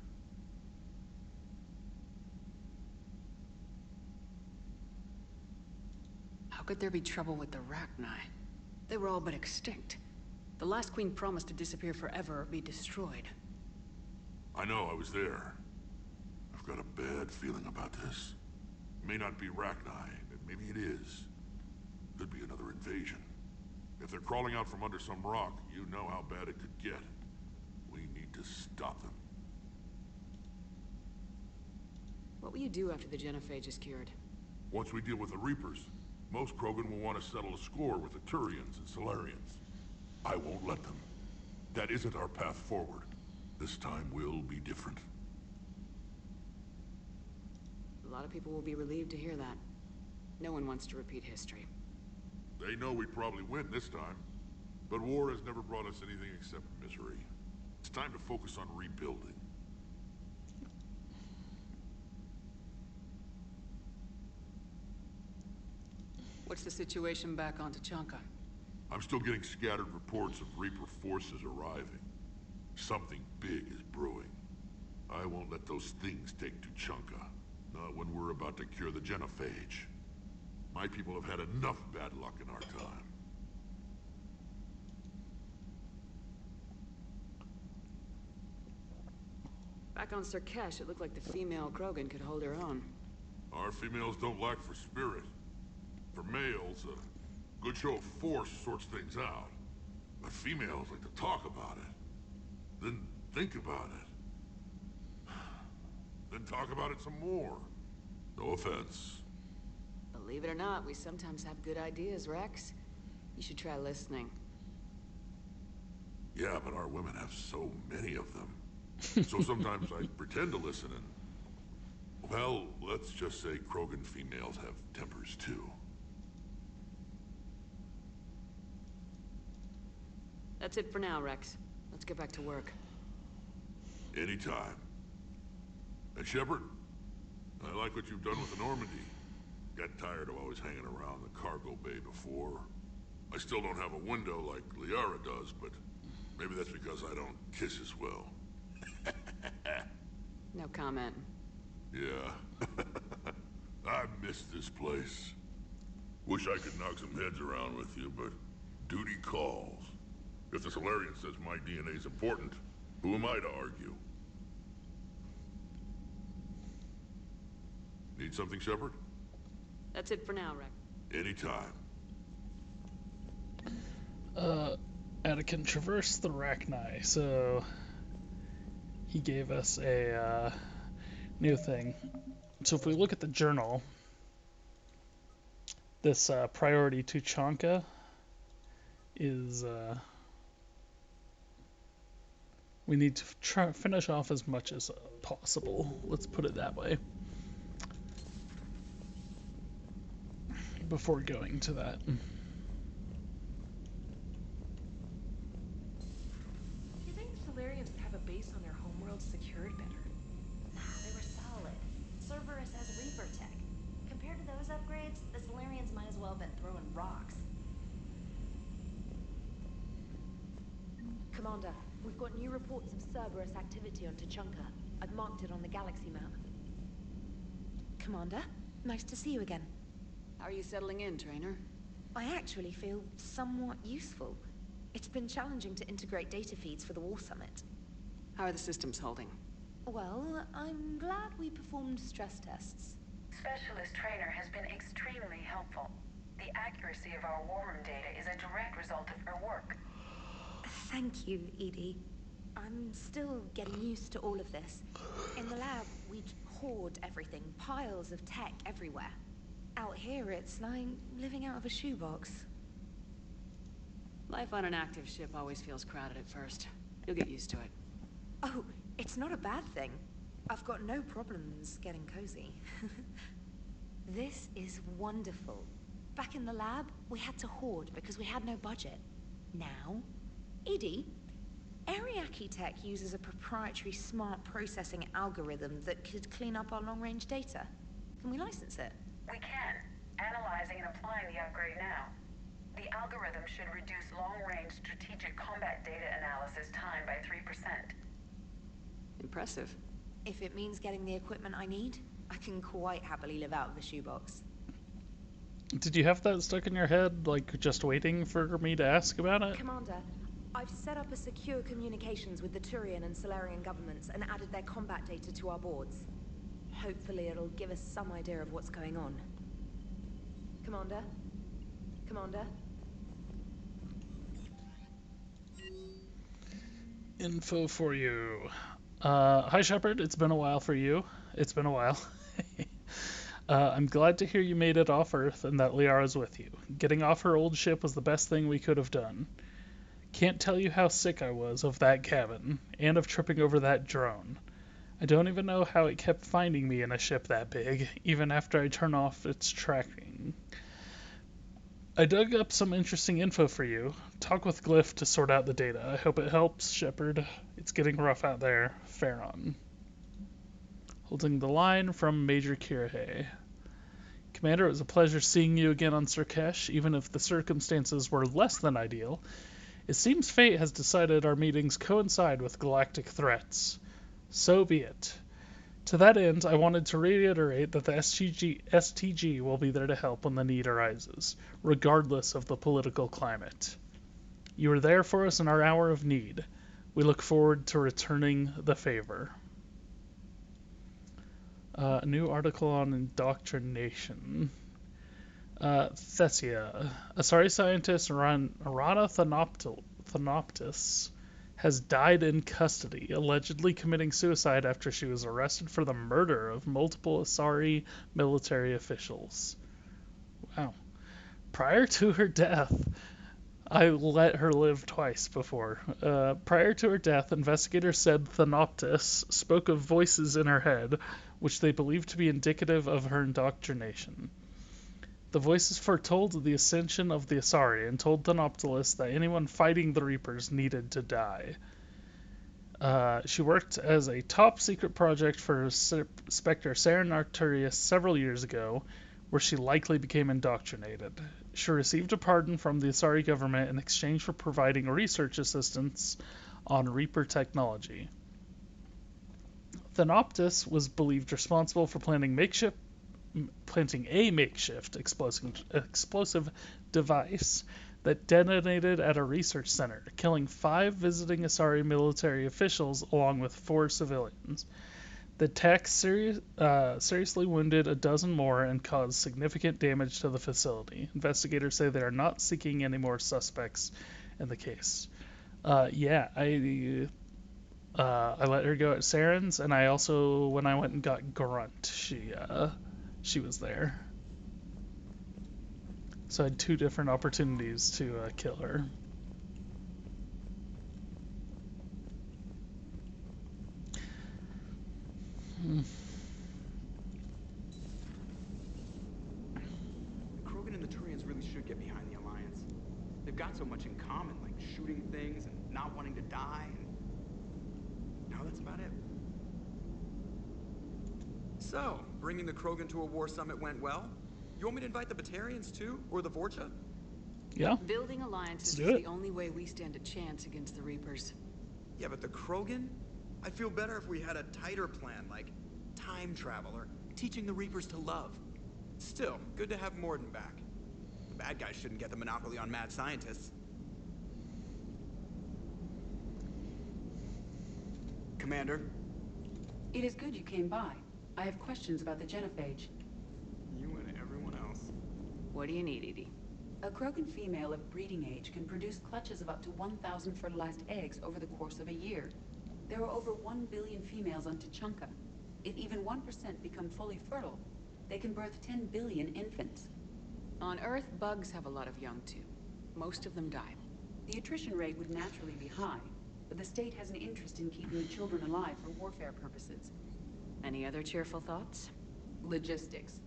Speaker 4: How could there be trouble with the Rachni? They were all but extinct. The last queen promised to disappear forever or be destroyed.
Speaker 9: I know, I was there. I've got a bad feeling about this. It may not be Rachni, but maybe it is. Could be another invasion. If they're crawling out from under some rock, you know how bad it could get. We need to stop them.
Speaker 4: What will you do after the genophage is cured?
Speaker 9: Once we deal with the Reapers, most Krogan will want to settle a score with the Turians and Solarians. I won't let them. That isn't our path forward. This time will be different.
Speaker 4: A lot of people will be relieved to hear that. No one wants to repeat history.
Speaker 9: They know we probably win this time. But war has never brought us anything except misery. It's time to focus on rebuilding.
Speaker 4: What's the situation back on Tuchanka?
Speaker 9: I'm still getting scattered reports of Reaper forces arriving. Something big is brewing. I won't let those things take Tuchanka. Not when we're about to cure the genophage. My people have had enough bad luck in our time.
Speaker 4: Back on Sur'Kesh, it looked like the female Krogan could hold her own.
Speaker 9: Our females don't lack for spirit. For males, a good show of force sorts things out. But females like to talk about it. Then think about it. Then talk about it some more. No offense.
Speaker 4: Believe it or not, we sometimes have good ideas, Rex. You should try listening.
Speaker 9: Yeah, but our women have so many of them. So sometimes I pretend to listen and... Well, let's just say Krogan females have tempers too.
Speaker 4: That's it for now, Rex. Let's get back to work.
Speaker 9: Anytime. And Shepard, I like what you've done with the Normandy. Got tired of always hanging around the cargo bay before. I still don't have a window like Liara does, but maybe that's because I don't kiss as well.
Speaker 4: No comment.
Speaker 9: Yeah. I miss this place. Wish I could knock some heads around with you, but duty calls. If the Solarian says my DNA is important, who am I to argue? Need something, Shepard?
Speaker 4: That's it for now, Rex.
Speaker 9: Anytime.
Speaker 1: Anakin traversed the Rachni, so he gave us a new thing. So if we look at the journal, this priority Tuchanka is we need to try finish off as much as possible. Let's put it that way. Before going to that.
Speaker 11: You think the Solarians would have a base on their homeworld secured better?
Speaker 2: Nah, they were solid. Cerberus has Reaper tech. Compared to those upgrades, the Solarians might as well have been throwing rocks.
Speaker 11: Commander, we've got new reports of Cerberus activity on Tuchanka. I've marked it on the galaxy map. Commander, nice to see you again.
Speaker 4: How are you settling in, Trainer?
Speaker 11: I actually feel somewhat useful. It's been challenging to integrate data feeds for the War Summit.
Speaker 4: How are the systems holding?
Speaker 11: Well, I'm glad we performed stress tests.
Speaker 12: Specialist Trainer has been extremely helpful. The accuracy of our war room data is a direct result of her work.
Speaker 11: Thank you, Edie. I'm still getting used to all of this. In the lab, we'd hoard everything, piles of tech everywhere. Out here, it's like living out of a shoebox.
Speaker 4: Life on an active ship always feels crowded at first. You'll get used to it.
Speaker 11: Oh, it's not a bad thing. I've got no problems getting cozy. This is wonderful. Back in the lab, we had to hoard because we had no budget. Now, Edie, Ariake Tech uses a proprietary smart processing algorithm that could clean up our long-range data. Can we license it?
Speaker 12: We can. Analyzing and applying the upgrade now. The algorithm should reduce long-range strategic combat data analysis time by 3%.
Speaker 4: Impressive.
Speaker 11: If it means getting the equipment I need, I can quite happily live out of a shoebox.
Speaker 1: Did you have that stuck in your head, like just waiting for me to ask about it?
Speaker 11: Commander, I've set up a secure communications with the Turian and Solarian governments and added their combat data to our boards. Hopefully it'll give us some idea of what's going on. Commander? Commander?
Speaker 1: Info for you. Hi Shepard, it's been a while for you. It's been a while. I'm glad to hear you made it off Earth and that Liara's with you. Getting off her old ship was the best thing we could have done. Can't tell you how sick I was of that cabin, and of tripping over that drone. I don't even know how it kept finding me in a ship that big, even after I turned off its tracking. I dug up some interesting info for you. Talk with Glyph to sort out the data. I hope it helps, Shepard. It's getting rough out there. Farron. Holding the line from Major Kirhe. Commander, it was a pleasure seeing you again on Sur'Kesh, even if the circumstances were less than ideal. It seems fate has decided our meetings coincide with galactic threats. So be it. To that end, I wanted to reiterate that the STG will be there to help when the need arises, regardless of the political climate. You were there for us in our hour of need. We look forward to returning the favor. A new article on indoctrination. Thessia. Asari scientist Rana Thanoptis has died in custody, allegedly committing suicide after she was arrested for the murder of multiple Asari military officials. Wow. Prior to her death, I let her live twice before. Prior to her death, investigators said Thanoptis spoke of voices in her head, which they believed to be indicative of her indoctrination. The voices foretold the ascension of the Asari and told Thanoptis that anyone fighting the Reapers needed to die. She worked as a top-secret project for Spectre Saren Arturius several years ago, where she likely became indoctrinated. She received a pardon from the Asari government in exchange for providing research assistance on Reaper technology. Thanoptis was believed responsible for planting a makeshift explosive device that detonated at a research center, killing 5 visiting Asari military officials along with 4 civilians. The attack seriously wounded a dozen more and caused significant damage to the facility. Investigators say they are not seeking any more suspects in the case. I let her go at Saren's, and I also, when I went and got Grunt, she was there. So I had 2 different opportunities to kill her.
Speaker 5: Krogan and the Turians really should get behind the Alliance. They've got so much in common, like shooting things and not wanting to die, and no, that's about it. So, bringing the Krogan to a war summit went well? You want me to invite the Batarians too? Or the Vorcha?
Speaker 1: Yeah.
Speaker 4: Building alliances is the only way we stand a chance against the Reapers.
Speaker 5: Yeah, but the Krogan? I'd feel better if we had a tighter plan, like time travel or teaching the Reapers to love. Still, good to have Morden back. The bad guys shouldn't get the monopoly on mad scientists. Commander?
Speaker 4: It is good you came by. I have questions about the genophage.
Speaker 5: You and everyone else.
Speaker 4: What do you need, Edie? A Krogan female of breeding age can produce clutches of up to 1,000 fertilized eggs over the course of a year. There are over 1 billion females on Tuchanka. If even 1% become fully fertile, they can birth 10 billion infants. On Earth, bugs have a lot of young too. Most of them die. The attrition rate would naturally be high, but the state has an interest in keeping the children alive for warfare purposes. Any other cheerful thoughts? Logistics.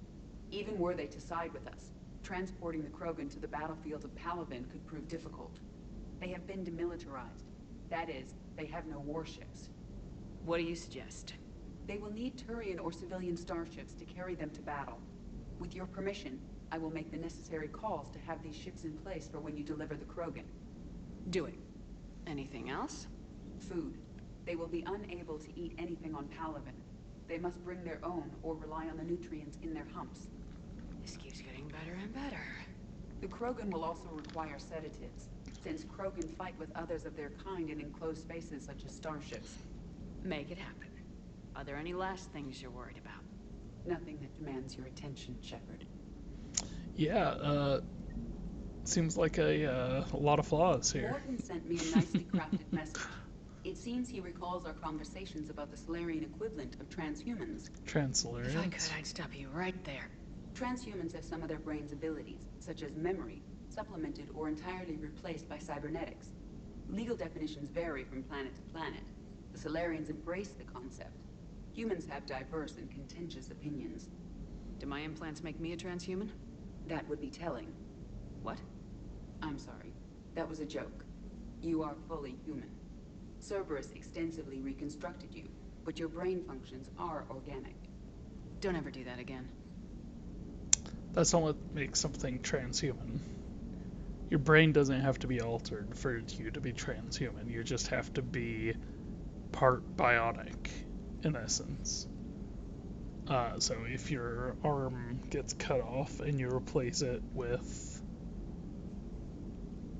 Speaker 4: Even were they to side with us, transporting the Krogan to the battlefield of Palaven could prove difficult. They have been demilitarized. That is, they have no warships. What do you suggest? They will need Turian or civilian starships to carry them to battle. With your permission, I will make the necessary calls to have these ships in place for when you deliver the Krogan. Do it. Anything else? Food. They will be unable to eat anything on Palaven. They must bring their own or rely on the nutrients in their humps. This keeps getting better and better. The Krogan will also require sedatives, since Krogan fight with others of their kind in enclosed spaces such as starships. Make it happen. Are there any last things you're worried about? Nothing that demands your attention, Shepard.
Speaker 1: Yeah, seems like a lot of flaws here.
Speaker 4: Morton sent me a nicely crafted message. It seems he recalls our conversations about the Solarian equivalent of transhumans.
Speaker 1: Transolarians?
Speaker 4: If I could, I'd stop you right there. Transhumans have some of their brain's abilities, such as memory, supplemented or entirely replaced by cybernetics. Legal definitions vary from planet to planet. The Solarians embrace the concept. Humans have diverse and contentious opinions. Do my implants make me a transhuman? That would be telling. What? I'm sorry. That was a joke. You are fully human. Cerberus extensively reconstructed you, but your brain functions are organic. Don't ever do that again.
Speaker 1: That's not what makes something transhuman. Your brain doesn't have to be altered for you to be transhuman. You just have to be part bionic, in essence. So if your arm gets cut off and you replace it with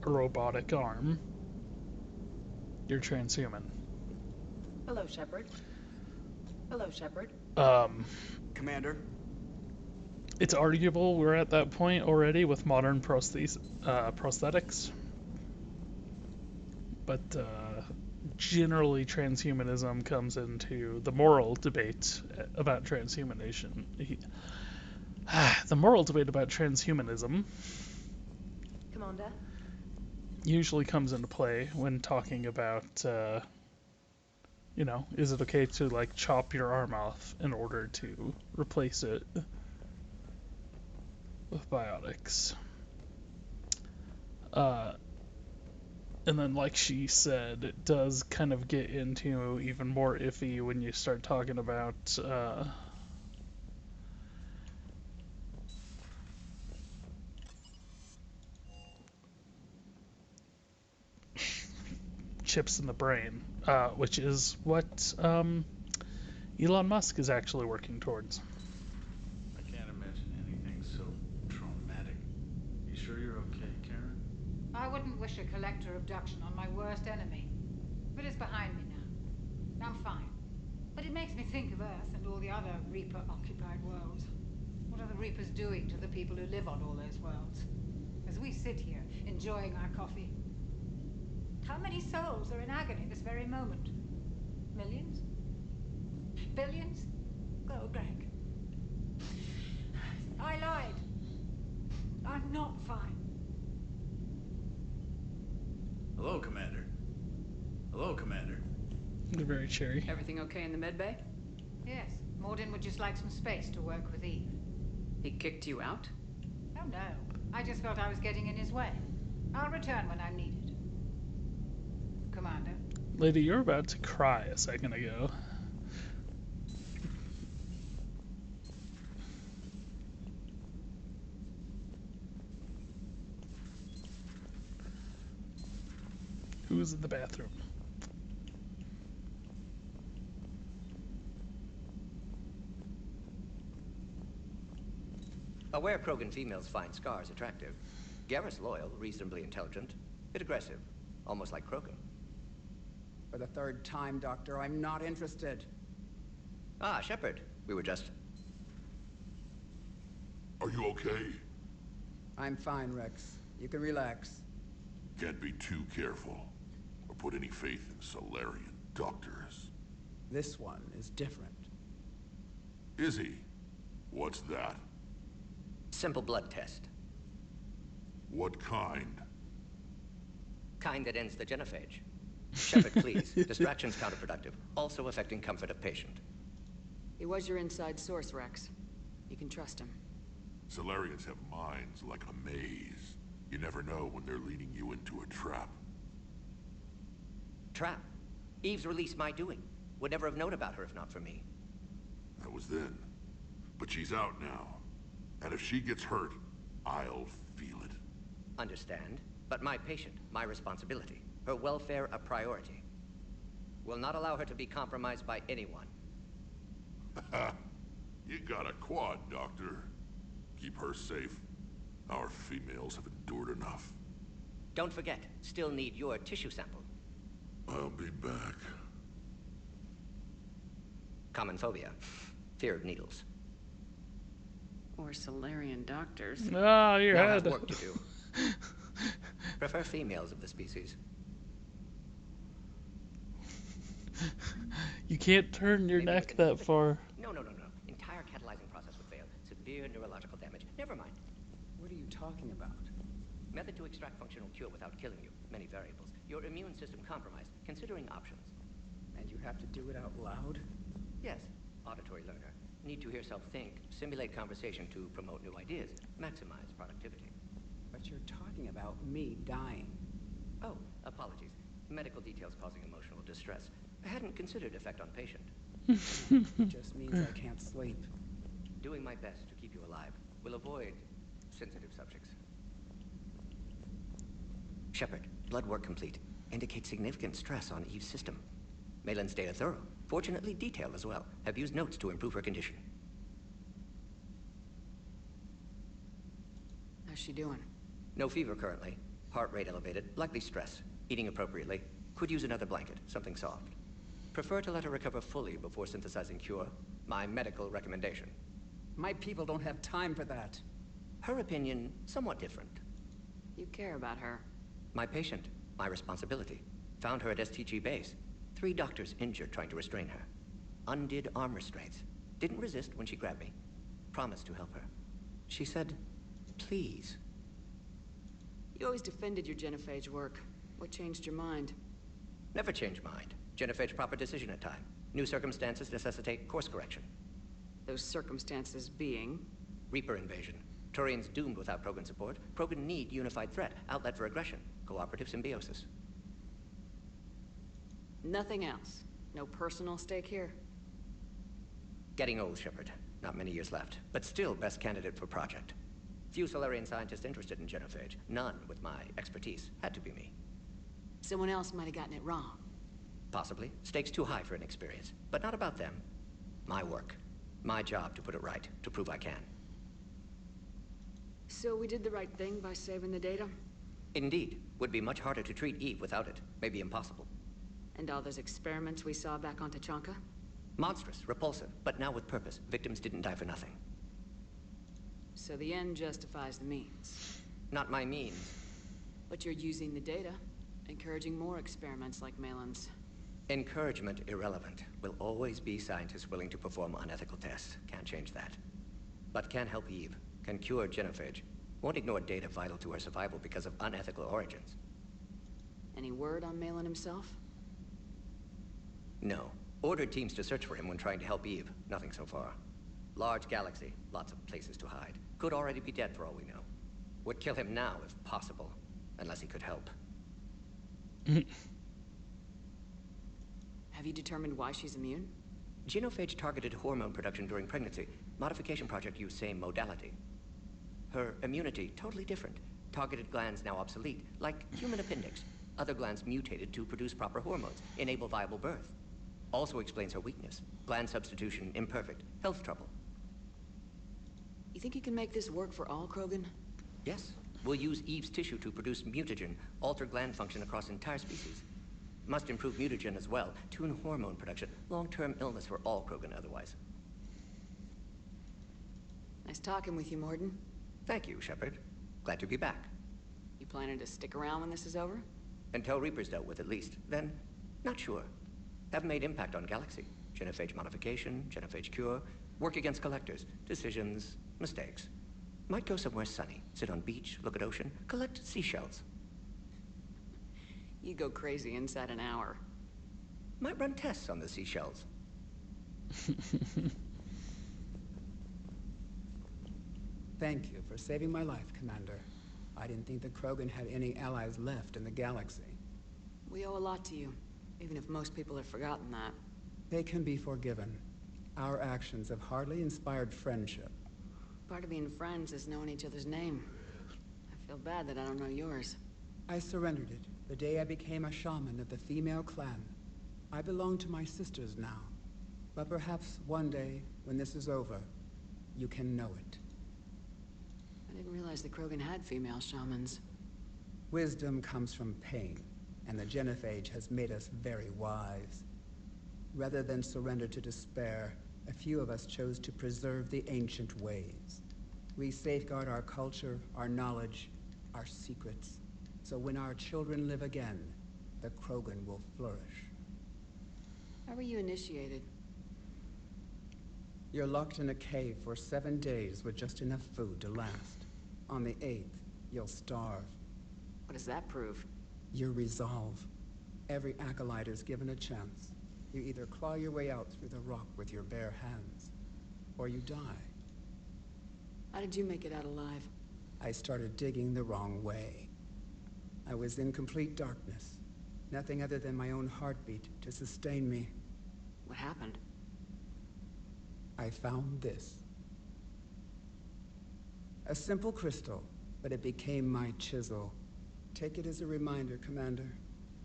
Speaker 1: a robotic arm, you're transhuman.
Speaker 4: Hello, Shepard. Hello, Shepard.
Speaker 5: Commander?
Speaker 1: It's arguable we're at that point already with modern prosthetics. But generally transhumanism comes into the moral debate about transhumanation. The moral debate about transhumanism
Speaker 2: Commander?
Speaker 1: usually comes into play when talking about, is it okay to like chop your arm off in order to replace it with biotics? And then, like she said, it does kind of get into even more iffy when you start talking about chips in the brain, which is what Elon Musk is actually working towards.
Speaker 16: I can't imagine anything so traumatic. You sure you're okay, Karen?
Speaker 18: I wouldn't wish a collector abduction on my worst enemy. But it's behind me now. I'm fine. But it makes me think of Earth and all the other Reaper-occupied worlds. What are the Reapers doing to the people who live on all those worlds? As we sit here, enjoying our coffee. How many souls are in agony this very moment? Millions? Billions? Oh, Greg. I lied. I'm not fine.
Speaker 16: Hello, Commander. Hello, Commander.
Speaker 1: They're very cheery.
Speaker 4: Everything okay in the medbay?
Speaker 18: Yes. Mordin would just like some space to work with Eve.
Speaker 4: He kicked you out?
Speaker 18: Oh, no. I just felt I was getting in his way. I'll return when I'm needed. Commander.
Speaker 1: Lady, you were about to cry a second ago. Who's in the bathroom?
Speaker 17: Aware Krogan females find scars attractive. Garrus loyal, reasonably intelligent, bit aggressive, almost like Krogan.
Speaker 15: For the third time, Doctor, I'm not interested.
Speaker 17: Ah, Shepard. We were just...
Speaker 9: Are you okay?
Speaker 15: I'm fine, Rex. You can relax.
Speaker 9: Can't be too careful, or put any faith in Solarian doctors.
Speaker 15: This one is different.
Speaker 9: Is he? What's that?
Speaker 17: Simple blood test.
Speaker 9: What kind?
Speaker 17: Kind that ends the genophage. Shepard, please. Distraction's counterproductive, also affecting comfort of patient.
Speaker 4: He was your inside source, Rex. You can trust him.
Speaker 9: Solarians have minds like a maze. You never know when they're leading you into a trap.
Speaker 17: Trap? Eve's release my doing. Would never have known about her if not for me.
Speaker 9: That was then. But she's out now. And if she gets hurt, I'll feel it.
Speaker 17: Understand. But my patient, my responsibility. Her welfare a priority. Will not allow her to be compromised by anyone.
Speaker 9: You got a quad, Doctor. Keep her safe. Our females have endured enough.
Speaker 17: Don't forget, still need your tissue sample.
Speaker 9: I'll be back.
Speaker 17: Common phobia. Fear of needles.
Speaker 4: Or Solarian doctors.
Speaker 1: Oh, your
Speaker 17: now
Speaker 1: head.
Speaker 17: Have work to do. Prefer females of the species.
Speaker 1: You can't turn your neck that far.
Speaker 17: No. Entire catalyzing process would fail. Severe neurological damage. Never mind.
Speaker 15: What are you talking about?
Speaker 17: Method to extract functional cure without killing you. Many variables. Your immune system compromised. Considering options.
Speaker 15: And you have to do it out loud?
Speaker 17: Yes. Auditory learner. Need to hear self think. Simulate conversation to promote new ideas. Maximize productivity.
Speaker 15: But you're talking about me dying.
Speaker 17: Oh, apologies. Medical details causing emotional distress. I hadn't considered effect on patient.
Speaker 15: It just means I can't sleep.
Speaker 17: Doing my best to keep you alive. We'll avoid sensitive subjects. Shepard, blood work complete. Indicates significant stress on Eve's system. Malin's data thorough. Fortunately detailed as well. Have used notes to improve her condition.
Speaker 4: How's she doing?
Speaker 17: No fever currently. Heart rate elevated. Likely stress. Eating appropriately. Could use another blanket. Something soft. Prefer to let her recover fully before synthesizing cure. My medical recommendation.
Speaker 6: My people don't have time for that.
Speaker 17: Her opinion, somewhat different.
Speaker 4: You care about her.
Speaker 17: My patient. My responsibility. Found her at STG base. 3 doctors injured trying to restrain her. Undid arm restraints. Didn't resist when she grabbed me. Promised to help her. She said, please.
Speaker 4: You always defended your genophage work. What changed your mind?
Speaker 17: Never change mind. Genophage proper decision at time. New circumstances necessitate course correction.
Speaker 4: Those circumstances being?
Speaker 17: Reaper invasion. Turians doomed without Krogan support. Krogan need unified threat. Outlet for aggression. Cooperative symbiosis.
Speaker 4: Nothing else? No personal stake here?
Speaker 17: Getting old, Shepard. Not many years left. But still best candidate for project. Few Solarian scientists interested in genophage. None with my expertise. Had to be me.
Speaker 4: Someone else might have gotten it wrong.
Speaker 17: Possibly. Stakes too high for inexperience. But not about them. My work. My job to put it right. To prove I can.
Speaker 4: So we did the right thing by saving the data?
Speaker 17: Indeed. Would be much harder to treat Eve without it. Maybe impossible.
Speaker 4: And all those experiments we saw back on Tachanka?
Speaker 17: Monstrous, repulsive, but now with purpose. Victims didn't die for nothing.
Speaker 4: So the end justifies the means.
Speaker 17: Not my means.
Speaker 4: But you're using the data, encouraging more experiments like Malin's.
Speaker 17: Encouragement irrelevant. Will always be scientists willing to perform unethical tests. Can't change that. But can help Eve. Can cure genophage. Won't ignore data vital to her survival because of unethical origins.
Speaker 4: Any word on Malin himself?
Speaker 17: No. Ordered teams to search for him when trying to help Eve. Nothing so far. Large galaxy. Lots of places to hide. Could already be dead for all we know. Would kill him now if possible. Unless he could help.
Speaker 4: Have you determined why she's immune?
Speaker 17: Genophage targeted hormone production during pregnancy. Modification project used same modality. Her immunity, totally different. Targeted glands now obsolete, like human appendix. Other glands mutated to produce proper hormones, enable viable birth. Also explains her weakness. Gland substitution imperfect. Health trouble.
Speaker 4: You think you can make this work for all Krogan?
Speaker 17: Yes. We'll use Eve's tissue to produce mutagen, alter gland function across entire species. Must improve mutagen as well, tune hormone production. Long-term illness for all Krogan otherwise.
Speaker 4: Nice talking with you, Morden.
Speaker 17: Thank you, Shepard. Glad to be back.
Speaker 4: You planning to stick around when this is over?
Speaker 17: Until Reaper's dealt with at least. Then, not sure. Haven't made impact on Galaxy. Genophage modification, genophage cure, work against collectors, decisions, mistakes. Might go somewhere sunny, sit on beach, look at ocean, collect seashells.
Speaker 4: You go crazy inside an hour.
Speaker 17: Might run tests on the seashells.
Speaker 6: Thank you for saving my life, Commander. I didn't think the Krogan had any allies left in the galaxy.
Speaker 4: We owe a lot to you, even if most people have forgotten that.
Speaker 6: They can be forgiven. Our actions have hardly inspired friendship.
Speaker 4: Part of being friends is knowing each other's name. I feel bad that I don't know yours.
Speaker 6: I surrendered it the day I became a shaman of the female clan. I belong to my sisters now. But perhaps one day, when this is over, you can know it.
Speaker 4: I didn't realize the Krogan had female shamans.
Speaker 6: Wisdom comes from pain, and the genophage has made us very wise. Rather than surrender to despair, a few of us chose to preserve the ancient ways. We safeguard our culture, our knowledge, our secrets. So when our children live again, the Krogan will flourish.
Speaker 4: How were you initiated?
Speaker 6: You're locked in a cave for 7 days with just enough food to last. On the 8th, you'll starve.
Speaker 4: What does that prove?
Speaker 6: Your resolve. Every acolyte is given a chance. You either claw your way out through the rock with your bare hands, or you die.
Speaker 4: How did you make it out alive?
Speaker 6: I started digging the wrong way. I was in complete darkness. Nothing other than my own heartbeat to sustain me.
Speaker 4: What happened?
Speaker 6: I found this. A simple crystal, but it became my chisel. Take it as a reminder, Commander.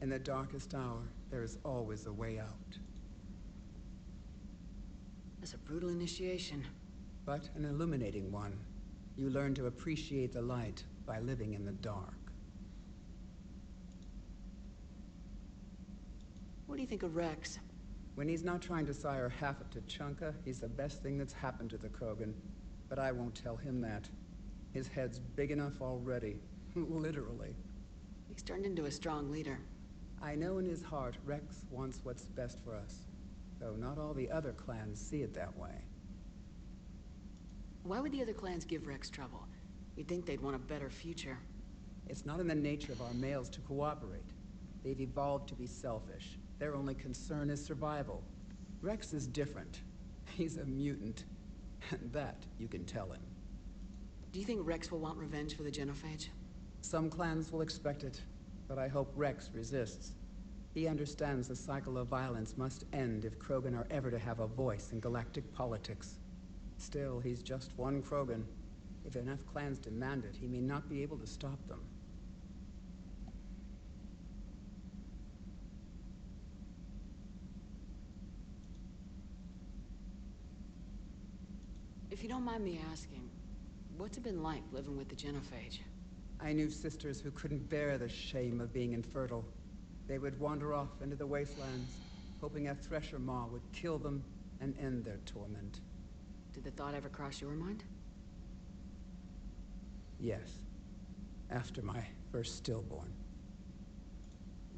Speaker 6: In the darkest hour, there is always a way out.
Speaker 4: That's a brutal initiation.
Speaker 6: But an illuminating one. You learn to appreciate the light by living in the dark.
Speaker 4: What do you think of Rex?
Speaker 6: When he's not trying to sire half of Tuchanka, he's the best thing that's happened to the Krogan. But I won't tell him that. His head's big enough already. Literally.
Speaker 4: He's turned into a strong leader.
Speaker 6: I know in his heart Rex wants what's best for us. Though not all the other clans see it that way.
Speaker 4: Why would the other clans give Rex trouble? You'd think they'd want a better future.
Speaker 6: It's not in the nature of our males to cooperate. They've evolved to be selfish. Their only concern is survival. Rex is different. He's a mutant. And that you can tell him.
Speaker 4: Do you think Rex will want revenge for the Genophage?
Speaker 6: Some clans will expect it, but I hope Rex resists. He understands the cycle of violence must end if Krogan are ever to have a voice in galactic politics. Still, he's just one Krogan. If enough clans demand it, he may not be able to stop them.
Speaker 4: If you don't mind me asking, what's it been like living with the Genophage?
Speaker 6: I knew sisters who couldn't bear the shame of being infertile. They would wander off into the wastelands, hoping a thresher maw would kill them and end their torment.
Speaker 4: Did the thought ever cross your mind?
Speaker 6: Yes. After my first stillborn.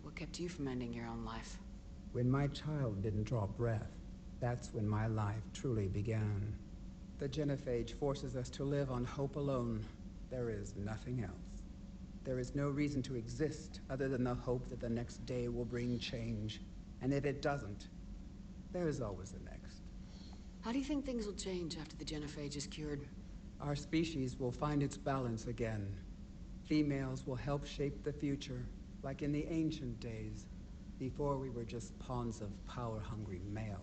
Speaker 4: What kept you from ending your own life?
Speaker 6: When my child didn't draw breath, that's when my life truly began. The Genophage forces us to live on hope alone. There is nothing else. There is no reason to exist other than the hope that the next day will bring change. And if it doesn't, there is always the next.
Speaker 4: How do you think things will change after the Genophage is cured?
Speaker 6: Our species will find its balance again. Females will help shape the future, like in the ancient days, before we were just pawns of power-hungry males.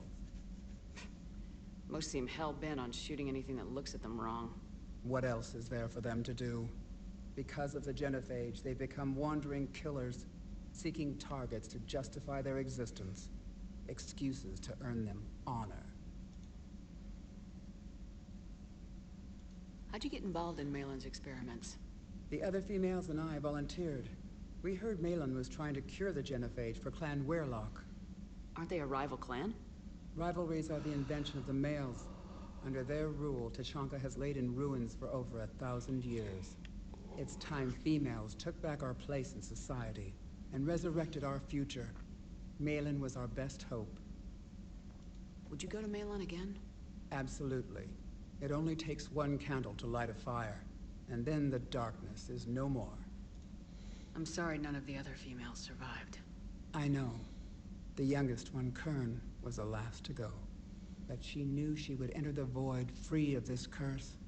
Speaker 4: Most seem hell-bent on shooting anything that looks at them wrong.
Speaker 6: What else is there for them to do? Because of the Genophage, they've become wandering killers, seeking targets to justify their existence, excuses to earn them honor.
Speaker 4: How'd you get involved in Malin's experiments?
Speaker 6: The other females and I volunteered. We heard Malin was trying to cure the Genophage for Clan Weirlock.
Speaker 4: Aren't they a rival clan?
Speaker 6: Rivalries are the invention of the males. Under their rule, Tuchanka has laid in ruins for over 1,000 years. It's time females took back our place in society and resurrected our future. Malin was our best hope.
Speaker 4: Would you go to Malin again?
Speaker 6: Absolutely. It only takes one candle to light a fire, and then the darkness is no more.
Speaker 4: I'm sorry none of the other females survived.
Speaker 6: I know. The youngest one, Kern, was the last to go. But she knew she would enter the void free of this curse,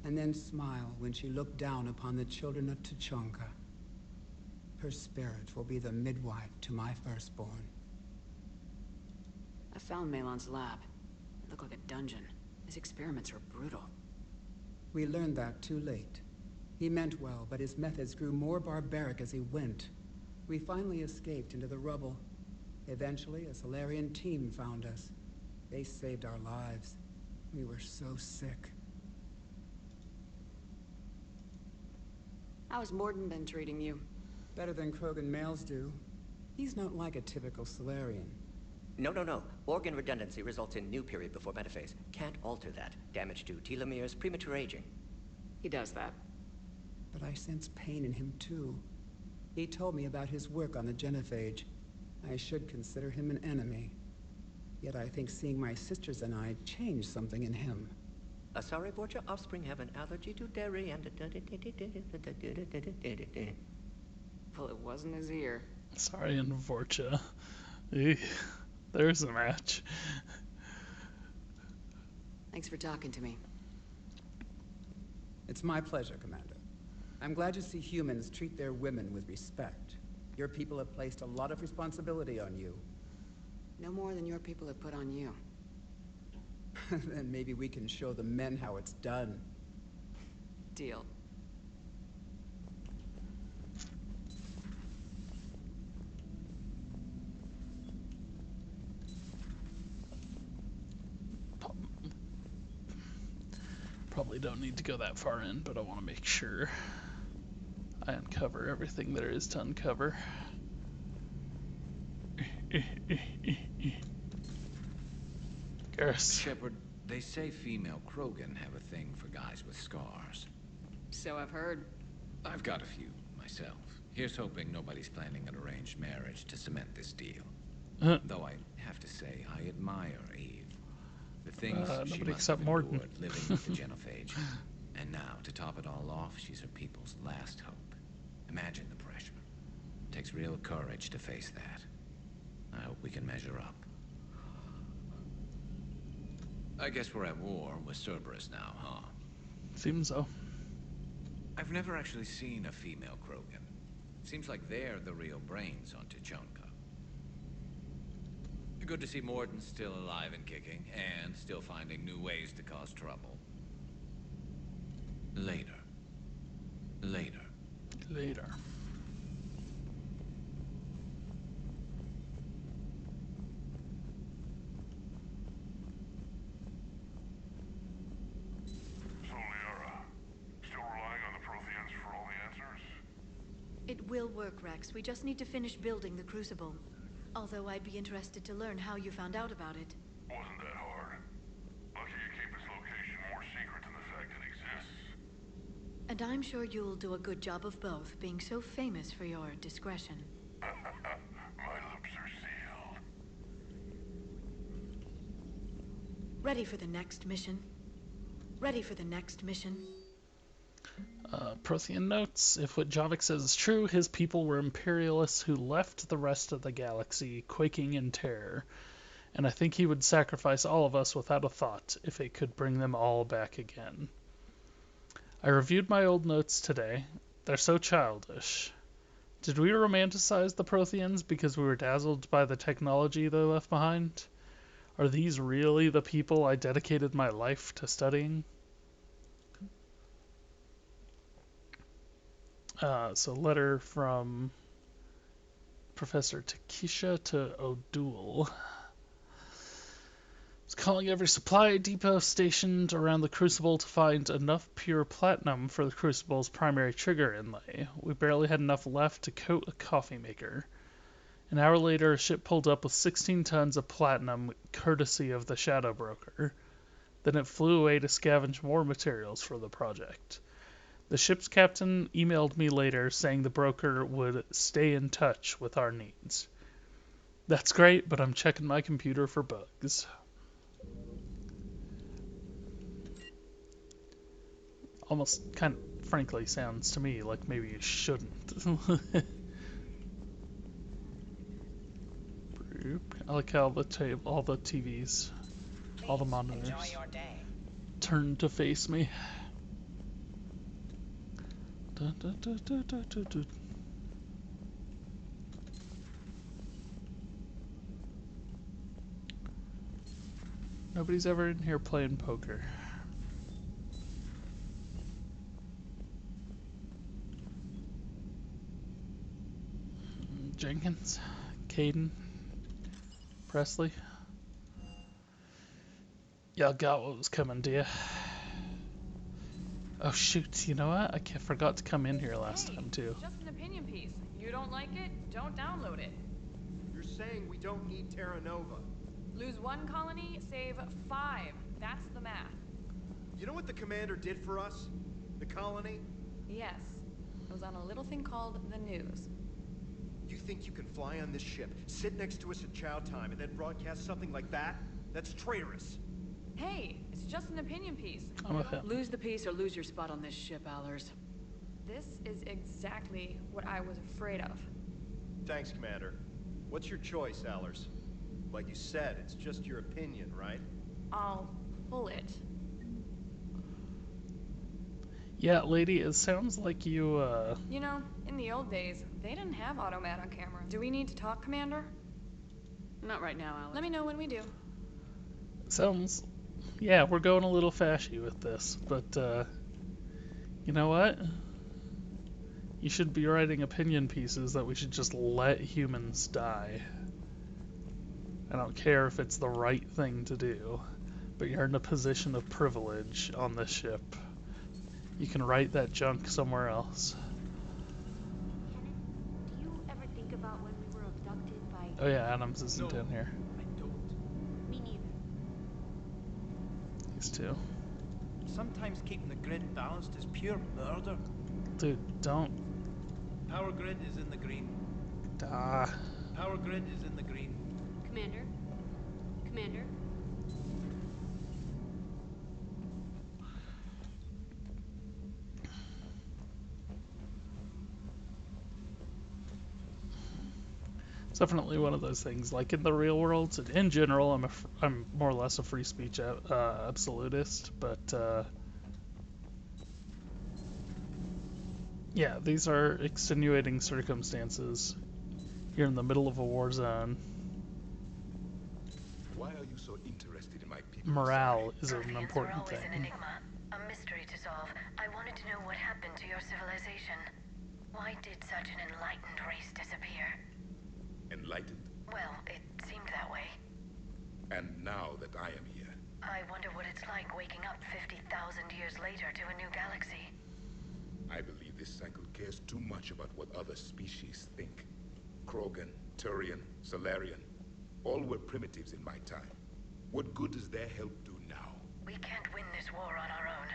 Speaker 6: and then smile when she looked down upon the children of Tuchanka. Her spirit will be the midwife to my firstborn.
Speaker 4: I found Malin's lab. It looked like a dungeon. His experiments were brutal.
Speaker 6: We learned that too late. He meant well, but his methods grew more barbaric as he went. We finally escaped into the rubble. Eventually, a Solarian team found us. They saved our lives. We were so sick.
Speaker 4: How's Morden been treating you?
Speaker 6: Better than Krogan males do. He's not like a typical Solarian.
Speaker 8: No. Organ redundancy results in new period before metaphase. Can't alter that. Damage to telomeres, premature aging.
Speaker 4: He does that.
Speaker 6: But I sense pain in him too. He told me about his work on the Genophage. I should consider him an enemy. Yet I think seeing my sisters and I changed something in him.
Speaker 8: Sorry, Borgia, offspring have an allergy to dairy and...
Speaker 4: Well, it wasn't his ear.
Speaker 1: Sorry, and Vorcha. There's a match.
Speaker 4: Thanks for talking to me.
Speaker 6: It's my pleasure, Commander. I'm glad to see humans treat their women with respect. Your people have placed a lot of responsibility on you.
Speaker 4: No more than your people have put on you.
Speaker 6: Then maybe we can show the men how it's done.
Speaker 4: Deal.
Speaker 1: Probably don't need to go that far in, but I want to make sure I uncover everything there is to uncover. Garrus.
Speaker 10: Shepard, they say female Krogan have a thing for guys with scars.
Speaker 4: So I've heard.
Speaker 10: I've got a few, myself. Here's hoping nobody's planning an arranged marriage to cement this deal. Though I have to say, I admire Eve. The things she must have endured living with the genophage. And now, to top it all off, she's her people's last hope. Imagine the pressure. It takes real courage to face that. I hope we can measure up. I guess we're at war with Cerberus now, huh?
Speaker 1: Seems so.
Speaker 10: I've never actually seen a female Krogan. Seems like they're the real brains on Tuchanka. Good to see Morden's still alive and kicking, and still finding new ways to cause trouble. Later. Later.
Speaker 1: Later.
Speaker 9: So, Liara, still relying on the Protheans for all the answers?
Speaker 2: It will work, Rex. We just need to finish building the Crucible. Although I'd be interested to learn how you found out about it.
Speaker 9: Wasn't that hard. Lucky you keep its location more secret than the fact it exists.
Speaker 2: And I'm sure you'll do a good job of both, being so famous for your discretion.
Speaker 9: My lips are sealed.
Speaker 2: Ready for the next mission? Ready for the next mission?
Speaker 1: Prothean notes, if what Javik says is true, his people were imperialists who left the rest of the galaxy quaking in terror. And I think he would sacrifice all of us without a thought if it could bring them all back again. I reviewed my old notes today. They're so childish. Did we romanticize the Protheans because we were dazzled by the technology they left behind? Are these really the people I dedicated my life to studying? So letter from Professor Takesha to O'Doul. Was calling every supply depot stationed around the Crucible to find enough pure platinum for the Crucible's primary trigger inlay. We barely had enough left to coat a coffee maker. An hour later, a ship pulled up with 16 tons of platinum, courtesy of the Shadow Broker. Then it flew away to scavenge more materials for the project. The ship's captain emailed me later saying the broker would stay in touch with our needs. That's great, but I'm checking my computer for bugs. Almost kind of frankly sounds to me like maybe you shouldn't. I like how all the TVs, all the monitors turn to face me. Dun, dun, dun, dun, dun, dun, dun. Nobody's ever in here playing poker. Jenkins, Caden, Presley. Y'all got what was coming, do ya? Oh shoot, you know what? I forgot to come in here last time too.
Speaker 4: Just an opinion piece. You don't like it? Don't download it.
Speaker 5: You're saying we don't need Terra Nova.
Speaker 4: Lose one colony, save 5. That's the math.
Speaker 5: You know what the commander did for us? The colony?
Speaker 4: Yes. It was on a little thing called the news.
Speaker 5: You think you can fly on this ship, sit next to us at chow time, and then broadcast something like that? That's traitorous.
Speaker 4: Hey, it's just an opinion piece. Lose the piece or lose your spot on this ship, Allers.
Speaker 11: This is exactly what I was afraid of.
Speaker 5: Thanks, Commander. What's your choice, Allers? Like you said, it's just your opinion, right?
Speaker 11: I'll pull it.
Speaker 1: Yeah, lady, it sounds like you,
Speaker 11: You know, in the old days, they didn't have automat on camera. Do we need to talk, Commander?
Speaker 4: Not right now, Alex.
Speaker 11: Let me know when we do.
Speaker 1: sounds... Yeah, we're going a little fashy with this, but, You know what? You should be writing opinion pieces that we should just let humans die. I don't care if it's the right thing to do, but you're in a position of privilege on this ship. You can write that junk somewhere else.
Speaker 11: Do you ever think about when we were abducted by...
Speaker 1: Oh yeah, Adams isn't in here.
Speaker 11: I don't. Me neither.
Speaker 1: These two.
Speaker 3: Sometimes keeping the grid balanced is pure murder.
Speaker 1: Dude, don't.
Speaker 3: Power grid is in the green. Power grid is in the green.
Speaker 11: Commander? Commander?
Speaker 1: It's definitely one of those things. Like in the real world, in general, I'm more or less a free speech absolutist, but yeah, these are extenuating circumstances. You're in the middle of a war zone.
Speaker 21: Why are you so interested in my people?
Speaker 1: Morale is an important thing.
Speaker 12: An enigma, a mystery to solve. I wanted to know what happened to your civilization. Why did such an enlightened race disappear?
Speaker 21: Enlightened?
Speaker 12: Well, it seemed that way.
Speaker 21: And now that I am here,
Speaker 12: I wonder what it's like waking up 50,000 years later to a new galaxy.
Speaker 21: I believe this cycle cares too much about what other species think. Krogan, Turian, Solarian, all were primitives in my time. What good does their help do now?
Speaker 12: We can't win this war on our own.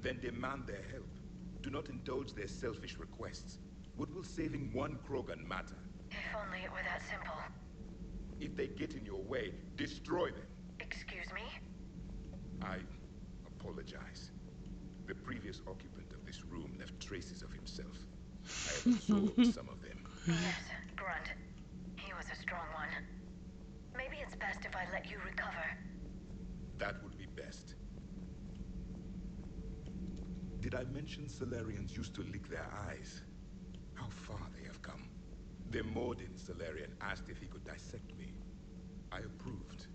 Speaker 21: Then demand their help. Do not indulge their selfish requests. What will saving one Krogan matter?
Speaker 12: If only it were that simple.
Speaker 21: If they get in your way, destroy them.
Speaker 12: Excuse me?
Speaker 21: I apologize. The previous occupant of this room left traces of himself. I have absorbed some of them.
Speaker 12: Yes, Grunt. He was a strong one. Maybe it's best if I let you recover.
Speaker 21: That would be best. Did I mention Solarians used to lick their eyes? How far they have come. The Mordin Solarian asked if he could dissect me. I approved,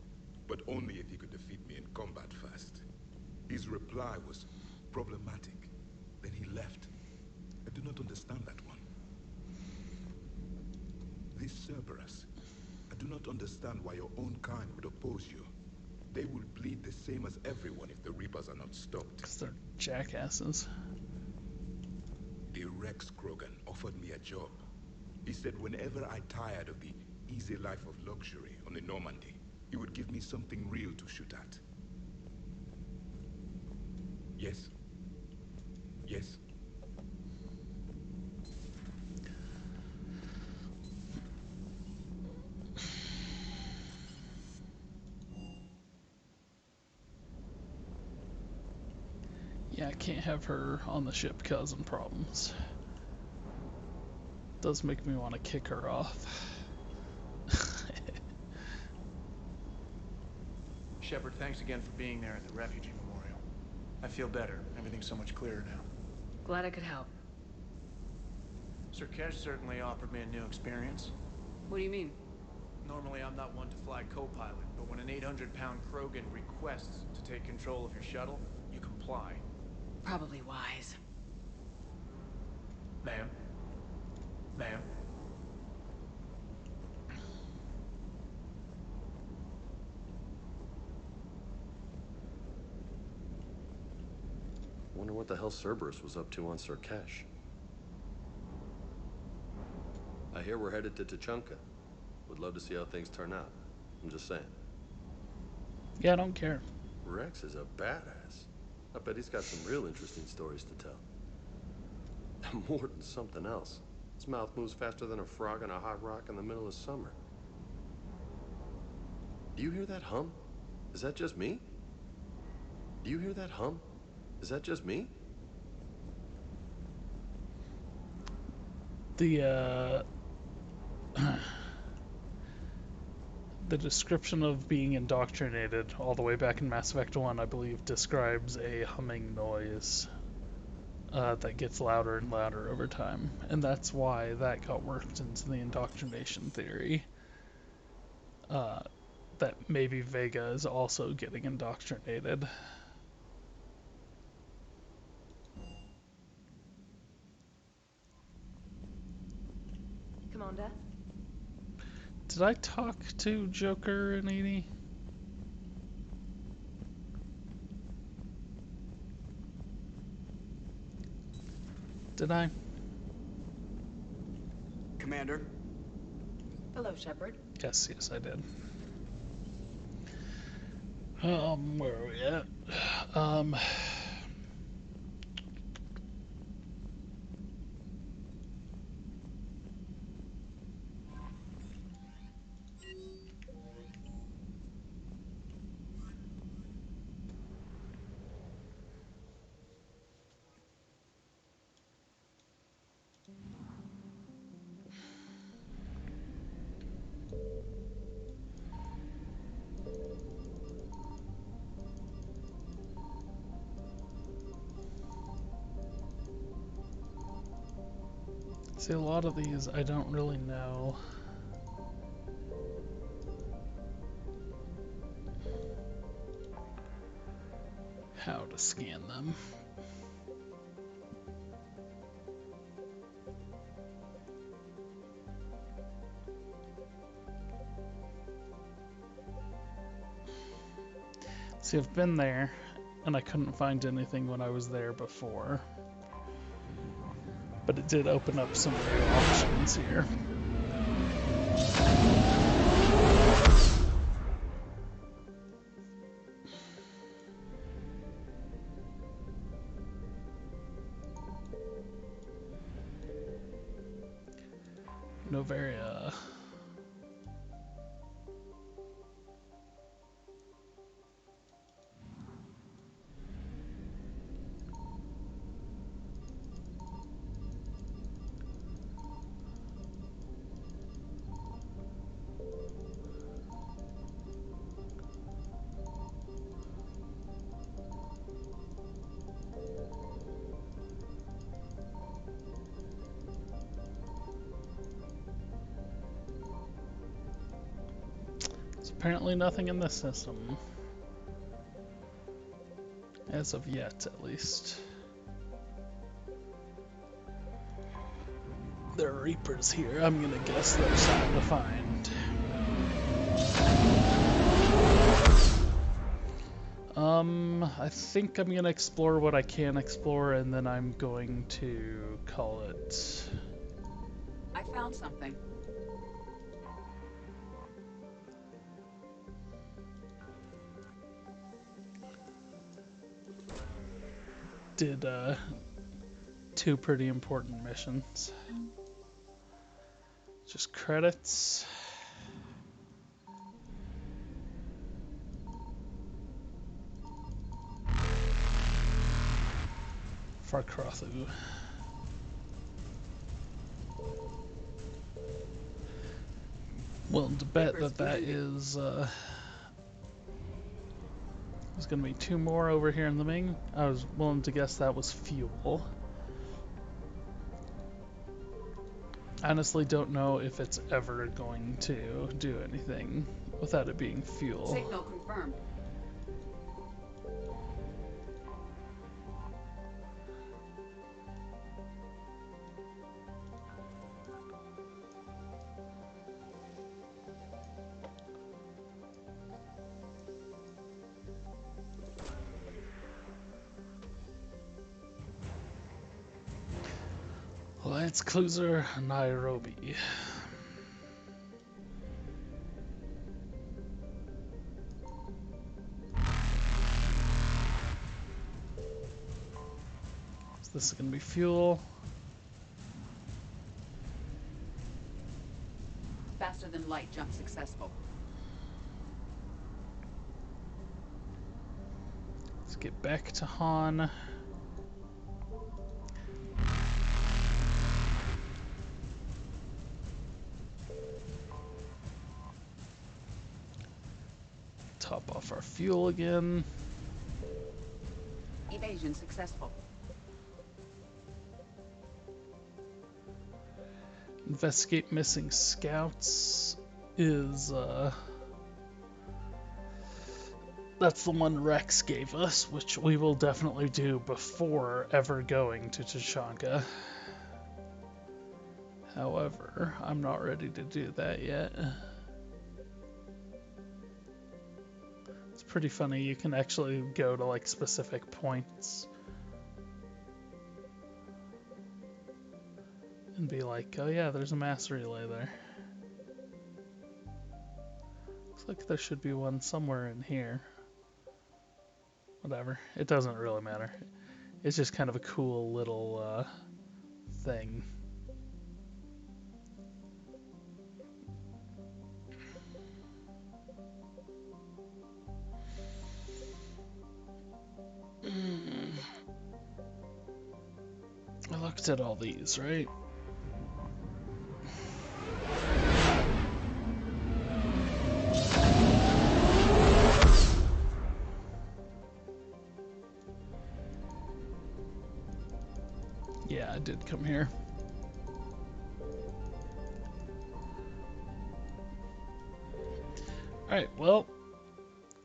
Speaker 21: but only if he could defeat me in combat first. His reply was problematic. Then he left. I do not understand that one. This Cerberus, I do not understand why your own kind would oppose you. They will bleed the same as everyone if the Reapers are not stopped.
Speaker 1: Because they're jackasses.
Speaker 21: The Rex Krogan offered me a job. He said whenever I tired of the easy life of luxury on the Normandy, he would give me something real to shoot at. Yes. Yes.
Speaker 1: Yeah, I can't have her on the ship causing problems. Does make me want to kick her off.
Speaker 16: Shepard, thanks again for being there at the refugee memorial. I feel better. Everything's so much clearer now.
Speaker 4: Glad I could help.
Speaker 16: Sur'Kesh certainly offered me a new experience.
Speaker 4: What do you mean?
Speaker 16: Normally I'm not one to fly co-pilot, but when an 800-pound Krogan requests to take control of your shuttle, you comply.
Speaker 4: Probably wise.
Speaker 16: Ma'am? Ma'am?
Speaker 22: Wonder what the hell Cerberus was up to on Sur'Kesh. I hear we're headed to Tuchanka. Would love to see how things turn out. I'm just saying.
Speaker 1: Yeah, I don't care.
Speaker 22: Rex is a badass. I bet he's got some real interesting stories to tell. More than something else. His mouth moves faster than a frog on a hot rock in the middle of summer. Do you hear that hum? Is that just me? Do you hear that hum? Is that just me?
Speaker 1: The description of being indoctrinated all the way back in Mass Effect 1, I believe, describes a humming noise that gets louder and louder over time. And that's why that got worked into the indoctrination theory. That maybe Vega is also getting indoctrinated.
Speaker 2: Commander.
Speaker 1: Did I talk to Joker and Edie? Did I?
Speaker 5: Commander?
Speaker 4: Hello, Shepard.
Speaker 1: Yes, I did. Where are we at? See, a lot of these I don't really know how to scan them. See, I've been there, and I couldn't find anything when I was there before. But it did open up some new options here. Novaria. Apparently nothing in this system. As of yet, at least. There are Reapers here. I'm gonna guess there's something to find. I think I'm gonna explore what I can explore, and then I'm going to call it...
Speaker 4: I found something.
Speaker 1: Did, two pretty important missions. Just credits. Farkrothu. Willing to bet that is, there's gonna be two more over here in the Ming. I was willing to guess that was fuel. Honestly don't know if it's ever going to do anything without it being fuel.
Speaker 4: Signal confirmed.
Speaker 1: Lance Cruiser Nairobi. So this is gonna be fuel.
Speaker 4: Faster than light jump successful.
Speaker 1: Let's get back to Han. Top off our fuel again.
Speaker 4: Evasion successful.
Speaker 1: Investigate missing scouts is, that's the one Rex gave us, which we will definitely do before ever going to Tuchanka. However, I'm not ready to do that yet. It's pretty funny, you can actually go to like specific points and be like, oh yeah, there's a mass relay there. Looks like there should be one somewhere in here. Whatever, it doesn't really matter. It's just kind of a cool little thing. I looked at all these, right? Yeah, I did come here. Alright, well,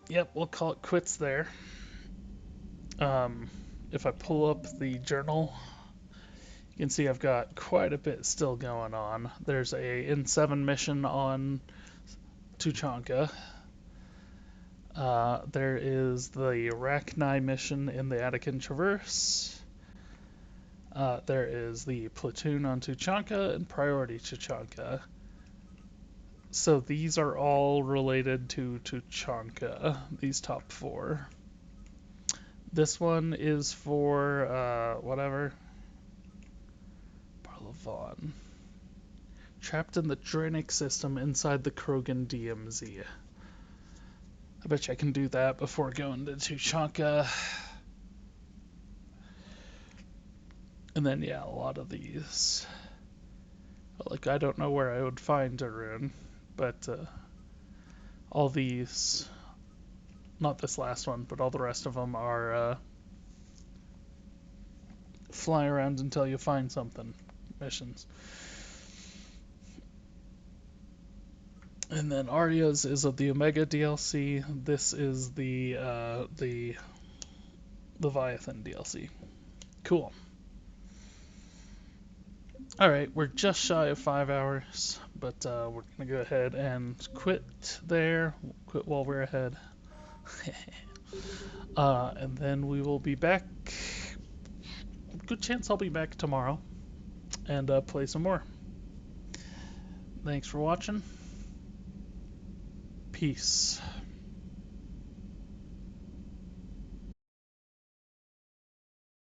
Speaker 1: yep, we'll call it quits there. If I pull up the journal, you can see I've got quite a bit still going on. There's a N7 mission on Tuchanka. There is the Rachni mission in the Attican Traverse. There is the platoon on Tuchanka and Priority Tuchanka. So these are all related to Tuchanka, these top 4. This one is for, whatever. Barlavon. Trapped in the Drainic system inside the Krogan DMZ. I bet you I can do that before going to Tuchanka. And then, yeah, a lot of these. Like, I don't know where I would find Darun, but all these, not this last one, but all the rest of them are fly around until you find something missions. And then Arya's is of the Omega DLC. This is the Leviathan DLC. Cool. Alright, we're just shy of 5 hours, but we're gonna go ahead and quit there. Quit while we're ahead. And then we will be back. Good chance I'll be back tomorrow and play some more. Thanks for watching. Peace.